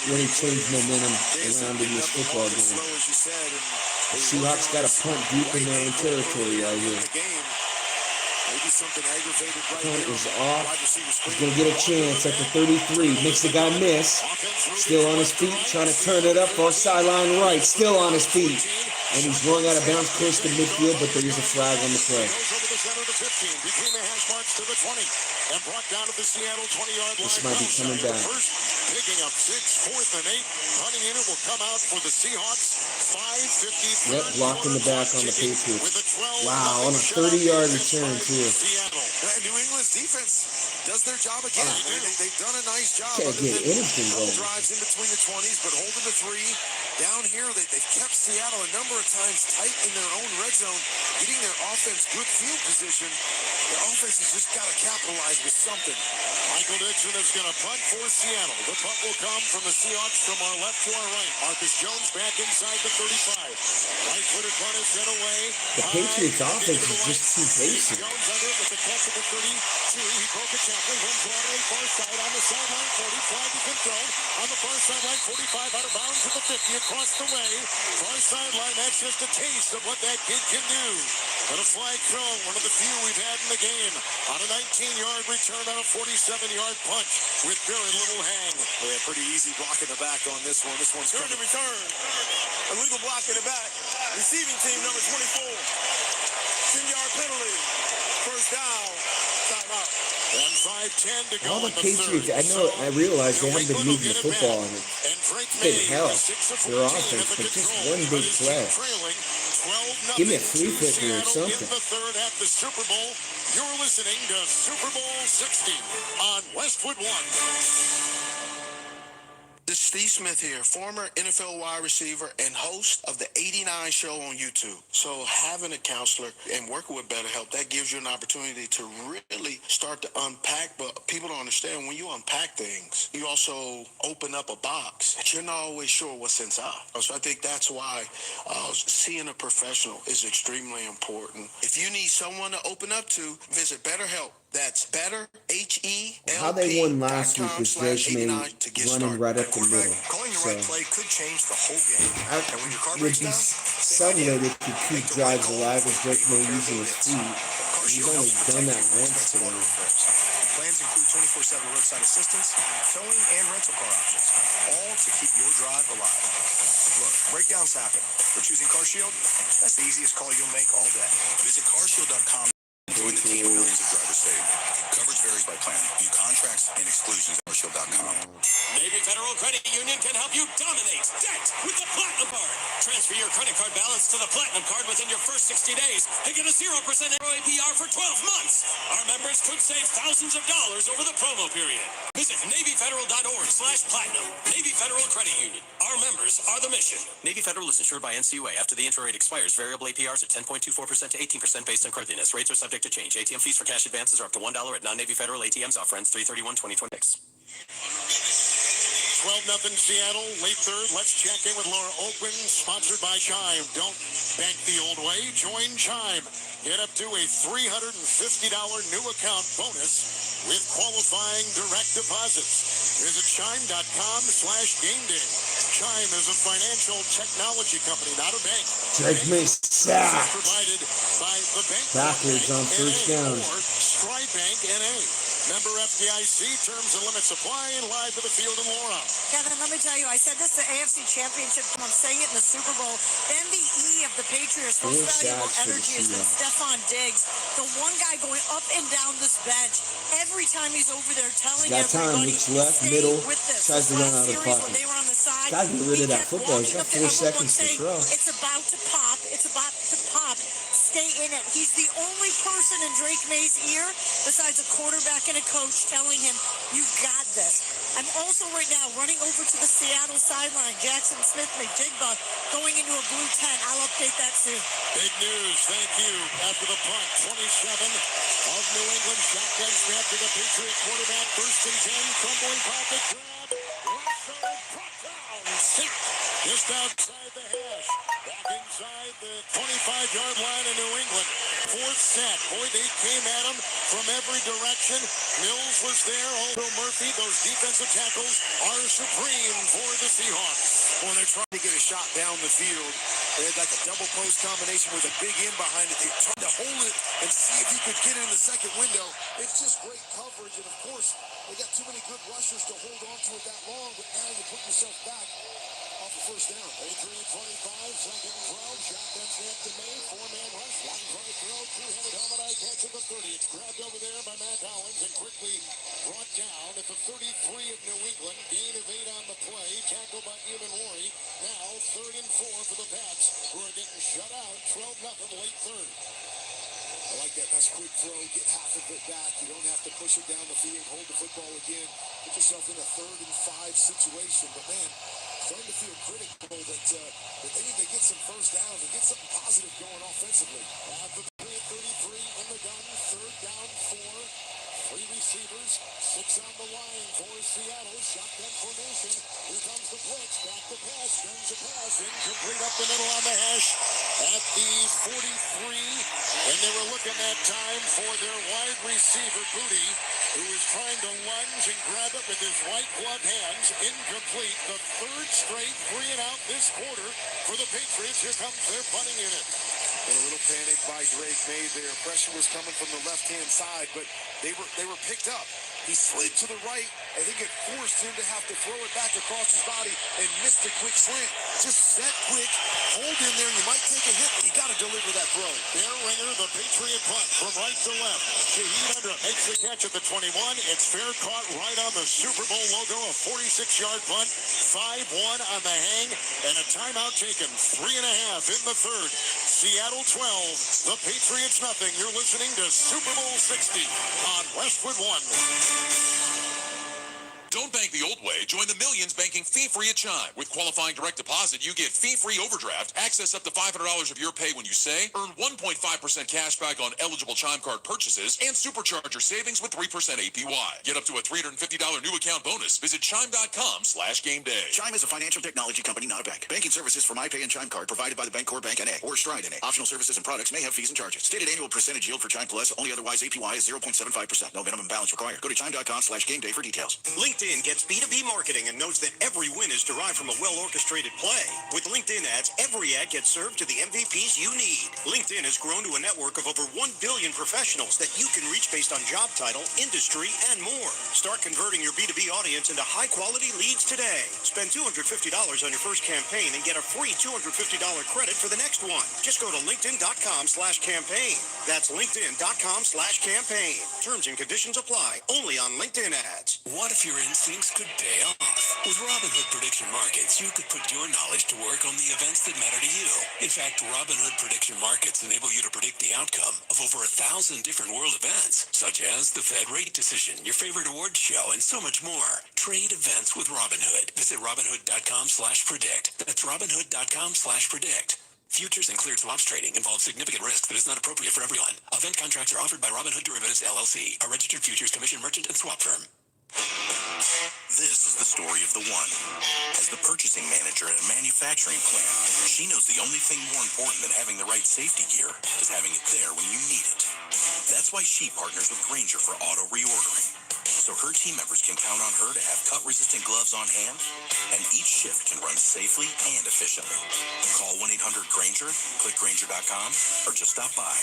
F: Really change momentum around in this football game. The Seahawks got a punt deep in their own territory right here. Punt is off. He's going to get a chance at the 33. Makes the guy miss. Still on his feet, trying to turn it up far sideline right. Still on his feet. And he's rolling out of bounds close to midfield, but there is a flag on the play. This might be coming back.
A: Picking up 6, 4th and 8. Hunting unit will come out for the Seahawks. 5:53.
F: Yep, blocked in the back on the Patriots. Wow, on a 30-yard return too.
A: New England's defense does their job again. They've done a nice job.
F: Can't get anything going.
A: Drives in between the 20s, but holding the 3. Down here, they've kept Seattle a number of times tight in their own red zone, getting their offense good field position. The offense has just got to capitalize with something. Michael Dixon is going to punt for Seattle. The punt will come from the Seahawks from our left to our right. Marcus Jones back inside the 35. Right-footed punt is sent away.
F: The Patriots offense is just too basic.
A: Jones under it with the catch at the 32. He broke a tackle, runs laterally far side on the sideline 40. Flag has been thrown on the far sideline 45 out of bounds at the 50 across the way. Far sideline, that's just a taste of what that kid can do. But a flag thrown, one of the few we've had in the game. On a 19-yard return on a 47-yard punch with very little hang. Yeah, pretty easy block in the back on this one. This one's
N: turn to return. Illegal block in the back. Receiving team number 24. 10-yard penalty. First down. Timeout.
A: 1:5:10 to go.
F: All the Patriots, I realize they haven't been moving the football, and it's been hell, their offense, but just one big play. Give me a flea-flicker or something.
A: The third at the Super Bowl. You're listening to Super Bowl 60 on Westwood One.
O: This is Steve Smith here, former NFL wide receiver and host of the 89 show on YouTube. So having a counselor and working with BetterHelp, that gives you an opportunity to really start to unpack. But people don't understand, when you unpack things, you also open up a box that you're not always sure what's inside. So I think that's why seeing a professional is extremely important. If you need someone to open up to, visit BetterHelp. That's better, H-E-L-P.
F: How they won last week was Drake May running right up the middle. So I would be some way they could keep drives alive with Drake May using his feet. He's only done that once today.
V: Plans include 24/7 roadside assistance, towing, and rental car options, all to keep your drive alive. Look, breakdowns happen. For choosing CarShield, that's the easiest call you'll make all day. Visit carshield.com. Join the team of millions of drivers saved. Coverage varies by plan. View contracts and exclusions at carshield.com.
J: Navy Federal Credit Union can help you dominate debt with the Platinum Card. Transfer your credit card balance to the Platinum Card within your first 60 days and get a 0% APR for 12 months. Our members could save thousands of dollars over the promo period. Visit NavyFederal.org/platinum. Navy Federal Credit Union. Our members are the mission.
W: Navy Federal is insured by NCUA. After the intro rate expires, variable APRs are 10.24% to 18% based on creditworthiness. Rates are subject to change. ATM fees for cash advances are up to $1 at non-Navy Federal ATMs. Offer ends 3/31/2026.
A: 12-0 Seattle, late third. Let's check in with Laura Oakman, sponsored by Chime. Don't bank the old way. Join Chime. Get up to a $350 new account bonus with qualifying direct deposits. Visit chime.com/gameday. Chime is a financial technology company, not a bank.
F: Drake May sacked.
A: Provided by the bank.
F: Backwards on first down.
A: Stride Bank NA. Member FDIC. Terms and limits apply. And live to the field in Laura.
B: Kevin, let me tell you, I said this the AFC Championship. I'm saying it in the Super Bowl. The MVE of the Patriots, most valuable energy has been Stephon Diggs. The one guy going up and down this bench every time he's over there telling everybody,
F: looks left, middle, tries to run out of the pocket.
B: When they were on the side,
F: gotta get rid of that football. He's got 4 seconds to throw.
B: It's about to pop. It's about to pop. Stay in it. He's the only person in Drake May's ear, besides a quarterback and a coach, telling him, "You got this." I'm also right now running over to the Seattle sideline. Jackson Smith McJigba going into a blue tent. I'll update that soon.
H: Big news, thank you. After the punt, 27 of New England. Shotgun snap to the Patriot quarterback. First and 10, crumbling pocket grab. Lasso, brought down, sacked just outside the hash. Back inside the 25-yard line of New England. Fourth sack. Boy, they came at him from every direction. Mills was there. Aldo Murphy. Those defensive tackles are supreme for the Seahawks.
A: When they're trying to get a shot down the field, they had like a double post combination with a big end behind it. They tried to hold it and see if he could get it in the second window. It's just great coverage, and of course, they got too many good rushers to hold on to it that long, but now you put yourself back off the first down.
H: Patriot 25, second and 12. Shotgun snap to May. Four-man rush. One right throw. Two-handed helmet eye catch at the 30. It's grabbed over there by Matt Hollins and quickly brought down at the 33 of New England. Gain of 8 on the play. Tackled by Evan Rory. Now 3rd and 4 for the Pats, who are getting shut out. 12-0 late third.
A: I like that. Nice quick throw. Get half of it back. You don't have to push it down the field. Hold the football again. Put yourself in a 3rd and 5 situation. But man, starting to feel critical that they need to get some first downs and get something positive going offensively.
H: At the 33 in the gun. 3rd down 4. 3 receivers. 6 on the line for Seattle. Shotgun formation. Here comes the blitz. Back to pass. Turns the pass. Incomplete up the middle on the hash at the 43. And they were looking that time for their wide receiver, Booty, who is trying to lunge and grab it with his right gloved hands. Incomplete. The 3rd straight 3 and out this quarter for the Patriots. Here comes their punting unit.
A: And a little panic by Drake May there. Pressure was coming from the left-hand side, but they were picked up. He slid to the right. I think it forced him to have to throw it back across his body and missed a quick slant. Just set quick, hold in there, and you might take a hit, but you got to deliver that throw.
H: Bear Ringer, the Patriot punt from right to left. Shaheed Undra makes the catch at the 21. It's fair, caught right on the Super Bowl logo. A 46-yard punt, 5-1 on the hang, and a timeout taken. 3.5 in the 3rd. Seattle 12, the Patriots nothing. You're listening to Super Bowl 60 on Westwood One.
C: Don't bank the old way. Join the millions banking fee-free at Chime. With qualifying direct deposit, you get fee-free overdraft, access up to $500 of your pay when you say, earn 1.5% cash back on eligible Chime card purchases, and supercharge your savings with 3% APY. Get up to a $350 new account bonus. Visit chime.com/gameday.
G: Chime is a financial technology company, not a bank. Banking services for MyPay and Chime Card provided by the Bancorp Bank N.A. or Stride N.A. Optional services and products may have fees and charges. Stated annual percentage yield for Chime Plus, only otherwise APY is 0.75%. No minimum balance required. Go to chime.com/gameday for details.
J: LinkedIn gets B2B marketing and knows that every win is derived from a well-orchestrated play. With LinkedIn ads, every ad gets served to the MVPs you need. LinkedIn has grown to a network of over 1 billion professionals that you can reach based on job title, industry, and more. Start converting your B2B audience into high-quality leads today. Spend $250 on your first campaign and get a free $250 credit for the next one. Just go to linkedin.com/campaign. That's linkedin.com/campaign. Terms and conditions apply. Only on LinkedIn ads.
W: What if your instincts could pay off? With Robinhood Prediction Markets, you could put your knowledge to work on the events that matter to you. In fact, Robinhood Prediction Markets enable you to predict the outcome of over 1,000 different world events, such as the Fed rate decision, your favorite awards show, and so much more. Trade events with Robinhood. Visit Robinhood.com/predict. That's Robinhood.com/predict. Futures and cleared swaps trading involves significant risk that is not appropriate for everyone. Event contracts are offered by Robinhood Derivatives LLC, a registered futures commission merchant and swap firm.
G: This is the story of the one. As the purchasing manager at a manufacturing plant, she knows the only thing more important than having the right safety gear is having it there when you need it. That's why she partners with Grainger for auto reordering, so her team members can count on her to have cut-resistant gloves on hand, and each shift can run safely and efficiently. Call 1-800-GRAINGER, click Grainger.com, or just stop by.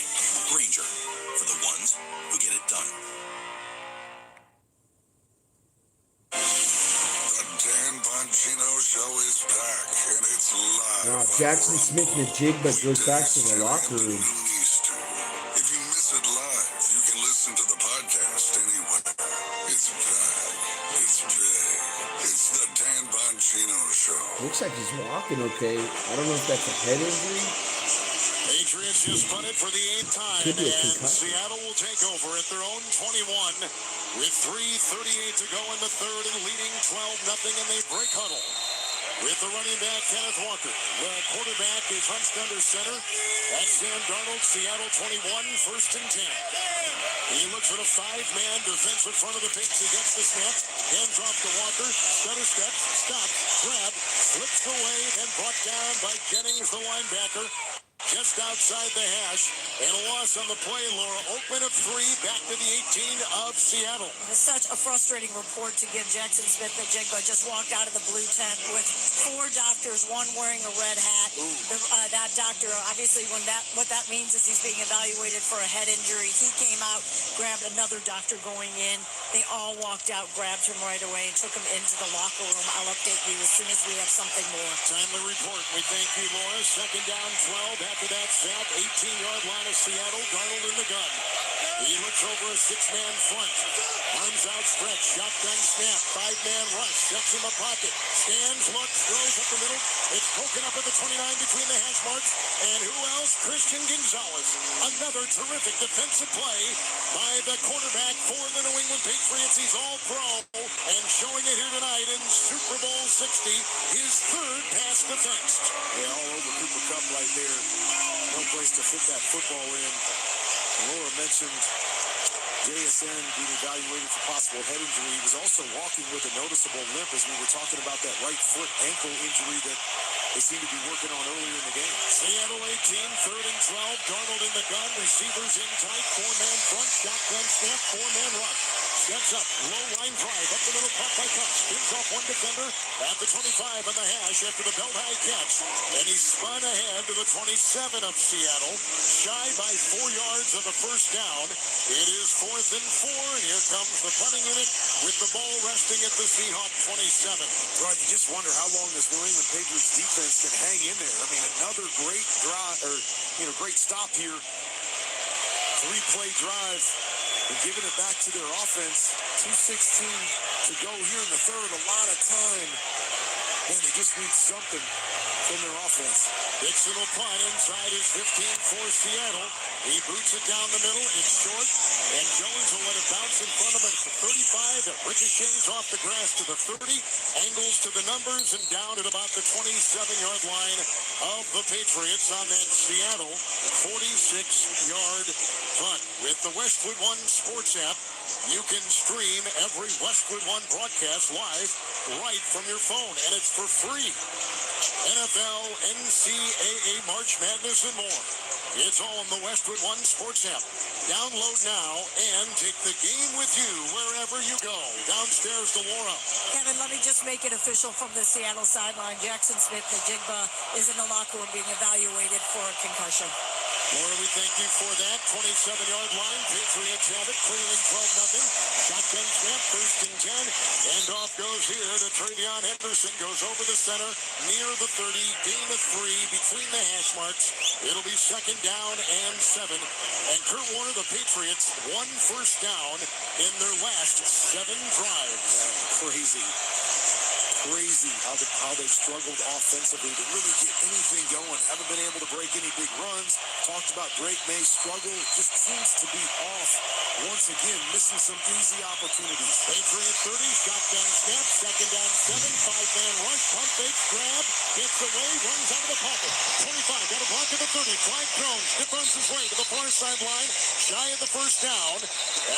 G: Grainger, for the ones who get it done.
P: Dan Bongino show is back, and it's live.
F: Now, Jackson Smith McJigba goes back to the locker room.
P: If you miss it live, you can listen to the podcast anywhere. It's back. It's big. It's the Dan Bongino show.
F: Looks like he's walking okay. I don't know if that's a head injury.
A: Patriots just punted for the 8th time,
F: Could be a
A: and
F: concussion.
A: Seattle will take over at their own 21 with 3:38 to go in the third and leading 12-0, and they break huddle with the running back, Kenneth Walker. The quarterback is hunched under center. That's Sam Darnold, Seattle 21, 1st and 10. He looks at a 5-man defense in front of the Pigs. He gets the snap, hands off to Walker, stutter steps, stops, grab, slips away, then brought down by Jennings, the linebacker, just outside the hash, and a loss on the play. Laura, open of 3, back to the 18 of Seattle.
B: It's such a frustrating report to give Jackson Smith that Jigba just walked out of the blue tent with 4 doctors, one wearing a red hat. That doctor, obviously, what that means is he's being evaluated for a head injury. He came out, grabbed another doctor going in. They all walked out, grabbed him right away, and took him into the locker room. I'll update you as soon as we have something more.
A: Timely report. We thank you, Laura. 2nd down, 12. After that snap, 18-yard line of Seattle. Darnold in the gun. He looks over a 6-man front. Arms outstretched. Shotgun snap. 5-man rush. Sets in the pocket. Stands, looks, throws up the middle. It's broken up at the 29 between the hash marks. And who else? Christian Gonzalez. Another terrific defensive play by the quarterback for the New England Patriots. He's all pro and showing it here tonight in Super Bowl 60. His 3rd pass defense.
I: Yeah, all over Cooper Kupp right there. No place to fit that football in. Laura mentioned JSN being evaluated for possible head injury. He was also walking with a noticeable limp as we were talking about that right foot ankle injury that they seem to be working on earlier in the game.
A: Seattle 18, 3rd and 12. Darnold in the gun. Receivers in tight. 4-man front. Shotgun snap. 4-man rush. Steps up. Low line drive. Up the middle. Caught by Kupp. Spins off one defender at the 25 on the hash after the belt high catch. And he spun ahead to the 27 of Seattle. Shy by 4 yards of the first down. It is 4th and 4. And here comes the punting unit with the ball resting at the Seahawks 27.
I: Right, you just wonder how long this New England Patriots defense can hang in there. I mean, another great drive, or, great stop here. 3-play drive. And giving it back to their offense. 2:16 to go here in the third. A lot of time. Man, they just need something from their offense.
A: Dixon will punt inside his 15 for Seattle. He boots it down the middle. It's short. And Jones will let it bounce in front of him at the 35. It ricochets off the grass to the 30. Angles to the numbers and down at about the 27-yard line of the Patriots on that Seattle 46-yard punt. With the Westwood One Sports app, you can stream every Westwood One broadcast live right from your phone, and it's for free. NFL, NCAA, March Madness, and more. It's all on the Westwood One Sports app. Download now and take the game with you wherever you go. Downstairs to Laura.
B: Kevin, let me just make it official from the Seattle sideline. Jackson Smith, the Jigba, is in the locker room being evaluated for a concussion.
A: Laura, we thank you for that. 27-yard line. Patriots have it, clearly 12-0. Shotgun snap, 1st and 10. And off goes here to Travion Henderson. Goes over the center, near the 30. Gain of 3 between the hash marks. It'll be 2nd down and 7. And Kurt Warner, the Patriots, 1 first down in their last 7 drives.
I: Crazy how they've struggled offensively to really get anything going. Haven't been able to break any big runs. Talked about Drake May's struggle. Just seems to be off. Once again, missing some easy opportunities.
A: Patriot 30, shotgun snap, 2nd down 7, 5-man rush, pump fake, grab, gets away, runs out of the pocket. 25, got a block at the 30, flag thrown, Skip runs his way to the far sideline, shy of the first down,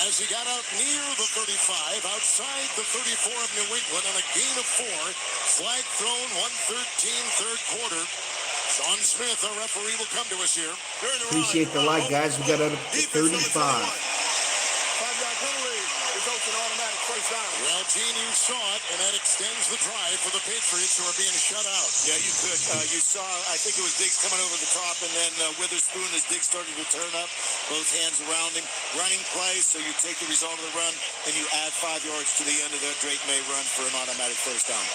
A: as he got out near the 35, outside the 34 of New England on a gain of 4. Flag thrown, 1:13, 3rd quarter. Sean Smith, our referee, will come to us here.
F: Appreciate the like, guys. We got up to 35.
N: 5-yard penalty results in automatic first down.
A: Well, Gene, you saw it, and that extends the drive for the Patriots, who are being shut out.
H: Yeah, you could. You saw, I think it was Diggs coming over the top, and then Witherspoon, as Diggs started to turn up, both hands around him. Running play, so you take the result of the run, and you add 5 yards to the end of that Drake May run for an automatic first down.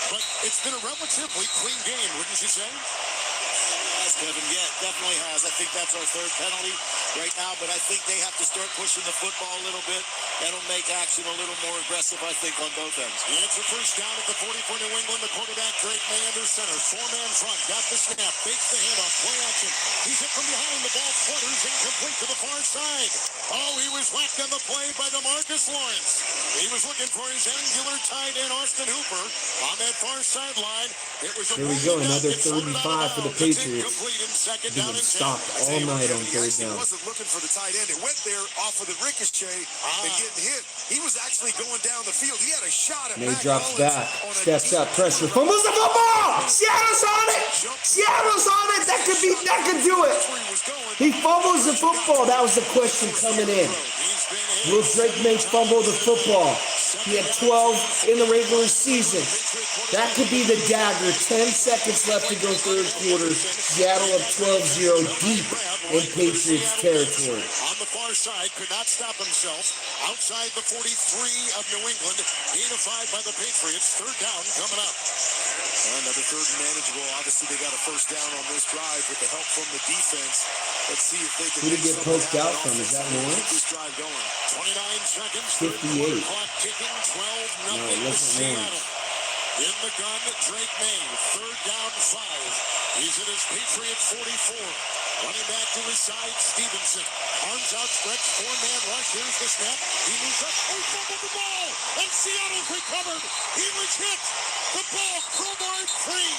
A: But it's been a relatively clean game, wouldn't you say?
H: Yes, Kevin, yeah, it definitely has. I think that's our 3rd penalty right now, but I think they have to start pushing the football a little bit. That'll make action a little more aggressive, I think, on both ends.
A: It's a first down at the 40 for New England. The quarterback, Drake May, under center. 4-man front, got the snap, fakes the handoff, play action.
H: He's hit from behind. The ball flutters incomplete to the far side. Oh, he was whacked on the play by DeMarcus Lawrence. He was looking for his angular tight end, Austin Hooper, on that far sideline. It was
F: Here we go, another 35 for the Patriots. Being stopped all night on third down.
A: He wasn't looking for the tight end. It went there off of the ricochet and getting hit. He was actually going down the field. He had a shot at
F: And he drops back, steps up, pressure, fumbles the football! Seattle's on it! Seattle's on it! That could do it! He fumbles the football. That was the question coming in. Will Drake Mays fumble the football? He had 12 in the regular season. That could be the dagger. 10 seconds left to go third quarter. Seattle up 12-0 deep in Patriots territory.
H: On the far side, could not stop himself. Outside the 43 of New England, unified by the Patriots. Third down coming up.
A: Another third and manageable. Obviously, they got a first down on this drive with the help from the defense. Let's see if they can.
F: Who did he get poked out from? Is that Lawrence?
H: This drive going. 29 seconds.
F: 58.
H: Clock ticking. 12-0.
F: No, it wasn't Lawrence.
H: In the gun, Drake May. Third down, 5. He's at his Patriot 44. Running back to his side, Stevenson. Arms outstretched, four-man rush. Here's the snap. He moves up. Oh, fumbled the ball. And Seattle's recovered. He was hit. The ball crowbarred free.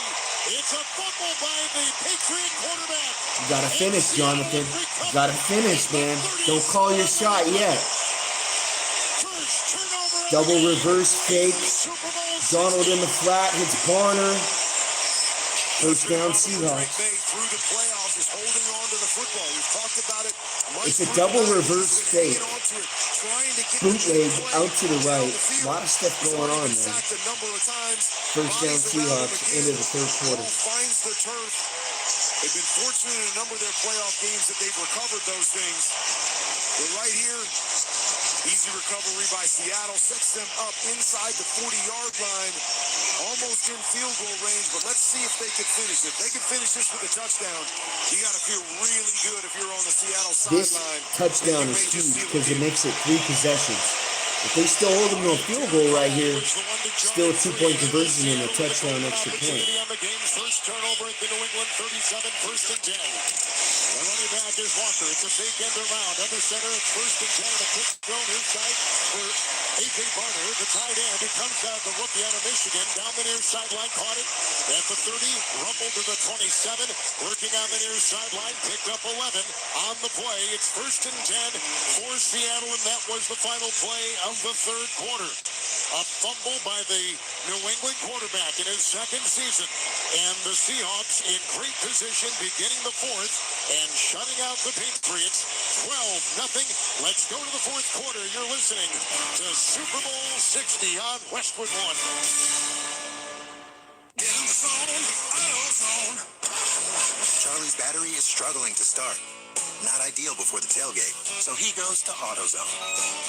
H: It's a fumble by the Patriot quarterback.
F: You gotta finish, Jonathan. You gotta finish, man. Don't call your shot yet. Double reverse fake. Donald in the flat, hits Barner. First down, Seahawks.
A: Through the playoffs is holding on to the football. We've talked about it.
F: It's a double reverse fake. Bootleg out to the right. A lot of stuff going on there. First down, Seahawks into the third quarter.
A: Finds the turf. They've been fortunate in a number of their playoff games that they've recovered those things. But right here, easy recovery by Seattle sets them up inside the 40-yard line, almost in field goal range. But let's see if they can finish it. If they can finish this with a touchdown, you got to feel really good if you're on the Seattle
F: This
A: sideline.
F: touchdown is huge because it makes it 3 possessions. If they still hold them to a field goal right here, still a 2-point conversion and a touchdown extra point.
H: First turnover at the New England 37, first and 10. The running back is Walker. It's a fake end around. Under center, it's first and 10. A quick throw near side for A.J. Barner, the tight end. He comes out, the rookie out of Michigan. Down the near sideline, caught it at the 30. Rumbled to the 27. Working on the near sideline, picked up 11. On the play, it's first and 10 for Seattle, and that was the final play of the third quarter. A fumble by the New England quarterback in his second season. And the Seahawks in great position beginning the fourth and shutting out the Patriots 12-0. Let's go to the fourth quarter. You're listening to Super Bowl 60 on Westwood One.
G: Get in the zone, AutoZone. Charlie's battery is struggling to start. Not ideal before the tailgate, so he goes to AutoZone.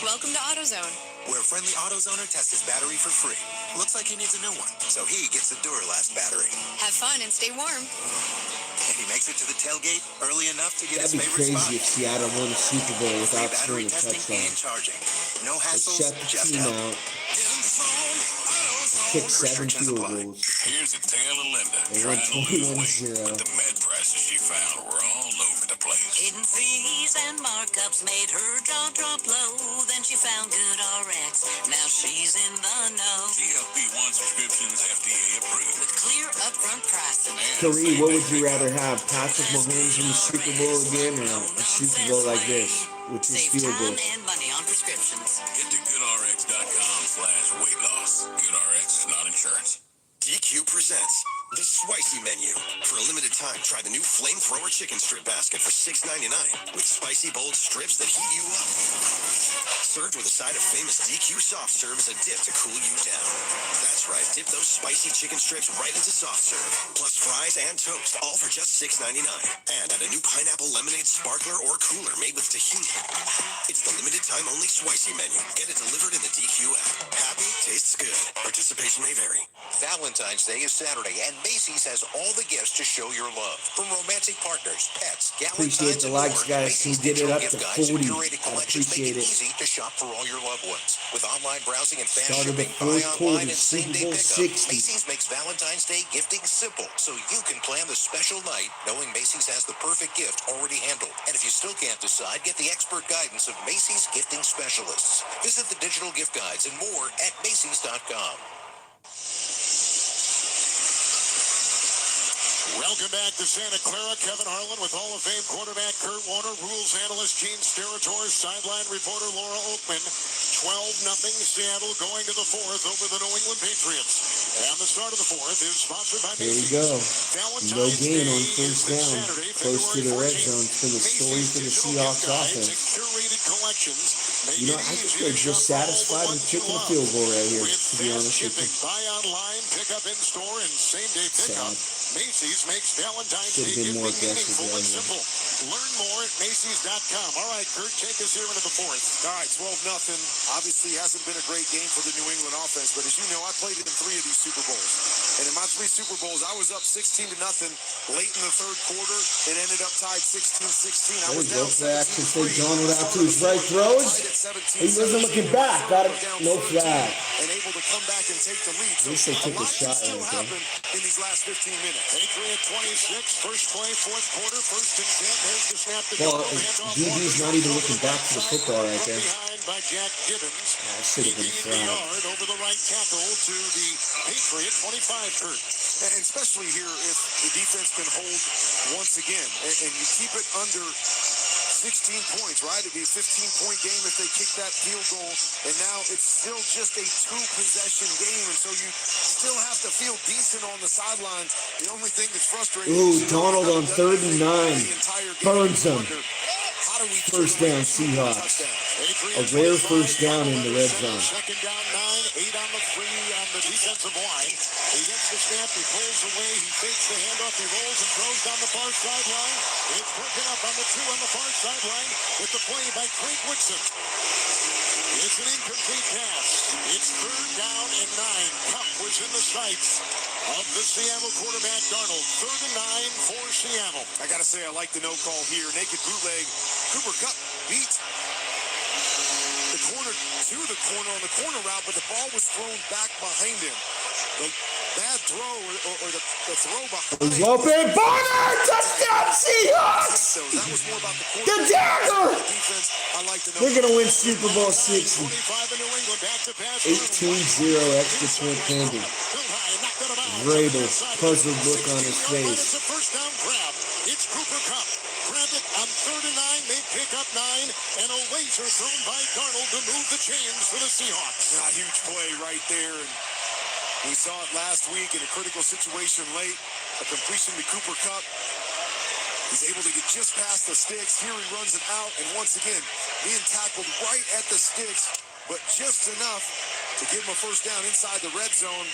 E: Welcome to AutoZone.
G: Where a friendly AutoZoner tests his battery for free. Looks like he needs a new one, so he gets a Duralast battery.
E: Have fun and stay warm.
G: And he makes it to the tailgate early enough to get
F: That'd
G: his
F: be
G: favorite
F: crazy if Seattle won the Super Bowl without
G: battery
F: scoring a
G: testing and
F: touchdown.
G: charging. No
F: They
G: hassles,
F: shut the
G: just
F: team
G: help.
F: out,
G: Get in the zone, AutoZone.
F: kicked 7 field goals.
C: Here's a tale of Linda.
F: They won 21-0.
C: The med prices she found were all over the place.
B: Hidden fees and markups made her jaw drop low. Then she found Good RX. Now she's in the know.
C: GLP-1 subscriptions FDA approved.
B: With clear upfront pricing.
F: Kareem, what would you rather have? Patrick Mahomes in the Super Bowl again or a Super Bowl like this with his
B: Save
F: field
B: time
F: goals?
B: and money on prescriptions.
C: Get to goodrx.com/weight loss. GoodRx is not insurance.
G: DQ presents the Spicy Menu. For a limited time, try the new Flamethrower Chicken Strip Basket for $6.99 with spicy, bold strips that heat you up. Served with a side of famous DQ soft serve as a dip to cool you down. That's right, dip those spicy chicken strips right into soft serve, plus fries and toast, all for just $6.99. And add a new pineapple lemonade sparkler or cooler made with tahini. It's the limited time only Spicy Menu. Get it delivered in the DQ app. Happy, tastes good. Participation may vary.
D: Valentine's Day is Saturday, and
K: Macy's has all the gifts to show your love. From romantic partners, pets,
F: Appreciate
K: Galentine's,
F: the
K: and
F: likes,
K: more,
F: guys. Can
K: Macy's
F: get it
K: digital
F: up
K: gift
F: to
K: guides
F: 40.
K: and curated
F: I
K: collections make
F: appreciate
K: it
F: it.
K: easy to shop for all your loved ones. With online browsing and fast
F: Start of the
K: shipping, buy
F: fourth
K: online
F: quarter,
K: and same-day
F: Super Bowl
K: pickup,
F: 60.
K: Macy's makes Valentine's Day gifting simple, so you can plan the special night knowing Macy's has the perfect gift already handled. And if you still can't decide, get the expert guidance of Macy's gifting specialists. Visit the digital gift guides and more at Macy's.com.
A: Welcome back to Santa Clara. Kevin Harlan with Hall of Fame quarterback Kurt Warner, rules analyst Gene Steratore, sideline reporter Laura Oakman. 12-0 Seattle going to the fourth over the New England Patriots. And the start of the fourth is sponsored by
F: Here we
A: Macy's.
F: go. No
A: Valentine's
F: gain
A: Day
F: on
A: is
F: first
A: this
F: down.
A: Saturday,
F: Close to the red
A: 14th.
F: zone. It's been a story
A: Macy's
F: for the
A: digital
F: Seahawks
A: gift guides
F: offense.
A: and curated collections make
F: You know,
A: it
F: I think
A: easy
F: they're
A: to
F: just
A: shop all the
F: satisfied with
A: ones you
F: kicking a
A: love.
F: field goal right here,
A: With
F: to be
A: fast
F: honest with
A: shipping,
F: you.
A: buy online, pick up in store, and same-day pickup. Macy's makes Valentine's
F: Should have
A: Day
F: been more
A: gifting
F: aggressive
A: meaningful and
F: right here.
A: simple. Learn more at Macy's.com. All right, Kurt, take us here into the fourth. All right, 12-0. Obviously hasn't been a great game for the New England offense, but as you know, I played in 3 of these Super Bowls. And in my 3 Super Bowls, I was up 16-0 late in the third quarter. It ended up tied 16-16.
F: There we go. Flag to take Donald out to his right throws. He wasn't looking back. Got it. No flag.
A: And able to come back and take the lead.
F: At least they took a shot
A: still
F: right there.
A: happen in these last 15 minutes. Patriot 26, first play, fourth quarter, first and 10. There's the snap to
F: Well,
A: go. Handoff
F: DB's not even looking back to the football right there.
A: behind by Jack Gibbons.
F: That should have been
A: Gained a
F: flag.
A: yard over the right tackle to the Patriot 25, Kurt. And especially here if the defense can hold once again. And you keep it under 16 points, right? It'd be a 15-point game if they kick that field goal. And now it's still just a 2-possession game. And so you still have to feel decent on the sideline. The only thing that's frustrating
F: Ooh,
A: is
F: Donald on 3rd and 9. Burns him. First down, Seahawks. A rare first down in the red zone.
A: Second down, 9, 8 on the free on the defensive line. He gets the snap, he pulls away, he fakes the handoff, he rolls and throws down the far sideline. It's broken up on the 2 on the far sideline with the play by Craig Woodson. It's an incomplete pass. It's 3rd down and 9. Cup was in the sights of the Seattle quarterback, Darnold. 3rd and 9 for Seattle. I got to say, I like the no call here. Naked bootleg. Cooper Kupp beat the corner to the corner on the corner route, but the ball was thrown back behind him. The bad throw or the throw behind.
F: He's open. Bonner! Touchdown, Seahawks!
A: That was more about the
F: The dagger!
A: defense. I like the no
F: They're going to win Super Bowl 60.
A: 25 in New England, back to pass.
F: 18-0 extra point pending. Vrabel, puzzled look on his
A: It's
F: face.
A: a first down grab. It's Cooper Kupp. Grabbed it on 3rd and 9. They pick up 9. And a laser thrown by Darnold to move the chains for the Seahawks. A huge play right there. And we saw it last week in a critical situation late. A completion to Cooper Kupp. He's able to get just past the sticks. Here he runs it out. And once again, being tackled right at the sticks. But just enough to give him a first down inside the red zone.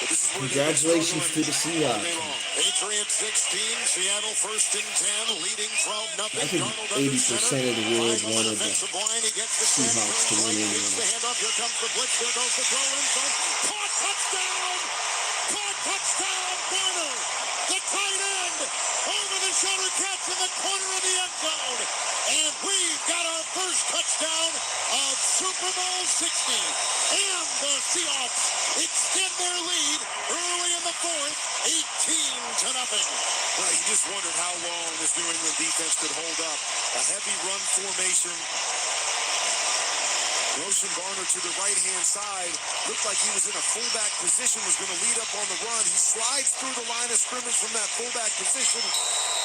A: But this is where
F: Congratulations to the Seahawks.
A: Patriots 16, Seattle 1st and 10, leading 12-0.
F: I think 80% of the world wanted the Seahawks to win anyway.
A: The handoff, here comes the blitz, there goes the throw in front. Caught, touchdown! Caught, touchdown, Warner! The tight end! Over the shoulder catch in the corner of the end zone. And we've got our first touchdown of Super Bowl 60. And the Seahawks extend their lead early in the fourth, 18-0. Well, you just wondered how long this New England defense could hold up. A heavy run formation. Roshan Barner to the right-hand side. Looked like he was in a fullback position, was going to lead up on the run. He slides through the line of scrimmage from that fullback position,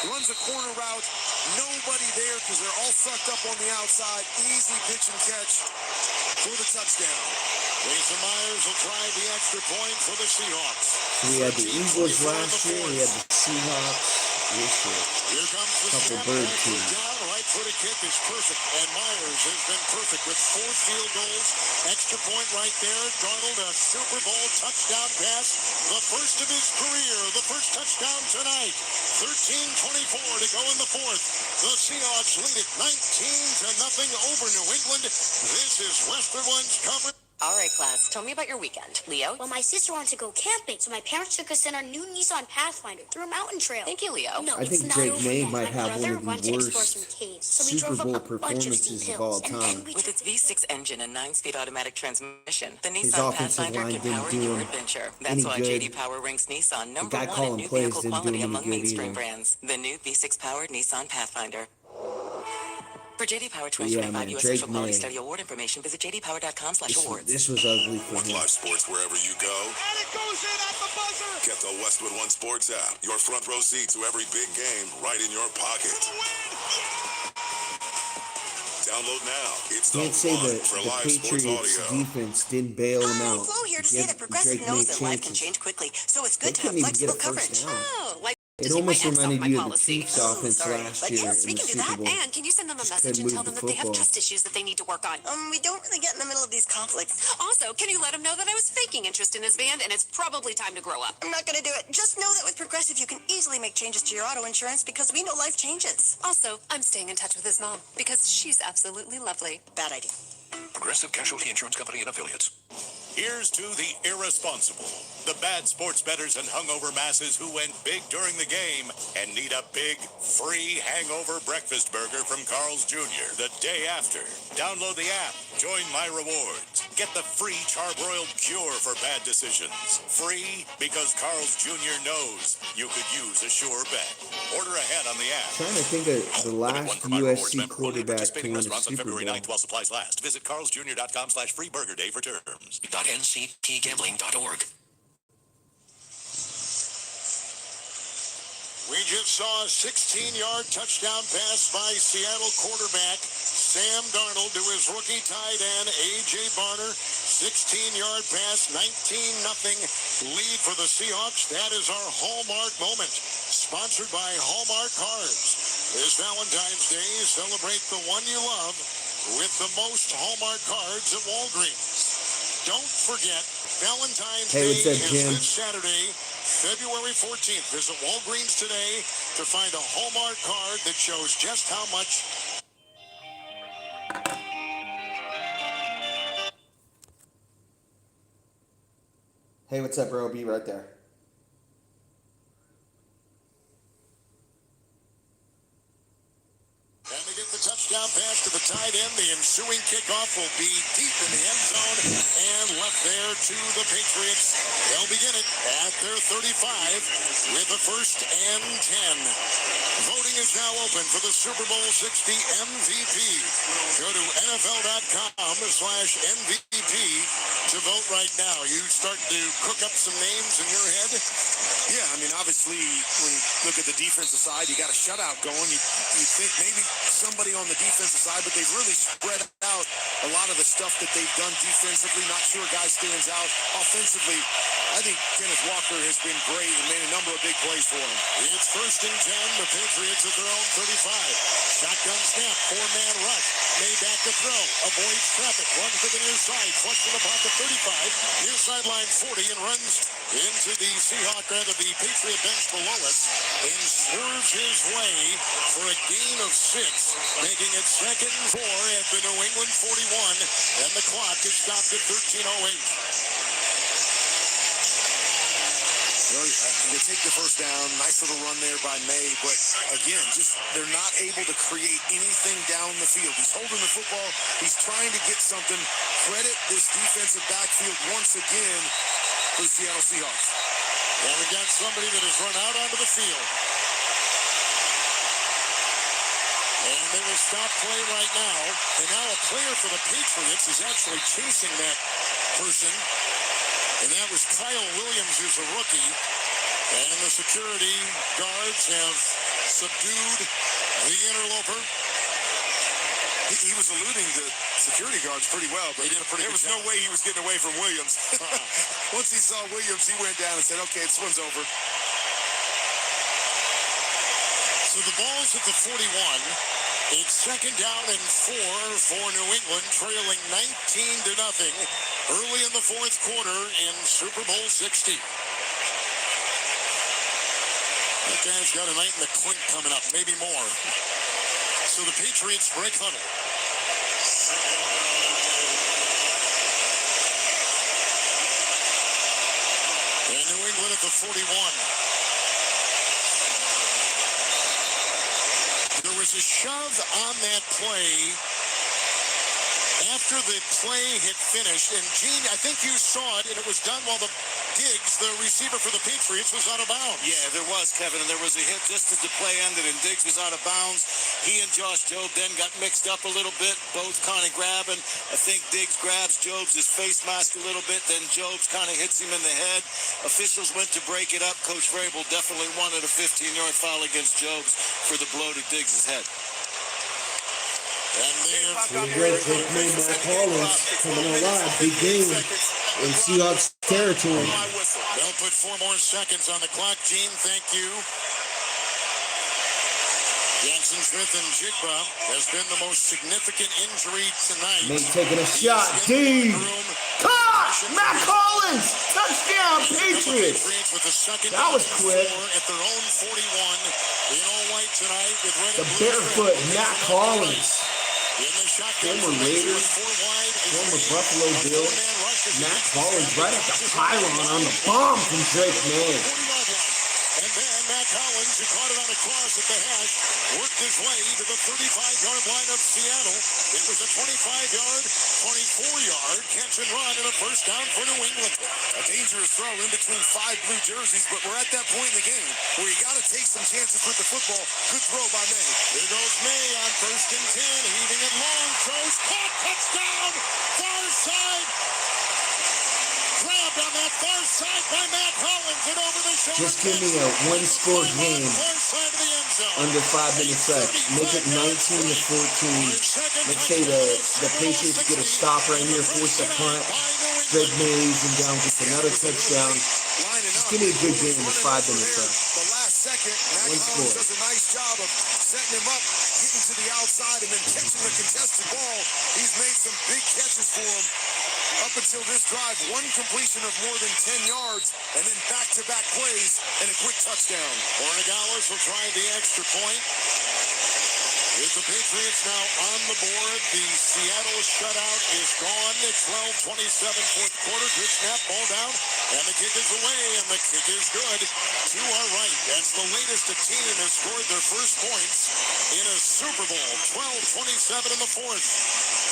A: runs a corner route. Nobody there because they're all sucked up on the outside. Easy pitch and catch for the touchdown. Jason Myers will try the extra point for the Seahawks.
F: We had the Eagles last year. We had the Seahawks this year.
A: Here comes the
F: Couple
A: snap.
F: bird
A: Foot
F: teams.
A: down, right-footed kick is perfect. And Myers has been perfect with 4 field goals. Extra point right there. Darnold, a Super Bowl touchdown pass. The first of his career. The first touchdown tonight. 13:24 to go in the fourth. The Seahawks lead it 19-0 over New England. This is Western One's coverage.
E: All right, class. Tell me about your weekend. Leo?
D: Well, my sister wanted to go camping, so my parents took us in our new Nissan Pathfinder through a mountain trail.
E: Thank you, Leo.
D: No,
F: I
D: it's
F: think
D: not
F: Drake
D: over
F: May
D: yet.
F: might
D: My
F: have
D: brother
F: one of
D: wanted
F: the
D: to explore some
F: worst
D: caves, so we
F: Super
D: drove
F: Bowl
D: up a bunch of
F: performances
D: steep
F: of all
D: hills, and
F: time.
D: then we
E: With its V6 engine and 9-speed automatic transmission, the
F: His
E: Nissan
F: offensive
E: Pathfinder
F: line
E: can
F: didn't
E: power
F: do
E: your
F: him
E: adventure.
F: any
E: That's why
F: good.
E: J.D. Power ranks Nissan
F: The
E: number
F: guy
E: one in
F: calling
E: new
F: plays
E: vehicle
F: didn't do
E: quality
F: him any
E: among
F: good
E: mainstream
F: either.
E: brands. The new V6-powered Nissan Pathfinder. For JD Power
F: But yeah,
E: 2025
F: man,
E: U.S.
F: Drake
E: Official Quality
F: May.
E: Study Award information, visit jdpower.com/awards.
F: This was ugly for
P: Want
F: him.
P: live sports wherever you go?
R: And it goes in at the buzzer.
P: Get the Westwood One Sports app. Your front row seat to every big game right in your pocket. Download now. It's the
F: Can't say
P: one
F: that
P: for
F: the
P: live sports
F: Patriots
P: audio.
F: defense didn't bail him out.
E: Flo here to say
F: Give
E: that Progressive
F: Drake May
E: knows that life can
F: chances.
E: change quickly, so it's
F: They
E: good to have
F: couldn't even get
E: flexible
F: a first
E: coverage.
F: down.
E: Oh, like
F: It almost reminded you of the Chiefs' offense
E: sorry.
F: last
E: But
F: year
E: yes, we
F: in the
E: can do
F: Super
E: that.
F: Bowl.
E: And can you send them a
F: Just
E: message
F: couldn't
E: and tell
F: move
E: them
F: the
E: that they have
F: football.
E: trust issues that they need to work on? We don't really get in the middle of these conflicts. Also, can you let him know that I was faking interest in his band and it's probably time to grow up? I'm not going to do it. Just know that with Progressive, you can easily make changes to your auto insurance because we know life changes. Also, I'm staying in touch with his mom because she's absolutely lovely. Bad idea.
K: Progressive Casualty Insurance Company and Affiliates.
Q: Here's to the irresponsible, the bad sports bettors and hungover masses who went big during the game and need a big, free hangover breakfast burger from Carl's Jr. the day after. Download the app, join My Rewards, get the free charbroiled cure for bad decisions. Free because Carl's Jr. knows you could use a sure bet. Order ahead on the app.
F: Trying to think of the last USC quarterback to win a
Q: Restaurants on
F: Super Bowl.
Q: February 9th while supplies last. Visit carlsjr.com/freeburgerday for terms.
K: .ncpgambling.org.
H: We just saw a 16-yard touchdown pass by Seattle quarterback Sam Darnold to his rookie tight end A.J. Barner. 16-yard pass, 19-0 lead for the Seahawks. That is our Hallmark moment, sponsored by Hallmark Cards. This Valentine's Day, celebrate the one you love with the most Hallmark cards at Walgreens. Don't forget, Valentine's
F: Hey, what's
H: Day
F: up,
H: is
F: Jim?
H: this Saturday, February 14th. Visit Walgreens today to find a Hallmark card that shows just how much.
F: Hey, what's up, bro? Be right there.
H: And they get the touchdown pass to the tight end. The ensuing kickoff will be deep in the end zone and left there to the Patriots. They'll begin it at their 35 with the 1st and 10. Voting is now open for the Super Bowl 60 MVP. Go to NFL.com/MVP to vote right now. You starting to cook up some names in your head?
A: Yeah, I mean, obviously, when you look at the defensive side, you got a shutout going. You think maybe somebody on the defensive side, but they've really spread out a lot of the stuff that they've done defensively. Not sure a guy stands out. Offensively, I think Kenneth Walker has been great and made a number of big plays for him.
H: It's 1st and 10. The Patriots at their own 35. Shotgun snap, 4-man rush. May back to throw. Avoids traffic. Runs to the near side. Flush to the pocket 35. Near sideline 40 and runs into the Seahawk, rather the Patriot bench below us, and swerves his way for a gain of 6, making it 2nd and 4 at the New England 41, and the clock is stopped at 13:08.
A: They take the first down. Nice little run there by May. But, again, just they're not able to create anything down the field. He's holding the football. He's trying to get something. Credit this defensive backfield once again for the Seattle Seahawks.
H: And we got somebody that has run out onto the field. And they will stop play right now. And now a player for the Patriots is actually chasing that person. And that was Kyle Williams, who's a rookie. And the security guards have subdued the interloper.
A: He was eluding the security guards pretty well, but there was no way he was getting away from Williams. Once he saw Williams, he went down and said, okay, this one's over.
H: So the ball's at the 41. It's 2nd down and 4 for New England, trailing 19-0 early in the 4th quarter in Super Bowl 60. That guy's got a night in the clink coming up, maybe more. So the Patriots break huddle. split at the 41. There was a shove on that play after the play had finished, and Gene, I think you saw it, and it was done while the Diggs, the receiver for the Patriots, was out of bounds.
L: Yeah, there was, Kevin, and there was a hit just as the play ended, and Diggs was out of bounds. He and Josh Jobe then got mixed up a little bit, both kind of grabbing. I think Diggs grabs Jobe's face mask a little bit, then Jobe's kind of hits him in the head. Officials went to break it up. Coach Vrabel definitely wanted a 15-yard foul against Jobe's for the blow to Diggs' head.
F: Here we go, Drake May, Matt Collins coming on live. Big game in Seahawks territory.
H: They'll put 4 more seconds on the clock. Gene, thank you. Jackson Smith and Jigba has been the most significant injury tonight.
F: May taking a shot. D. Matt Collins! Touchdown, Patriots! That was quick.
H: At their own 41 in all white tonight with red
F: the barefoot Matt Collins. Former Raiders, former Buffalo Bill, Matt Collins right at the pylon on the bomb from Drake May.
H: And then Matt Collins, who caught it on a cross at the hash, worked his way to the 35-yard line of Seattle. It was a 25-yard, 24-yard catch and run and a first down for New England. A dangerous throw in between 5 blue jerseys, but we're at that point in the game where you got to take some chances with the football. Good throw by May. Here goes May on 1st and 10, heaving it long, throws, caught, touchdown, far side. Grabbed on that far side by Matt Collins and over the shoulder.
F: Just give me a one-score game under 5 minutes left. Make it 19-14. Let's say the Patriots get a stop right here, force a punt. Drake May leads them down, gets another touchdown. Just give me a good game with 5 minutes left.
A: The last second, Matt Collins does a nice job of setting him up, getting to the outside, and then catching the contested ball. He's made some big catches for him. Up until this drive, one completion of more than 10 yards, and then back-to-back plays and a quick touchdown.
H: Bornagales will try the extra point. With the Patriots now on the board, the Seattle shutout is gone. It's 12-27 fourth quarter. Good snap, ball down, and the kick is away, and the kick is good. To our right, that's the latest a team has scored their first points in a Super Bowl. 12-27 in the fourth.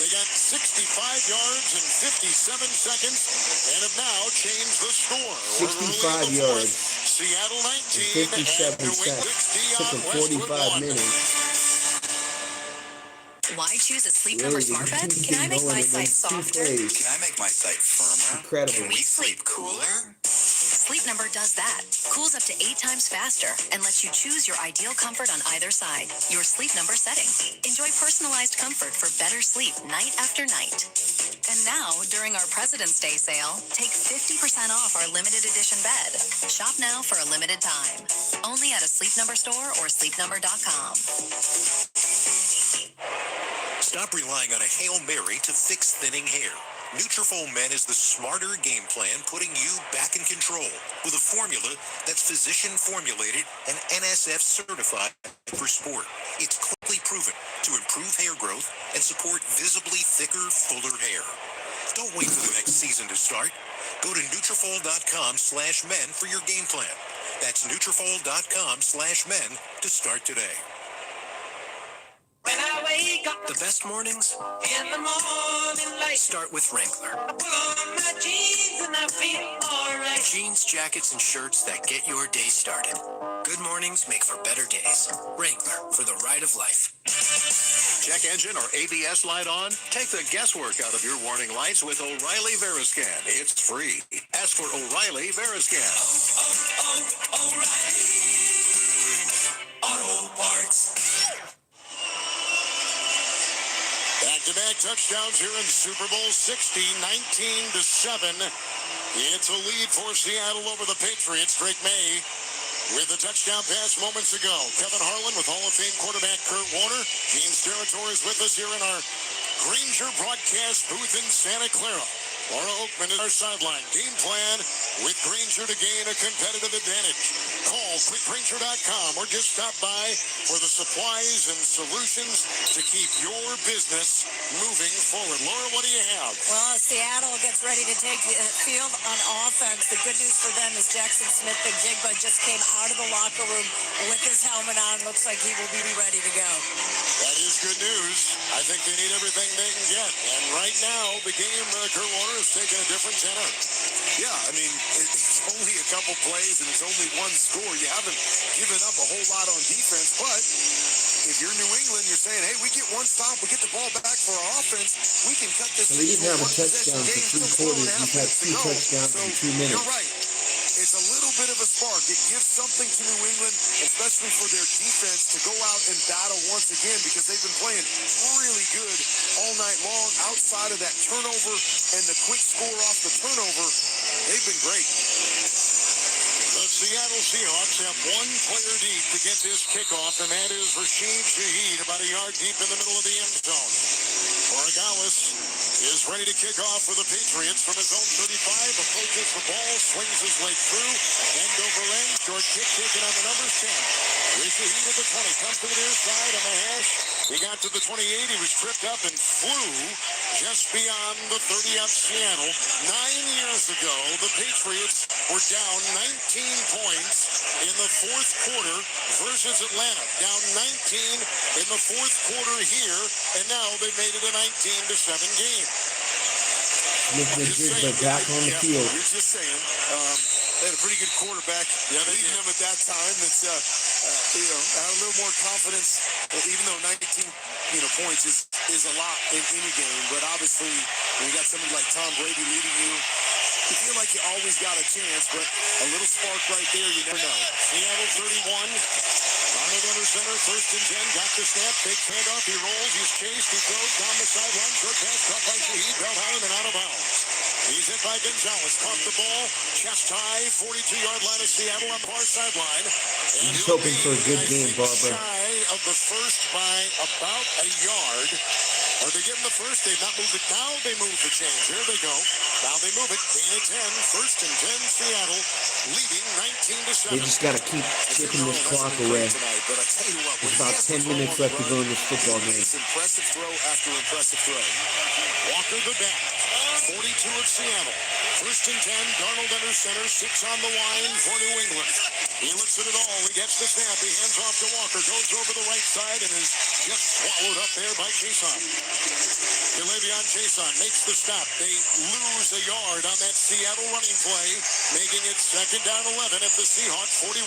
H: They got 65 yards in 57 seconds and have now changed the score.
F: 65 yards
H: Seattle 19
F: in 57 seconds. Took them 45 minutes.
E: Why choose a Sleep Number smart bed? Can I make my side softer?
G: Can I make my site firmer?
F: Incredible.
E: Can we sleep cooler? Sleep Number does that. Cools up to 8 times faster and lets you choose your ideal comfort on either side. Your Sleep Number setting. Enjoy personalized comfort for better sleep night after night. And now, during our President's Day sale, take 50% off our limited edition bed. Shop now for a limited time. Only at a Sleep Number store or sleepnumber.com.
K: Stop relying on a Hail Mary to fix thinning hair. Nutrafol Men is the smarter game plan, putting you back in control with a formula that's physician formulated and NSF certified for sport. It's clinically proven to improve hair growth and support visibly thicker, fuller hair. Don't wait for the next season to start. Go to Nutrafol.com/men for your game plan. That's Nutrafol.com/men to start today.
R: When I wake up,
M: The best mornings
R: in the morning light,
M: start with Wrangler.
R: I put on my jeans and I feel alright.
M: Jeans, jackets, and shirts that get your day started. Good mornings make for better days. Wrangler, for the ride of life.
Q: Check engine or ABS light on? Take the guesswork out of your warning lights with O'Reilly Veriscan. It's free. Ask for O'Reilly Veriscan.
R: O'Reilly Auto Parts.
H: Back-to-back touchdowns here in Super Bowl 60, 19-7. It's a lead for Seattle over the Patriots. Drake May with the touchdown pass moments ago. Kevin Harlan with Hall of Fame quarterback Kurt Warner. Gene's Territory is with us here in our Granger broadcast booth in Santa Clara. Laura Oakman is our sideline. Game plan
A: with Grainger to gain a competitive advantage. Call quickgrainger.com or just stop by for the supplies and solutions to keep your business moving forward. Laura, what do you have?
B: Well, Seattle gets ready to take the field on offense. The good news for them is Jackson Smith-Njigba just came out of the locker room with his helmet on. Looks like he will be ready to go.
A: That is good news. I think they need everything they can get. And right now, the game, Kurt Warner is taking a different tenor.
I: Yeah, I mean, it's only a couple plays and it's only one score. You haven't given up a whole lot on defense, but if you're New England, you're saying, hey, we get one stop, we get the ball back for our offense, we can cut this.
F: So he didn't have a touchdown for 3 quarters. He's had 2 touchdowns in 2 minutes.
I: You're right. It's a little bit of a spark. It gives something to New England, especially for their defense, to go out and battle once again because they've been playing really good all night long. Outside of that turnover and the quick score off the turnover, they've been great.
A: The Seattle Seahawks have one player deep to get this kickoff, and that is Rashid Shaheed, about a yard deep in the middle of the end zone. Borregales is ready to kick off for the Patriots from his own 35, approaches the ball, swings his leg through, end over end, short kick taken on the numbers 10. Here's Shaheed at the 20, comes to the near side on the hash. He got to the 28, he was tripped up and flew just beyond the 30 of Seattle. 9 years ago, the Patriots were down 19 points in the fourth quarter versus Atlanta. Down 19 in the fourth quarter here, and now they made it a 19-7 game.
F: Smith-Njigba back on the field.
I: You're just saying. They had a pretty good quarterback leading them at that time. That's had a little more confidence, even though 19 points is a lot in any game. But obviously, when you got somebody like Tom Brady leading you, you feel like you always got a chance, but a little spark right there, you never know.
A: Seattle 31. Donald under center, 1st and 10. Got the snap, fake handoff. He rolls, he's chased, he throws down the sideline. Short pass caught by Shaheed, belt high and out of bounds. He's hit by Gonzalez, caught the ball, chest high, 42-yard line of Seattle on the far sideline.
F: I'm just hoping for a good game, Barbara.
A: Shy of the first by about a yard. Are they getting the first? They've not moved it. Now they move the chains. Here they go. Now they move it. Gain of 10. 1st and 10 Seattle. Leading 19-7.
F: They just got to keep chipping this clock away.
I: But I tell you what,
F: There's about 10 minutes left to go in this football game.
I: It's impressive throw after impressive throw.
A: Walker the back. 42 of Seattle. 1st and 10. Darnold under center. 6 on the line for New England. He looks at it all. He gets the snap. He hands off to Walker. Goes over the right side and is just swallowed up there by Chason. Le'Veon Chason makes the stop. They lose a yard on that Seattle running play, making it 2nd down 11 at the Seahawks 41.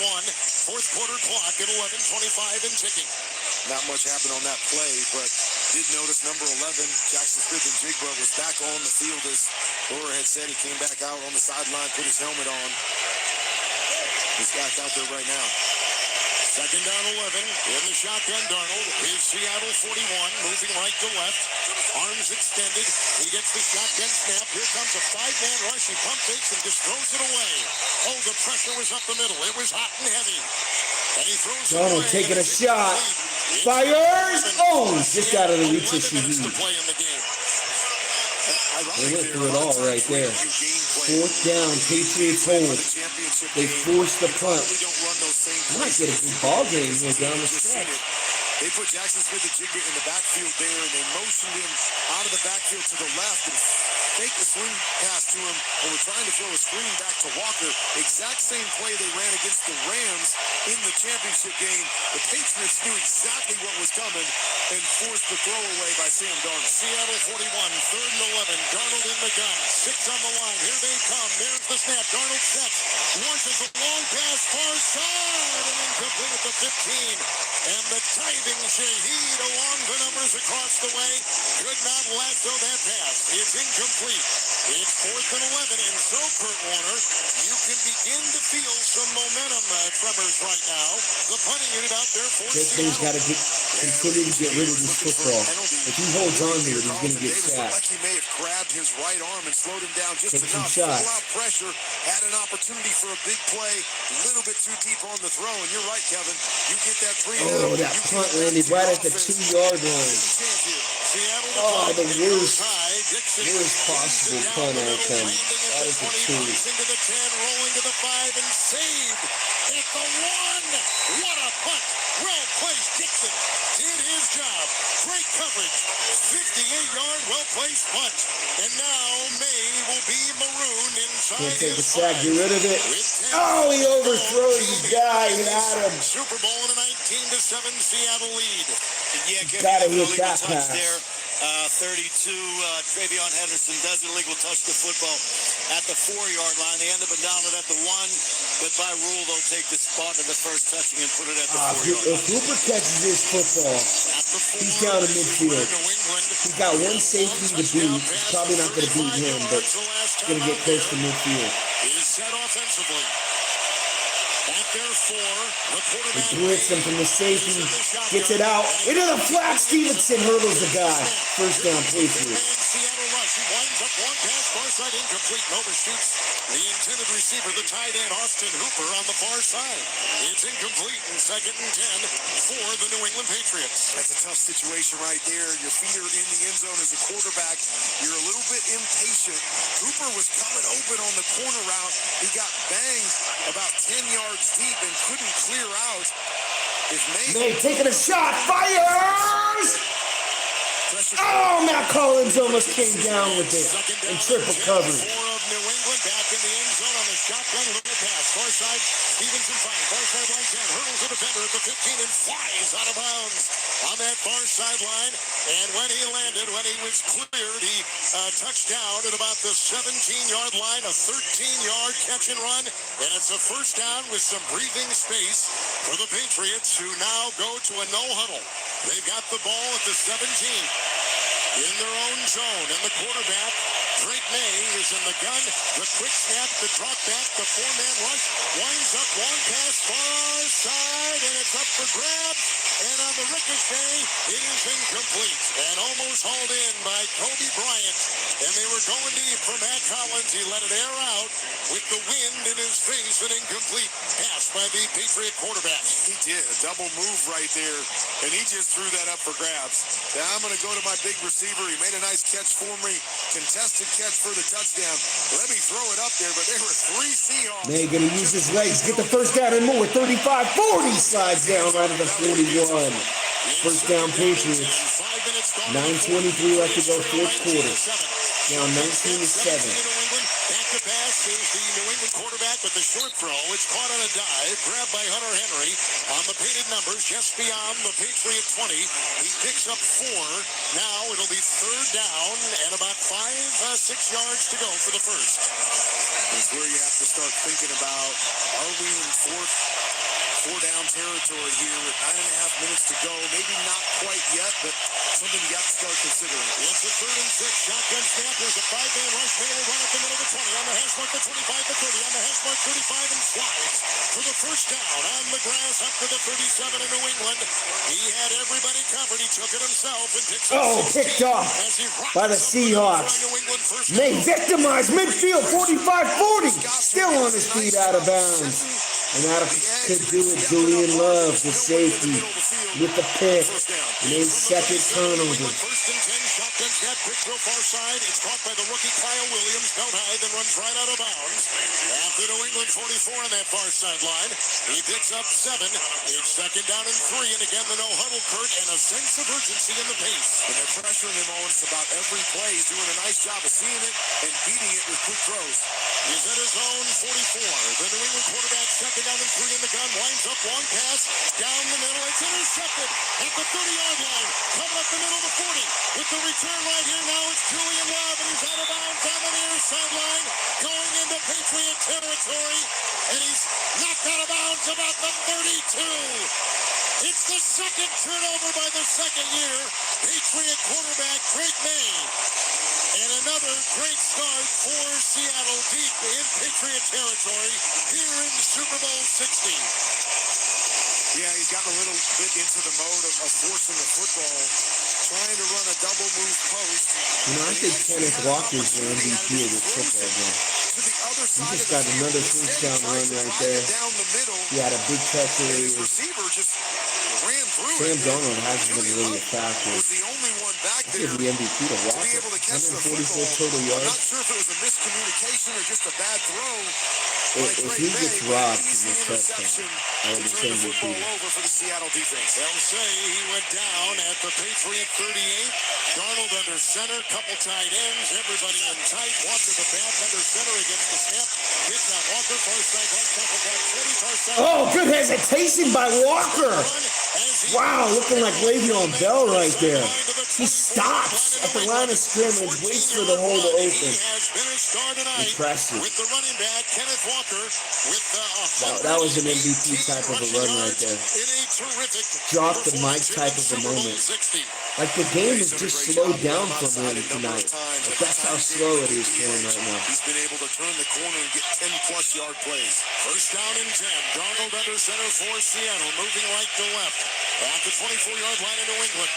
A: Fourth quarter clock at 11:25 and ticking.
I: Not much happened on that play, but did notice number 11, Jackson Smith-Njigba, was back on the field as Laura had said. He came back out on the sideline, put his helmet on. He's back out there right now.
A: 2nd down 11 in the shotgun. Darnold is Seattle 41, moving right to left. Arms extended. He gets the shotgun snap. Here comes a 5-man rush. He pump fakes and just throws it away. Oh, the pressure was up the middle. It was hot and heavy. And he throws it
F: Darnold
A: away.
F: taking a shot. Fires! Oh, just out of the reach of Shaheed. They went through it all right there. 4th down, Patriots hold. They force the punt. Might get a good ball game here down the stretch.
I: They put Jackson Smith-Njigba in the backfield there, and they motioned him out of the backfield to the left and faked the swing pass to him, and were trying to throw a screen back to Walker. Exact same play they ran against the Rams in the championship game. The Patriots knew exactly what was coming and forced the throw away by Sam Darnold.
A: Seattle 41, 3rd and 11. Darnold in the gun. 6 on the line. Here they come. There's the snap. Darnold sets. Launches a long pass far side and incomplete at the 15. And the diving Shaheed along the numbers across the way could not lasso that pass. It's incomplete. It's 4th and 11. And so, Kurt Warner, you can begin to feel some momentum tremors right now. The punting unit out there for
F: This got to continue to get rid of this football. If he holds on to it, he's going to get sacked.
I: Like he may have grabbed his right arm and slowed him down just
F: Take some
I: enough.
F: shots.
I: Full out pressure, had an opportunity for a big play, a little bit too deep on the throw. And you're right, Kevin. You get that 3
F: Oh, that punt landed right at the 2-yard line.
L: Seattle
F: Oh, the worst
L: Dixon
F: possible punt outcome. That is a two.
L: Into the 10, rolling to the 5, and saved at the 1. What a punt. Well placed. Dixon did his job. Great coverage. 58-yard, well-placed punt. And now May will be marooned inside.
F: Can't take a sack. Get rid of it. Oh, he overthrows his guy. He had him.
L: Super Bowl in a 19-7 Seattle lead. Yeah,
F: gotta hit that pass.
L: There. 32, Travion Henderson does illegal touch the football at the 4-yard line. They end up down it at the 1, but by rule they'll take the spot of the first touching and put it at the 4-yard line.
F: If Hooper catches this football, he's down in midfield. He's got one safety to beat. He's probably not going to beat him, but he's going to get close to midfield.
L: Is set offensively. At their 4, the quarterback
F: blitz him from the safety, gets it out into the flat. Stevenson hurdles the guy. First down, Patriots.
L: Seattle rush. He winds up long pass, far side incomplete. Overshoots the intended receiver, the tight end Austin Hooper on the far side. It's incomplete in 2nd and 10 for the New England Patriots.
A: That's a tough situation right there. Your feet are in the end zone as a quarterback. You're a little bit impatient. Hooper was coming open on the corner route. He got banged about 10 yards deep and couldn't clear out. If
F: May taking a shot, fires! Oh, Matt Collins almost came down with it in triple coverage.
L: 4 of New England back in the end zone on the shotgun little pass. Far side, Stevenson finds. Far sideline 10, hurdles the defender at the 15 and flies out of bounds on that far sideline. And when he landed, when he was cleared, he touched down at about the 17-yard line, a 13-yard catch and run. And it's a first down with some breathing space for the Patriots, who now go to a no huddle. They've got the ball at the 17 in their own zone, and the quarterback, Drake May, is in the gun. The quick snap, the drop back, the 4-man rush, winds up, long pass, far side, and it's up for grabs. And on the ricochet, it is incomplete and almost hauled in by Kobe Bryant. And they were going deep for Matt Collins. He let it air out with the wind in his face. An incomplete pass by the Patriot quarterback.
A: He did a double move right there, and he just threw that up for grabs. Now I'm going to go to my big receiver. He made a nice catch for me, contested catch for the touchdown. Let me throw it up there, but there were 3 Seahawks.
F: May going to use his legs, get the first down and more. 35-40, slides down right at the 41. First down, Patriots. 9:23 left to go, 4th quarter. Down 19-7.
L: Back to pass is the New England quarterback with the short throw. It's caught on a dive, grabbed by Hunter Henry on the painted numbers just beyond the Patriot 20. He picks up 4. Now it'll be 3rd down and about 5-6 yards to go for the first.
A: It's where you have to start thinking about, are we in 4-down territory here with 9.5 minutes to go? Maybe not quite yet, but something you have to start considering.
L: It's a 3rd and 6. Shotgun snap. There's a 5-man rush. May will run up the middle of the 20. On the hash mark, the 25, the 30. On the hash mark, 35, and slides for the first down on the grass up to the 37 in New England. He had everybody covered. He took it himself and picks up 16
F: picked off by the Seahawks. May victimized midfield, 45-40. Still on his feet out of bounds. And that could do it. Julian Love, the safety, with the pick. And a second turnover.
L: 1st and 10, shotgun snap, quick throw far side. It's caught by the rookie Kyle Williams, belt high, then runs right out of bounds. After New England 44 on that far sideline, he picks up 7. It's 2nd down and 3, and again the no huddle, Kurt, and a sense of urgency in the pace.
A: And they're pressuring him almost about every play. He's doing a nice job of seeing it and beating it with quick throws.
L: He's at his own 44. The New England quarterback, 2nd down and 3 in the gun, winds up, long pass, down the middle. It's intercepted at the 30-yard line. Coming up the middle of the 40. With the return right here now, it's Julian Love, and he's out of bounds on the near sideline, going into Patriot territory, and he's knocked out of bounds about the 32. It's the 2nd turnover by the 2nd year Patriot quarterback Drake May. And another great start for Seattle deep in Patriot territory here in Super Bowl 60.
A: Yeah, he's gotten a little bit into the mode of forcing the football, trying to run a double move post.
F: I think Kenneth Walker's the MVP of this football game.
A: to the other
F: He
A: side
F: just
A: of the
F: got
A: field.
F: another
A: Instead,
F: touchdown
A: he tries
F: run
A: to
F: right
A: drive
F: there.
A: it down the middle.
F: He had a big catch
A: And his
F: earlier.
A: receiver just ran through
F: Sam
A: it.
F: Darnold hasn't been
A: Julian
F: really
A: Love
F: effective.
A: was the only one back
F: I
A: there
F: give the MVP to
A: to be
F: Walker.
A: able to catch the
F: 144
A: football.
F: total
A: I'm
F: yards.
A: not sure if it was a miscommunication or just a bad throw.
F: If he gets robbed from this touchdown, I would
A: to
F: be
A: turn the
F: MVP.
A: football over for the Seattle defense.
L: They'll say he went down at the Patriot 38. Darnold under center, couple tight ends, everybody in tight. Walker the back under center against the snap. Hits on Walker, far side, right tackle back, 40, far side.
F: Oh, good hesitation by Walker. Wow, looking like Le'Veon Bell right there. He stops at the line of scrimmage, waits for the hole to open. Impressive.
L: With the running back, Kenneth Walker, with
F: That was an MVP type of a run right there.
L: in a terrific
F: Drop the mic type of a moment. Like the game is just slowed down for him tonight. Like that's how slow it is for him right now.
A: He's been able to turn the corner and get 10-plus yard plays.
L: First down and 10. Darnold under center for Seattle, moving right to left. At the 24-yard line in New England.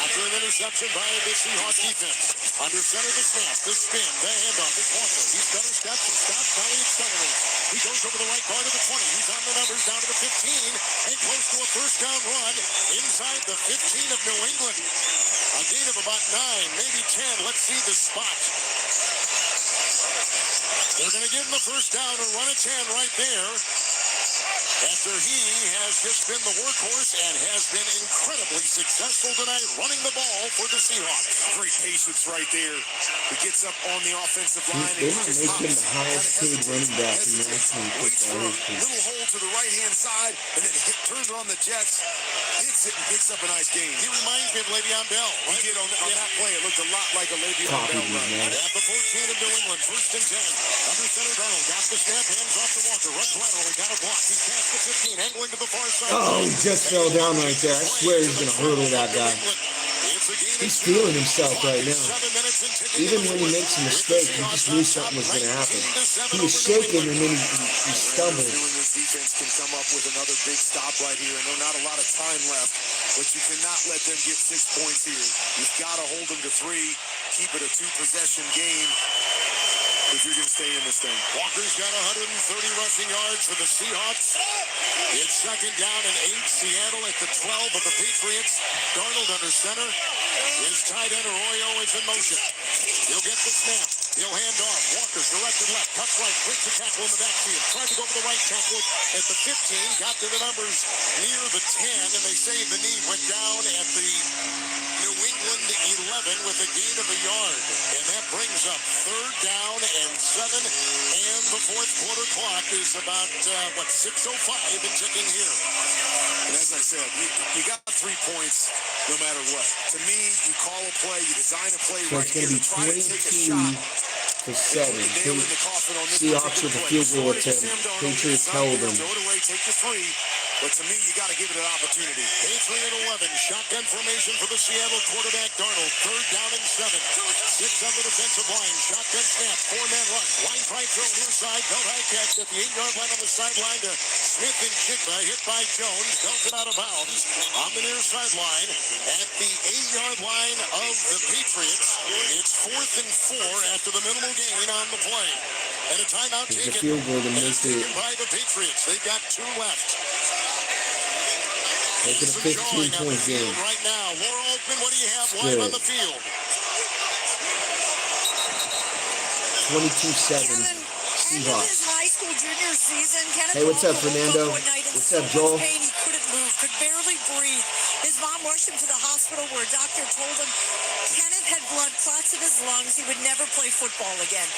L: After an interception by the Seahawks defense. Under center the snap, the spin, the handoff. It's Walker. He's got a step and stops. Now he accelerates. He goes over the right guard to the 20. He's on the numbers down to the 15. And close to a first down run inside the 15 of New England. A gain of about 9, maybe 10. Let's see the spot. They're going to give him the first down and run a 10 right there. After he has just been the workhorse and has been incredibly successful tonight running the ball for the Seahawks.
A: Great patience right there. He gets up on the offensive line.
F: They might make him the highest paid running back in National Football history.
A: Little hole to the right-hand side, and then turns it on the Jets, hits it, and picks up a nice gain.
L: He reminds me of Le'Veon Bell.
A: He did on that play. It looked a lot like a Le'Veon
F: Copied
A: Bell
F: me,
A: run.
F: man.
L: At the 14 of New England, first and 10. Under center Darnold, got the snap, hands off to Walker, runs laterally, got a block. He's past the 15, angling to the far side.
F: Oh, he just fell down right there. I swear he's going to hurdle that guy. He's feeling himself right now. Even when he makes a mistake, he just knew something was going to happen. He was shaking and then he stumbled.
A: New England's defense can come up with another big stop right here. I know not a lot of time left, but you cannot let them get 6 points here. You've got to hold them to 3, keep it a 2-possession game if you're going to stay in this thing.
L: Walker's got 130 rushing yards for the Seahawks. It's second down and 8. Seattle at the 12 of the Patriots. Darnold under center. His tight end Arroyo is in motion. He'll get the snap. He'll hand off. Walker's directed left. Cuts right. Breaks the tackle in the backfield. Tried to go for the right tackle at the 15. Got to the numbers near the 10. And they say the knee went down at the New England 11 with a gain of a yard. And that brings up third down and 7. And the fourth quarter clock is about, 6:05 and ticking here.
A: And as I said, you got 3 points no matter what. To me, you call a play, you design a play
F: So
A: right
F: it's going
A: here
F: to be
A: to try to take a
F: 22
A: shot.
F: to 7. Seahawks with a field goal attempt. Patriots held them.
A: Throw it away, take the 3. But to me, you got to give it an opportunity.
L: Patriot 11, shotgun formation for the Seattle quarterback Darnold. Third down and 7. 6 on the defensive line. Shotgun snap. 4-man rush. Line try throw near side. Belt high catch at the 8-yard line on the sideline to Smith and Jigba. Hit by Jones. Belted out of bounds on the near sideline. At the 8-yard line of the Patriots, it's 4th and 4 after the minimal gain on the play. And a timeout
F: It's a
L: taken.
F: field goal to make it.
L: By the Patriots. They've got 2 left.
F: Make it a 15-point game.
L: Right now, Laura Oakman, what do you have
F: Good.
L: live on the field?
F: 22-7. Seahawks.
B: His high school junior season, Kenneth
F: Hey, what's up,
B: Walker woke
F: Fernando?
B: up one night in
F: What's up,
B: so
F: Joel?
B: much pain he couldn't move, could barely breathe. His mom rushed him to the hospital where a doctor told him Kenneth had blood clots in his lungs. He would never play football again.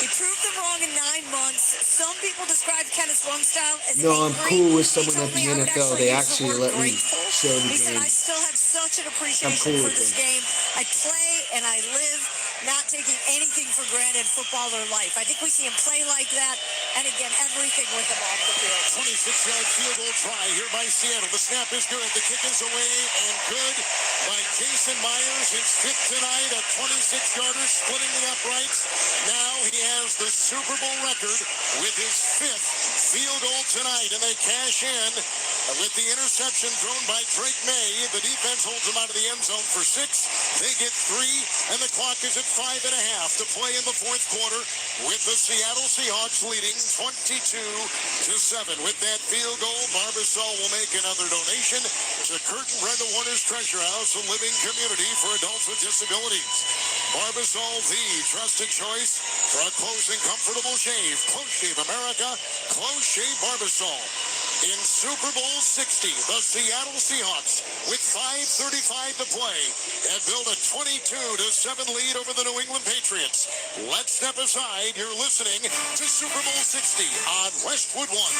B: He proved them wrong in 9 months. Some people describe Kenneth's run style as
F: No, I'm
B: angry.
F: cool with
B: He
F: someone
B: told
F: at
B: me
F: the
B: I would
F: NFL. They
B: use the
F: actually
B: word
F: let me
B: grateful.
F: show the
B: He said, I
F: game.
B: still have such an appreciation
F: cool
B: for
F: with
B: this
F: them.
B: game. I play and I live not taking anything for granted, football or life. I think we see him play like that, and again, everything with him off the field.
L: 26-yard field goal try here by Seattle. The snap is good. The kick is away and good by Jason Myers. His 5th tonight, a 26-yarder splitting the uprights. Now he has the Super Bowl record with his 5th field goal tonight, and they cash in
A: With the interception thrown by Drake May, the defense holds them out of the end zone for 6. They get 3, and the clock is at 5.5 to play in the fourth quarter, with the Seattle Seahawks leading 22-7. With that field goal, Barbasol will make another donation to Kurt and Brenda Warner's Treasure House, a living community for adults with disabilities. Barbasol, the trusted choice for a close and comfortable shave. Close Shave America, Close Shave Barbasol. In Super Bowl 60, the Seattle Seahawks, with 5:35 to play, have built a 22-7 lead over the New England Patriots. Let's step aside. You're listening to Super Bowl 60 on Westwood One.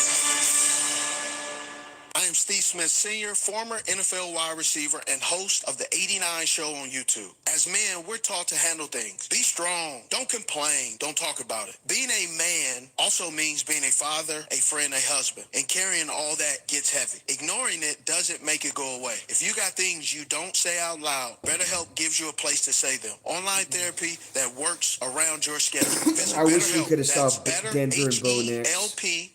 O: I am Steve Smith Sr., former NFL wide receiver and host of the 89 Show on YouTube. As men, we're taught to handle things. Be strong. Don't complain. Don't talk about it. Being a man also means being a father, a friend, a husband. And carrying all that gets heavy. Ignoring it doesn't make it go away. If you got things you don't say out loud, BetterHelp gives you a place to say them. Online therapy that works around your schedule. Visit
F: I wish we could have
O: That's
F: stopped Denver and Bo Nix.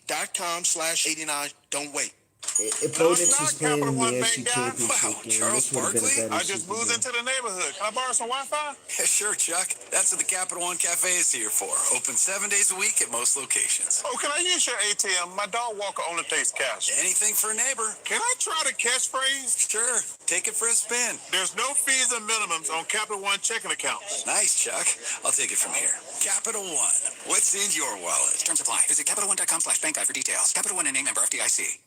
O: BetterHelp.com/89. Don't wait.
F: If Bo Nix was playing in the AFC Championship game, this would have been a better
S: I just moved into the neighborhood. Can I borrow some Wi-Fi?
M: Yeah, sure, Chuck. That's what the Capital One Cafe is here for. Open 7 days a week at most locations.
S: Oh, can I use your ATM? My dog walker only takes cash.
M: Anything for a neighbor.
S: Can I try the catchphrase?
M: Sure. Take it for a spin.
S: There's no fees and minimums on Capital One checking accounts.
M: Nice, Chuck. I'll take it from here. Capital One. What's in your wallet? Terms apply. Visit CapitalOne.com/bankguide for details. Capital One and a member FDIC.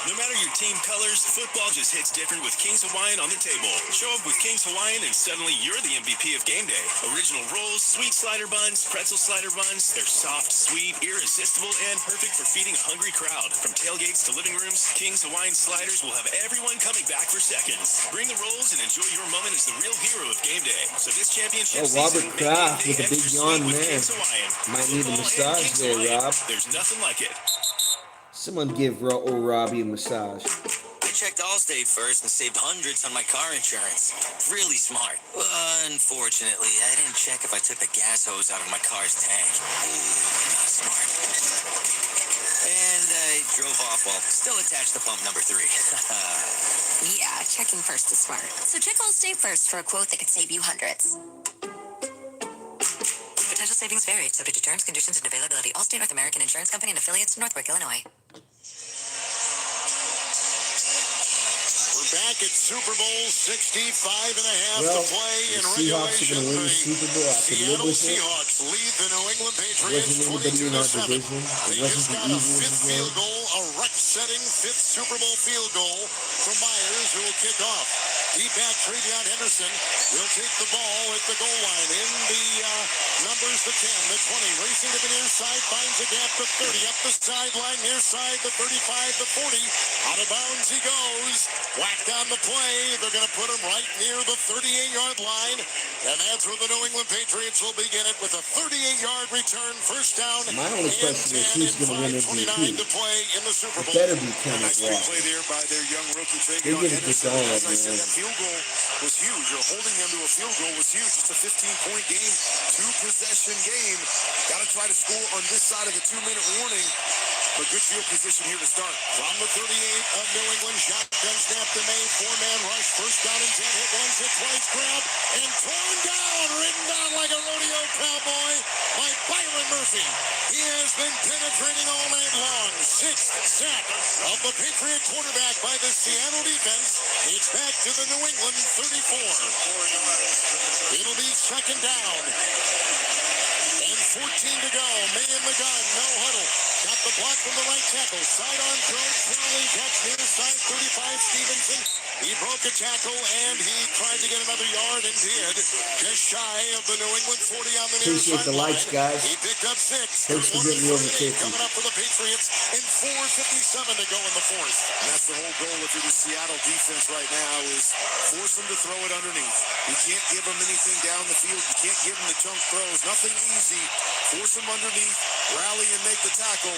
J: No matter your team colors, football just hits different with King's Hawaiian on the table. Show up with King's Hawaiian and suddenly you're the MVP of game day. Original rolls, sweet slider buns, pretzel slider buns. They're soft, sweet, irresistible, and perfect for feeding a hungry crowd. From tailgates to living rooms, King's Hawaiian sliders will have everyone coming back for seconds. Bring the rolls and enjoy your moment as the real hero of game day. So this championship
F: Robert
J: season,
F: Kraft
J: make
F: with a
J: game day
F: big
J: extra
F: yawn
J: sweet with
F: there.
J: King's Hawaiian.
F: Might need a
J: Football and
F: massage
J: King's
F: there,
J: Hawaiian.
F: Rob.
J: There's nothing like it.
F: Someone give Robbie a massage.
T: I checked Allstate first and saved hundreds on my car insurance. Really smart. Unfortunately, I didn't check if I took the gas hose out of my car's tank. Ooh, not smart. And I drove off while still attached to pump number 3.
U: Yeah, checking first is smart. So check Allstate first for a quote that could save you hundreds. Potential savings vary, subject to terms, conditions, and availability. Allstate North American Insurance Company and affiliates, Northbrook, Illinois.
A: Back at Super Bowl 65.5
F: Well,
A: to play in
F: the Seahawks are
A: regulation.
F: going to win the Super Bowl. I could live
A: Seattle
F: with it.
A: Seahawks lead the New England
F: It
A: Patriots
F: wasn't anybody in our
A: 22-7.
F: division.
A: They
F: It
A: just
F: wasn't the
A: got a
F: Eagles
A: fifth
F: again.
A: field goal, a record-setting fifth Super Bowl field goal from Myers, who will kick off. Deep back, Travion Henderson will take the ball at the goal line. In the numbers, the 10, the 20, racing to the near side, finds a gap to 30, up the sideline, near side, the 35, the 40. Out of bounds he goes. Whacked on the play. They're going to put him right near the 38-yard line. And that's where the New England Patriots will begin it with a 38-yard return, first down.
F: My only question is who's going to win MVP.
A: To play in the Super Bowl.
F: It better be Kenneth
A: Nice
F: Walker.
A: play there by their young rookie
F: They
A: Travion
F: get it
A: Henderson.
F: all,
A: As I said,
F: man.
A: that field goal was huge. You're holding them to a field goal was huge. It's a 15-point game, 2-possession game. Got to try to score on this side of the 2-minute warning. But good field position here to start. From the 38 of New England, shotgun snap to May, 4-man rush, first down and 10, hit once, hit twice, grab, and torn down, ridden down like a rodeo cowboy by Byron Murphy. He has been penetrating all night long. Sixth sack of the Patriot quarterback by the Seattle defense. It's back to the New England 34. It'll be second down. And 14 to go. May in the gun. No huddle. Got the block from the right tackle. Sidearm throw. Swirling catch near side. 35 Stevenson. He broke a tackle and he tried to get another yard and did. Just shy of the New England 40 on the near
F: Appreciate the
A: sideline.
F: likes, guys.
A: He picked up 6.
F: Thanks for getting me over 50.
A: Coming up for the Patriots and 4:57 to go in the fourth. And that's the whole goal if you're the Seattle defense right now is force them to throw it underneath. You can't give them anything down the field. You can't give them the chunk throws. Nothing easy. Force them underneath, rally and make the tackle.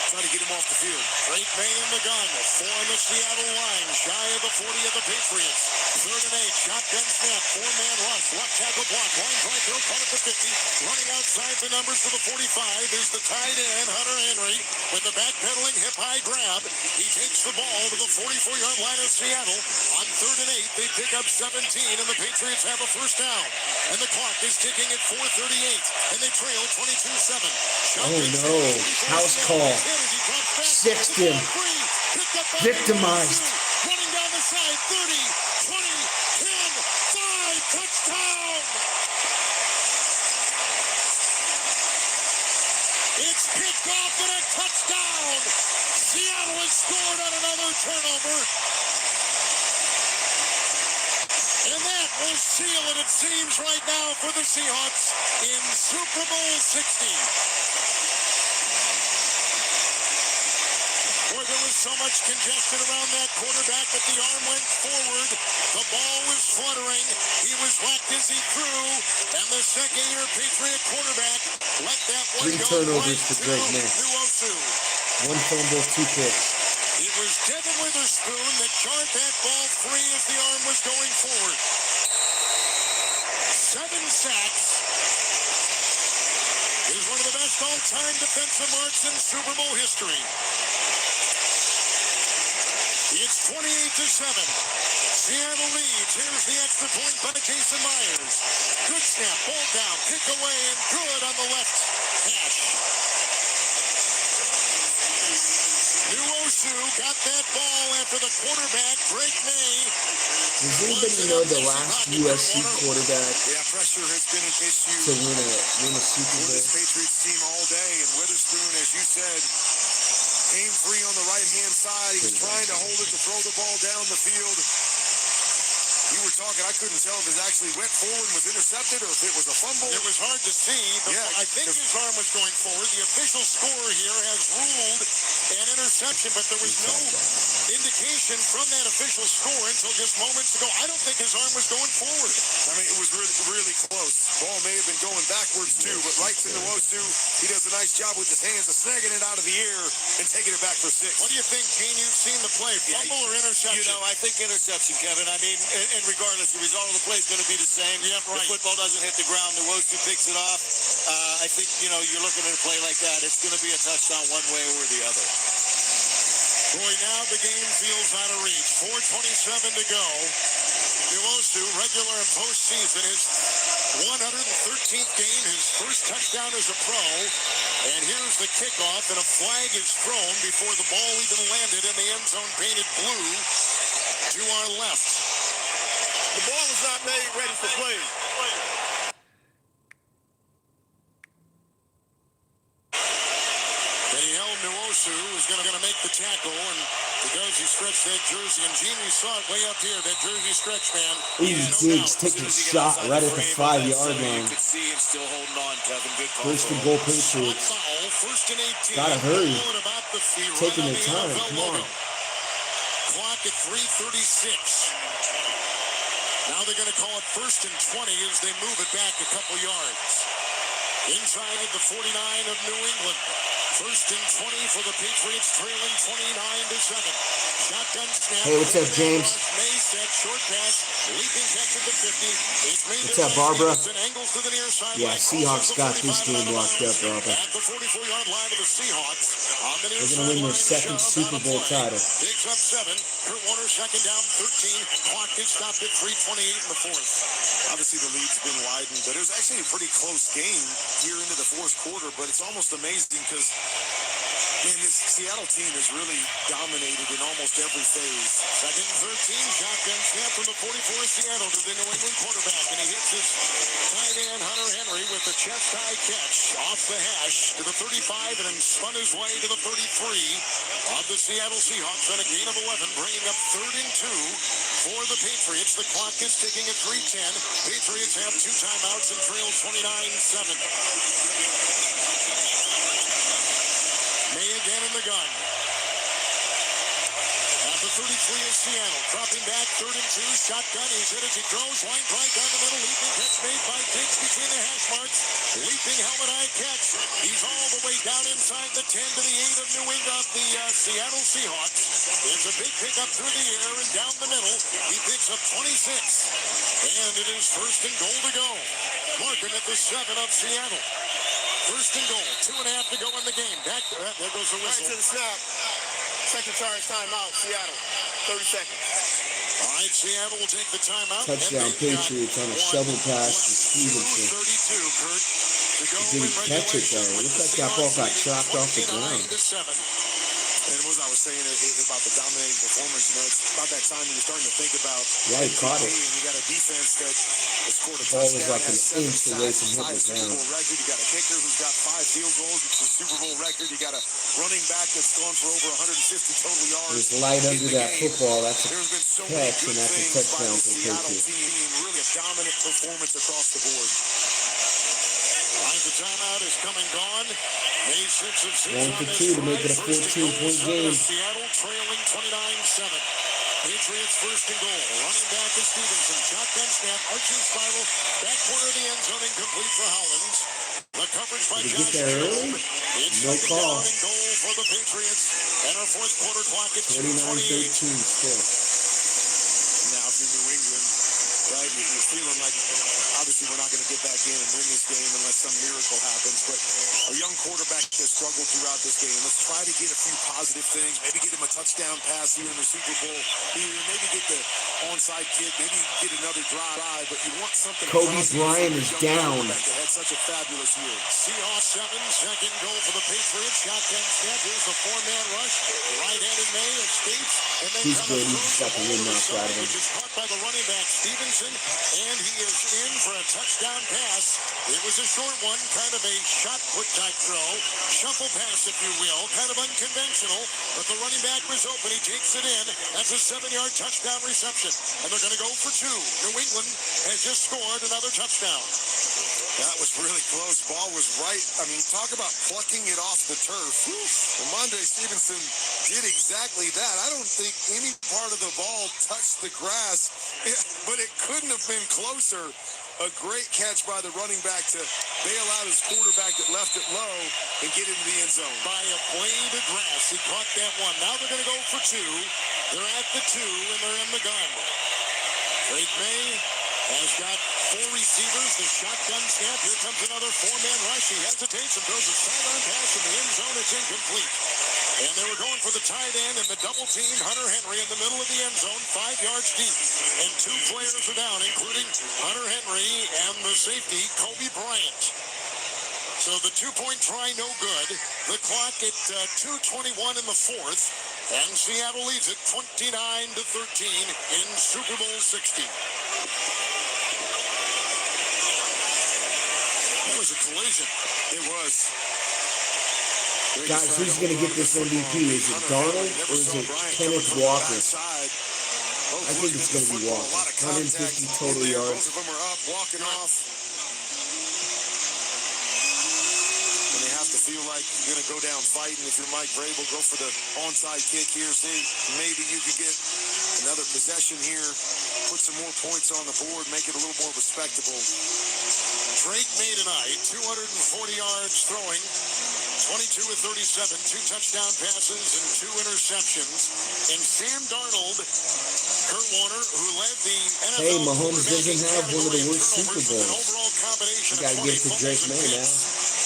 A: Try to get him off the field. Drake May in the gun. 4 on the Seattle line. Shy of the 40 of the Patriots. 3rd and 8.
H: Shotgun snap, four-man rush, left tackle block, line drive, throw, caught at the 50, running outside the numbers to the 45. There's the tight end, Hunter Henry, with the backpedaling hip-high grab. He takes the ball to the 44-yard line of Seattle. On 3rd and 8, they pick up 17, and the Patriots have a first down. And the clock is ticking at 4:38, and they trail 22-7.
F: Oh no, house call. Sixed him. Victimized.
H: Running down the side, 30, 20, 10, 5, touchdown! It's picked off and a touchdown! Seattle has scored on another turnover. And that will seal it, it seems, right now for the Seahawks in Super Bowl 60. Boy, there was so much congestion around that quarterback that the arm went forward. The ball was fluttering. He was whacked as he threw. And the second-year Patriot quarterback let that one go.
F: 3 turnovers
H: right
F: for Drake May. 1 fumble, 2 picks.
H: It was Devin Witherspoon that jarred that ball free as the arm was going forward. 7 sacks. He's one of the best all-time defensive marks in Super Bowl history. It's 28-7. Seattle leads. Here's the extra point by Jason Myers. Good snap, ball down, kick away, and good on the left hash. Nuosu got that ball after the quarterback, Drake May.
F: Does anybody know the last USC quarterback
A: Pressure has been an issue
F: to win a Super
A: for
F: Bowl?
A: this Patriots team all day, and Witherspoon, as you said, came free on the right-hand side. He was trying to hold it to throw the ball down the field. You were talking, I couldn't tell if it actually went forward and was intercepted or if it was a fumble.
H: It was hard to see. I think his arm was going forward. The official score here has ruled an interception, but there was no indication from that official score until just moments ago. I don't think his arm was going forward.
A: I mean, it was really close. Ball may have been going backwards too, but right to Nuosu, he does a nice job with his hands of snagging it out of the air and taking it back for 6.
H: What do you think, Gene? You've seen the play. Fumble or interception?
L: You know, I think interception, Kevin. I mean, and regardless, the result of the play is going to be the same.
H: Yep, right.
L: The football doesn't hit the ground. Nuosu picks it off. I think, you know, you're looking at a play like that. It's going to be a touchdown one way or the other.
H: Boy, now the game feels out of reach. 4:27 to go. Nuosu, regular and postseason, his 113th game, his first touchdown as a pro. And here's the kickoff, and a flag is thrown before the ball even landed in the end zone, painted blue to our left.
L: The ball is not made ready for play.
H: Nuosu is going to make the tackle, and because he stretched that jersey, and Gene, we saw it way up here, that jersey stretch, man.
F: Diggs taking a shot right at the 5-yard line.
L: You could see him still holding on, Kevin. Good call.
F: First and goal, Patriots.
H: First and 18.
F: Gotta hurry. Taking
H: Right
F: their time, come on.
H: Clock at 3:36. Now they're going to call it first and 20 as they move it back a couple yards. Inside the 49 of New England. First and 20 for the Patriots, trailing 29-7. Shotgun snap.
F: Hey, what's up, James?
H: May set, short pass, leaping catch at the 50.
F: What's up, Barbara?
H: Angles to the near side.
F: Yeah, Seahawks got this game locked up, Barbara.
H: At the 44-yard line of the Seahawks. On the near
F: They're going to win their second Super Bowl title.
H: Picks up 7. Kurt Warner second down, 13. Clock is stopped at 3:28 in the fourth.
A: Obviously, the lead's been widened, but it was actually a pretty close game here into the fourth quarter, but it's almost amazing because, man, this Seattle team has really dominated in almost every phase.
H: Second and 13, shotgun snap from the 44 of Seattle to the New England quarterback, and he hits his tight end Hunter Henry with the chest-high catch off the hash to the 35 and then spun his way to the 33 of the Seattle Seahawks on a gain of 11, bringing up 3rd and 2 for the Patriots. The clock is ticking at 3:10. Patriots have 2 timeouts and trail 29-7. May again in the gun. At the
L: 33 is Seattle. Dropping back, 3rd and 2. Shotgun. He's hit as he throws. Line drive down the middle. Leaping catch made by Diggs between the hash marks. Leaping helmet eye catch. He's all the way down inside the 10 to the 8 of New England of the Seattle Seahawks. It's a big pickup through the air and down the middle. He picks up 26. And it is 1st and goal to go. Marking at the 7 of Seattle. 1st and goal. 2.5 to go in the game. Back there goes the whistle.
O: Right to the snap. Second charge timeout. Seattle. 30 seconds.
L: All right, Seattle will take the timeout.
F: Touchdown Patriots on a shovel pass to Stevenson.
L: 32, Kurt. To go
F: Didn't catch it though. It looks like that ball got chopped off the ground.
A: And what I was saying about the dominating performance, it's about that time when you're starting to think about.
F: Yeah, he caught it.
A: And you got a defense that has scored a
F: The ball was
A: touchdown,
F: like
A: has
F: an
A: 7
F: inch away
A: sacks,
F: from hitting the
A: Super
F: ground.
A: Bowl record. You got a kicker who's got 5 field goals, which is a Super Bowl record. You got a running back that's gone for over 150 total yards.
F: It was light under that football. That's a
A: There's been so many
F: catch,
A: good
F: and that's a
A: things by
F: touchdown
A: the
F: for the
A: Seattle
F: Patriots.
A: team. Really a dominant performance across the board.
L: Right, the timeout is come and gone. May 6 of 6
F: 1
L: on
F: for
L: this
F: 2 to make it a
L: drive.
F: 14-point game.
L: Seattle trailing 29-7. Patriots 1st and goal. Running back is Stevenson. Shotgun snap. Arching spiral. Back corner of the end zone incomplete for Howlands. The coverage by
F: Did he
L: Josh
F: get there early?
L: It's
F: No
L: second
F: call.
L: down and goal for the Patriots. And our 4th quarter clock at
F: 29-13
L: 2:28.
F: still.
A: Now, if you're New England, right, you're feeling like, obviously, we're not going to get back in and win this game unless some miracle happens. But a young quarterback has struggled throughout this game. Let's try to get a few positive things. Maybe get him a touchdown pass here in the Super Bowl. Maybe get the onside kick. Maybe get another drive. But you want something.
F: Kobe Bryant is down.
A: That had such a fabulous year.
L: Seahawks 7, second goal for the Patriots. Shotgun snap. Here's a 4-man rush. Right-handed May escapes. And then
F: He's good. He just got the wind knocked out of him.
L: which is caught by the running back Stevenson. And he is in for a touchdown pass. It was a short one, kind of a shot put type throw. Shuffle pass, if you will. Kind of unconventional. But the running back was open. He takes it in. That's a 7-yard touchdown reception. And they're going to go for 2. New England has just scored another touchdown.
A: That was really close. Ball was right. I mean, talk about plucking it off the turf. Ramondre Stevenson did exactly that. I don't think any part of the ball touched the grass, but it couldn't have been closer. A great catch by the running back to bail out his quarterback that left it low and get into the end zone.
L: By a blade of grass, he caught that one. Now they're going to go for 2. They're at the 2, and they're in the gun. Drake May has got 4 receivers. The shotgun snap. Here comes another 4-man rush. He hesitates and throws a sidearm pass in the end zone. It's incomplete. And they were going for the tight end and the double team. Hunter Henry in the middle of the end zone, 5 yards deep. And 2 players are down, including Hunter Henry and the safety, Kobe Bryant. So the 2-point try, no good. The clock at 2:21 in the 4th. And Seattle leads it 29-13 in Super Bowl 60. That was a collision.
A: It was.
F: Guys, who's going to get this MVP? Is it Darnold or is it Kenneth Walker? I think it's going to be Walker. 150 total yards.
A: Both of them are up, walking off. And they have to feel like you're going to go down fighting. If you're Mike Vrabel, go for the onside kick here. See, maybe you can get another possession here, put some more points on the board, make it a little more respectable.
L: Drake May tonight, 240 yards throwing, 22 of 37, 2 touchdown passes and 2 interceptions. And Sam Darnold, Kurt Warner, who led the NFL.
F: Hey, Mahomes doesn't have one of the worst Super Bowls. You got to give it to Drake May now.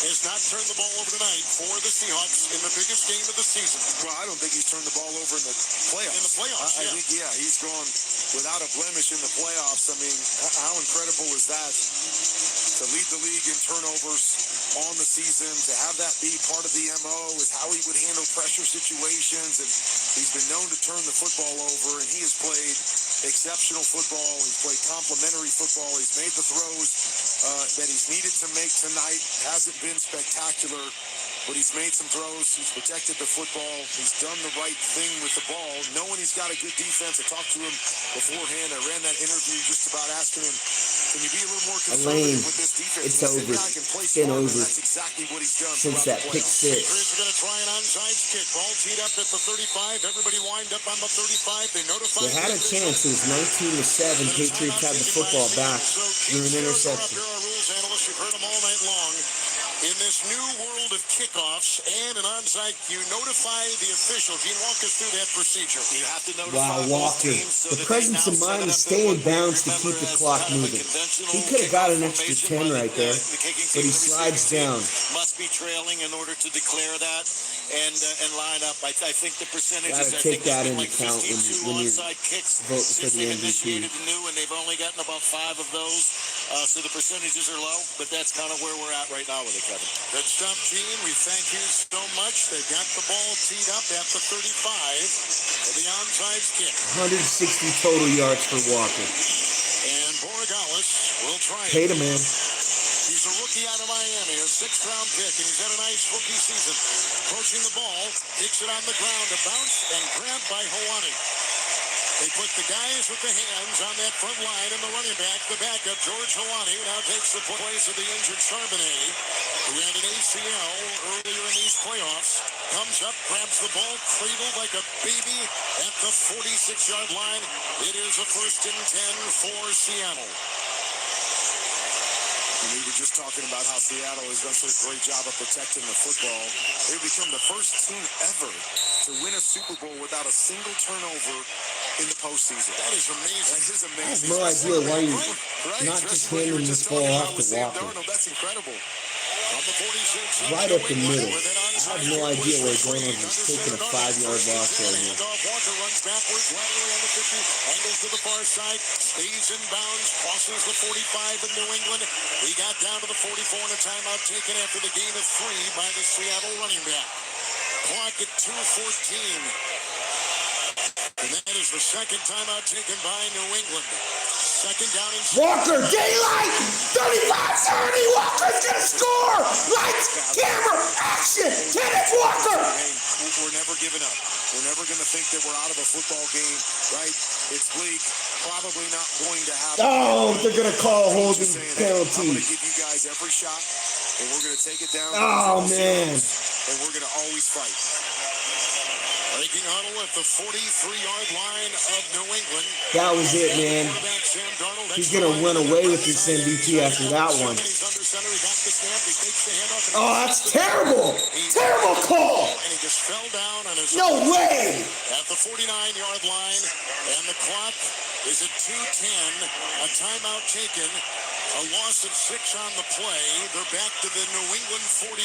L: Has not turned the ball over tonight for the Seahawks in the biggest game of the season.
A: Well, I don't think he's turned the ball over in the playoffs.
L: In the playoffs,
A: I think, he's gone without a blemish in the playoffs. I mean, how incredible is that? To lead the league in turnovers on the season, to have that be part of the MO, is how he would handle pressure situations. And he's been known to turn the football over, and he has played exceptional football. He's played complimentary football. He's made the throws that he's needed to make tonight. Hasn't been spectacular, but he's made some throws. He's protected the football. He's done the right thing with the ball, knowing he's got a good defense. I talked to him beforehand. I ran that interview just about asking him Can you be a little more
F: Lane,
A: conservative with this defense?
F: it's over. It's been over
A: That's exactly what he's done
F: since that pick six.
L: Patriots are going to try an onside kick. Ball teed up at the 35. Everybody lined up on the 35. They notified.
F: They had a chance. It was 19-7. Patriots had the football back through an interception.
L: Rules analysts, you've heard them all night long. In this new world of kickoffs and an onside, you notify the official. Can you walk us through that procedure? You have to notify
F: Walker. The presence of mind to stay in bounds to keep the clock moving. He could have got an extra 10 right there, but he slides down.
L: Must be trailing in order to declare that and line up. I think the percentages.
F: Gotta take that into
L: like
F: account when you're
L: onside kicks
F: voting for
L: since
F: the
L: they
F: MVP.
L: initiated the new, and they've only gotten about 5 of those. So the percentages are low, but that's kind of where we're at right now with it, Kevin. Good stuff, Gene. We thank you so much. They've got the ball teed up at the 35 for the onside kick.
F: 160 total yards for Walker.
L: And Borregales will try it.
F: Paid a man.
L: He's a rookie out of Miami, a 6th-round pick, and he's had a nice rookie season. Approaching the ball, kicks it on the ground, a bounce, and grabbed by Hawani. They put the guys with the hands on that front line, and the running back, the backup, George Hawani, now takes the place of the injured Charbonnet, who had an ACL earlier in these playoffs. Comes up, grabs the ball, cradled like a baby at the 46-yard line. It is a 1st and 10 for Seattle.
A: And we were just talking about how Seattle has done such a great job of protecting the football. They've become the first team ever to win a Super Bowl without a single turnover in the postseason.
L: That is amazing.
A: That is
F: I
A: amazing.
F: have no idea why you're not just handing this ball off to Walker.
A: That's incredible.
L: On the 46,
F: Right up the middle. I have no idea where Darnold is taking a 5-yard loss right here.
L: Walker runs backwards, laterally on the 50, angles to the far side, stays in bounds, crosses the 45 in New England. He got down to the 44 and a timeout taken after the gain of 3 by the Seattle running back. Clock at 2:14. And that is the 2nd timeout taken by New England. 2nd down and
F: Walker, daylight! 35-30, Walker's gonna score! Lights, camera, action! Kenneth Walker!
A: Hey, we're never giving up. We're never going to think that we're out of a football game, right? It's bleak. Probably not going to happen.
F: Oh, they're gonna call holding penalty.
A: I'm going to give you guys every shot, and we're going to take it down.
F: Oh, man.
A: And we're going to always fight.
L: Breaking huddle at the 43-yard line of New England.
F: That was it, man. He's gonna run away with this MVP after that one. Oh, that's terrible! Terrible call!
L: And he just fell down on his
F: No way!
L: At the 49-yard line, and the clock is at 2:10. A timeout taken. A loss of 6 on the play. They're back to the New England 49.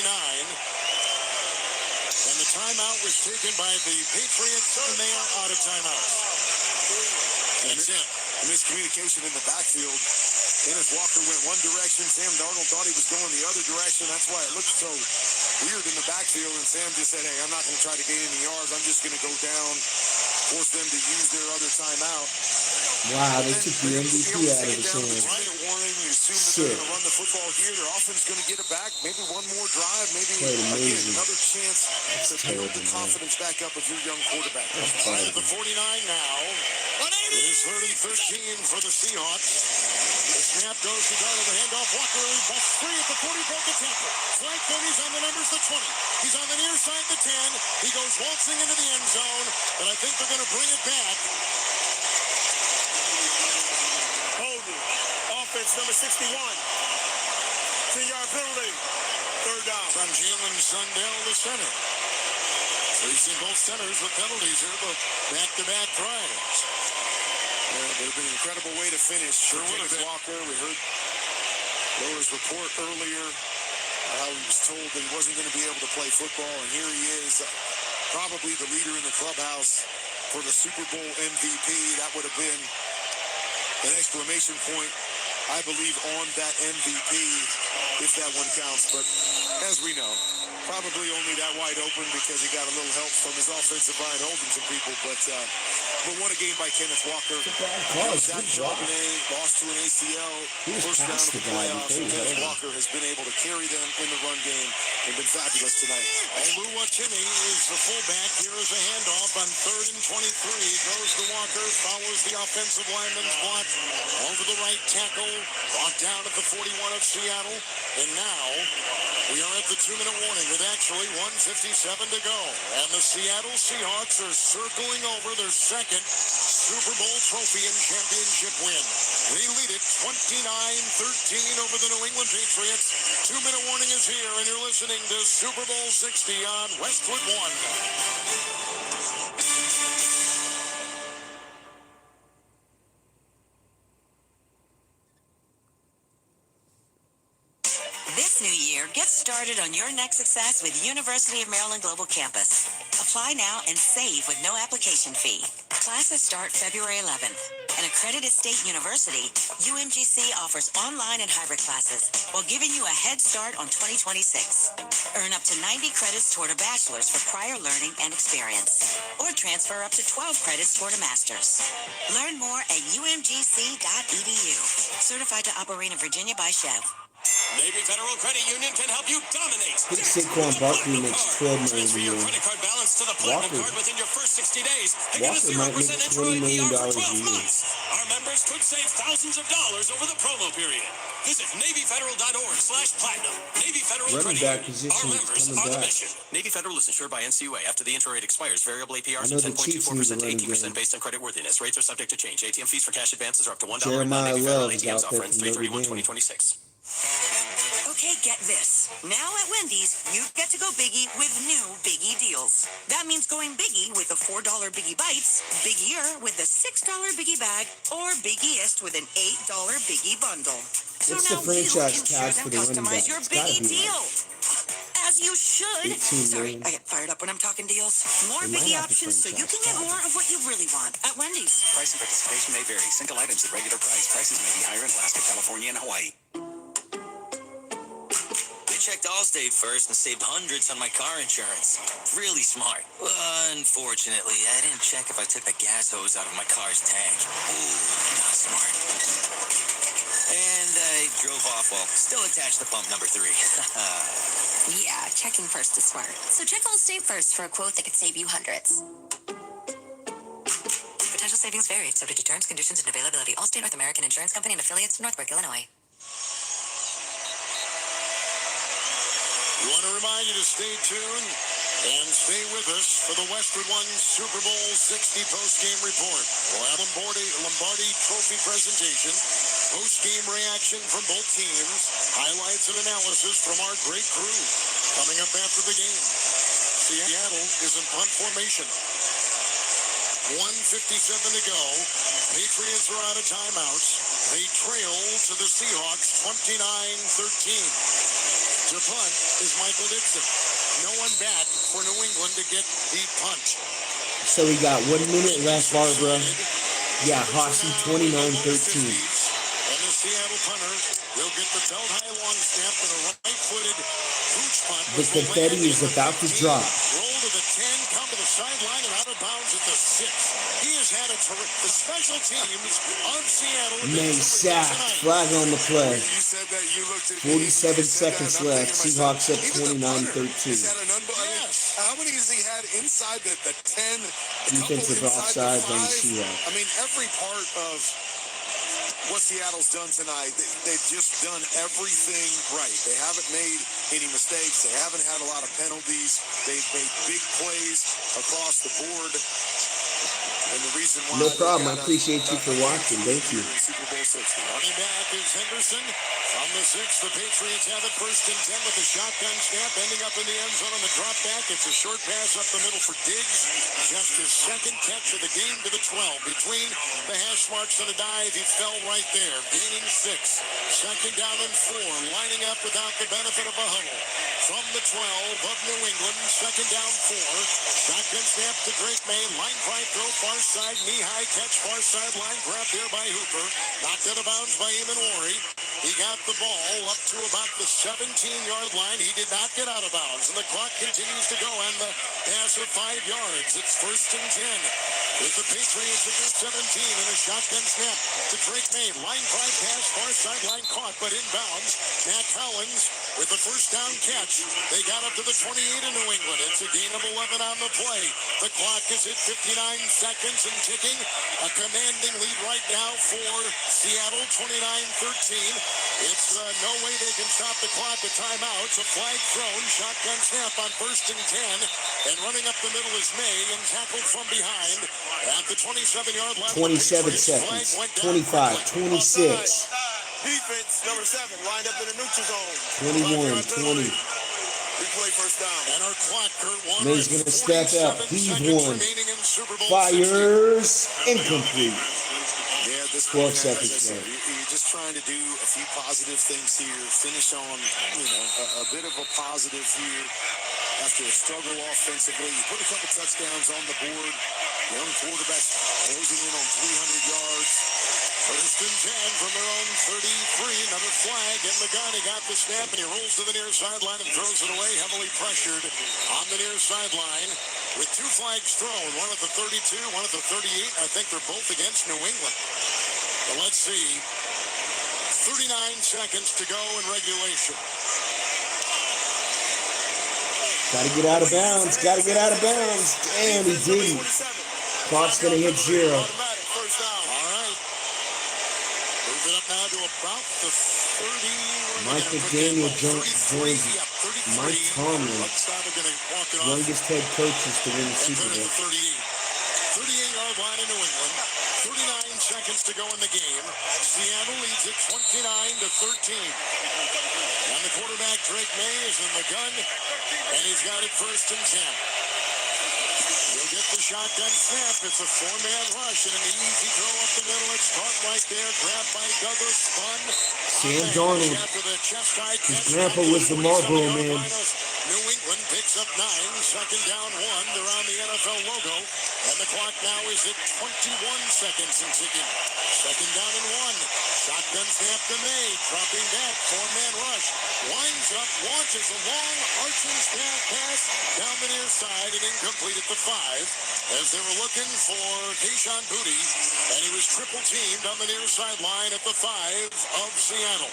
L: And the timeout was taken by the Patriots, and they are out of timeouts. That's it.
A: Miscommunication in the backfield. Kenneth Walker went one direction. Sam Darnold thought he was going the other direction. That's why it looked so weird in the backfield. And Sam just said, hey, I'm not going to try to gain any yards. I'm just going to go down, force them to use their other timeout.
F: Wow, they took the MVP out of his hands.
A: Warning, you assume that they're going to run the football here. Their offense is going to get it back. Maybe one more drive. Maybe again, another chance to build the confidence back up of your young quarterback.
L: Right at the 49 now. It is 3rd and 13 for the Seahawks. The snap goes to Darnold. The handoff. Walker busts free at the 40. Broke the tackle. Flag 30's on the numbers. The 20. He's on the near side. The 10. He goes waltzing into the end zone. But I think they're going to bring it back.
R: Holding. Offense number 61. 10-yard penalty. 3rd down.
L: From Jalen Sundell, the center. Facing both centers with penalties here, but back-to-back tries.
A: It would have been an incredible way to finish. Sure would have been. Walker, we heard Laura's report earlier how he was told that he wasn't going to be able to play football, and here he is, probably the leader in the clubhouse for the Super Bowl MVP. That would have been an exclamation point, I believe, on that MVP, if that one counts. But as we know, probably only that wide open because he got a little help from his offensive line holding some people. But what a game by Kenneth Walker. Zach Charbonnet lost to an ACL. First round of the playoffs. Kenneth Walker has been able to carry them in the run game and been fabulous tonight.
L: And Lua Timmie is the fullback. Here is a handoff on 3rd and 23. Goes to Walker, follows the offensive lineman's block over the the right tackle, brought down at the 41 of Seattle. And now we are at the 2-minute warning with actually 1:57 to go. And the Seattle Seahawks are circling over their second Super Bowl trophy and championship win. They lead it 29-13 over the New England Patriots. 2-minute warning is here, and you're listening to Super Bowl 60 on Westwood One.
E: This new year, get started on your next success with University of Maryland Global Campus. Apply now and save with no application fee. Classes start February 11th. An accredited state university, UMGC offers online and hybrid classes while giving you a head start on 2026. Earn up to 90 credits toward a bachelor's for prior learning and experience, or transfer up to 12 credits toward a master's. Learn more at umgc.edu. Certified to operate in Virginia by Chev.
J: Navy Federal Credit Union can help you dominate.
F: I think Saquon Barkley makes $12 million
J: Transfer
F: a
J: your
F: year.
J: credit card balance to the Platinum Card within your first 60 days and get a
F: Walker might
J: 0%
F: make
J: intro
F: $20 million
J: APR
F: a
J: for 12
F: year.
J: months. Our members could save thousands of dollars over the promo period. Visit NavyFederal.org/platinum. Navy Federal
F: Running
J: Credit
F: back
J: Union.
F: position
J: Our
F: is
J: members
F: coming
J: are the
F: back.
J: mission.
M: Navy Federal is insured by NCUA. After the intro rate expires, variable APRs
F: I know
M: are
F: the Chiefs need a
M: 10.24% to
F: running
M: 18%
F: game.
M: based on credit worthiness. Rates are subject to change. ATM fees for cash advances are up to $1.
F: Jeremiah
M: Navy Federal
F: Love is
M: ATMs
F: out there
M: offer ends
F: from Notre
M: 3/31/2026.
E: Okay, get this. Now at Wendy's, you get to go biggie with new Biggie deals. That means going biggie with the $4 Biggie Bites, biggier with the $6 Biggie Bag, or biggiest with an $8 Biggie Bundle. So
F: What's
E: now
F: the franchise
E: you can
F: tag
E: choose
F: for
E: and
F: the running
E: customize
F: back?
E: your
F: It's gotta
E: Biggie
F: be
E: deal. As you should.
F: 18
E: Sorry,
F: million.
E: I get fired up when I'm talking deals. More
F: They might
E: Biggie
F: have to
E: options so you
F: franchise
E: can get
F: tag.
E: more of what you really want at Wendy's.
M: Price and participation may vary. Single items at regular price. Prices may be higher in Alaska, California, and Hawaii.
T: I checked Allstate first and saved hundreds on my car insurance. Really smart. Unfortunately, I didn't check if I took the gas hose out of my car's tank. Ooh, not smart. And I drove off while still attached to pump number 3.
U: Yeah, checking first is smart. So check Allstate first for a quote that could save you hundreds. Potential savings vary, subject to terms, conditions, and availability. Allstate North American Insurance Company and affiliates, Northbrook, Illinois.
L: We want to remind you to stay tuned and stay with us for the Westwood One Super Bowl 60 post-game report. We'll have Lombardi Trophy presentation, post-game reaction from both teams, highlights and analysis from our great crew coming up after the game. Seattle is in punt formation. 1:57 to go. Patriots are out of timeouts. They trail to the Seahawks 29-13. To punt is Michael Dixon. No one back for New England to get the punt.
F: So we got 1 minute left, Barbara. Yeah, Hossy 29-13.
L: And the Seattle punter will get the belt high long snap and a right-footed pooch punt.
F: The confetti is about to drop.
L: Roll to the 10, come to the sideline and out of bounds at the 6. He has had a the special teams of Seattle.
F: Main sack, flag on the play.
A: You said that you looked at
F: 47 seconds left. Seahawks up 29-13.
A: How many has he had inside the 10?
F: Defensive offsides on the Seahawks.
A: I mean, every part of what Seattle's done tonight, they've just done everything right. They haven't made any mistakes. They haven't had a lot of penalties. They've made big plays across the board. And the reason why
F: No problem. I appreciate you for watching. Thank you.
L: Super Bowl 60. Running back is Henderson. From the 6, the Patriots have it 1st and 10 with a shotgun snap, ending up in the end zone on the drop back. It's a short pass up the middle for Diggs. Just his second catch of the game to the 12. Between the hash marks and a dive, he fell right there, gaining 6. 2nd down and 4, lining up without the benefit of a huddle. From the 12 of New England, 2nd down 4. Shotgun snap to Drake May. Line drive throw, far side, knee-high catch, far sideline, grab there by Hooper. Knocked out of bounds by Eamon Worry. He got the ball up to about the 17-yard line. He did not get out of bounds, and the clock continues to go, and the pass of 5 yards. It's 1st and 10. With the Patriots at their 17 and a shotgun snap to Drake May. Line drive pass, far
A: sideline, caught, but inbounds. Matt Collins with the first down catch. They got up to the 28 in New England. It's a gain of 11 on the play. The clock is at 59 seconds and ticking. A commanding lead right now for Seattle, 29-13. It's no way they can stop the clock. A timeout. It's a flag thrown. Shotgun snap on 1st and 10. And running up the middle is May and tackled from behind at the 27-yard line.
F: 27 seconds. 25, 26.
I: Defense, number 7, lined up in the neutral zone.
F: 21, 20.
I: Replay first down.
A: And our clock, Kurt Warner,
F: May's going to step up. He's one.
A: Superbowl
F: Fires. Incomplete.
A: Yeah, this
F: 12 seconds
A: left. You're just trying to do a few positive things here. Finish on, a bit of a positive here. After a struggle offensively, you put a couple touchdowns on the board. Young quarterbacks closing in on 300 yards. 1st and 10 from their own 33. Another flag in the gun. He got the snap and he rolls to the near sideline and throws it away. Heavily pressured on the near sideline with 2 flags thrown. One at the 32, one at the 38. I think they're both against New England. But let's see. 39 seconds to go in regulation.
F: Got to get out of bounds. Got to get out of bounds. Damn, he didn't. Clock's going to hit 0.
A: All right. Move it up now to about the 30.
F: Mike McDaniel joins Mike Tomlin, youngest head coaches to win the Super Bowl.
A: 38-yard line in New England. 39 seconds to go in the game. Seattle leads it 29-13. And the quarterback, Drake May, is in the gun, and he's got it 1st and 10. He'll get the shotgun snap. It's a 4-man rush, and an easy throw up the middle. It's caught right there, grabbed by Douglas, spun.
F: Sam Darnold. His grandpa was the Marlboro Man.
A: New England picks up 9, 2nd down 1. They're on the NFL logo, and the clock now is at 21 seconds and ticking. 2nd down and 1. Shotgun snap to May, dropping back, 4-man rush. Winds up, launches a long arching snap pass down the near side and incomplete at the 5 as they were looking for Kayshon Boutte, and he was triple teamed on the near sideline at the 5 of Seattle.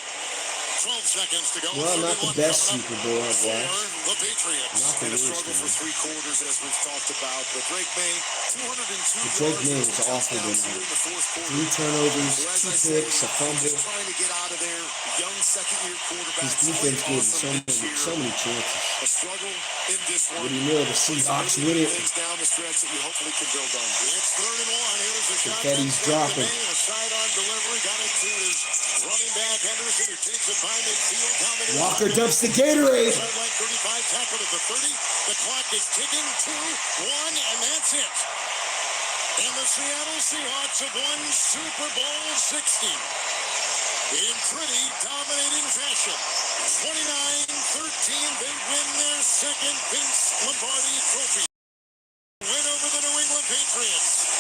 A: 12 seconds to go.
F: Well, not the best Super Bowl I've watched.
A: The Patriots.
F: Not the
A: in a
F: worst
A: struggle
F: one.
A: for 3 quarters, as we've talked about. But Drake May, 202
F: But Drake May was awful tonight. 3 turnovers, 2 picks, a fumble.
A: Trying to get out of there. Young second-year quarterback.
F: His defense gave him so many chances.
A: A struggle in this one.
F: What do you know? The Seahawks win it.
A: Things down the stretch that you hopefully can build on. It's 3rd and 1. Here's the shot.
F: Confetti's dropping.
A: A sidearm delivery. Got it to his running back, Henderson, who takes it by midfield.
F: Walker dumps the Gatorade.
A: Sideline 35, tackled at the 30. The clock is ticking. 2, 1, and that's it. And the Seattle Seahawks have won Super Bowl 60 in pretty dominating fashion. 29-13, they win their 2nd Vince Lombardi trophy. Win over the New England Patriots.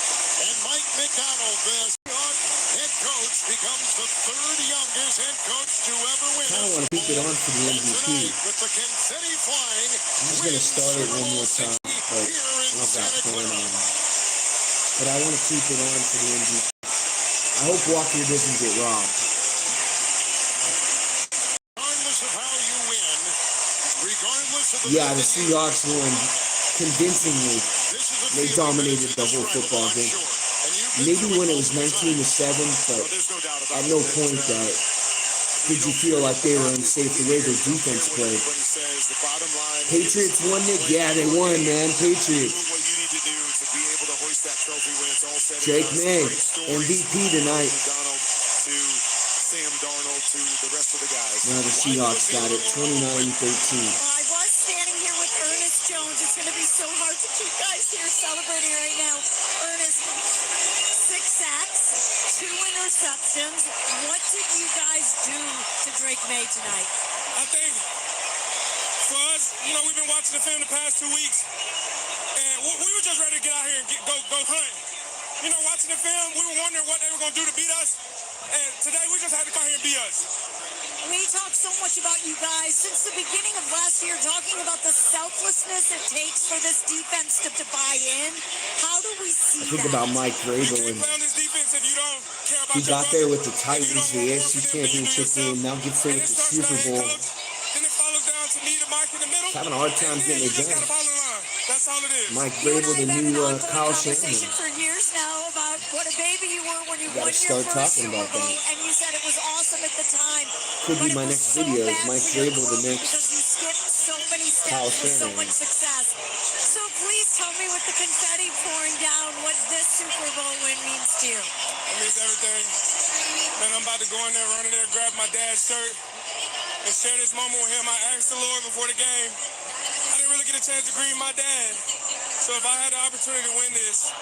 A: And Mike McDonald, the Seahawks head coach, becomes the 3rd youngest head coach to ever win.
F: I want to keep it on for the MVP.
A: With the confetti flying,
F: I'm just going to start it one more time, but I've got plenty on. But I want to keep it on for the MVP. I hope Walker doesn't get robbed.
A: Regardless of how you win, regardless of the
F: Yeah, the Seahawks won convincingly. They dominated the whole football game. Maybe when it was 19-7, but at no point did you feel like they were unsafe the way their defense played. Patriots won it? Yeah, they won, man. Patriots. Drake May, MVP tonight.
A: Sam Darnold to the rest of the guys.
F: Now the Seahawks got it, 29-13.
B: I was standing here with Ernest Jones. It's going to be so hard to keep guys here celebrating right now. Ernest, 6 sacks, 2 interceptions. What did you guys do to Drake May tonight?
N: I think for us, we've been watching the film the past 2 weeks, and we were just ready to get out here and go hunt. Watching the film, we were wondering what they were going to do to beat us. And today, we just had to come here and beat us.
B: We talk so much about you guys since the beginning of last year, talking about the selflessness it takes for this defense to buy in. How do we see
F: I think
B: that?
F: about Mike Vrabel, and he got there with the Titans, the AFC Championship game, now gets there with the Super Bowl. He's having a hard time getting it done. Mike Vrabel, the new Kyle Shanahan.
B: For years now about what a baby you were when you won your
F: Start
B: first
F: talking
B: Super
F: about
B: Bowl,
F: that.
B: and you said it was awesome at the time.
F: Could be
B: but
F: my
B: it was
F: next
B: so
F: video. Is
B: bad
F: Mike
B: for your
F: Vrabel the
B: growth
F: next
B: because you skipped so many
F: Kyle
B: steps with so
F: Shanahan?
B: much success. So please tell me, with the confetti pouring down, what this Super Bowl win means to you.
N: It means everything. Man, I'm about to go in there, run in there, grab my dad's shirt, and share this moment with him. I asked the Lord before the game. I didn't really get a chance to greet my dad. So if I had the opportunity to win this,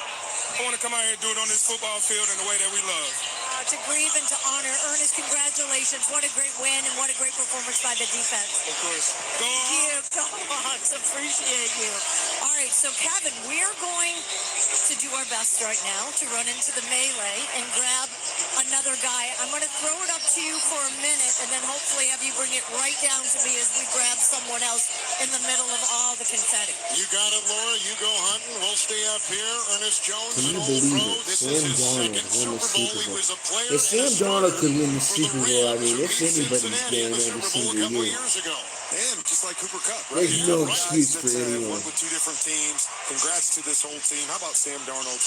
N: I want to come out here and do it on this football field in the way that we love.
B: To grieve and to honor. Ernest, congratulations. What a great win and what a great performance by the defense.
N: Of course. Go
B: Thank you. Go Hawks. Appreciate you. All right, so Kevin, we're going to do our best right now to run into the melee and grab another guy. I'm going to throw it up to you for a minute and then hopefully have you bring it right down to me as we grab someone else in the middle of all the confetti.
L: You got it, Laura. You go hunting. We'll stay up here. Ernest Jones,
F: Can
L: an
F: you
L: old
F: believe
L: pro.
F: it?
L: This
F: Sam
L: is his
F: Darnold
L: second
F: won the
L: Super Bowl.
F: Super
L: He
F: Bowl.
L: was a player
F: If Sam
L: and a
F: Darnold
L: starter
F: could win the
L: for
F: Super
L: the
F: Bowl, I
L: Rams
F: mean,
L: who
F: it's
L: beat
F: anybody's
L: Cincinnati
F: game
L: in the
F: every
L: Super Bowl a
F: single
L: couple
F: year.
L: years ago.
A: And just like Cooper Kupp, right?
F: There's no
A: Guys
F: excuse
A: that,
F: for anyone.
A: won with two different teams. Congrats to this whole team. How about Sam Darnold,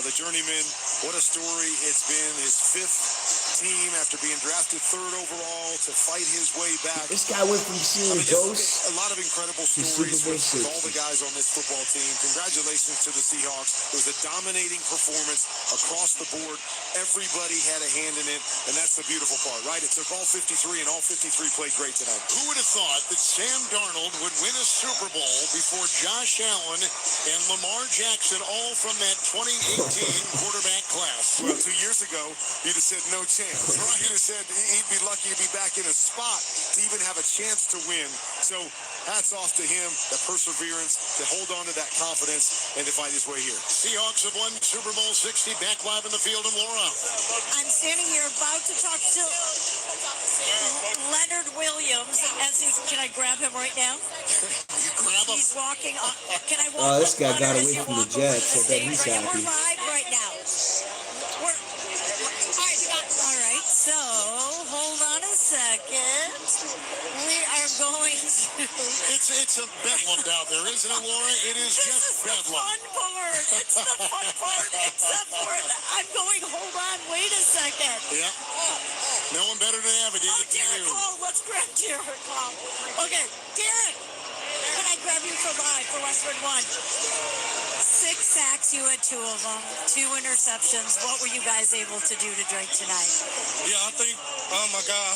A: the journeyman? What a story it's been. His fifth team after being drafted third overall to fight his way back.
F: This guy went from seeing ghosts
A: A lot of incredible
F: to
A: stories
F: Super Bowl
A: with all
F: 60.
A: the guys on this football team. Congratulations to the Seahawks. It was a dominating performance across the board. Everybody had a hand in it, and that's the beautiful part, right? It took all 53, and all 53 played great tonight.
L: Who would have thought that Sam Darnold would win a Super Bowl before Josh Allen and Lamar Jackson, all from that 2018 quarterback class?
A: Well, 2 years ago, you'd have said no chance. You'd have said he'd be lucky to be back in a spot to even have a chance to win. So hats off to him, the perseverance, to hold on to that confidence and to fight his way here.
L: Seahawks have won Super Bowl 60, back live in the field in Laura.
B: I'm standing here about to talk to Leonard Williams. Can I grab him right now?
L: You grab him.
B: He's walking on. Can I walk?
F: Oh, this guy got
B: Leonard,
F: away
B: as you
F: from the
B: walk over
F: Jets.
B: to
F: I bet
B: stage
F: he's
B: right now?
F: happy.
B: We're live right now. All right, so hold on a second. We are going to.
L: It's a bedlam down there, isn't it, Laura? It is just bedlam.
B: Fun part. It's the fun part. Except for I'm going. Hold on. Wait a second.
L: Yeah. No one better to navigate it than
B: Derek
L: you.
B: Hall. Let's grab Derek Hall. Okay, Derek. Can I grab you for live for Westwood One? 6 sacks, you had 2 of them, 2 interceptions. What were you guys able to do to Drake tonight?
N: Yeah, I think, oh my God.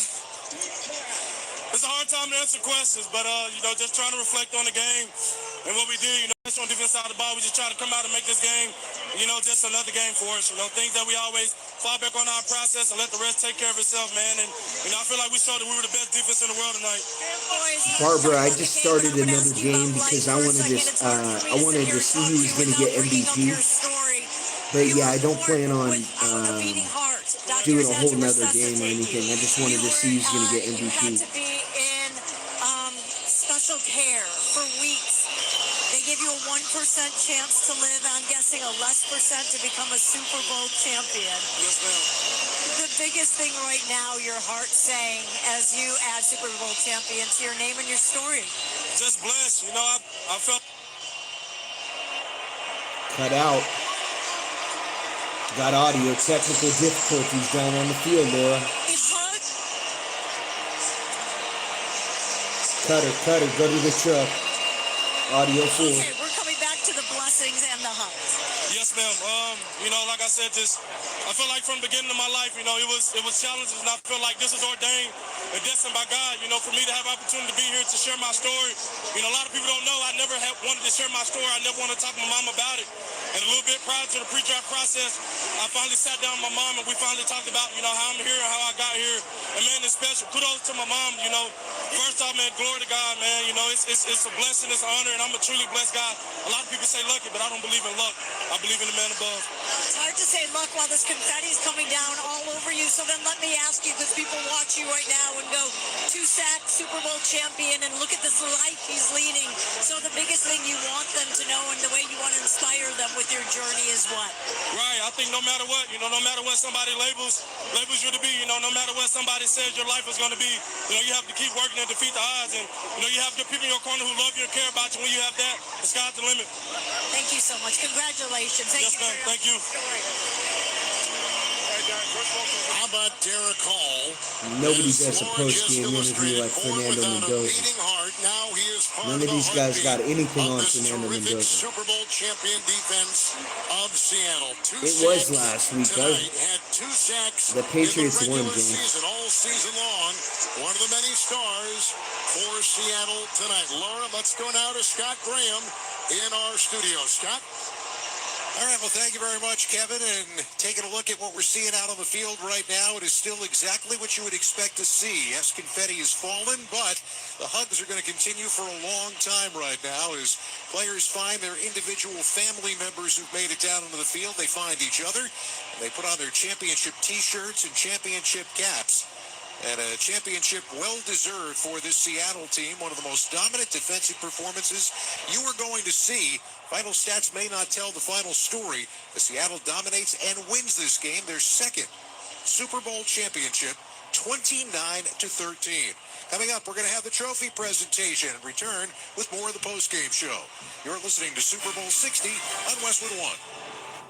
N: It's a hard time to answer questions, but, just trying to reflect on the game and what we did. Just on the defense side of the ball, we just try to come out and make this game, just another game for us. Things that we always fall back on our process and let the rest take care of itself, man. And, I feel like we showed that we were the best defense in the world tonight.
F: Barbara, I just started another game because I wanted to see who was going to get MVP. But yeah, I don't plan on doing a whole nother game or anything. I just wanted to see who's going to get MVP.
B: You had to be in special care for weeks. They give you a 1% chance to live. I'm guessing a less percent to become a Super Bowl champion.
N: Yes, ma'am.
B: The biggest thing right now, your heart saying, as you add Super Bowl champion to your name and your story.
N: Just blessed. I felt.
F: Cut out. Got audio technical difficulties down on the field, Laura. Cutter, go to the truck. Audio full.
B: Okay, we're coming back to the blessings and the hugs.
N: Yes, ma'am. Like I said, I feel like from the beginning of my life, it was challenges, and I feel like this is ordained and destined by God, for me to have opportunity to be here to share my story. A lot of people don't know I never wanted to share my story. I never wanted to talk to my mom about it. And a little bit prior to the pre-draft process, I finally sat down with my mom, and we finally talked about, how I'm here and how I got here. And, man, it's special. Kudos to my mom, First off, man, glory to God, man. It's a blessing, it's an honor, and I'm a truly blessed guy. A lot of people say lucky, but I don't believe in luck. I believe in the man above.
B: It's hard to say luck while this confetti is coming down all over you. So then let me ask you, because people watch you right now and go, two-sack Super Bowl champion, and look at this life he's leading. So the biggest thing you want them to know and the way you want to inspire them with your journey is what?
N: Right. I think no matter what, no matter what somebody labels you to be, no matter what somebody says your life is going to be, you have to keep working and defeat the odds. And, you have good people in your corner who love you and care about you. When you have that, the sky's the limit.
B: Thank you so much. Congratulations.
N: Yes, ma'am. Thank you.
L: How about Derek Hall?
F: Nobody does a post-game interview like Fernando Mendoza. None of these guys got anything on Fernando Mendoza.
L: Super Bowl champion defense of Seattle.
F: It was last week. The Patriots won, James.
L: All season long, one of the many stars for Seattle tonight. Laura, let's go now to Scott Graham in our studio. Scott?
K: All right, well, thank you very much, Kevin. And taking a look at what we're seeing out on the field right now, it is still exactly what you would expect to see. Yes, confetti has fallen, but the hugs are going to continue for a long time right now as players find their individual family members who've made it down onto the field. They find each other, and they put on their championship T-shirts and championship caps. And a championship well-deserved for this Seattle team. One of the most dominant defensive performances you are going to see. Final stats may not tell the final story. The Seattle dominates and wins this game, their second Super Bowl championship, 29-13. Coming up, we're going to have the trophy presentation and return with more of the postgame show. You're listening to Super Bowl 60 on Westwood One.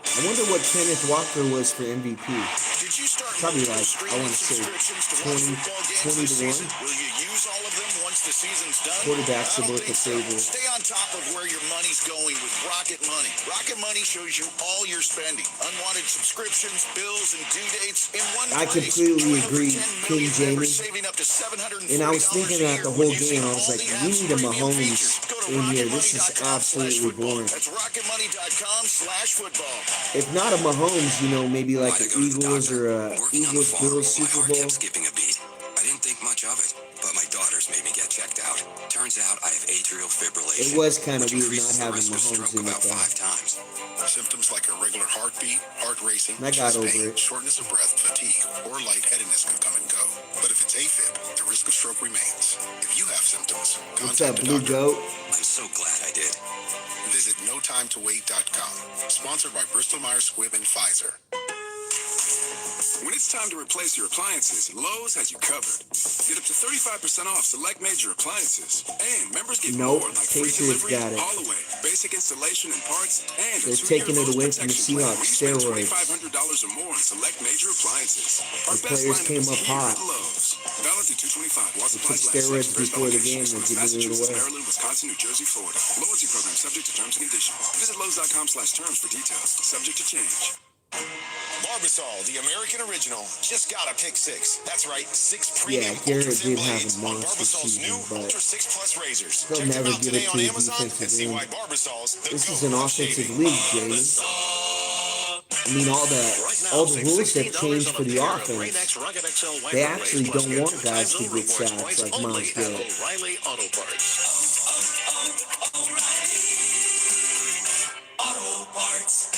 F: I wonder what Kenneth Walker was for MVP.
G: Did you start
F: Probably like, I want to say 20 to 1.
G: Will you use all of them once the season's done?
F: Quarterbacks are both a favorite.
G: Stay on top of where your money's going with Rocket Money. Rocket Money shows you all your spending, unwanted subscriptions, bills, and due dates in one place.
F: I completely agree, King Jamie. And I was thinking that the whole game. I was like, we need a Mahomes in here. This is absolutely boring.
G: That's rocketmoney.com/football.
F: If not a Mahomes, maybe like the Eagles or Eagles-Bills Super Bowl.
C: I kept skipping a beat. I didn't think much of it, but my daughters made me get checked out. Turns out I have atrial fibrillation.
F: It was kind of weird not having Mahomes in it, though.
C: 5 times.
P: Symptoms like irregular heartbeat, heart racing,
F: I got over
P: pain,
F: it.
P: shortness of breath, fatigue, or lightheadedness can come and go. But if it's AFib, the risk of stroke remains. If you have symptoms,
F: What's up,
P: contact a
F: Blue
P: doctor.
F: Goat?
C: I'm so glad I did.
P: Visit NoTimeToWait.com. Sponsored by Bristol-Myers Squibb and Pfizer. When it's time to replace your appliances, Lowe's has you covered. Get up to 35% off select major appliances. And members get more like free
F: Patriots
P: delivery,
F: got it.
P: haul away, basic installation and parts, and
F: They're taking it away from the Seahawks. Steroids.
P: $2,500 or more on select major appliances. Our
F: The
P: best
F: players
P: lineup
F: came
P: is
F: up
P: here
F: hot.
P: at Lowe's. Valid through 2/25. While
F: They
P: supplies
F: took
P: last.
F: steroids
P: First
F: before the
P: locations
F: game and
P: with
F: giving it
P: Massachusetts,
F: away.
P: Maryland, Wisconsin, New Jersey, Florida. Loyalty program subject to terms and conditions. Visit Lowe's.com/terms for details. Subject to change.
A: Barbasol, the American original, just got a pick six. That's right, 6
F: Yeah,
A: premium
F: Garrett
A: ultra thin
F: did have
A: blades
F: a
A: on
F: monster
A: Barbasol's new
F: season, but
A: Ultra 6 Plus razors.
F: they'll
A: Check them
F: never
A: out
F: give
A: today
F: it
A: on
F: to a
A: Amazon and
F: defensive
A: see
F: end.
A: why Barbasol's the
F: This is
A: GOAT
F: an
A: of
F: offensive
A: shaving.
F: league, Jamie. I mean, all the rules have changed for the offense. They actually don't want guys to get sacks like Miles Garrett.
J: O'Reilly Auto Parts.
R: Auto Parts.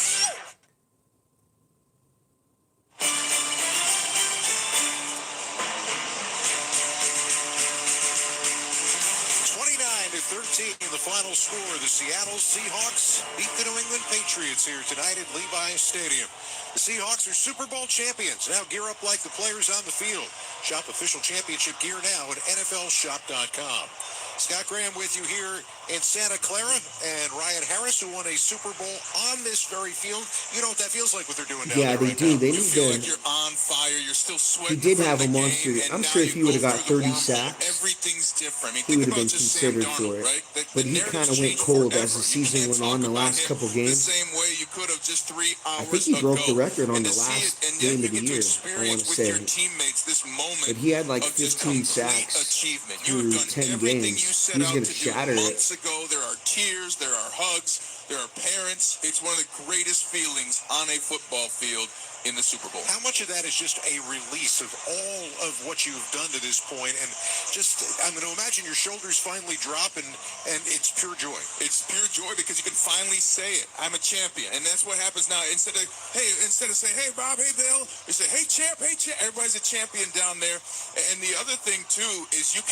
K: 29-13, the final score. The Seattle Seahawks beat the New England Patriots here tonight at Levi's Stadium. The Seahawks are Super Bowl champions. Now gear up like the players on the field. Shop official championship gear now at NFLshop.com. Scott Graham with you here in Santa Clara, and Ryan Harris, who won a Super Bowl on this very field. You know what that feels like, what they're doing down
F: Yeah,
K: there
F: they
K: right
F: do.
K: now.
F: They need to.
L: You're on fire. You're still
F: He
L: sweating.
F: did have a monster. I'm sure if he would have got 30 sacks,
L: Everything's different. I mean,
F: he would
L: think
F: have been
L: about just Sam
F: considered
L: Darnold,
F: for it.
L: right?
F: But he kind of went cold as the season went on. The last couple
L: The
F: games,
L: same way you could have just 3 hours
F: I think he broke the
L: ago.
F: record on
L: And
F: the
L: to see
F: last
L: it, and
F: game
L: then
F: of the
L: you get to
F: year, I want
L: experience
F: to
L: with
F: say.
L: your teammates this moment
F: But he had like
L: of just
F: 15
L: complete
F: sacks
L: achievement. You
F: through
L: have done
F: 10
L: everything
F: games.
L: you set
F: He's
L: out
F: going
L: to
F: to
L: do
F: shatter it.
L: months ago. There are tears, there are hugs, there are parents. It's one of the greatest feelings on a football field
K: in the Super Bowl.
Q: How much of that is just a release of all of what you've done to this point, and just, I'm going to imagine your shoulders finally drop, and it's pure joy.
S: It's pure joy because you can finally say it. I'm a champion, and that's what happens now. Instead of saying, hey, Bob, hey, Bill, we say, hey, champ, hey, champ. Everybody's a champion down there. And the other thing, too, is you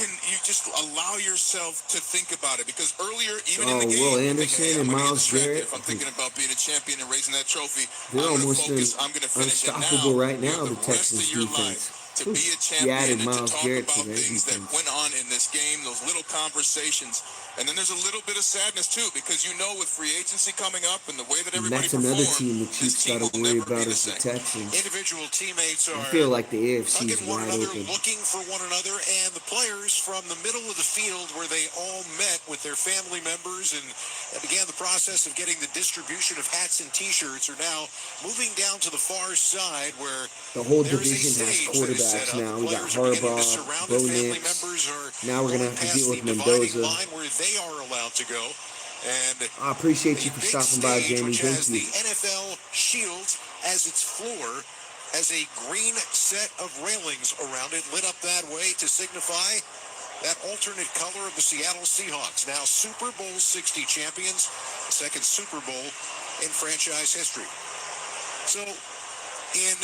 S: just allow yourself to think about it, because earlier, even in the game,
F: Will
S: you
F: Anderson
S: think, hey,
F: and
S: I'm gonna get
F: Myles
S: distracted.
F: Garrett,
S: If I'm thinking about being a champion and raising that trophy,
F: they're
S: I'm going to
F: almost
S: focus, I'm going to finish it.
F: unstoppable
S: Now,
F: right
S: you
F: now,
S: have
F: the
S: the rest
F: Texans
S: of your
F: defense.
S: life to be a
F: He added
S: champion and to
F: Myles
S: talk
F: Garrett
S: about
F: to their
S: things that
F: defense.
S: went on in this game, those little conversations. And then there's a little bit of sadness, too, because you know with free agency coming up and the way that
F: And
S: everybody
F: that's another
S: performed,
F: team the
S: this
F: Chiefs
S: team
F: got to
S: will
F: worry
S: never be
F: about
S: the
F: is the
S: same.
F: Texans.
Q: Individual teammates
F: I
Q: are
F: feel like the AFC is
Q: hugging one
F: wide
Q: another,
F: open.
Q: looking for one another, and the players from the middle of the field where they all met with their family members and began the process of getting the distribution of hats and T-shirts are now moving down to the far side where
F: The whole
Q: there is a
F: division has
Q: stage that is set
F: quarterbacks
Q: up.
F: now.
Q: The
F: We got
Q: players are beginning to
F: Harbaugh,
Q: surround
F: Bo
Q: it. Family
F: Nix.
Q: members are
F: Now we're going to
Q: going
F: have to
Q: past
F: deal with
Q: the dividing
F: Mendoza.
Q: line where they are allowed to go. And
F: I appreciate
Q: a
F: you for
Q: big
F: stopping by,
Q: stage
F: Jamie.
Q: which
F: Thank
Q: has
F: you.
Q: the NFL shield as its floor, has a green set of railings around it, lit up that way to signify that alternate color of the Seattle Seahawks, now Super Bowl 60 champions, the second Super Bowl in franchise history. So, in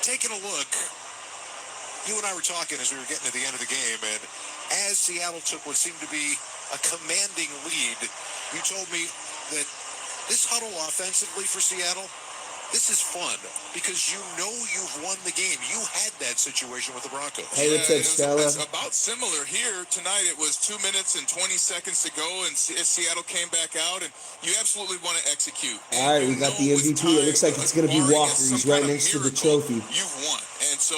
Q: taking a look, you and I were talking as we were getting to the end of the game, and as Seattle took what seemed to be a commanding lead, you told me that this huddle offensively for Seattle, this is fun because you know you've won the game. You had that situation with the Broncos.
F: Hey, what's up, Stella?
S: It's about similar here tonight. It was 2 minutes and 20 seconds to go, and Seattle came back out, and you absolutely want to execute.
F: All right, we got the MVP. It looks like it's going to be Walker. He's right next to the trophy.
S: You've won. And so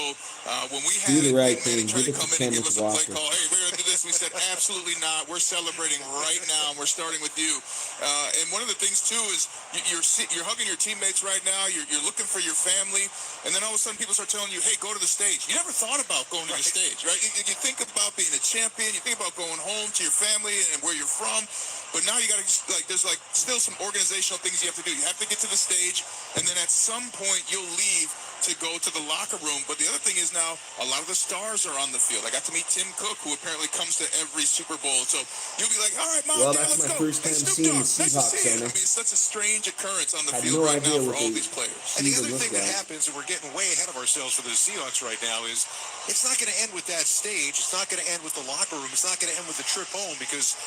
S: when we
F: Do
S: had
F: the right
S: Manning
F: thing.
S: try
F: Give
S: to
F: it
S: come
F: to
S: in and give
F: Kenneth
S: us a play
F: Walker.
S: call, hey, we're going to do this, we said absolutely not. We're celebrating right now, and we're starting with you. And one of the things too is you're hugging your teammates right now. You're looking for your family, and then all of a sudden people start telling you, hey, go to the stage. You never thought about going to the stage, right? You think about being a champion. You think about going home to your family and where you're from. But now you got to there's still some organizational things you have to do. You have to get to the stage, and then at some point you'll leave to go to the locker room. But the other thing is now a lot of the stars are on the field. I got to meet Tim Cook, who apparently comes to every Super Bowl. So you'll be like, all right, Mom,
F: Well,
S: Dad,
F: that's
S: let's
F: my
S: go.
F: first
S: Hey,
F: time
S: Snoop
F: seeing
S: Dogg,
F: the
S: nice to
F: Seahawks
S: see you.
F: owner.
S: I mean, it's such a strange occurrence on the
F: Had
S: field
F: no
S: right
F: idea
S: now
F: what
S: for all
F: they
S: these players.
Q: And the
F: even
Q: other
F: look
Q: thing that
F: like.
Q: happens, and we're getting way ahead of ourselves for the Seahawks right now, is it's not going to end with that stage. It's not going to end with the locker room. It's not going to end with the trip home, because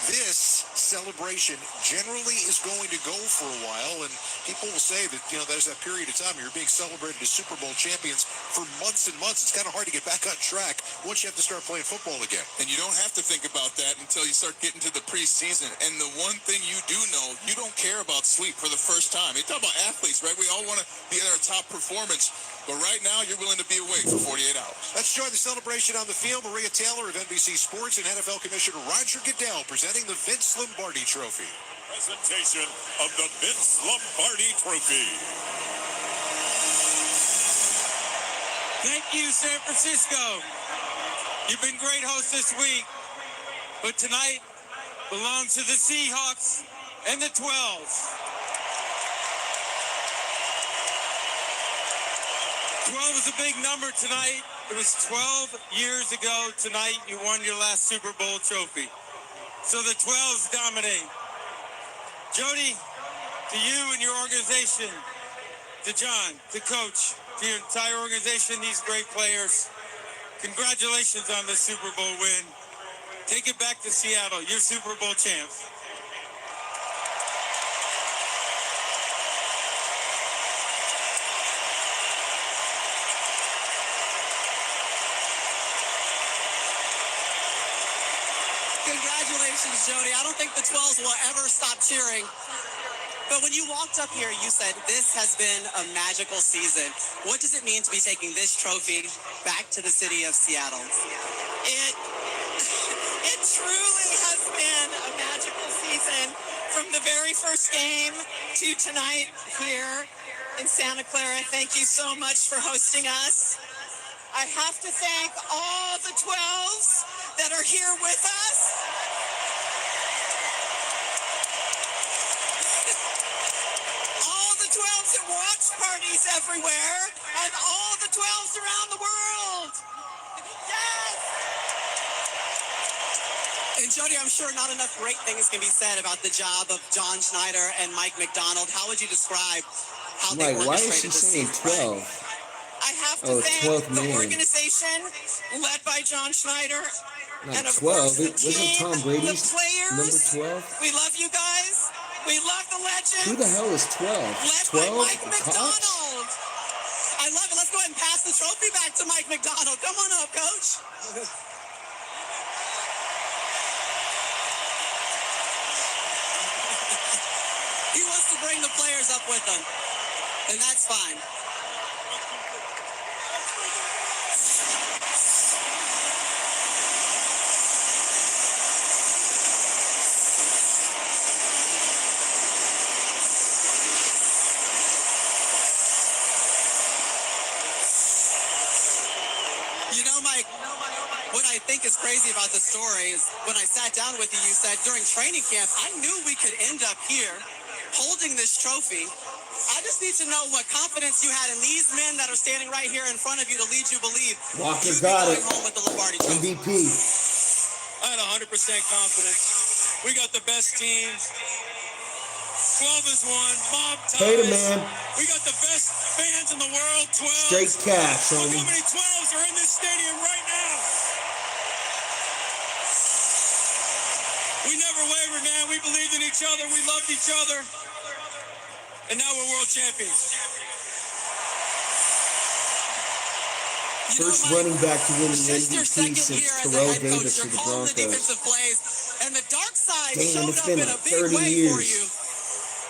Q: this celebration generally is going to go for a while, and people will say that, there's that period of time you're being celebrated as Super Bowl champions for months and months. It's kind of hard to get back on track once you have to start playing football again.
S: And you don't have to think about that until you start getting to the preseason. And the one thing you do know, you don't care about sleep for the first time. You talk about athletes, right? We all want to be at our top performance. But right now, you're willing to be awake for 48 hours.
Q: Let's join the celebration on the field. Maria Taylor of NBC Sports and NFL Commissioner Roger Goodell presenting the Vince Lombardi Trophy.
J: Presentation of the Vince Lombardi Trophy.
D: Thank you, San Francisco. You've been great hosts this week, but tonight belongs to the Seahawks and the 12s. 12 is a big number tonight. It was 12 years ago tonight you won your last Super Bowl trophy. So the 12s dominate. Jody, to you and your organization, to John, to Coach, to your entire organization, these great players, congratulations on the Super Bowl win. Take it back to Seattle. You're Super Bowl champs.
B: Congratulations, Jody. I don't think the 12s will ever stop cheering. But when you walked up here, you said this has been a magical season. What does it mean to be taking this trophy back to the city of Seattle? It truly has been a magical season from the very first game to tonight here in Santa Clara. Thank you so much for hosting us. I have to thank all the 12s that are here with us. All the 12s that watch parties everywhere and all the 12s around the world. Yes! And Jody, I'm sure not enough great things can be said about the job of John Schneider and Mike McDonald. How would you describe how they
F: Like, why is
B: orchestrated
F: she
B: this
F: saying 12?
B: I have to thank
F: 12th
B: the
F: man.
B: organization led by John Schneider.
F: Not
B: And of
F: 12.
B: course, the
F: Wasn't
B: team,
F: Tom
B: the
F: Brady's
B: players.
F: number 12?
B: We love you guys. We love the legends.
F: Who the hell is 12?
B: Led
F: 12?
B: by Mike
F: The Cops?
B: McDonald. I love it. Let's go ahead and pass the trophy back to Mike McDonald. Come on up, Coach. He wants to bring the players up with him, and that's fine. You know, Mike, what I think is crazy about the story is when I sat down with you, you said during training camp, I knew we could end up here holding this trophy. I just need to know what confidence you had in these men that are standing right here in front of you to lead you believe.
F: Walker got it.
B: Home with the Lombardi Trophy.
F: MVP.
D: I had 100% confidence. We got the best team. 12 is one. Mob ties.
F: Hey, man.
D: We got the best fans in the world. 12.
F: Straight cash,
D: Look
F: homie.
D: how many 12s are in this stadium right now. We never wavered, man. We believed in each other. We loved each other. And now we're world champions.
F: First running back to win the MVP since Terrell Davis to the Broncos.
B: And the dark side
F: Damn,
B: showed
F: it's
B: up
F: been
B: in a
F: like
B: big
F: 30
B: way
F: years.
B: for you.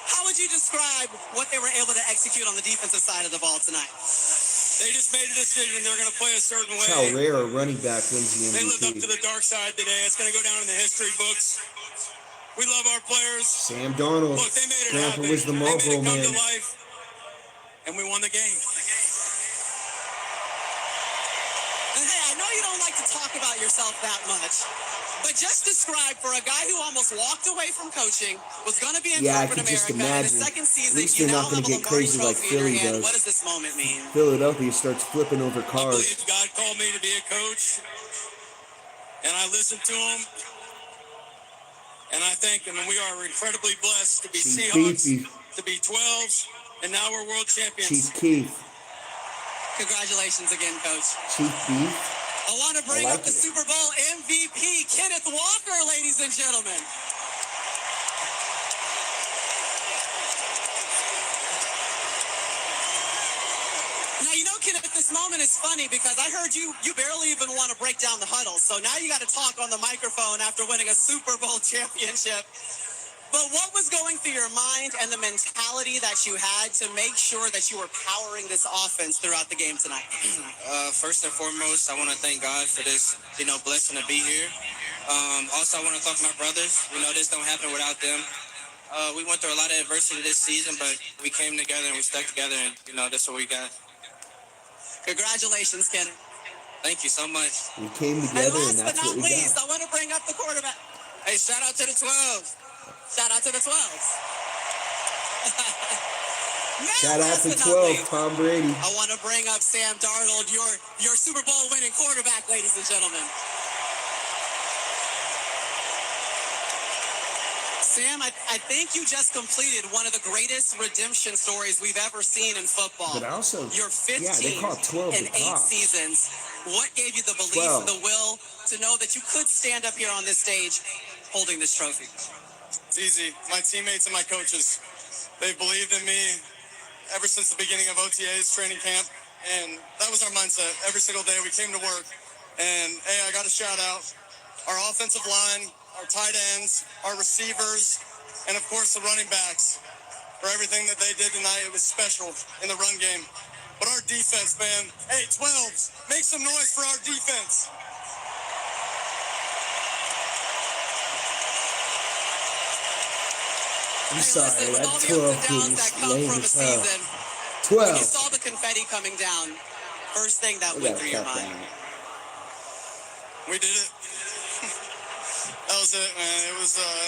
B: How would you describe what they were able to execute on the defensive side of the ball tonight?
D: They just made a decision. They're going to play a certain way.
F: That's how rare a running back wins the
D: They lived up
F: MVP.
D: to the dark side today. It's going to go down in the history books. We love our players.
F: Sam Darnold.
D: Look, they made it
F: Grandpa
D: happen.
F: was the
D: They made
F: Marlboro
D: it come
F: man.
D: to life. And we won the game.
B: And hey, I know you don't like to talk about yourself that much, but just describe for a guy who almost walked away from coaching, was going to be in
F: Yeah, I
B: corporate
F: could just
B: America, in his
F: imagine.
B: second
F: At
B: season,
F: least
B: you
F: they're
B: now
F: not going
B: have
F: to
B: a
F: get
B: Lombardi
F: crazy like
B: trophy in your
F: Philly
B: hand.
F: does.
B: What does this moment mean?
F: Philadelphia starts flipping over
D: I
F: cars.
D: believe God called me to be a coach. And I listened to him. And I thank him. And we are incredibly blessed to be
F: Chief
D: Seahawks,
F: Beefy.
D: to be 12s, and now we're world champions.
F: Chief Keith.
B: Congratulations again, Coach.
F: Chief Beef.
B: I want to bring
F: I
B: up
F: like
B: the
F: it.
B: Super Bowl MVP, Kenneth Walker, ladies and gentlemen. Now, you know, Kenneth, this moment is funny because I heard you barely even want to break down the huddle. So now you got to talk on the microphone after winning a Super Bowl championship. But what was going through your mind and the mentality that you had to make sure that you were powering this offense throughout the game tonight?
H: First and foremost, I want to thank God for this, blessing to be here. Also, I want to thank my brothers. This don't happen without them. We went through a lot of adversity this season, but we came together and we stuck together, and, that's what we got.
B: Congratulations, Kenneth.
H: Thank you so much.
F: We came
B: And
F: together,
B: last
F: and
B: but
F: that's what
B: not
F: we
B: least,
F: got.
B: I want to bring up the quarterback.
H: Hey, shout out to the 12s.
B: Shout out to the 12s.
F: Shout out to 12, Tom Brady.
B: I want to bring up Sam Darnold, your Super Bowl winning quarterback, ladies and gentlemen. Sam, I think you just completed one of the greatest redemption stories we've ever seen in football.
F: But also,
B: You're 15
F: yeah, they call it 12
B: in
F: the
B: 8
F: Cops.
B: seasons. What gave you the belief
F: 12.
B: and the will to know that you could stand up here on this stage holding this trophy?
D: It's easy. My teammates and my coaches, they've believed in me ever since the beginning of OTA's training camp. And that was our mindset. Every single day we came to work. And, hey, I got to shout out our offensive line, our tight ends, our receivers, and, of course, the running backs for everything that they did tonight. It was special in the run game. But our defense, man, hey, 12s, make some noise for our defense.
F: I'm sorry,
B: listen, with
F: that
B: all the
F: 12
B: ups and
F: kid
B: downs that
F: is
B: come
F: lame
B: from a
F: as hell.
B: season, when you
F: 12.
B: saw the confetti coming down, first thing that
F: We
B: went
F: gotta
B: through your
F: cut
B: mind?
F: that.
D: We did it. That was it, man.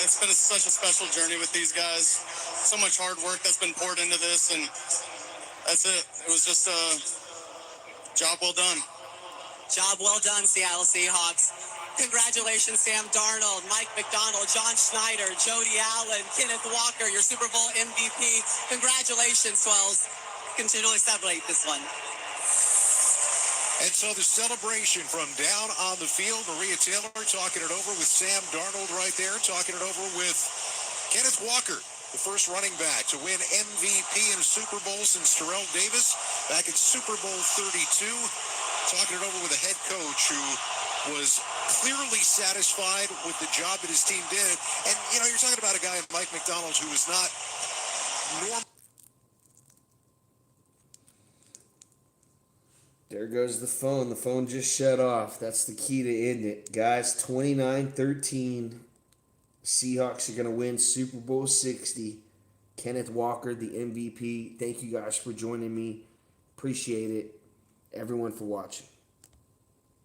D: It's been such a special journey with these guys. So much hard work that's been poured into this, and
H: That's it. It was just a job well done.
E: Job well done, Seattle Seahawks. Congratulations, Sam Darnold, Mike McDonald, John Schneider, Jody Allen, Kenneth Walker, your Super Bowl MVP. Congratulations, Swells. Continually celebrate this one.
K: And so the celebration from down on the field, Maria Taylor talking it over with Sam Darnold right there, talking it over with Kenneth Walker, the first running back to win MVP in a Super Bowl since Terrell Davis back in Super Bowl 32. Talking it over with a head coach who was clearly satisfied with the job that his team did. And, you know, you're talking about a guy, Mike McDonald, who is not normal.
F: There goes the phone. The phone just shut off. That's the key to end it. Guys, 29-13. Seahawks are going to win Super Bowl 60. Kenneth Walker, the MVP. Thank you guys for joining me. Appreciate it. Everyone for watching.